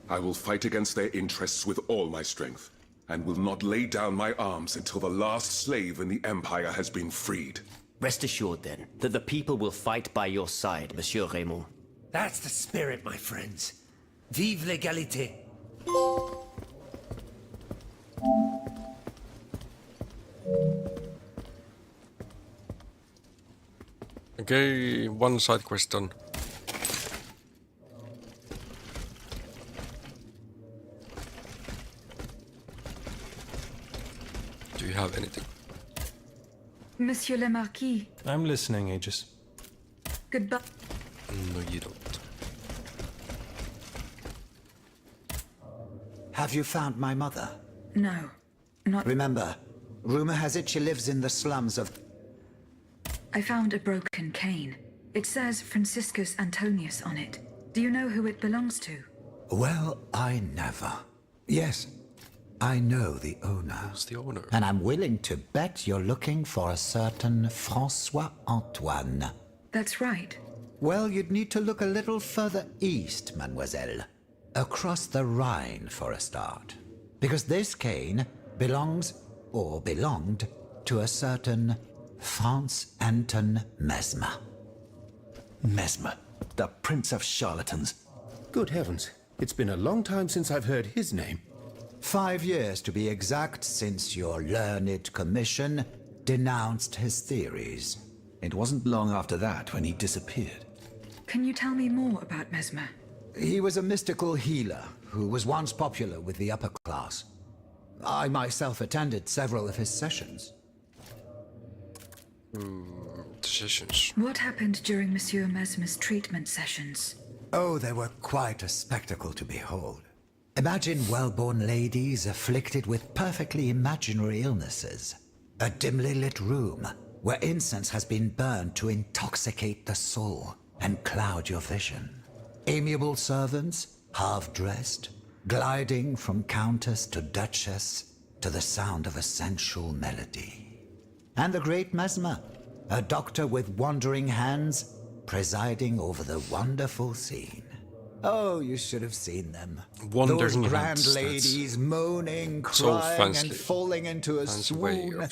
Speaker 10: I will fight against their interests with all my strength, and will not lay down my arms until the last slave in the Empire has been freed.
Speaker 7: Rest assured, then, that the people will fight by your side, Monsieur Raymond.
Speaker 8: That's the spirit, my friends. Vive l'égalité!
Speaker 1: Okay, one side quest done. Do you have anything?
Speaker 5: Monsieur le Marquis.
Speaker 9: I'm listening, Aegis.
Speaker 5: Goodbye.
Speaker 1: No, you don't.
Speaker 3: Have you found my mother?
Speaker 5: No, not...
Speaker 3: Remember, rumor has it she lives in the slums of...
Speaker 5: I found a broken cane. It says Franciscus Antonius on it. Do you know who it belongs to?
Speaker 3: Well, I never. Yes, I know the owner.
Speaker 1: Who's the owner?
Speaker 3: And I'm willing to bet you're looking for a certain François Antoine.
Speaker 5: That's right.
Speaker 3: Well, you'd need to look a little further east, mademoiselle. Across the Rhine, for a start. Because this cane belongs, or belonged, to a certain Franz Anton Mesmer.
Speaker 12: Mesmer, the prince of charlatans.
Speaker 6: Good heavens, it's been a long time since I've heard his name.
Speaker 3: 5 years to be exact since your learned commission denounced his theories.
Speaker 12: It wasn't long after that when he disappeared.
Speaker 5: Can you tell me more about Mesmer?
Speaker 3: He was a mystical healer who was once popular with the upper class. I myself attended several of his sessions.
Speaker 1: Sessions.
Speaker 5: What happened during Monsieur Mesmer's treatment sessions?
Speaker 3: Oh, they were quite a spectacle to behold. Imagine well-born ladies afflicted with perfectly imaginary illnesses. A dimly lit room where incense has been burned to intoxicate the soul and cloud your vision. Amiable servants, half-dressed, gliding from countess to duchess to the sound of a sensual melody. And the great Mesmer, a doctor with wandering hands, presiding over the wonderful scene. Oh, you should have seen them. Those grand ladies moaning, crying, and falling into a swoon,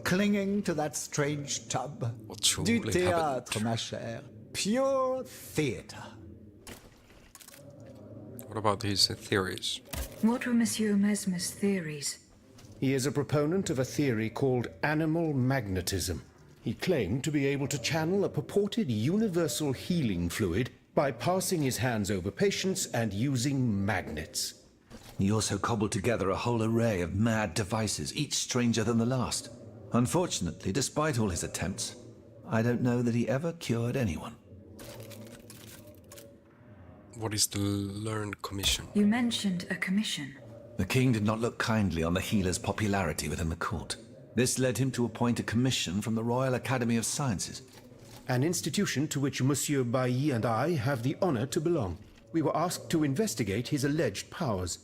Speaker 3: clinging to that strange tub. Du théâtre, ma chère. Pure theatre.
Speaker 1: What about his theories?
Speaker 5: What were Monsieur Mesmer's theories?
Speaker 6: He is a proponent of a theory called animal magnetism. He claimed to be able to channel a purported universal healing fluid by passing his hands over patients and using magnets.
Speaker 12: He also cobbled together a whole array of mad devices, each stranger than the last. Unfortunately, despite all his attempts, I don't know that he ever cured anyone.
Speaker 1: What is the learned commission?
Speaker 5: You mentioned a commission.
Speaker 12: The king did not look kindly on the healer's popularity within the court. This led him to appoint a commission from the Royal Academy of Sciences.
Speaker 6: An institution to which Monsieur Bailly and I have the honor to belong. We were asked to investigate his alleged powers.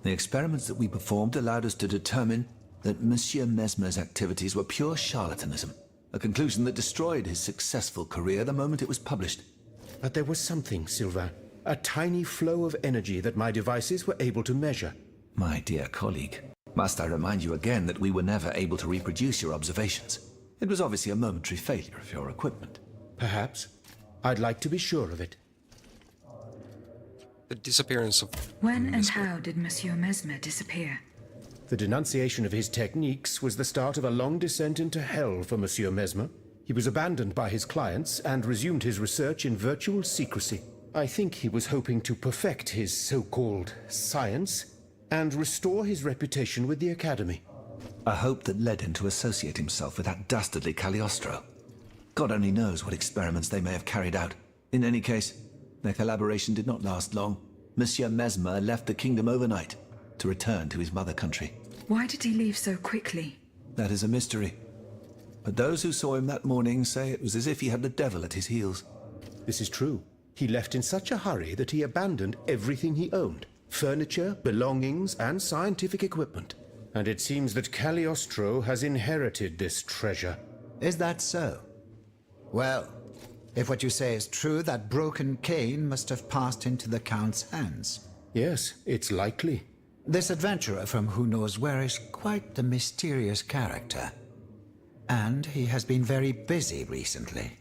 Speaker 12: The experiments that we performed allowed us to determine that Monsieur Mesmer's activities were pure charlatanism, a conclusion that destroyed his successful career the moment it was published.
Speaker 6: But there was something, Sylvain, a tiny flow of energy that my devices were able to measure.
Speaker 12: My dear colleague, must I remind you again that we were never able to reproduce your observations? It was obviously a momentary failure of your equipment.
Speaker 6: Perhaps. I'd like to be sure of it.
Speaker 1: The disappearance of...
Speaker 5: When and how did Monsieur Mesmer disappear?
Speaker 6: The denunciation of his techniques was the start of a long descent into hell for Monsieur Mesmer. He was abandoned by his clients and resumed his research in virtual secrecy. I think he was hoping to perfect his so-called science and restore his reputation with the Academy.
Speaker 12: A hope that led him to associate himself with that dastardly Cagliostro. God only knows what experiments they may have carried out. In any case, their collaboration did not last long. Monsieur Mesmer left the kingdom overnight to return to his mother country.
Speaker 5: Why did he leave so quickly?
Speaker 12: That is a mystery. But those who saw him that morning say it was as if he had the devil at his heels.
Speaker 6: This is true. He left in such a hurry that he abandoned everything he owned. Furniture, belongings, and scientific equipment. And it seems that Cagliostro has inherited this treasure.
Speaker 3: Is that so? Well, if what you say is true, that broken cane must have passed into the Count's hands.
Speaker 6: Yes, it's likely.
Speaker 3: This adventurer from who knows where is quite the mysterious character. And he has been very busy recently.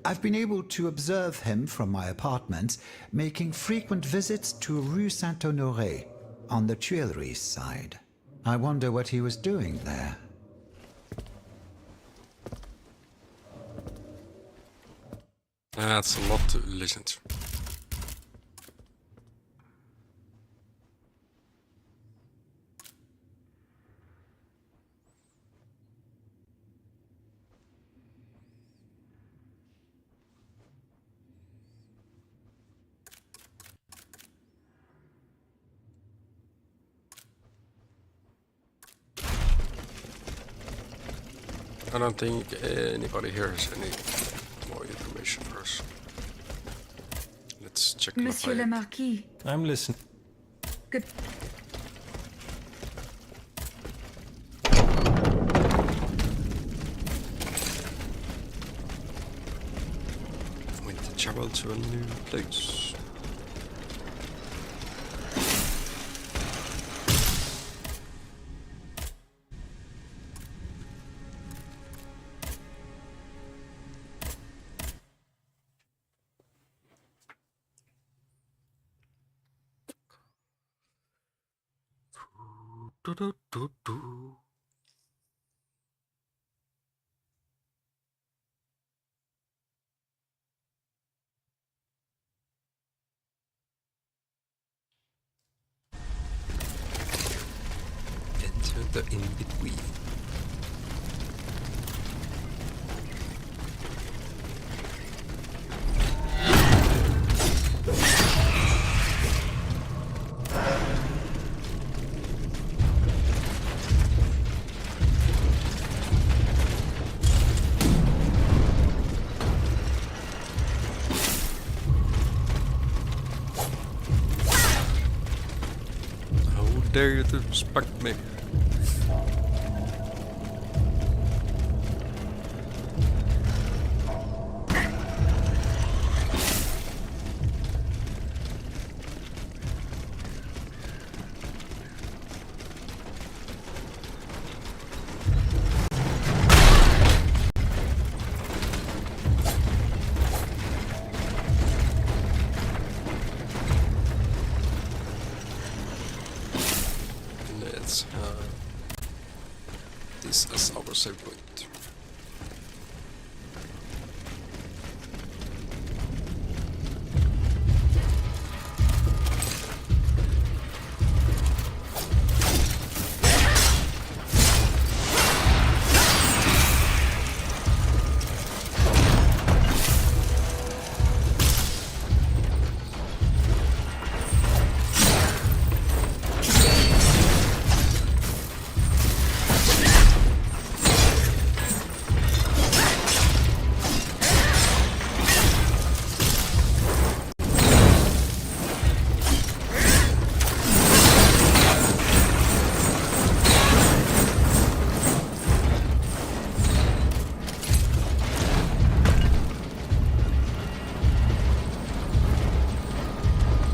Speaker 3: I've been able to observe him from my apartments, making frequent visits to Rue Saint-Honoré, on the Tuileries side. I wonder what he was doing there.
Speaker 1: That's a lot to listen to. I don't think anybody here has any more information for us. Let's check.
Speaker 5: Monsieur le Marquis.
Speaker 9: I'm listening.
Speaker 5: Good.
Speaker 1: We need to travel to a new place. Enter the in-between. dare you to respect me? This as our save point.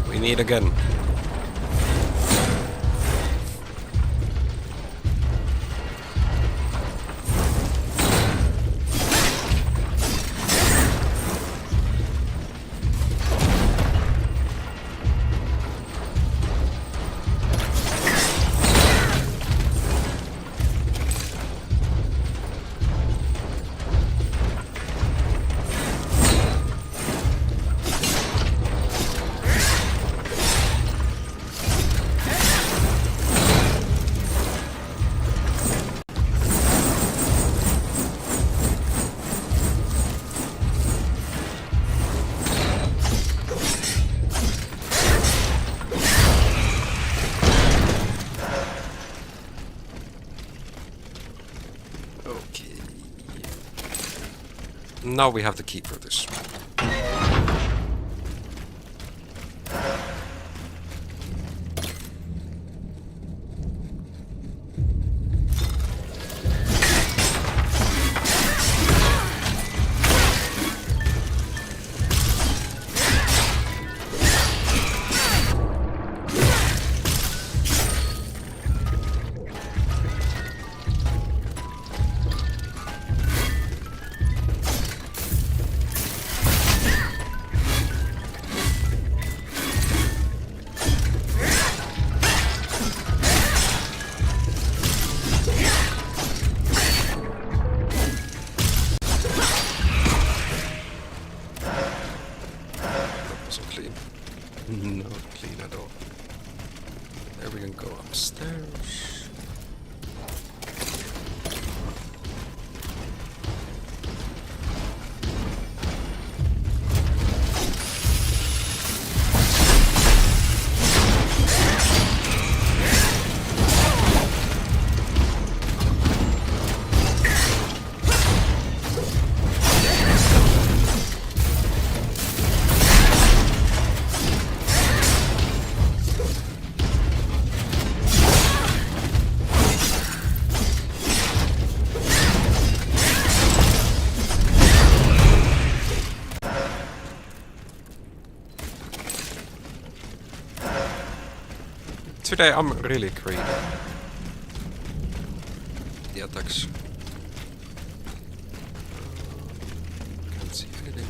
Speaker 1: We meet again. Now we have the key for this. Not clean at all. There we can go upstairs. Today I'm really greedy. The attacks. Can't see anything.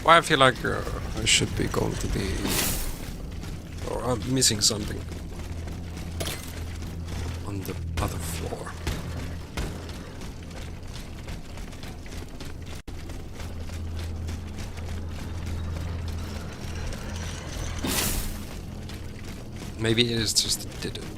Speaker 1: Why I feel like I should be going to the... or I'm missing something on the other floor. Maybe it is just it didn't.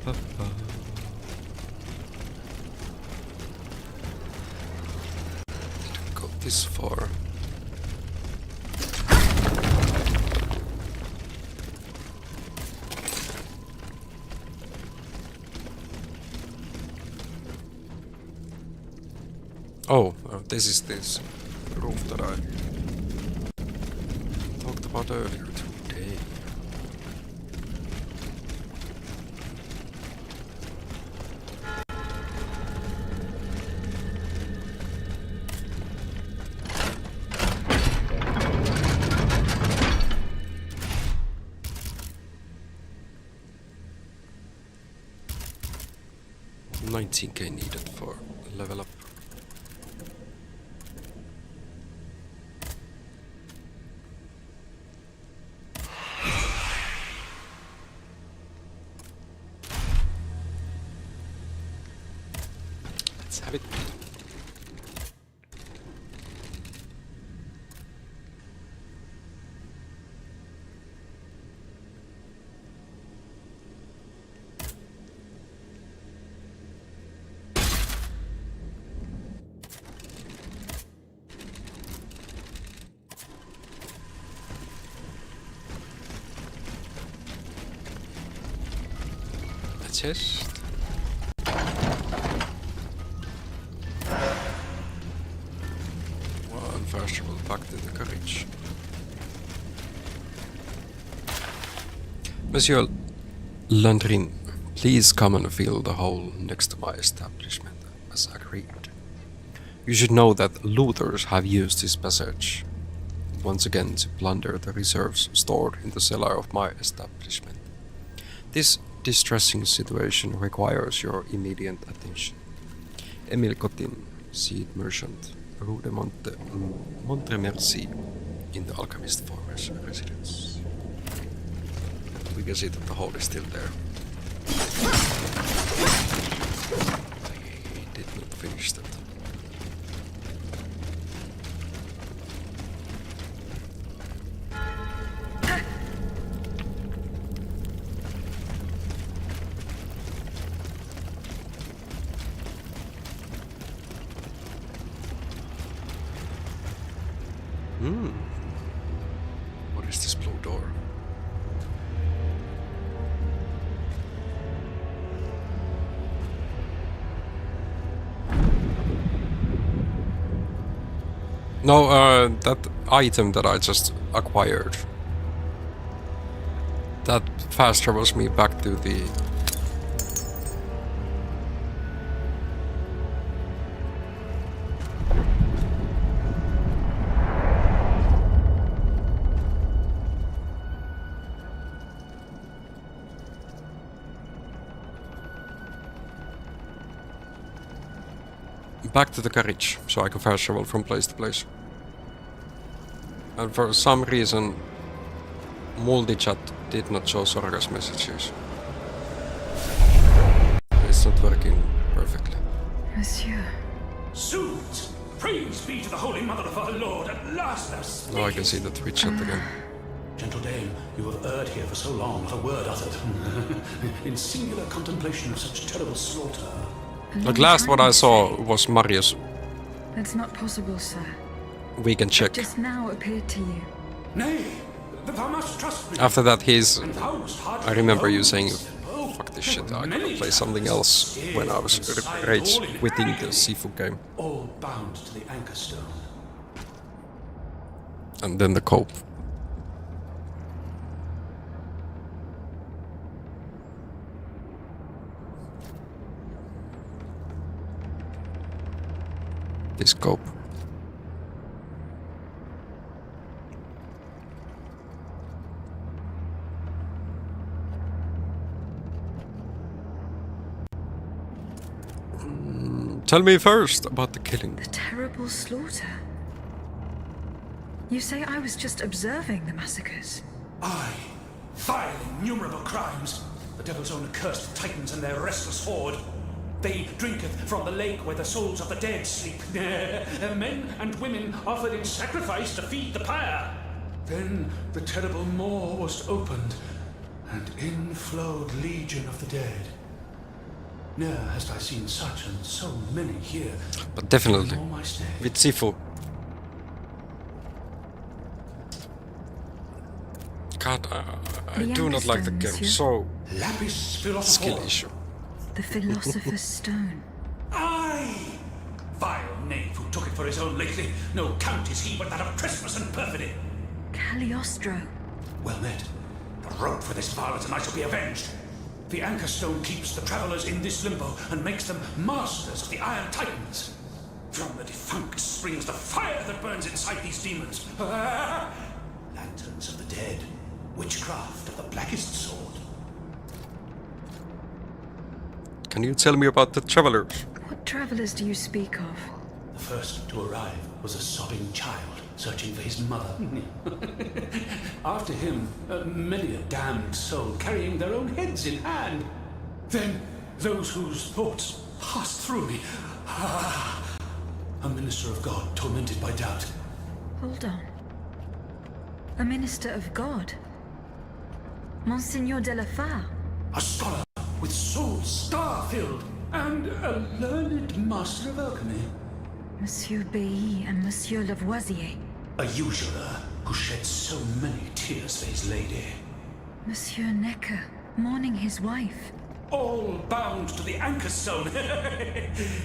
Speaker 1: Didn't go this far. Oh, this is this roof that I talked about earlier today. $19K needed for level up. Let's have it. Chest. One first will back to the carriage. Monsieur Landrin, please come and fill the hole next to my establishment, as agreed. You should know that looters have used this passage once again to plunder the reserves stored in the cellar of my establishment. This distressing situation requires your immediate attention. Emile Cotin, seed merchant, Rue de Montremercy, in the Alchemist Farmer's residence. We can see that the hole is still there. I did not finish that. What is this blue door? No, that item that I just acquired. That fast travels me back to the... back to the carriage, so I can fast travel from place to place. And for some reason, multi-chat did not show Sorga's messages. It's not working perfectly.
Speaker 5: Monsieur.
Speaker 15: Zoons! Praise be to the Holy Mother of our Lord, at last thou speakest.
Speaker 1: Now I can see the Twitch chat again.
Speaker 15: Gentle dame, you have erred here for so long, not a word uttered. In singular contemplation of such terrible slaughter.
Speaker 1: Like last what I saw was Marius.
Speaker 5: That's not possible, sir.
Speaker 1: We can check.
Speaker 5: It just now appeared to you.
Speaker 15: Nay, thou must trust me.
Speaker 1: After that I remember you saying, fuck this shit, I gotta play something else when I was rage quitting the Sifu game.
Speaker 15: All bound to the anchor stone.
Speaker 1: And then the cope. This cope. Tell me first about the killing.
Speaker 5: The terrible slaughter. You say I was just observing the massacres?
Speaker 15: Aye. Vile, innumerable crimes. The devil's own accursed titans and their restless horde. They drinketh from the lake where the souls of the dead sleep. Men and women offered in sacrifice to feed the pyre. Then the terrible maw was opened, and in flowed legion of the dead. Ne'er hast I seen such and so many here.
Speaker 1: But definitely, with Sifu. God, I do not like the game, so skill issue.
Speaker 5: The Philosopher's Stone.
Speaker 15: Aye! Vile knave who took it for his own lately. No count is he but that of trespass and perfidy.
Speaker 5: Cagliostro.
Speaker 15: Well met. The rope for this varlet and I shall be avenged. The Anchor Stone keeps the travelers in this limbo and makes them masters of the Iron Titans. From the defunct springs the fire that burns inside these demons. Lanterns of the dead. Witchcraft of the blackest sort.
Speaker 1: Can you tell me about the travelers?
Speaker 5: What travelers do you speak of?
Speaker 15: The first to arrive was a sobbing child searching for his mother. After him, many a damned soul carrying their own heads in hand. Then those whose thoughts passed through me. A minister of God tormented by doubt.
Speaker 5: Hold on. A minister of God? Monsignor de la Fare?
Speaker 15: A scholar with soul star-filled, and a learned master of alchemy.
Speaker 5: Monsieur Bailly and Monsieur Lavoisier.
Speaker 15: A usurer who shed so many tears for his lady.
Speaker 5: Monsieur Necker, mourning his wife.
Speaker 15: All bound to the Anchor Stone.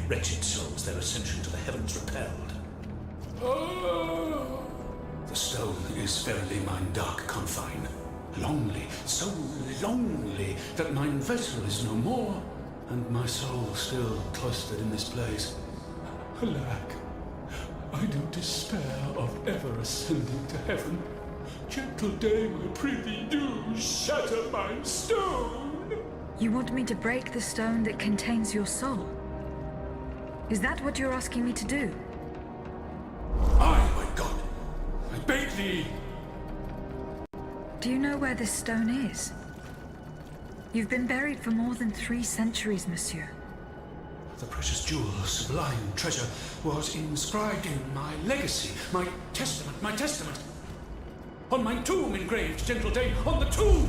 Speaker 15: Wretched souls, their ascension to the heavens repelled. Oh. The stone is verily mine dark confine. Lonely, so lonely, that mine vessel is no more, and my soul still cloistered in this place. Alack, I do despair of ever ascending to heaven. Gentle dame, I prithee do shatter mine stone.
Speaker 5: You want me to break the stone that contains your soul? Is that what you're asking me to do?
Speaker 15: Aye, my God, I beg thee.
Speaker 5: Do you know where this stone is? You've been buried for more than 3 centuries, monsieur.
Speaker 15: The precious jewel, sublime treasure, was inscribed in my legacy, my testament. On my tomb engraved, gentle dame, on the tomb!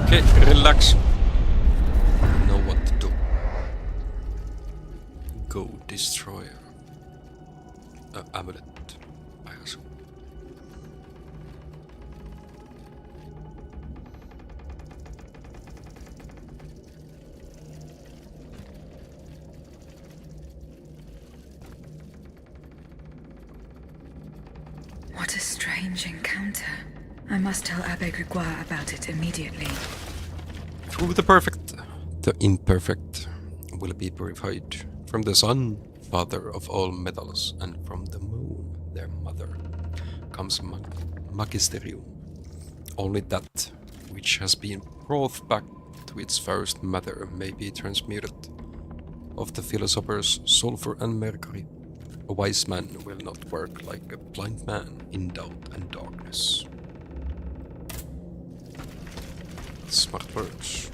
Speaker 1: Okay, relax. I know what to do. Go destroy amulet, I assume.
Speaker 5: What a strange encounter. I must tell Abbe Grégoire about it immediately.
Speaker 1: Through the perfect, the imperfect will be purified. From the sun, father of all metals, and from the moon, their mother, comes magisterium. Only that which has been brought back to its first mother may be transmuted. Of the philosophers sulfur and mercury, a wise man will not work like a blind man in doubt and darkness. Smart words.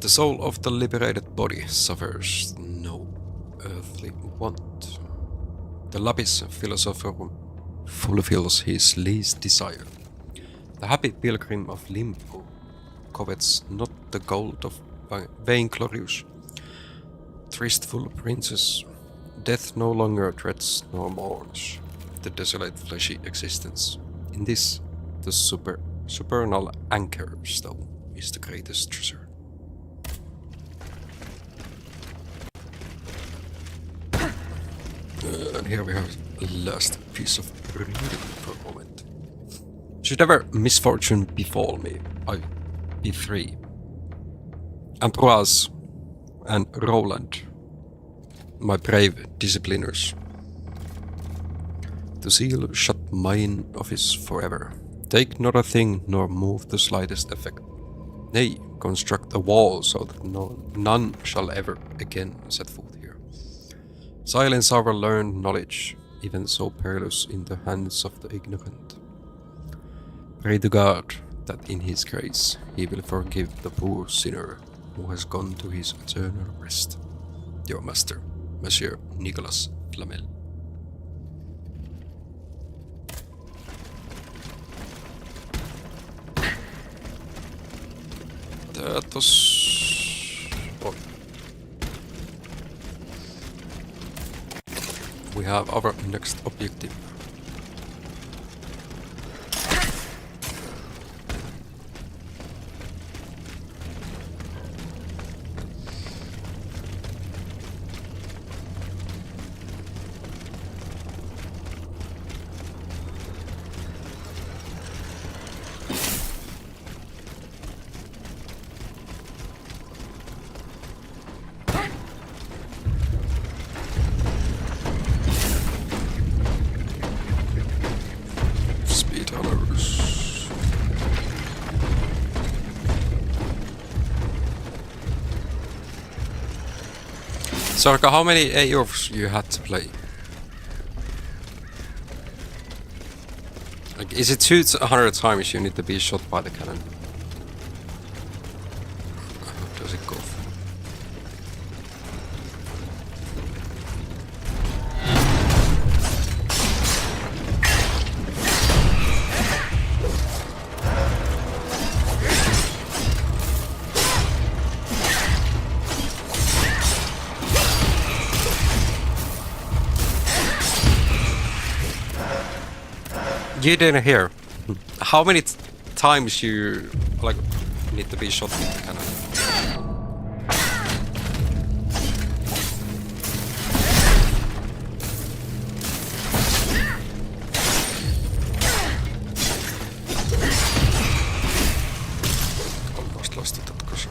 Speaker 1: The soul of the liberated body suffers no earthly want. The lapis philosophorum fulfills his least desire. The happy pilgrim of Limbo covets not the gold of vainglorious, tristful princess. Death no longer dreads nor mourns the desolate fleshy existence. In this, the supernal Anchor Stone is the greatest treasure. And here we have the last piece of reading for a moment. Should ever misfortune befall me, I be free. Ambroise and Roland, my brave discipliners, to seal shut mine office forever. Take not a thing, nor move the slightest effect. Nay, construct a wall so that none shall ever again set foot here. Silence our learned knowledge, even so perilous in the hands of the ignorant. Pray to God that in his grace he will forgive the poor sinner who has gone to his eternal rest. Your master, Monsieur Nicolas Flamel. We have our next objective. Sarka, how many AOs you had to play? Like, is it 200 times you need to be shot by the cannon? How does it go? You didn't hear. How many times you like need to be shot with the cannon? Almost lost it, of course.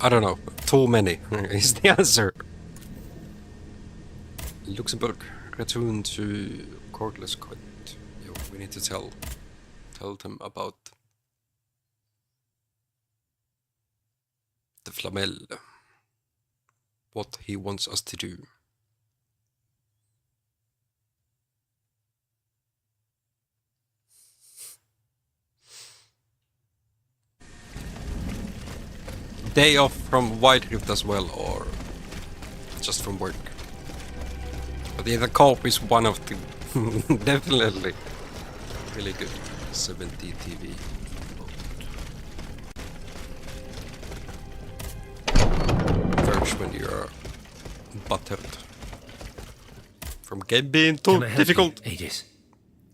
Speaker 1: I don't know. Too many is the answer. Luxembourg, return to Cordless Court. Yo, we need to tell them about the Flamel. What he wants us to do. Day off from White Rift as well, or just from work? But yeah, the co-op is one of the definitely really good 70 TV. First when you're buttered from game being too difficult,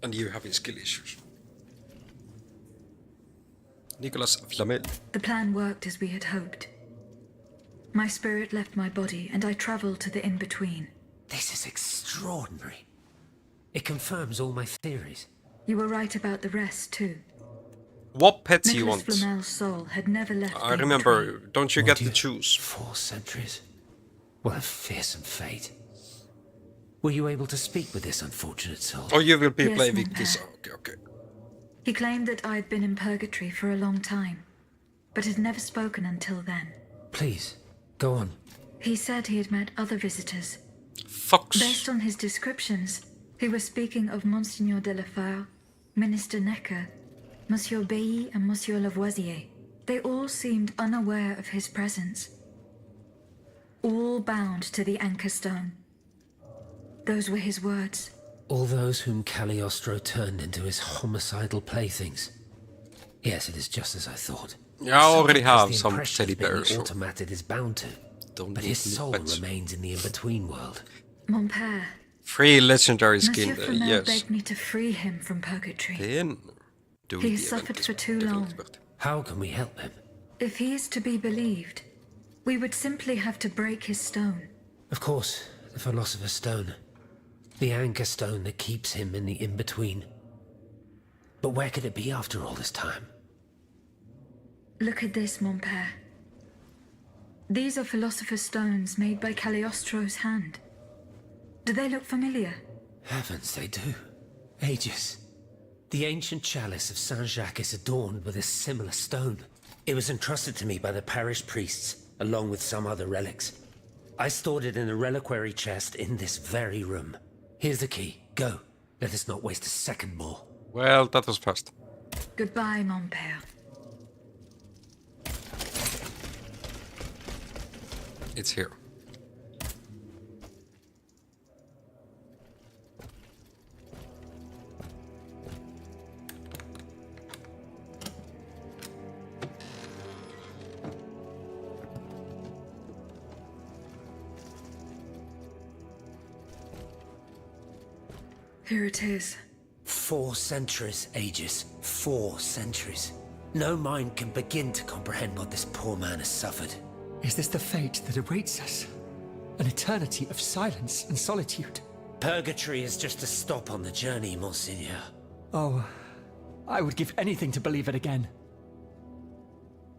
Speaker 1: and you having skill issues. Nicolas Flamel.
Speaker 5: The plan worked as we had hoped. My spirit left my body, and I traveled to the in-between.
Speaker 8: This is extraordinary. It confirms all my theories.
Speaker 5: You were right about the rest, too.
Speaker 1: What pets you want?
Speaker 5: Nicolas Flamel's soul had never left.
Speaker 1: I remember, don't you get to choose?
Speaker 8: 4 centuries? What a fearsome fate. Were you able to speak with this unfortunate soul?
Speaker 1: Oh, you will be
Speaker 5: Yes,
Speaker 1: playing
Speaker 5: mon
Speaker 1: with this.
Speaker 5: père.
Speaker 1: Okay.
Speaker 5: He claimed that I'd been in purgatory for a long time, but had never spoken until then.
Speaker 8: Please, go on.
Speaker 5: He said he had met other visitors.
Speaker 1: Fox.
Speaker 5: Based on his descriptions, he was speaking of Monseigneur de la Fare, Minister Necker, Monsieur Bailly and Monsieur Lavoisier. They all seemed unaware of his presence. All bound to the Anchor Stone. Those were his words.
Speaker 8: All those whom Cagliostro turned into his homicidal playthings. Yes, it is just as I thought.
Speaker 1: Yeah, I already have
Speaker 8: The
Speaker 1: some
Speaker 8: impression
Speaker 1: teddy
Speaker 8: of being
Speaker 1: bears.
Speaker 8: the automated is bound to. But his soul remains in the in-between world.
Speaker 5: Mon père.
Speaker 1: Free legendary skin,
Speaker 5: Monsieur Flamel
Speaker 1: yes.
Speaker 5: begged me to free him from purgatory.
Speaker 1: Then
Speaker 2: He has suffered for too long.
Speaker 8: How can we help him?
Speaker 5: If he is to be believed, we would simply have to break his stone.
Speaker 8: Of course, the Philosopher's Stone. The anchor stone that keeps him in the in-between. But where could it be after all this time?
Speaker 5: Look at this, mon père. These are Philosopher's Stones made by Cagliostro's hand. Do they look familiar?
Speaker 8: Heavens, they do. Ages. The ancient chalice of Saint-Jacques is adorned with a similar stone. It was entrusted to me by the parish priests, along with some other relics. I stored it in a reliquary chest in this very room. Here's the key. Go. Let us not waste a second more.
Speaker 1: Well, that was fast.
Speaker 5: Goodbye, mon père.
Speaker 1: It's here.
Speaker 5: Here it is.
Speaker 8: 4 centuries, Aegis. 4 centuries. No mind can begin to comprehend what this poor man has suffered.
Speaker 11: Is this the fate that awaits us? An eternity of silence and solitude?
Speaker 8: Purgatory is just a stop on the journey, Monseigneur.
Speaker 11: Oh, I would give anything to believe it again.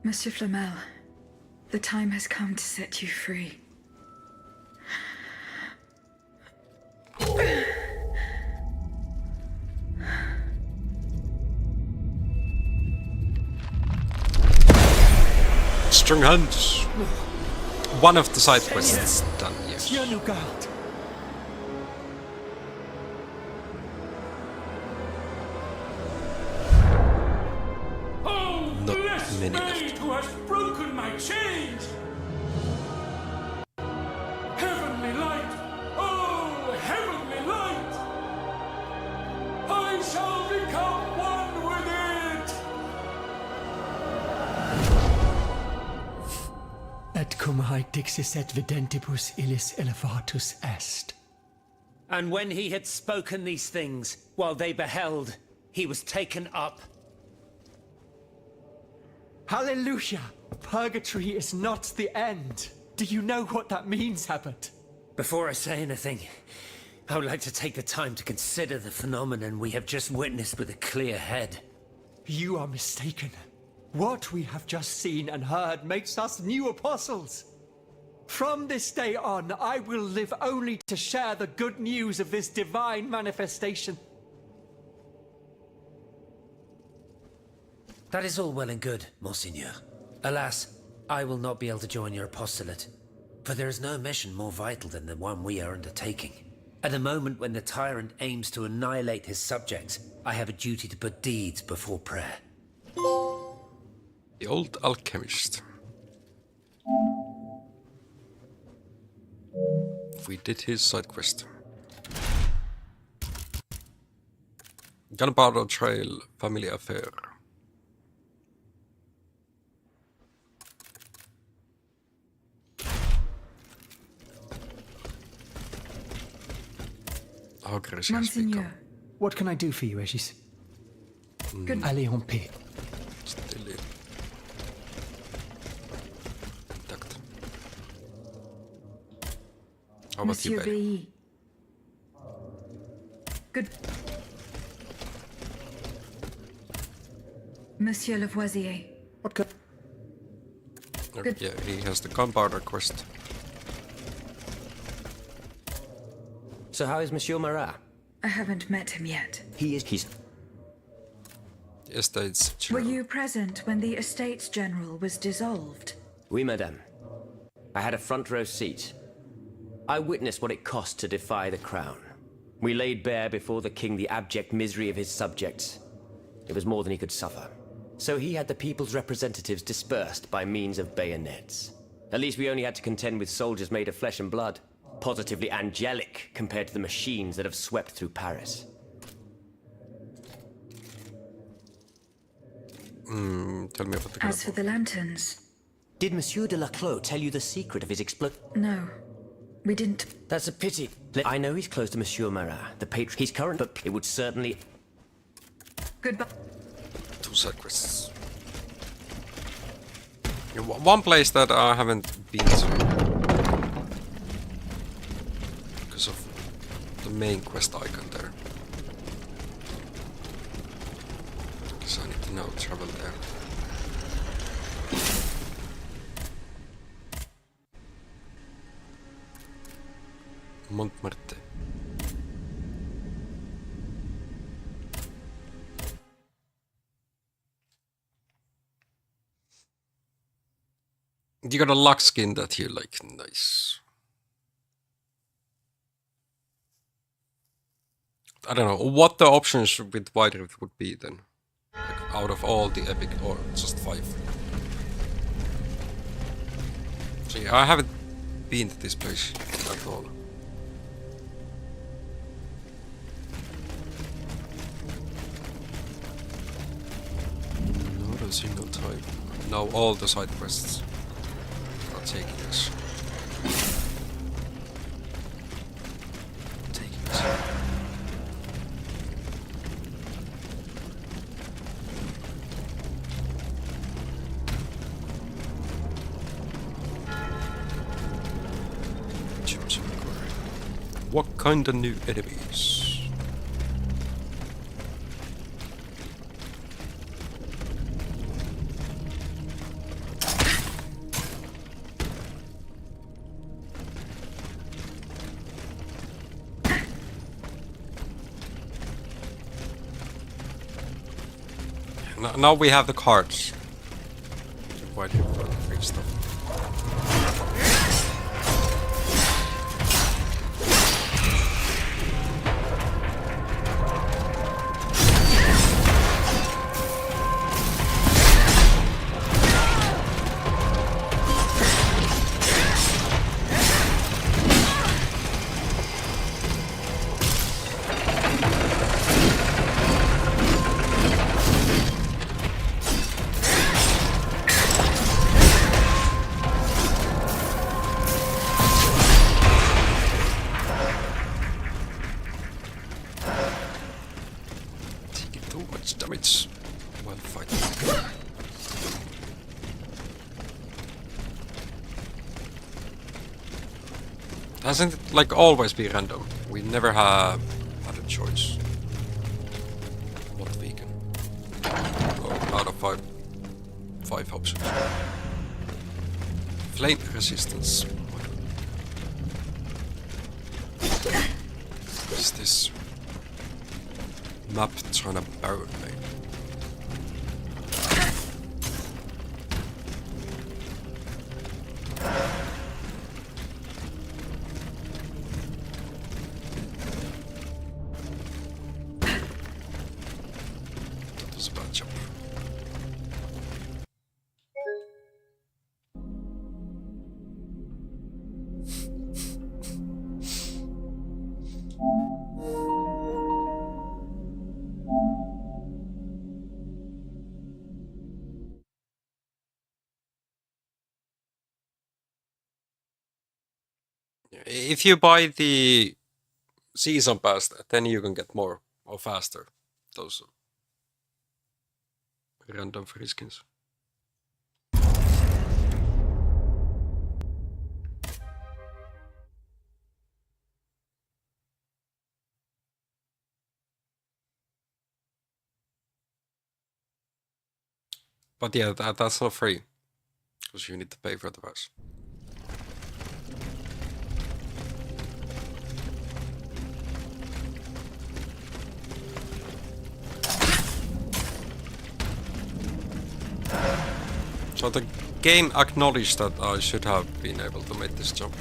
Speaker 5: Monsieur Flamel, the time has come to set you free.
Speaker 1: Strong hands. One of the side quests done, yes.
Speaker 15: Oh,
Speaker 1: Not
Speaker 15: blessed
Speaker 1: many
Speaker 15: maid
Speaker 1: left.
Speaker 15: who has broken my chains! Heavenly light! Oh, heavenly light! I shall become one with it!
Speaker 11: Et cum hae dixis et videntibus illis elevatus est.
Speaker 8: And when he had spoken these things, while they beheld, he was taken up.
Speaker 11: Hallelujah! Purgatory is not the end. Do you know what that means, Abbot?
Speaker 8: Before I say anything, I would like to take the time to consider the phenomenon we have just witnessed with a clear head.
Speaker 11: You are mistaken. What we have just seen and heard makes us new apostles. From this day on, I will live only to share the good news of this divine manifestation.
Speaker 8: That is all well and good, Monseigneur. Alas, I will not be able to join your apostolate, for there is no mission more vital than the one we are undertaking. At a moment when the tyrant aims to annihilate his subjects, I have a duty to put deeds before prayer.
Speaker 1: The old alchemist. We did his side quest. Gunpowder Trail, Family Affair.
Speaker 11: Monseigneur, what can I do for you, Aegis?
Speaker 5: Good.
Speaker 11: Allez en paix.
Speaker 1: Still intact. How about you,
Speaker 5: Monsieur
Speaker 1: babe?
Speaker 5: B. Good. Monsieur Lavoisier.
Speaker 11: What could...
Speaker 5: Good.
Speaker 1: Yeah, he has the gunpowder quest.
Speaker 7: So how is Monsieur Marat?
Speaker 5: I haven't met him yet.
Speaker 7: He's...
Speaker 1: The Estates
Speaker 5: Were
Speaker 1: General.
Speaker 5: you present when the Estates General was dissolved?
Speaker 7: Oui, madame. I had a front row seat. I witnessed what it cost to defy the crown. We laid bare before the king the abject misery of his subjects. It was more than he could suffer. So he had the people's representatives dispersed by means of bayonets. At least we only had to contend with soldiers made of flesh and blood. Positively angelic compared to the machines that have swept through Paris.
Speaker 1: Tell me about the
Speaker 5: As for the lanterns,
Speaker 7: Did Monsieur de Laclos tell you the secret of his
Speaker 5: no, we didn't.
Speaker 7: That's a pity. I know he's close to Monsieur Marat, the patron. He's current, but it would certainly...
Speaker 5: Goodbye.
Speaker 1: some side quests. One place that I haven't been to because of the main quest icon there. Because I need to now travel there. Montmartre. You got a luck skin that you like, nice. I don't know what the options with White Rift would be then. Like out of all the epic, or just 5. So yeah, I haven't been to this place at all. Not a single time. Now all the side quests are taking us. Taking us. What kind of new enemies? Now we have the cards. Why do you want the free stuff? Damage while fighting. Hasn't it like always be random? We never have had a choice. What we can go out of 5 options. Flame resistance. What is this? Map trying to burn me. That was a bad jump. If you buy the season pass, then you can get more or faster those random free skins. But yeah, that's not free because you need to pay for the pass. So the game acknowledged that I should have been able to make this jump.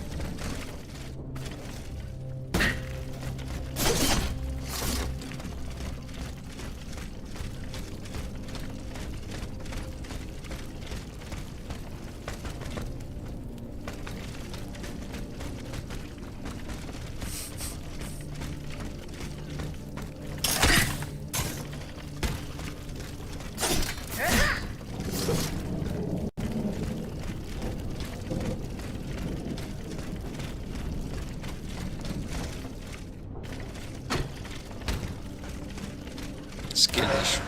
Speaker 1: Skill issue.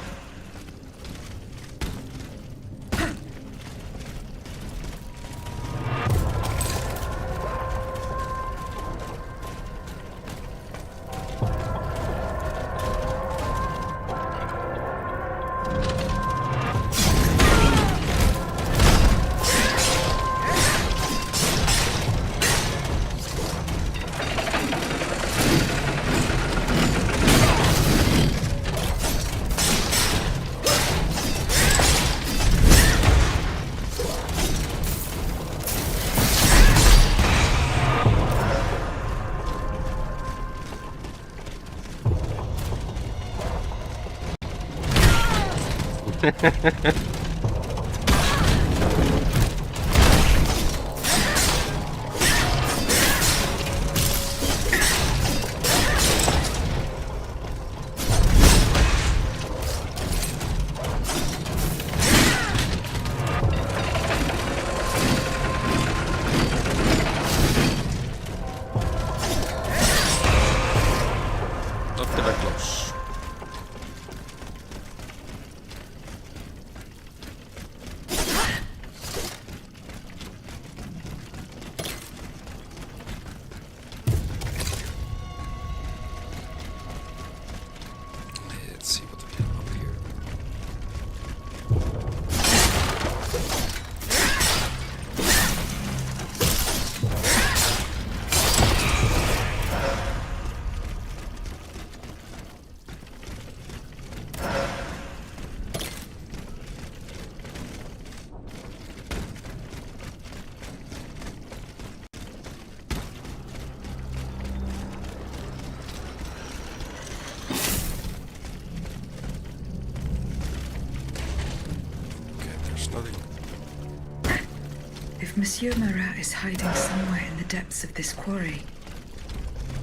Speaker 5: If Monsieur Marat is hiding somewhere in the depths of this quarry,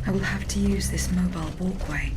Speaker 5: I will have to use this mobile walkway.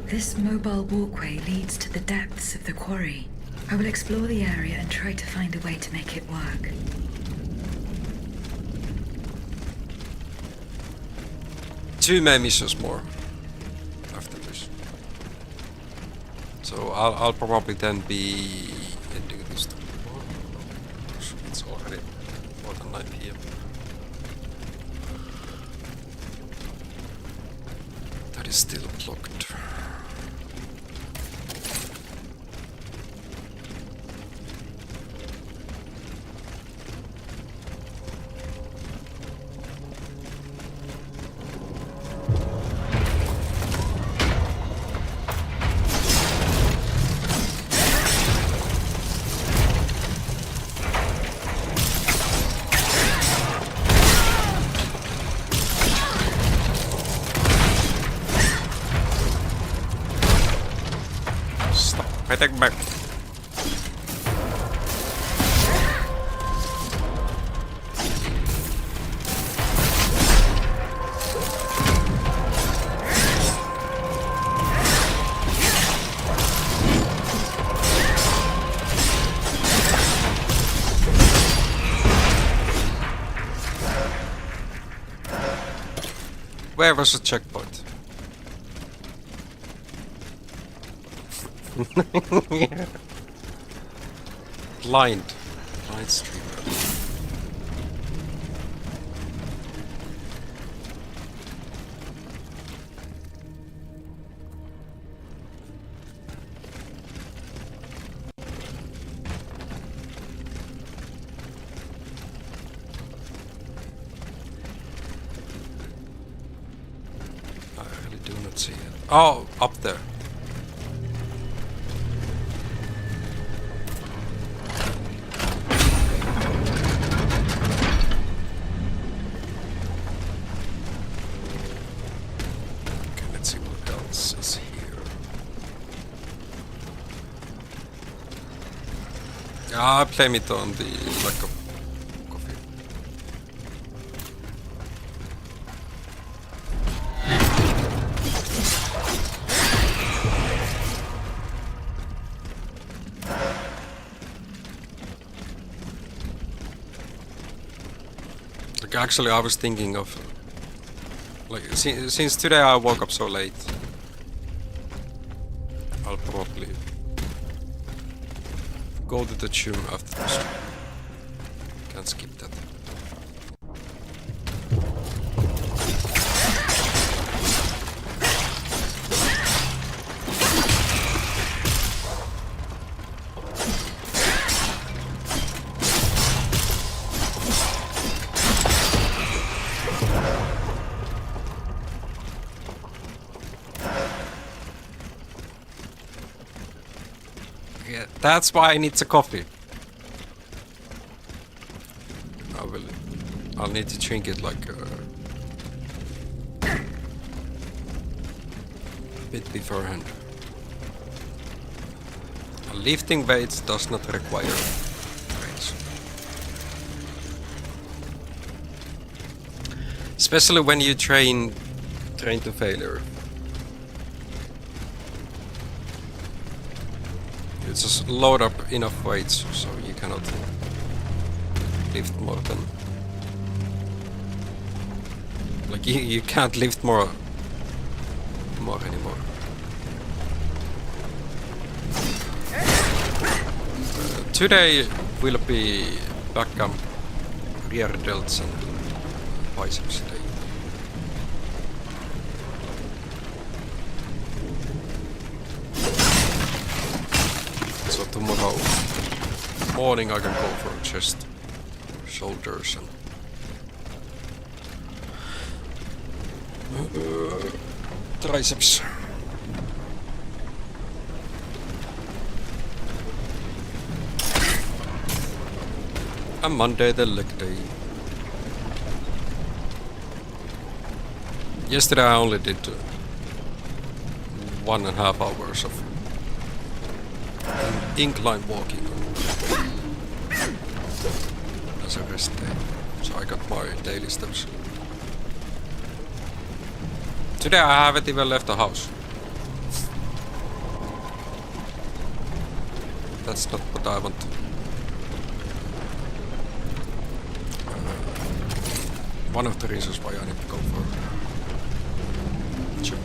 Speaker 5: This mobile walkway leads to the depths of the quarry. I will explore the area and try to find a way to make it work.
Speaker 1: Two main missions more after this. So I'll probably then be ending this tomorrow. It's already more than 9 PM. That is still blocked. Attack back. Where was the checkpoint? Yeah. Blind streamer. I really do not see it. Oh, up there. I blame it on the lack of coffee. Like actually I was thinking of like since today I woke up so late, I'll probably go to the gym after this. Can't skip that. Yeah, that's why I need a coffee. I'll need to drink it like a bit beforehand. Lifting weights does not require weights. Especially when you train to failure. You just load up enough weights so you cannot lift more than... Like you can't lift more anymore. Today will be back rear delts and biceps day. So tomorrow morning I can go for chest, shoulders and triceps. And Monday the leg day. Yesterday I only did 1.5 hours of incline walking as a rest day. So I got my daily steps. Today I haven't even left the house. That's not what I want. One of the reasons why I need to go for gym.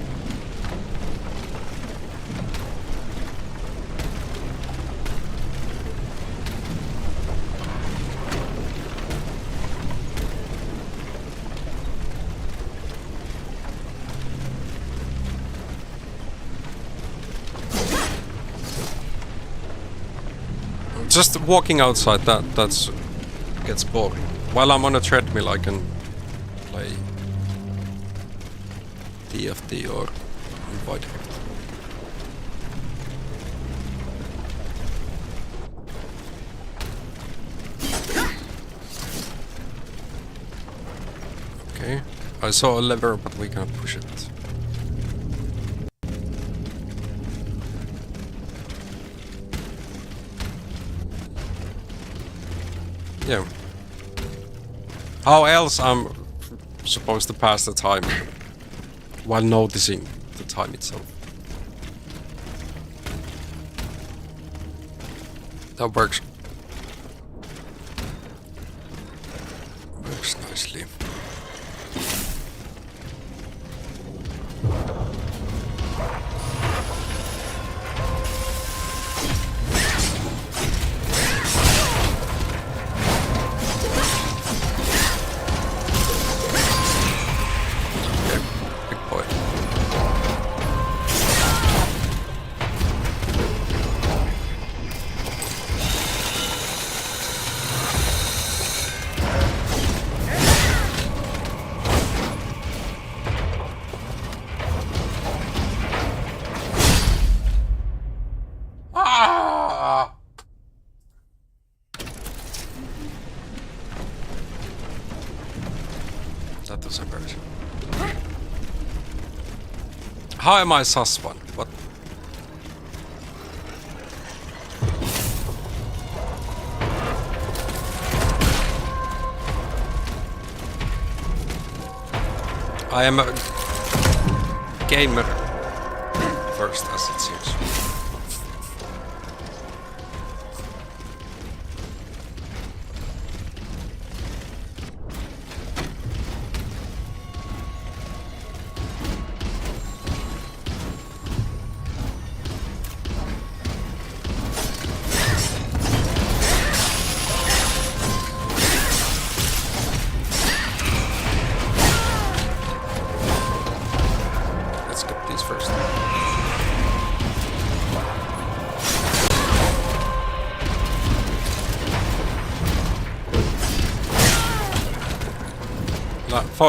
Speaker 1: Just walking outside, that's gets boring. While I'm on a treadmill, I can play TFT or Invite. Okay, I saw a lever, but we can't push it. Yeah. How else I'm supposed to pass the time while noticing the time itself? That works. Works nicely. That was embarrassing. How am I sus one? What? I am a gamer first, as it seems.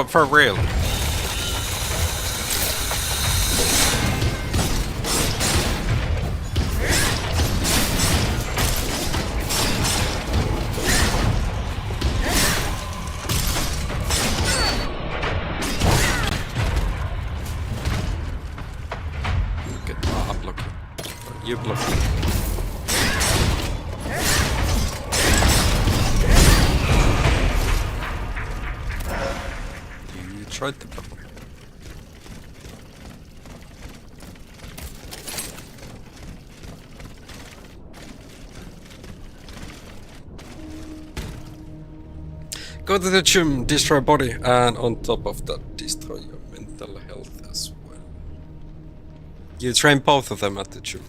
Speaker 1: For real. Get block. You block. Tried to block me. Go to the gym, destroy body, and on top of that, destroy your mental health as well. You train both of them at the gym.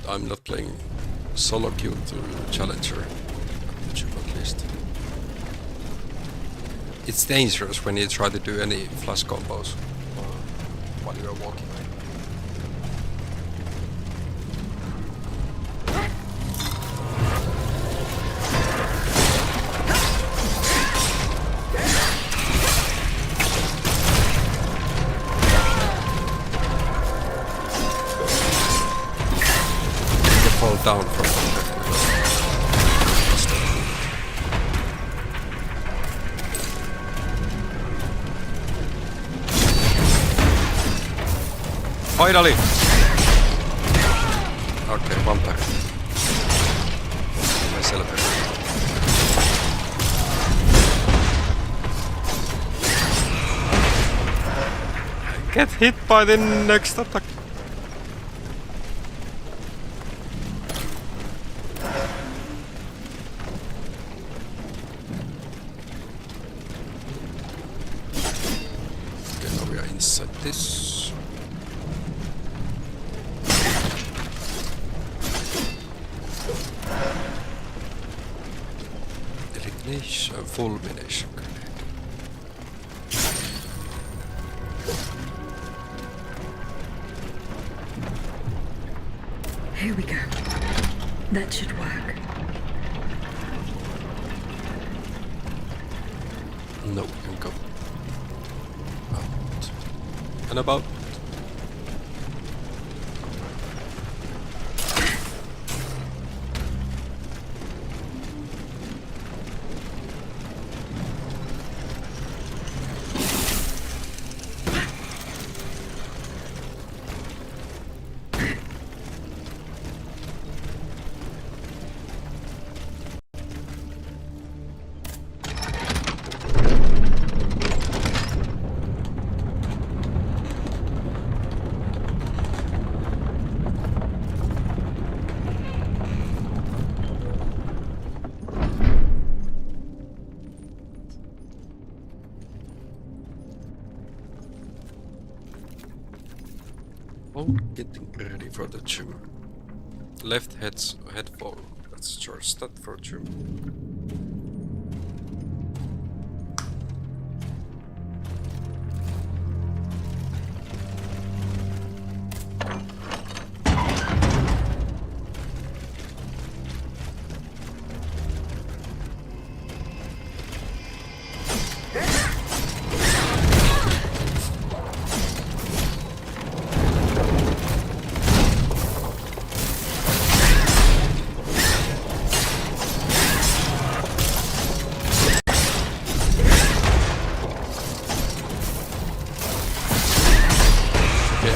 Speaker 1: I'm not playing solo queue to challenger at the gym at least. It's dangerous when you try to do any flash combos while you're walking. You fall down from finally! Okay, one back. My celebrate. Get hit by the next attack. Okay, now we are inside this. Fulmination grenade.
Speaker 5: Here we go. That should work.
Speaker 1: No, we can go out and about. Getting ready for the gym. Left head forward. Let's charge that for gym.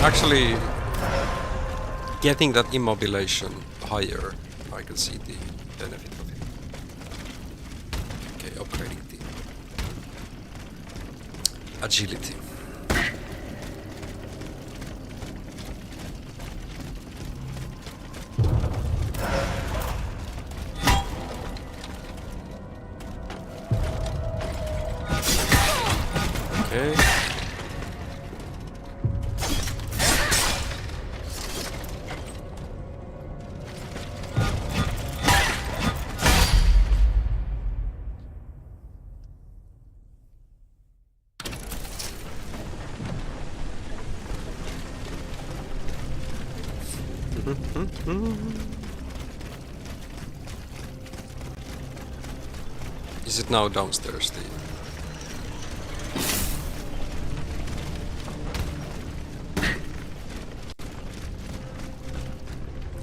Speaker 1: Actually, getting that immobilization higher, I can see the benefit of it. Okay, upgrading the agility. Okay. Is it now downstairs, Steve?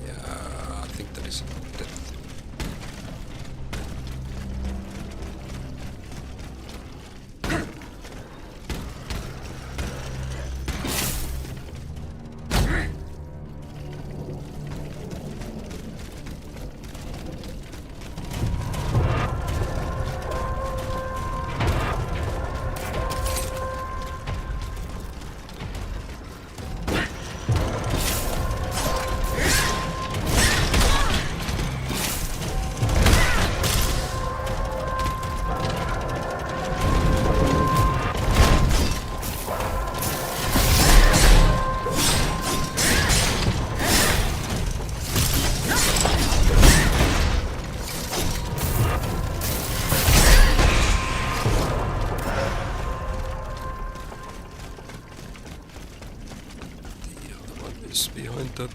Speaker 1: Yeah, I think that is it. Behind that.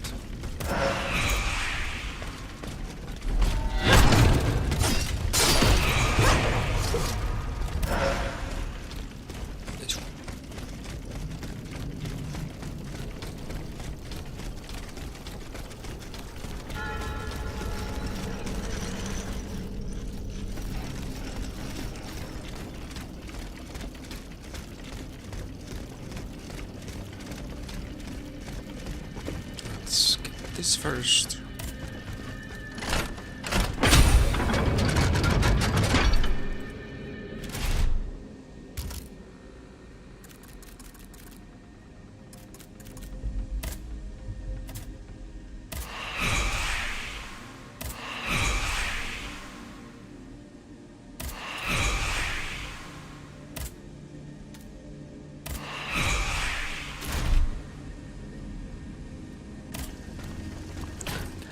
Speaker 1: Let's get this first.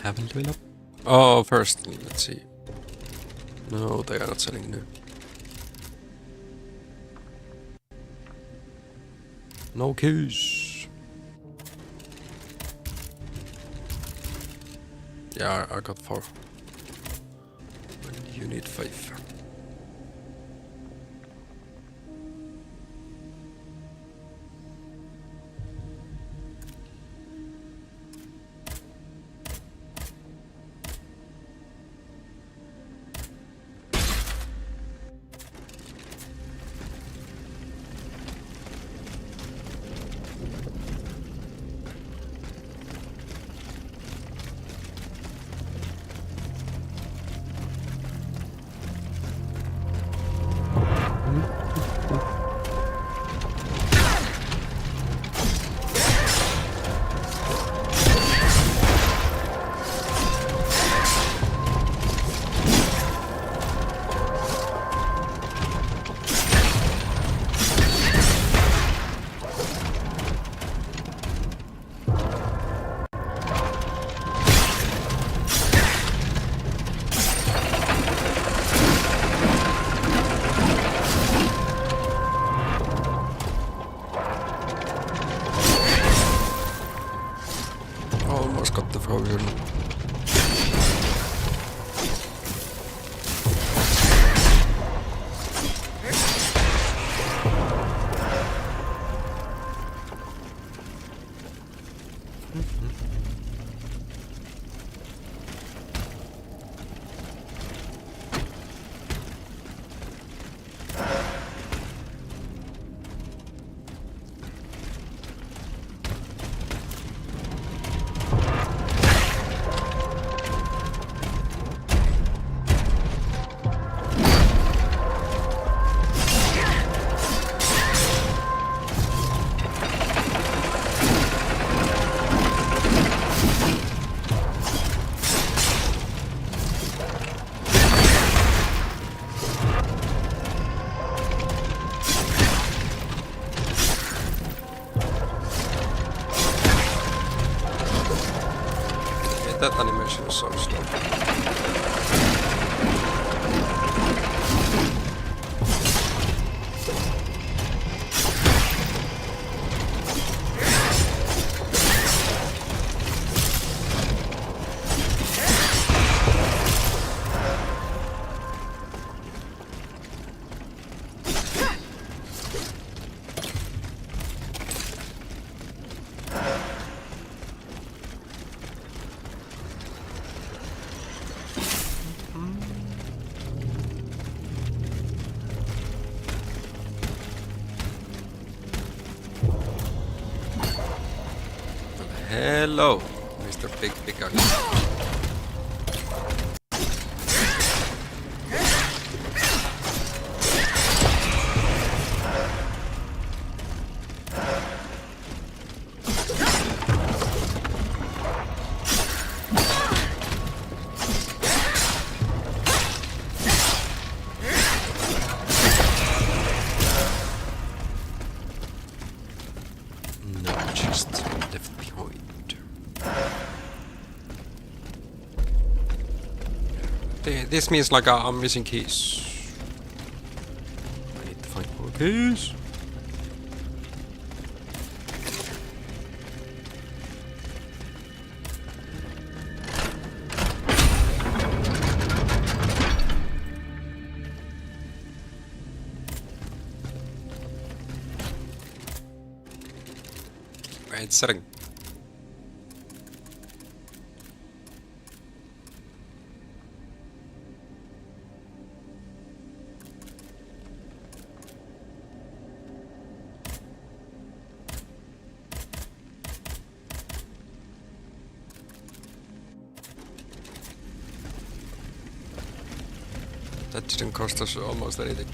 Speaker 1: Haven't we? Oh, first, let's see. No, they are not selling new. No keys. Yeah, I got 4. When you need 5. That animation is so slow. Hello, Mr. Big Pickaxe. No, just left behind. This means like I'm missing keys. I need to find more keys. It's setting. That didn't cost us almost anything.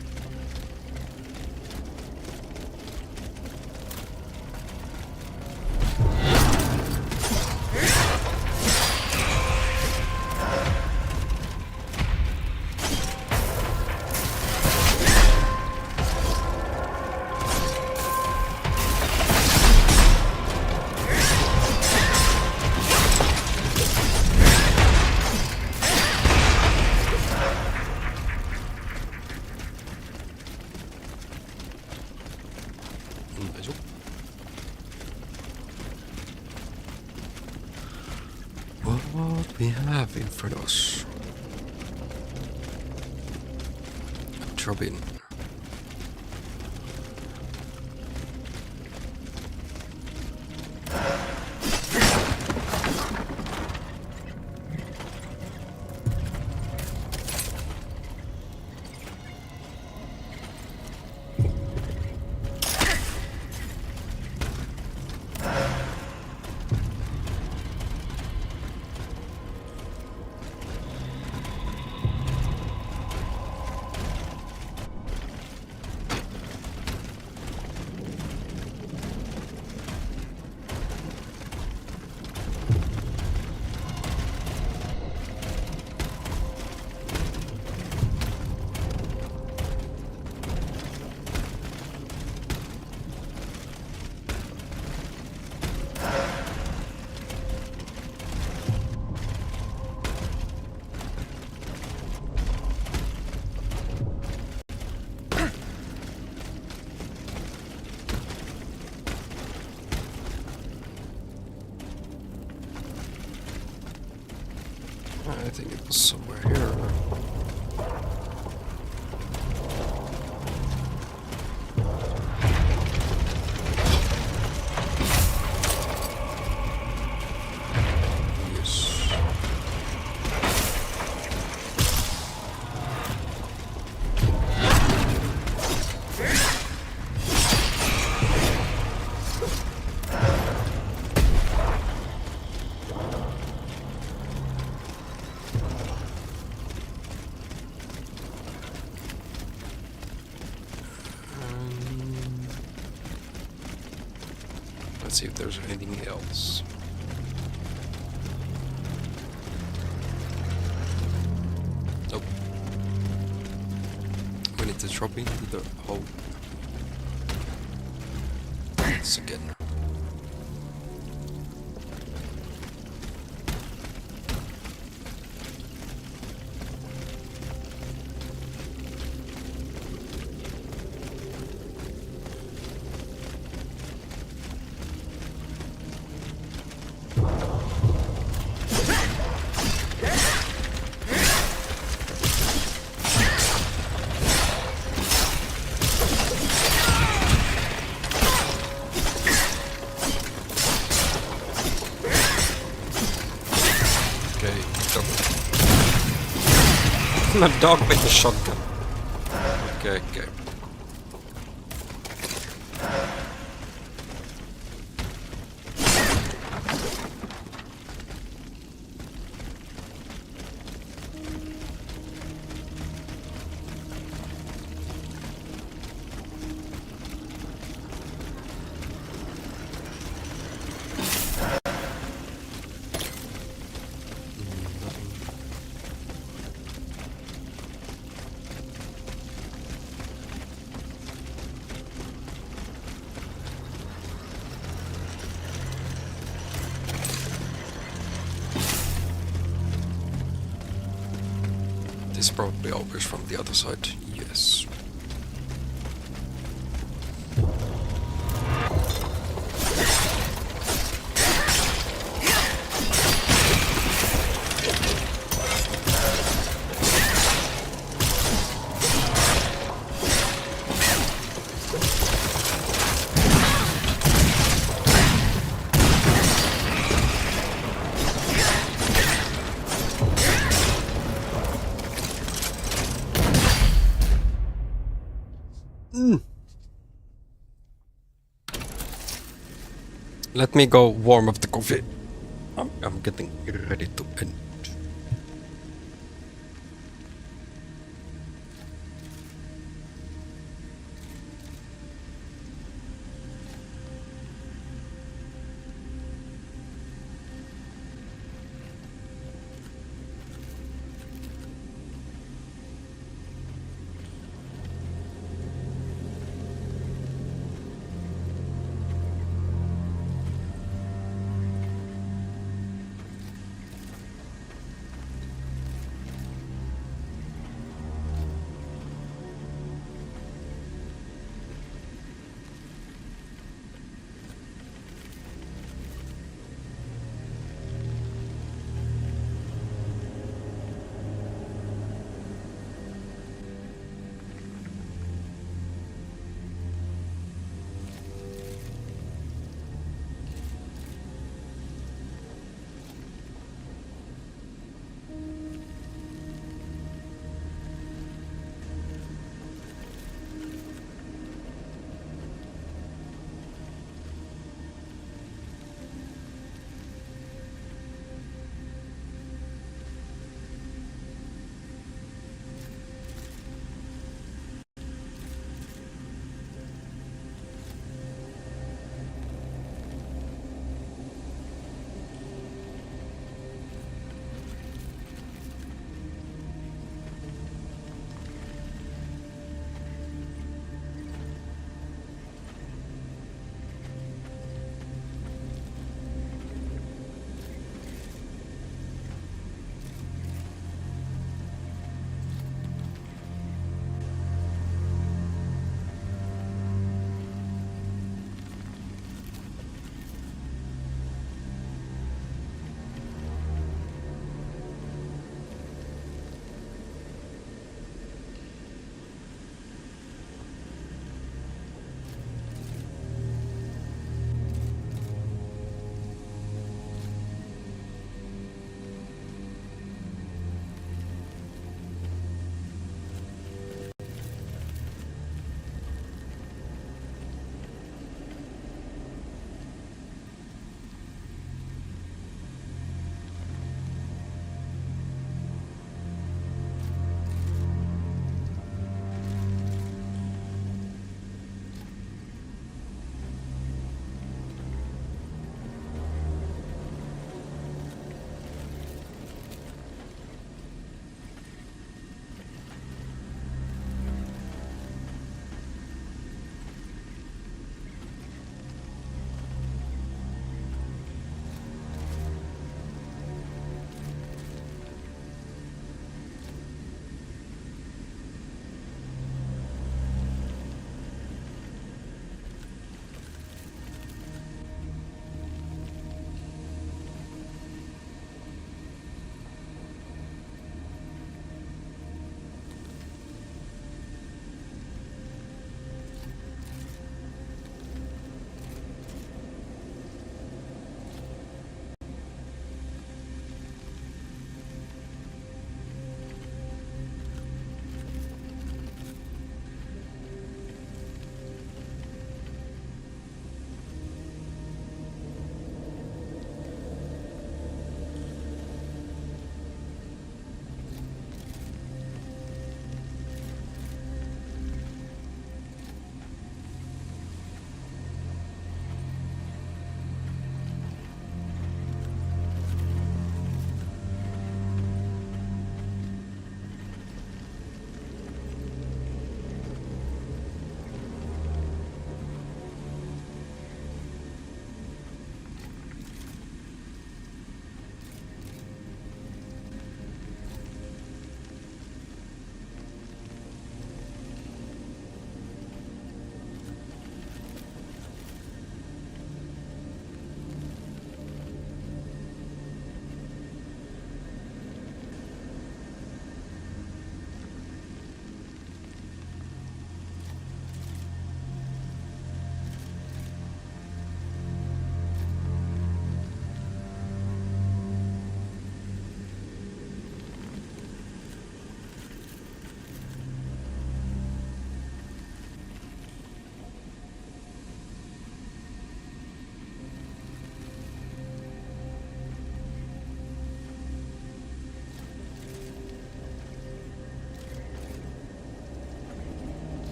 Speaker 1: What we have in front of us? A drop-in. I think it was somewhere here. Let's see if there's anything else. Nope. We need to drop into the hole. Once again. A dog with a shotgun. Okay, okay. This probably opens from the other side, yes. Let me go warm up the coffee. I'm getting ready to end.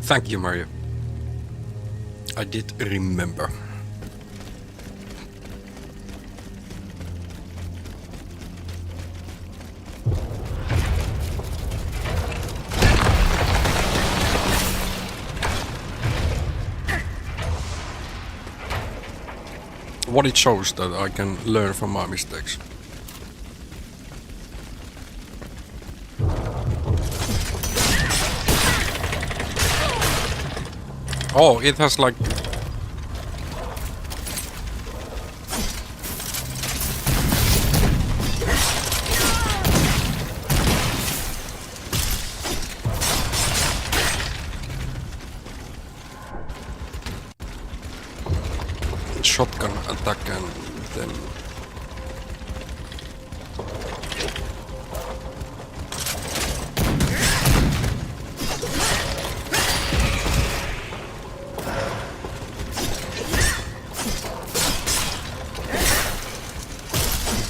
Speaker 1: Thank you, Mario. I did remember. What it shows that I can learn from my mistakes. Oh, it has like... shotgun attack and then...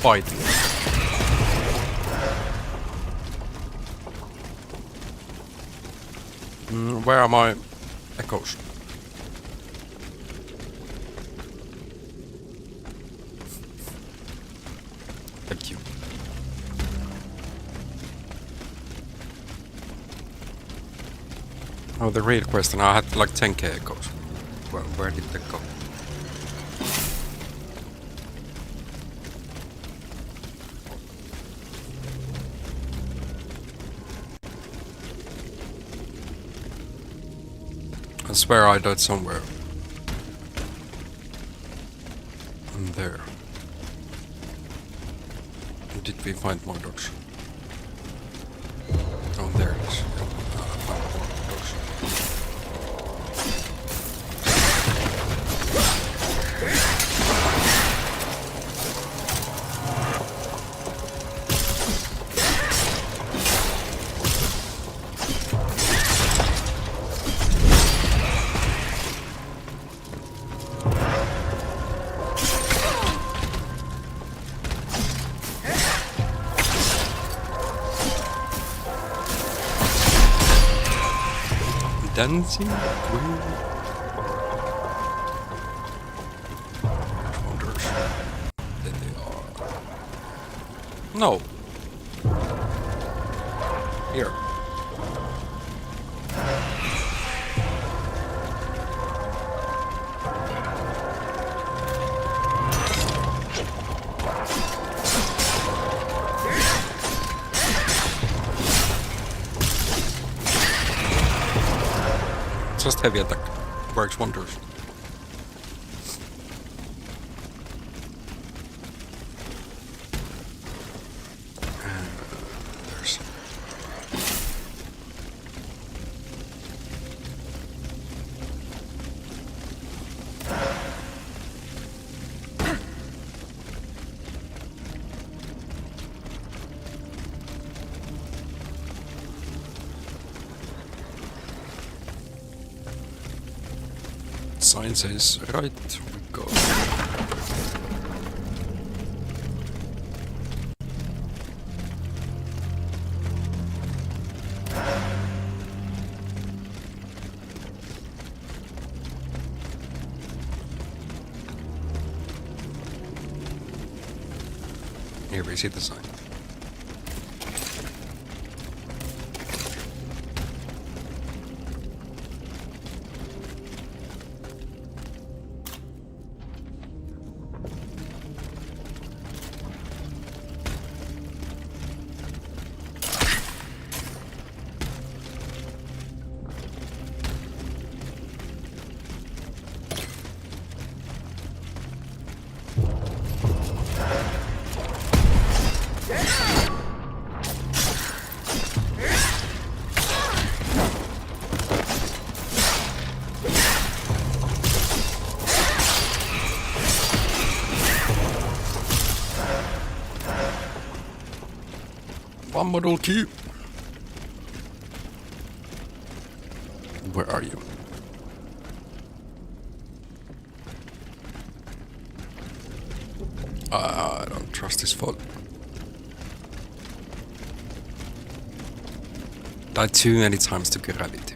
Speaker 1: fighting. Where are my echoes? Thank you. Oh, the real question. I had like 10k echoes. Where did they go? I swear I died somewhere. And there. Did we find more dogs? Oh, there it is. I found more dogs. Dancing Queen. Wonders. There they are. No. Here. Just heavy attack works wonders. There's... Sign says right, we go. Here we see the sign. One model key. Where are you? I don't trust this fault. Died too many times to gravity.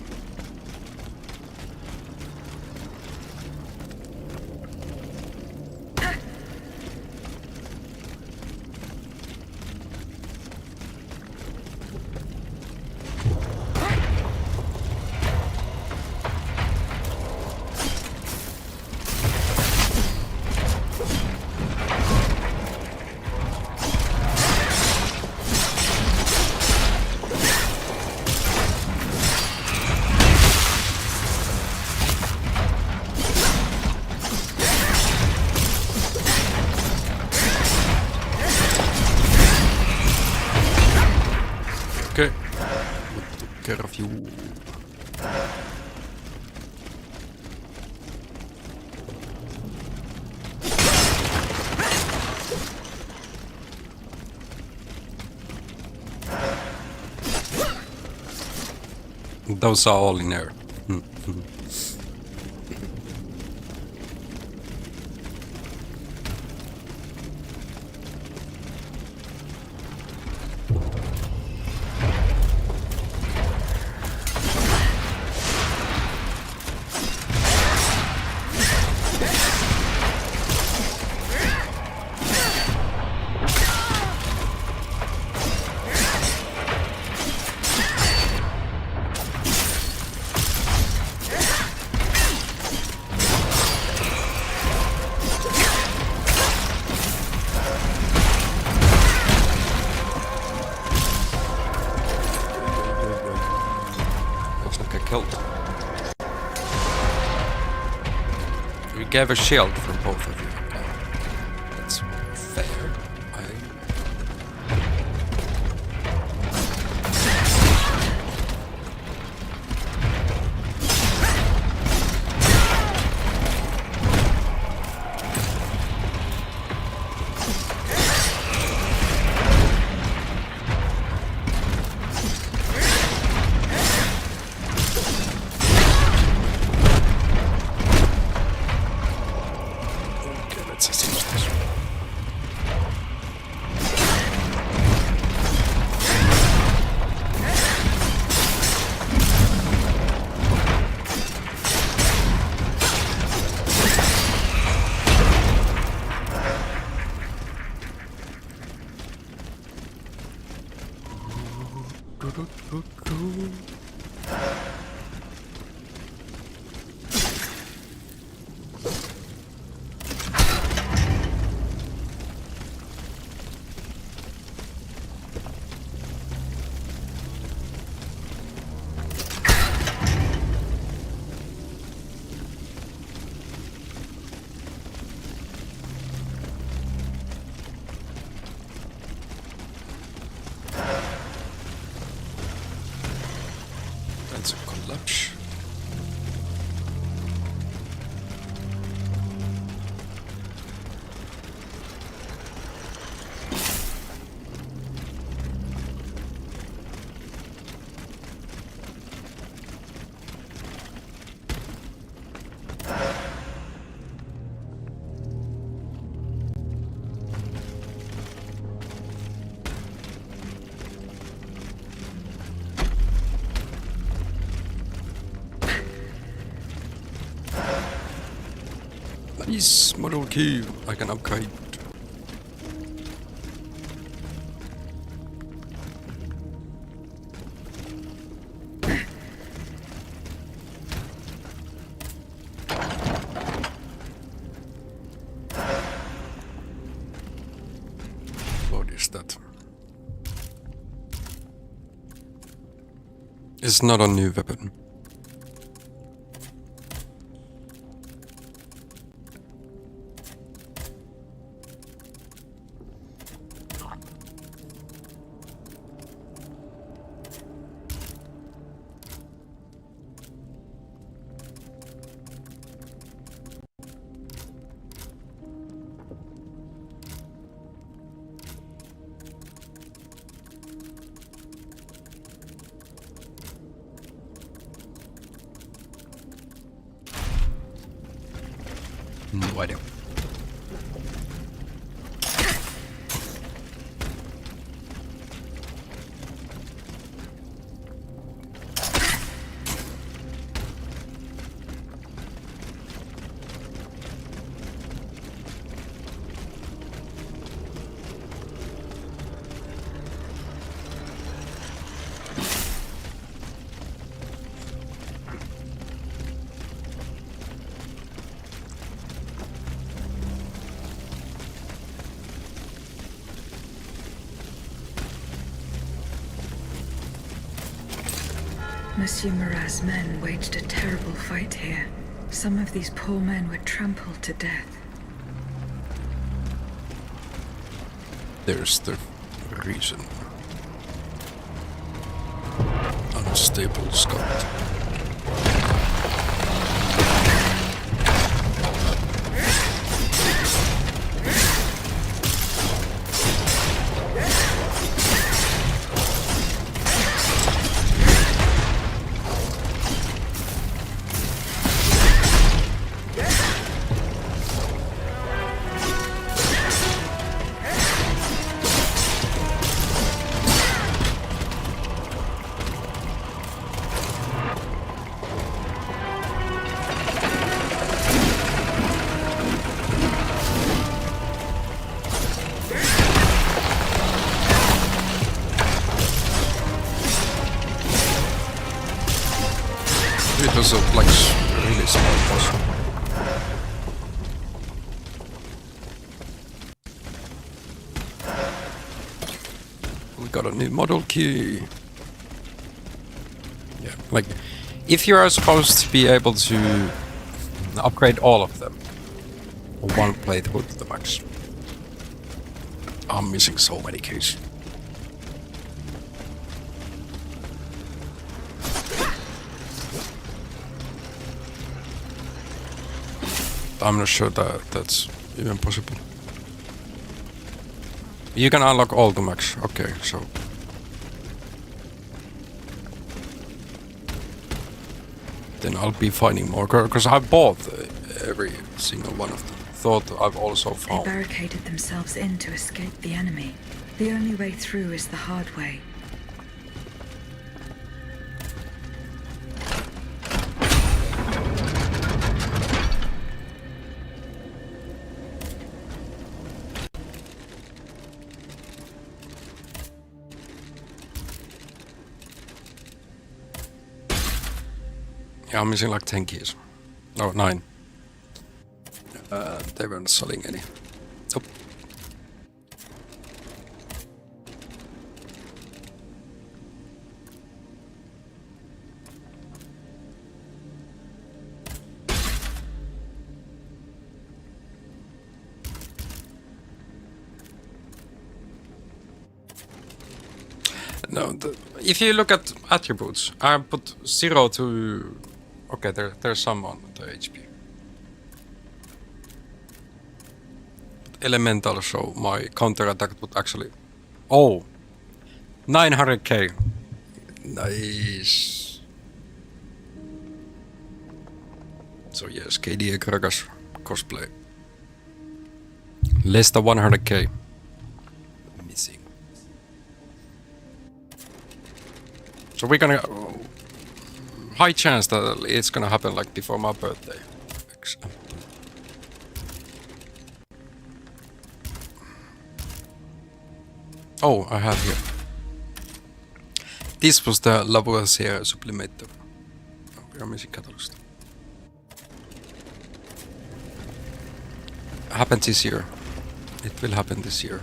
Speaker 1: Okay. We took care of you. Those are all in there. We gave a shield for both of you. Okay. That's fair. That's a collapse. Nice model key I can upgrade. What is that? It's not a new weapon. No idea.
Speaker 5: Monsieur Marat's men waged a terrible fight here. Some of these poor men were trampled to death.
Speaker 1: There's the reason. Stable Scott. It was a like really small boss. We got a new model key. Yeah, like if you are supposed to be able to upgrade all of them on one playthrough to the max, I'm missing so many keys. I'm not sure that that's even possible. You can unlock all the max. Okay, so then I'll be finding more because I bought every single one of them. Thought I've also found.
Speaker 5: They barricaded themselves in to escape the enemy. The only way through is the hard way.
Speaker 1: Yeah, I'm missing like 10 keys. No, 9. They weren't selling any. Nope. No, if you look at attributes, I put 0 to... Okay, there's some on the HP. Elemental, so my counter attack would actually... Oh! 900k. Nice. So yes, KD Kragas cosplay. Less than 100k. Missing. So we're gonna... high chance that it's gonna happen like before my birthday. Oh, I have here. This was the Lavoisier Sublimator. Oh, we are missing catalyst. Happened this year. It will happen this year.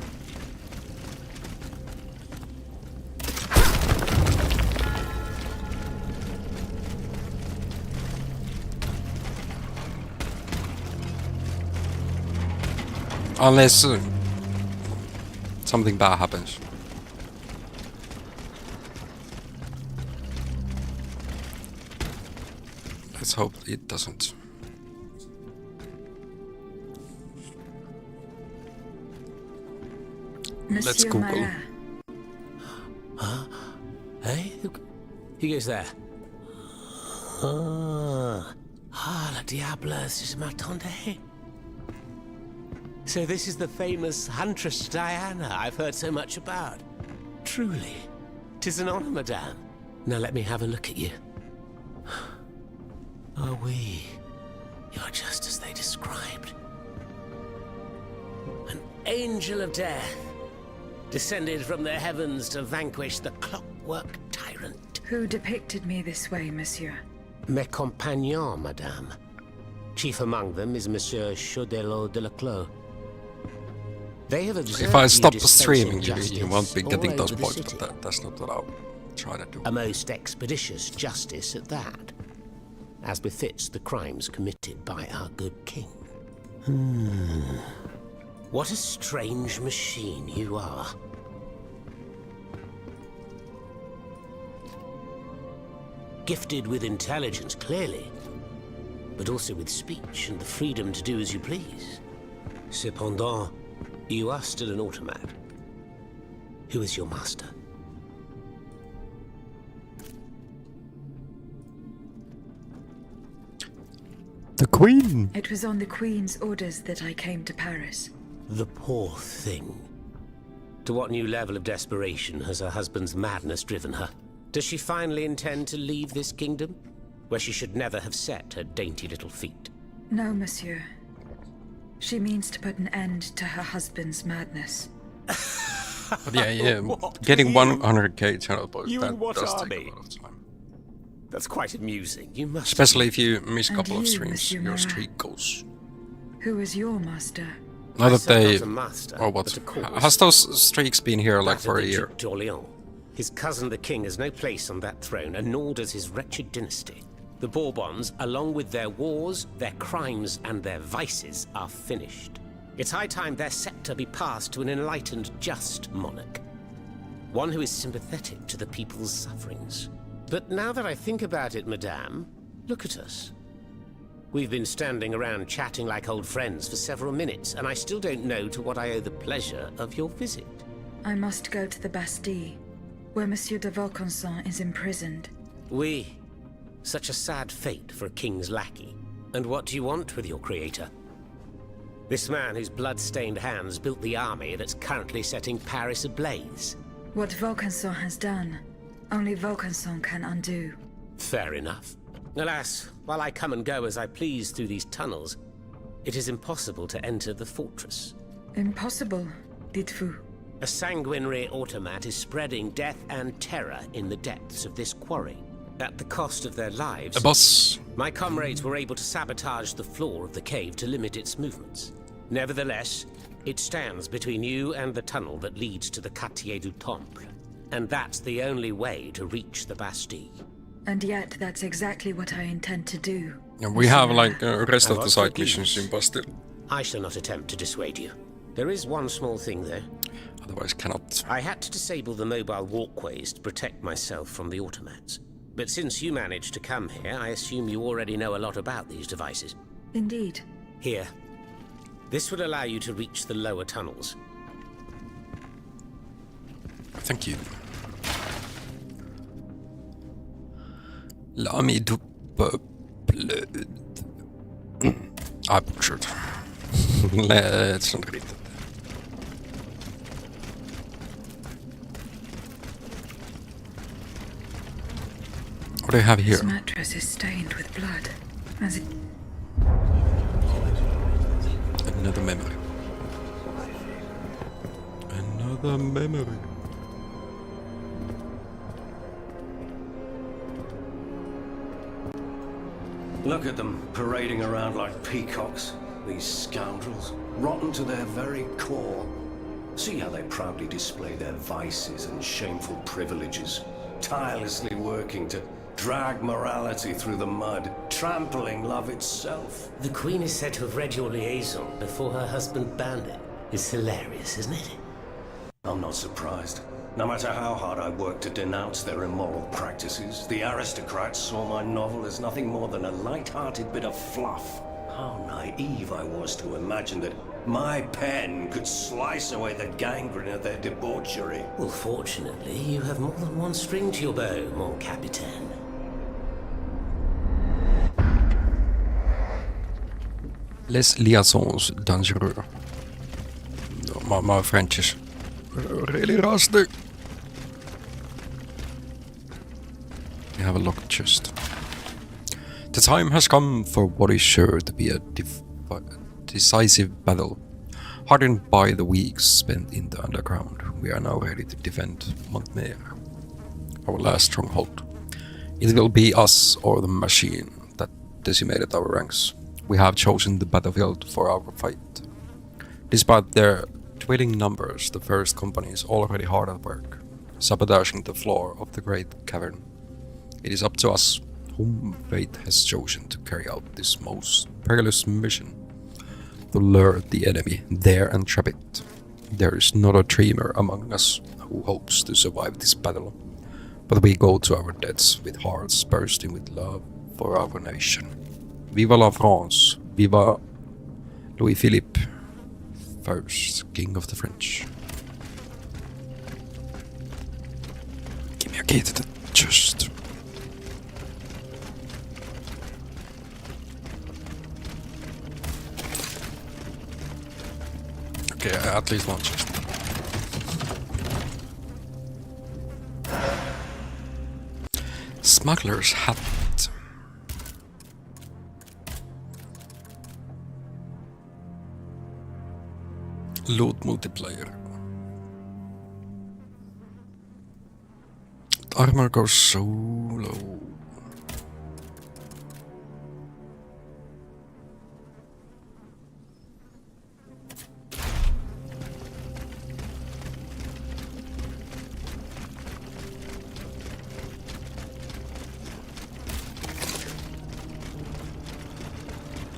Speaker 1: Unless something bad happens. Let's hope it doesn't.
Speaker 5: Monsieur
Speaker 1: Let's Google.
Speaker 5: Marat.
Speaker 8: Huh? Hey? Who goes there? La Diabla, je m'attendais. So this is the famous Huntress Diana I've heard so much about. Truly, 'tis an honor, madame. Now let me have a look at you. Oh, you're just as they described. An angel of death, descended from the heavens to vanquish the clockwork tyrant.
Speaker 5: Who depicted me this way, monsieur?
Speaker 8: Mes compagnons, madame. Chief among them is Monsieur Chaudelot de la Clos. They have observed
Speaker 1: If I stop
Speaker 8: you
Speaker 1: streaming,
Speaker 8: dispensing
Speaker 1: you won't be
Speaker 8: justice
Speaker 1: getting
Speaker 8: all
Speaker 1: those
Speaker 8: over the
Speaker 1: points,
Speaker 8: city.
Speaker 1: but that's not what I'll try to do.
Speaker 8: A most expeditious justice at that, as befits the crimes committed by our good king. What a strange machine you are.
Speaker 16: Gifted with intelligence, clearly. But also with speech and the freedom to do as you please. Cependant, you are still an automat. Who is your master?
Speaker 1: The Queen!
Speaker 5: It was on the Queen's orders that I came to Paris.
Speaker 16: The poor thing. To what new level of desperation has her husband's madness driven her? Does she finally intend to leave this kingdom, where she should never have set her dainty little feet?
Speaker 5: No, monsieur. She means to put an end to her husband's madness.
Speaker 1: But yeah. Getting 100k channel points, that does take a lot of time.
Speaker 16: That's quite amusing. You must.
Speaker 1: Especially if you miss a
Speaker 5: And
Speaker 1: couple of
Speaker 5: you,
Speaker 1: streams,
Speaker 5: Monsieur
Speaker 1: your
Speaker 5: Marat.
Speaker 1: streak goes.
Speaker 5: Who is your master?
Speaker 1: Now that they...
Speaker 16: Not a master,
Speaker 1: Or what?
Speaker 16: but a cause.
Speaker 1: Has those streaks been here like
Speaker 16: That
Speaker 1: for
Speaker 16: of
Speaker 1: a
Speaker 16: the
Speaker 1: year?
Speaker 16: Duc d'Orléans. His cousin the king has no place on that throne, and nor does his wretched dynasty. The Bourbons, along with their wars, their crimes, and their vices, are finished. It's high time their scepter be passed to an enlightened, just monarch. One who is sympathetic to the people's sufferings. But now that I think about it, madame, look at us. We've been standing around chatting like old friends for several minutes, and I still don't know to what I owe the pleasure of your visit.
Speaker 5: I must go to the Bastille, where Monsieur de Vaucanson is imprisoned.
Speaker 16: Oui. Such a sad fate for a king's lackey. And what do you want with your creator? This man whose blood-stained hands built the army that's currently setting Paris ablaze.
Speaker 5: What Vaucanson has done, only Vaucanson can undo.
Speaker 16: Fair enough. Alas, while I come and go as I please through these tunnels, it is impossible to enter the fortress.
Speaker 5: Impossible, dites-vous?
Speaker 16: A sanguinary automat is spreading death and terror in the depths of this quarry. At the cost of their lives,
Speaker 1: A boss.
Speaker 16: my comrades were able to sabotage the floor of the cave to limit its movements. Nevertheless, it stands between you and the tunnel that leads to the Quartier du Temple. And that's the only way to reach the Bastille.
Speaker 5: And yet, that's exactly what I intend to do.
Speaker 1: And we have like rest of the
Speaker 16: What's
Speaker 1: side
Speaker 16: the
Speaker 1: missions
Speaker 16: use?
Speaker 1: in Bastille.
Speaker 16: I shall not attempt to dissuade you. There is one small thing, though.
Speaker 1: Otherwise cannot.
Speaker 16: I had to disable the mobile walkways to protect myself from the automats. But since you managed to come here, I assume you already know a lot about these devices.
Speaker 5: Indeed.
Speaker 16: Here. This will allow you to reach the lower tunnels.
Speaker 1: Thank you. L'ami du peuple. I butchered. Let's not read it. What do you have here?
Speaker 5: This mattress is stained with blood, as it...
Speaker 1: Another memory. Another memory.
Speaker 17: Look at them, parading around like peacocks. These scoundrels, rotten to their very core. See how they proudly display their vices and shameful privileges, tirelessly working to drag morality through the mud, trampling love itself.
Speaker 16: The Queen is said to have read your liaison before her husband banned it. It's hilarious, isn't it?
Speaker 17: I'm not surprised. No matter how hard I work to denounce their immoral practices, the aristocrats saw my novel as nothing more than a light-hearted bit of fluff. How naive I was to imagine that my pen could slice away the gangrene of their debauchery.
Speaker 16: Well, fortunately, you have more than one string to your bow, mon capitaine.
Speaker 1: Les liaisons dangereux. No, my French is really rusty. We have a locked chest. The time has come for what is sure to be a decisive battle. Hardened by the weeks spent in the underground, we are now ready to defend Montmer, our last stronghold. It will be us or the machine that decimated our ranks. We have chosen the battlefield for our fight. Despite their dwindling numbers, the First Company is already hard at work, sabotaging the floor of the Great Cavern. It is up to us, whom fate has chosen to carry out this most perilous mission, to lure the enemy there and trap it. There is not a dreamer among us who hopes to survive this battle. But we go to our deaths with hearts bursting with love for our nation. Viva la France! Viva Louis Philippe, first King of the French. Give me a key to the chest. Okay, at least one chest. Smuggler's hat. Loot multiplayer. Armor goes so low.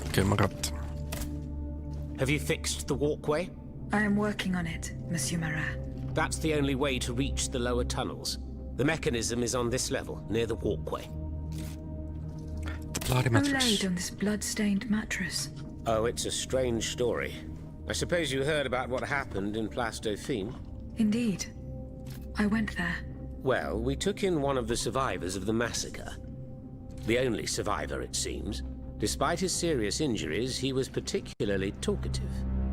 Speaker 1: Okay, Marat.
Speaker 16: Have you fixed the walkway?
Speaker 5: I am working on it, Monsieur Marat.
Speaker 16: That's the only way to reach the lower tunnels. The mechanism is on this level, near the walkway.
Speaker 1: The bloody
Speaker 5: Who
Speaker 1: mattress.
Speaker 5: laid on this blood-stained mattress?
Speaker 16: Oh, it's a strange story. I suppose you heard about what happened in Place Dauphine?
Speaker 5: Indeed. I went there.
Speaker 16: Well, we took in one of the survivors of the massacre. The only survivor, it seems. Despite his serious injuries, he was particularly talkative.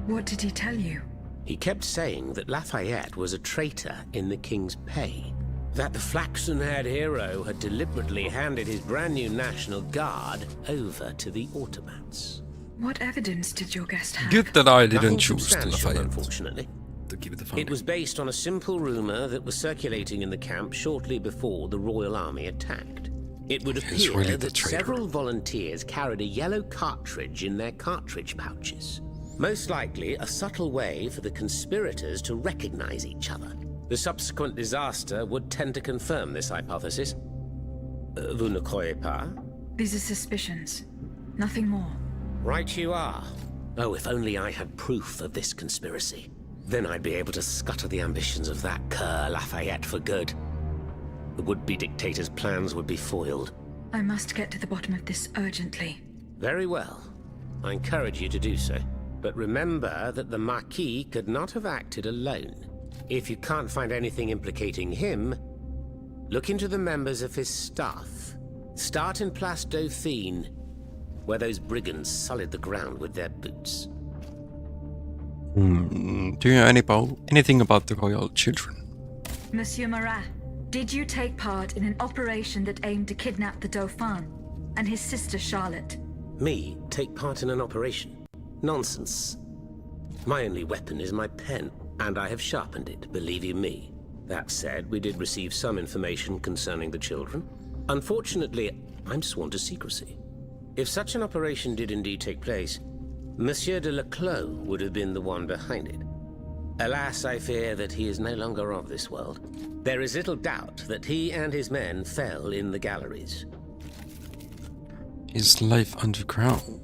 Speaker 5: What did he tell you?
Speaker 16: He kept saying that Lafayette was a traitor in the king's pay. That the flaxen-haired hero had deliberately handed his brand new National Guard over to the Automats.
Speaker 5: What evidence did your guest have?
Speaker 1: Good that I didn't
Speaker 16: Nothing
Speaker 1: choose the
Speaker 16: substantial,
Speaker 1: Lafayette
Speaker 16: unfortunately.
Speaker 1: to give it the funding.
Speaker 16: It was based on a simple rumor that was circulating in the camp shortly before the Royal Army attacked. It would
Speaker 1: He's
Speaker 16: appear
Speaker 1: really the
Speaker 16: that
Speaker 1: traitor.
Speaker 16: several volunteers carried a yellow cartridge in their cartridge pouches. Most likely a subtle way for the conspirators to recognize each other. The subsequent disaster would tend to confirm this hypothesis. Vous ne croyez pas?
Speaker 5: These are suspicions. Nothing more.
Speaker 16: Right you are. Oh, if only I had proof of this conspiracy. Then I'd be able to scutter the ambitions of that cur Lafayette for good. The would-be dictator's plans would be foiled.
Speaker 5: I must get to the bottom of this urgently.
Speaker 16: Very well. I encourage you to do so. But remember that the Marquis could not have acted alone. If you can't find anything implicating him, look into the members of his staff. Start in Place Dauphine, where those brigands sullied the ground with their boots.
Speaker 1: Do you know anything about the royal children?
Speaker 5: Monsieur Marat, did you take part in an operation that aimed to kidnap the Dauphin and his sister Charlotte?
Speaker 16: Me take part in an operation? Nonsense. My only weapon is my pen, and I have sharpened it, believe you me. That said, we did receive some information concerning the children. Unfortunately, I'm sworn to secrecy. If such an operation did indeed take place, Monsieur de Leclos would have been the one behind it. Alas, I fear that he is no longer of this world. There is little doubt that he and his men fell in the galleries.
Speaker 1: His life underground.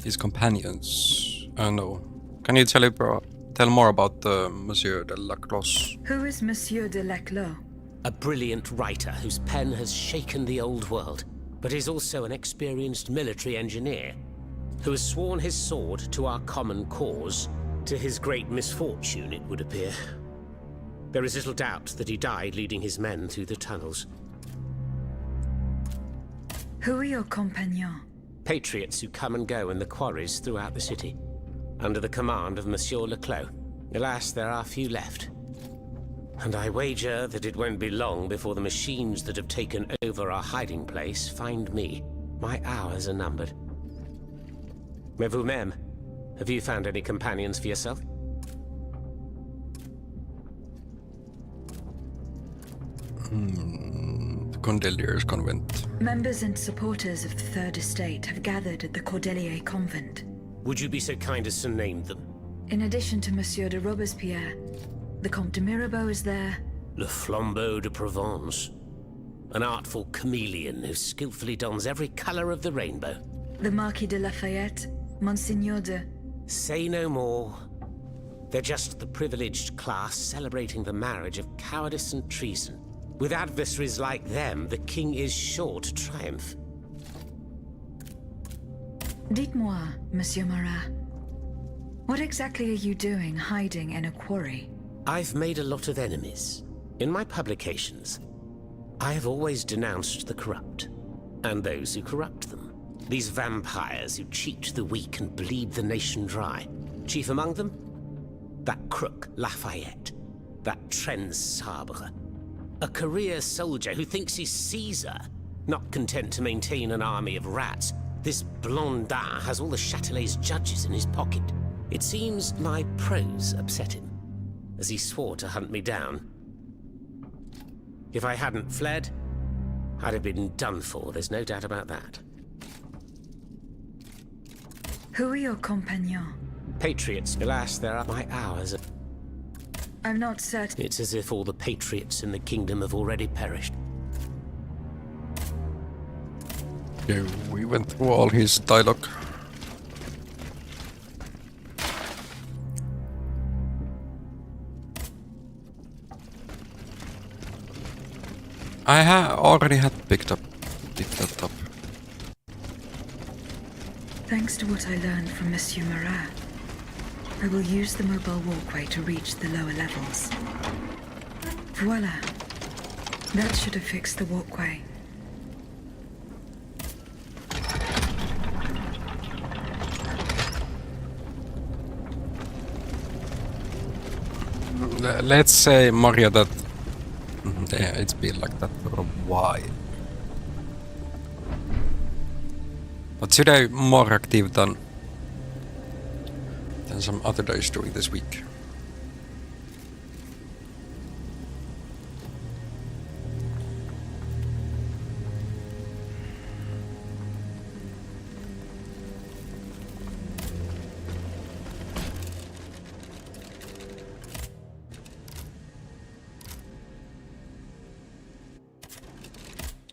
Speaker 1: His companions. No. Can you tell more about Monsieur de Leclos?
Speaker 5: Who is Monsieur de Leclos?
Speaker 16: A brilliant writer whose pen has shaken the old world, but is also an experienced military engineer who has sworn his sword to our common cause, to his great misfortune, it would appear. There is little doubt that he died leading his men through the tunnels.
Speaker 5: Who are your compagnons?
Speaker 16: Patriots who come and go in the quarries throughout the city, under the command of Monsieur Leclos. Alas, there are few left. And I wager that it won't be long before the machines that have taken over our hiding place find me. My hours are numbered. Mais vous-même, have you found any companions for yourself?
Speaker 1: The Cordeliers Convent.
Speaker 5: Members and supporters of the Third Estate have gathered at the Cordelier Convent.
Speaker 16: Would you be so kind as to name them?
Speaker 5: In addition to Monsieur de Robespierre, the Comte de Mirabeau is there.
Speaker 16: Le Flambeau de Provence. An artful chameleon who skillfully dons every color of the rainbow.
Speaker 5: The Marquis de Lafayette, Monseigneur de...
Speaker 16: Say no more. They're just the privileged class celebrating the marriage of cowardice and treason. With adversaries like them, the king is sure to triumph.
Speaker 5: Dites-moi, Monsieur Marat, what exactly are you doing hiding in a quarry?
Speaker 16: I've made a lot of enemies. In my publications, I have always denounced the corrupt, and those who corrupt them. These vampires who cheat the weak and bleed the nation dry. Chief among them? That crook Lafayette. That Trenz Sabre. A career soldier who thinks he's Caesar. Not content to maintain an army of rats, this Blondin has all the Châtelet's judges in his pocket. It seems my prose upset him, as he swore to hunt me down. If I hadn't fled, I'd have been done for, there's no doubt about that.
Speaker 5: Who are your compagnons?
Speaker 16: Patriots, alas, there are my hours.
Speaker 5: I'm not certain.
Speaker 16: It's as if all the patriots in the kingdom have already perished.
Speaker 1: Yeah, we went through all his dialogue. I already had picked that up.
Speaker 5: Thanks to what I learned from Monsieur Marat, I will use the mobile walkway to reach the lower levels. Voila. That should have fixed the walkway.
Speaker 1: Let's say, Maria, that yeah, it's been like that for a while. But today more active than some other days during this week.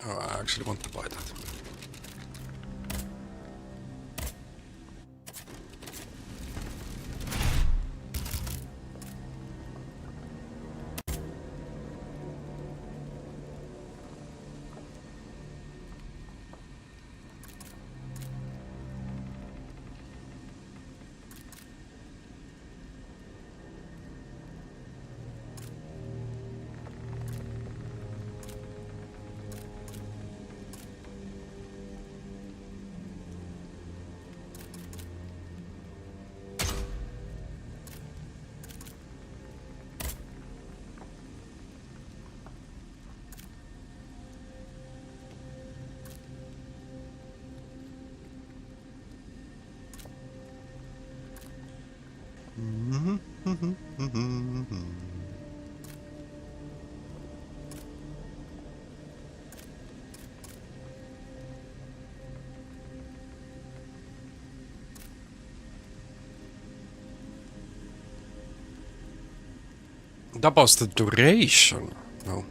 Speaker 1: Oh, I actually want to buy that. That was the duration. No.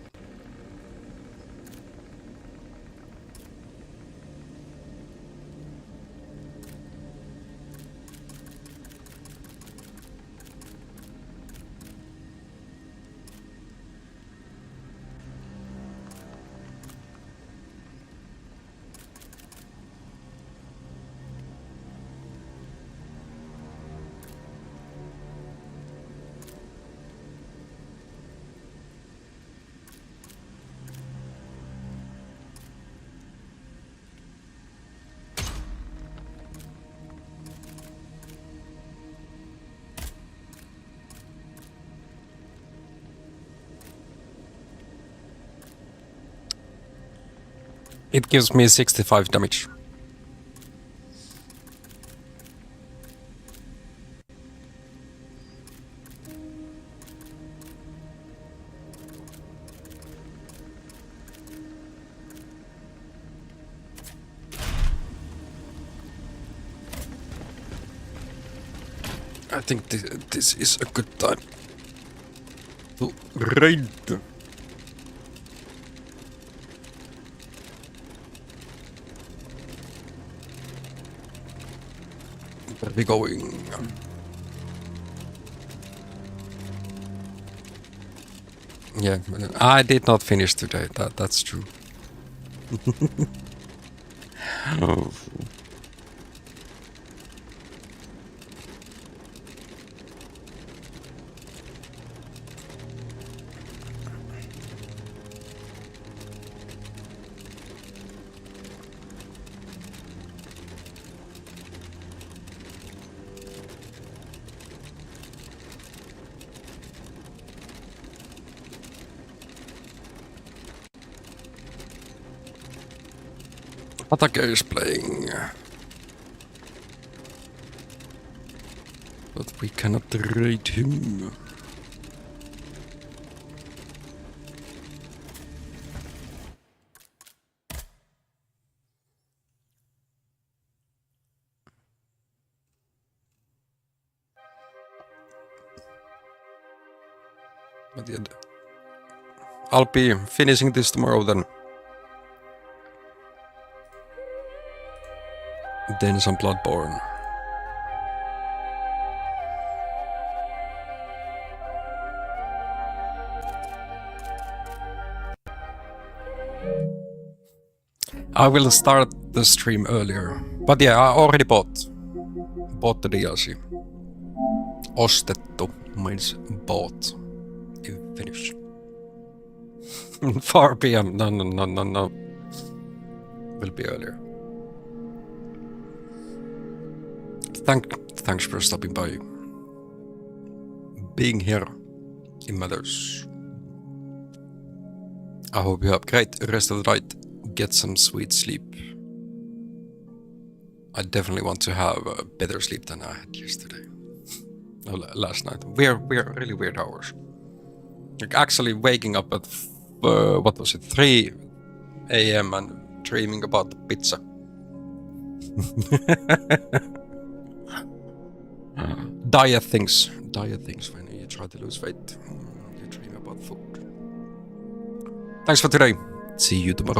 Speaker 1: It gives me 65 damage. I think this is a good time to raid. Where are we going? Yeah, I did not finish today. That's true. Oh. Attacker is playing. But we cannot raid him. But yeah, I'll be finishing this tomorrow then. Then some Bloodbourne. I will start the stream earlier. But yeah, I already bought the DLC. Ostettu means bought in Finnish. 4 PM. No. Will be earlier. Thanks for stopping by. Being here, it matters. I hope you have a great rest of the night. Get some sweet sleep. I definitely want to have a better sleep than I had yesterday. Last night. We're really weird hours. Like actually waking up at what was it, 3 AM and dreaming about the pizza. Diet things when you try to lose weight. You dream about food. Thanks for today. See you tomorrow.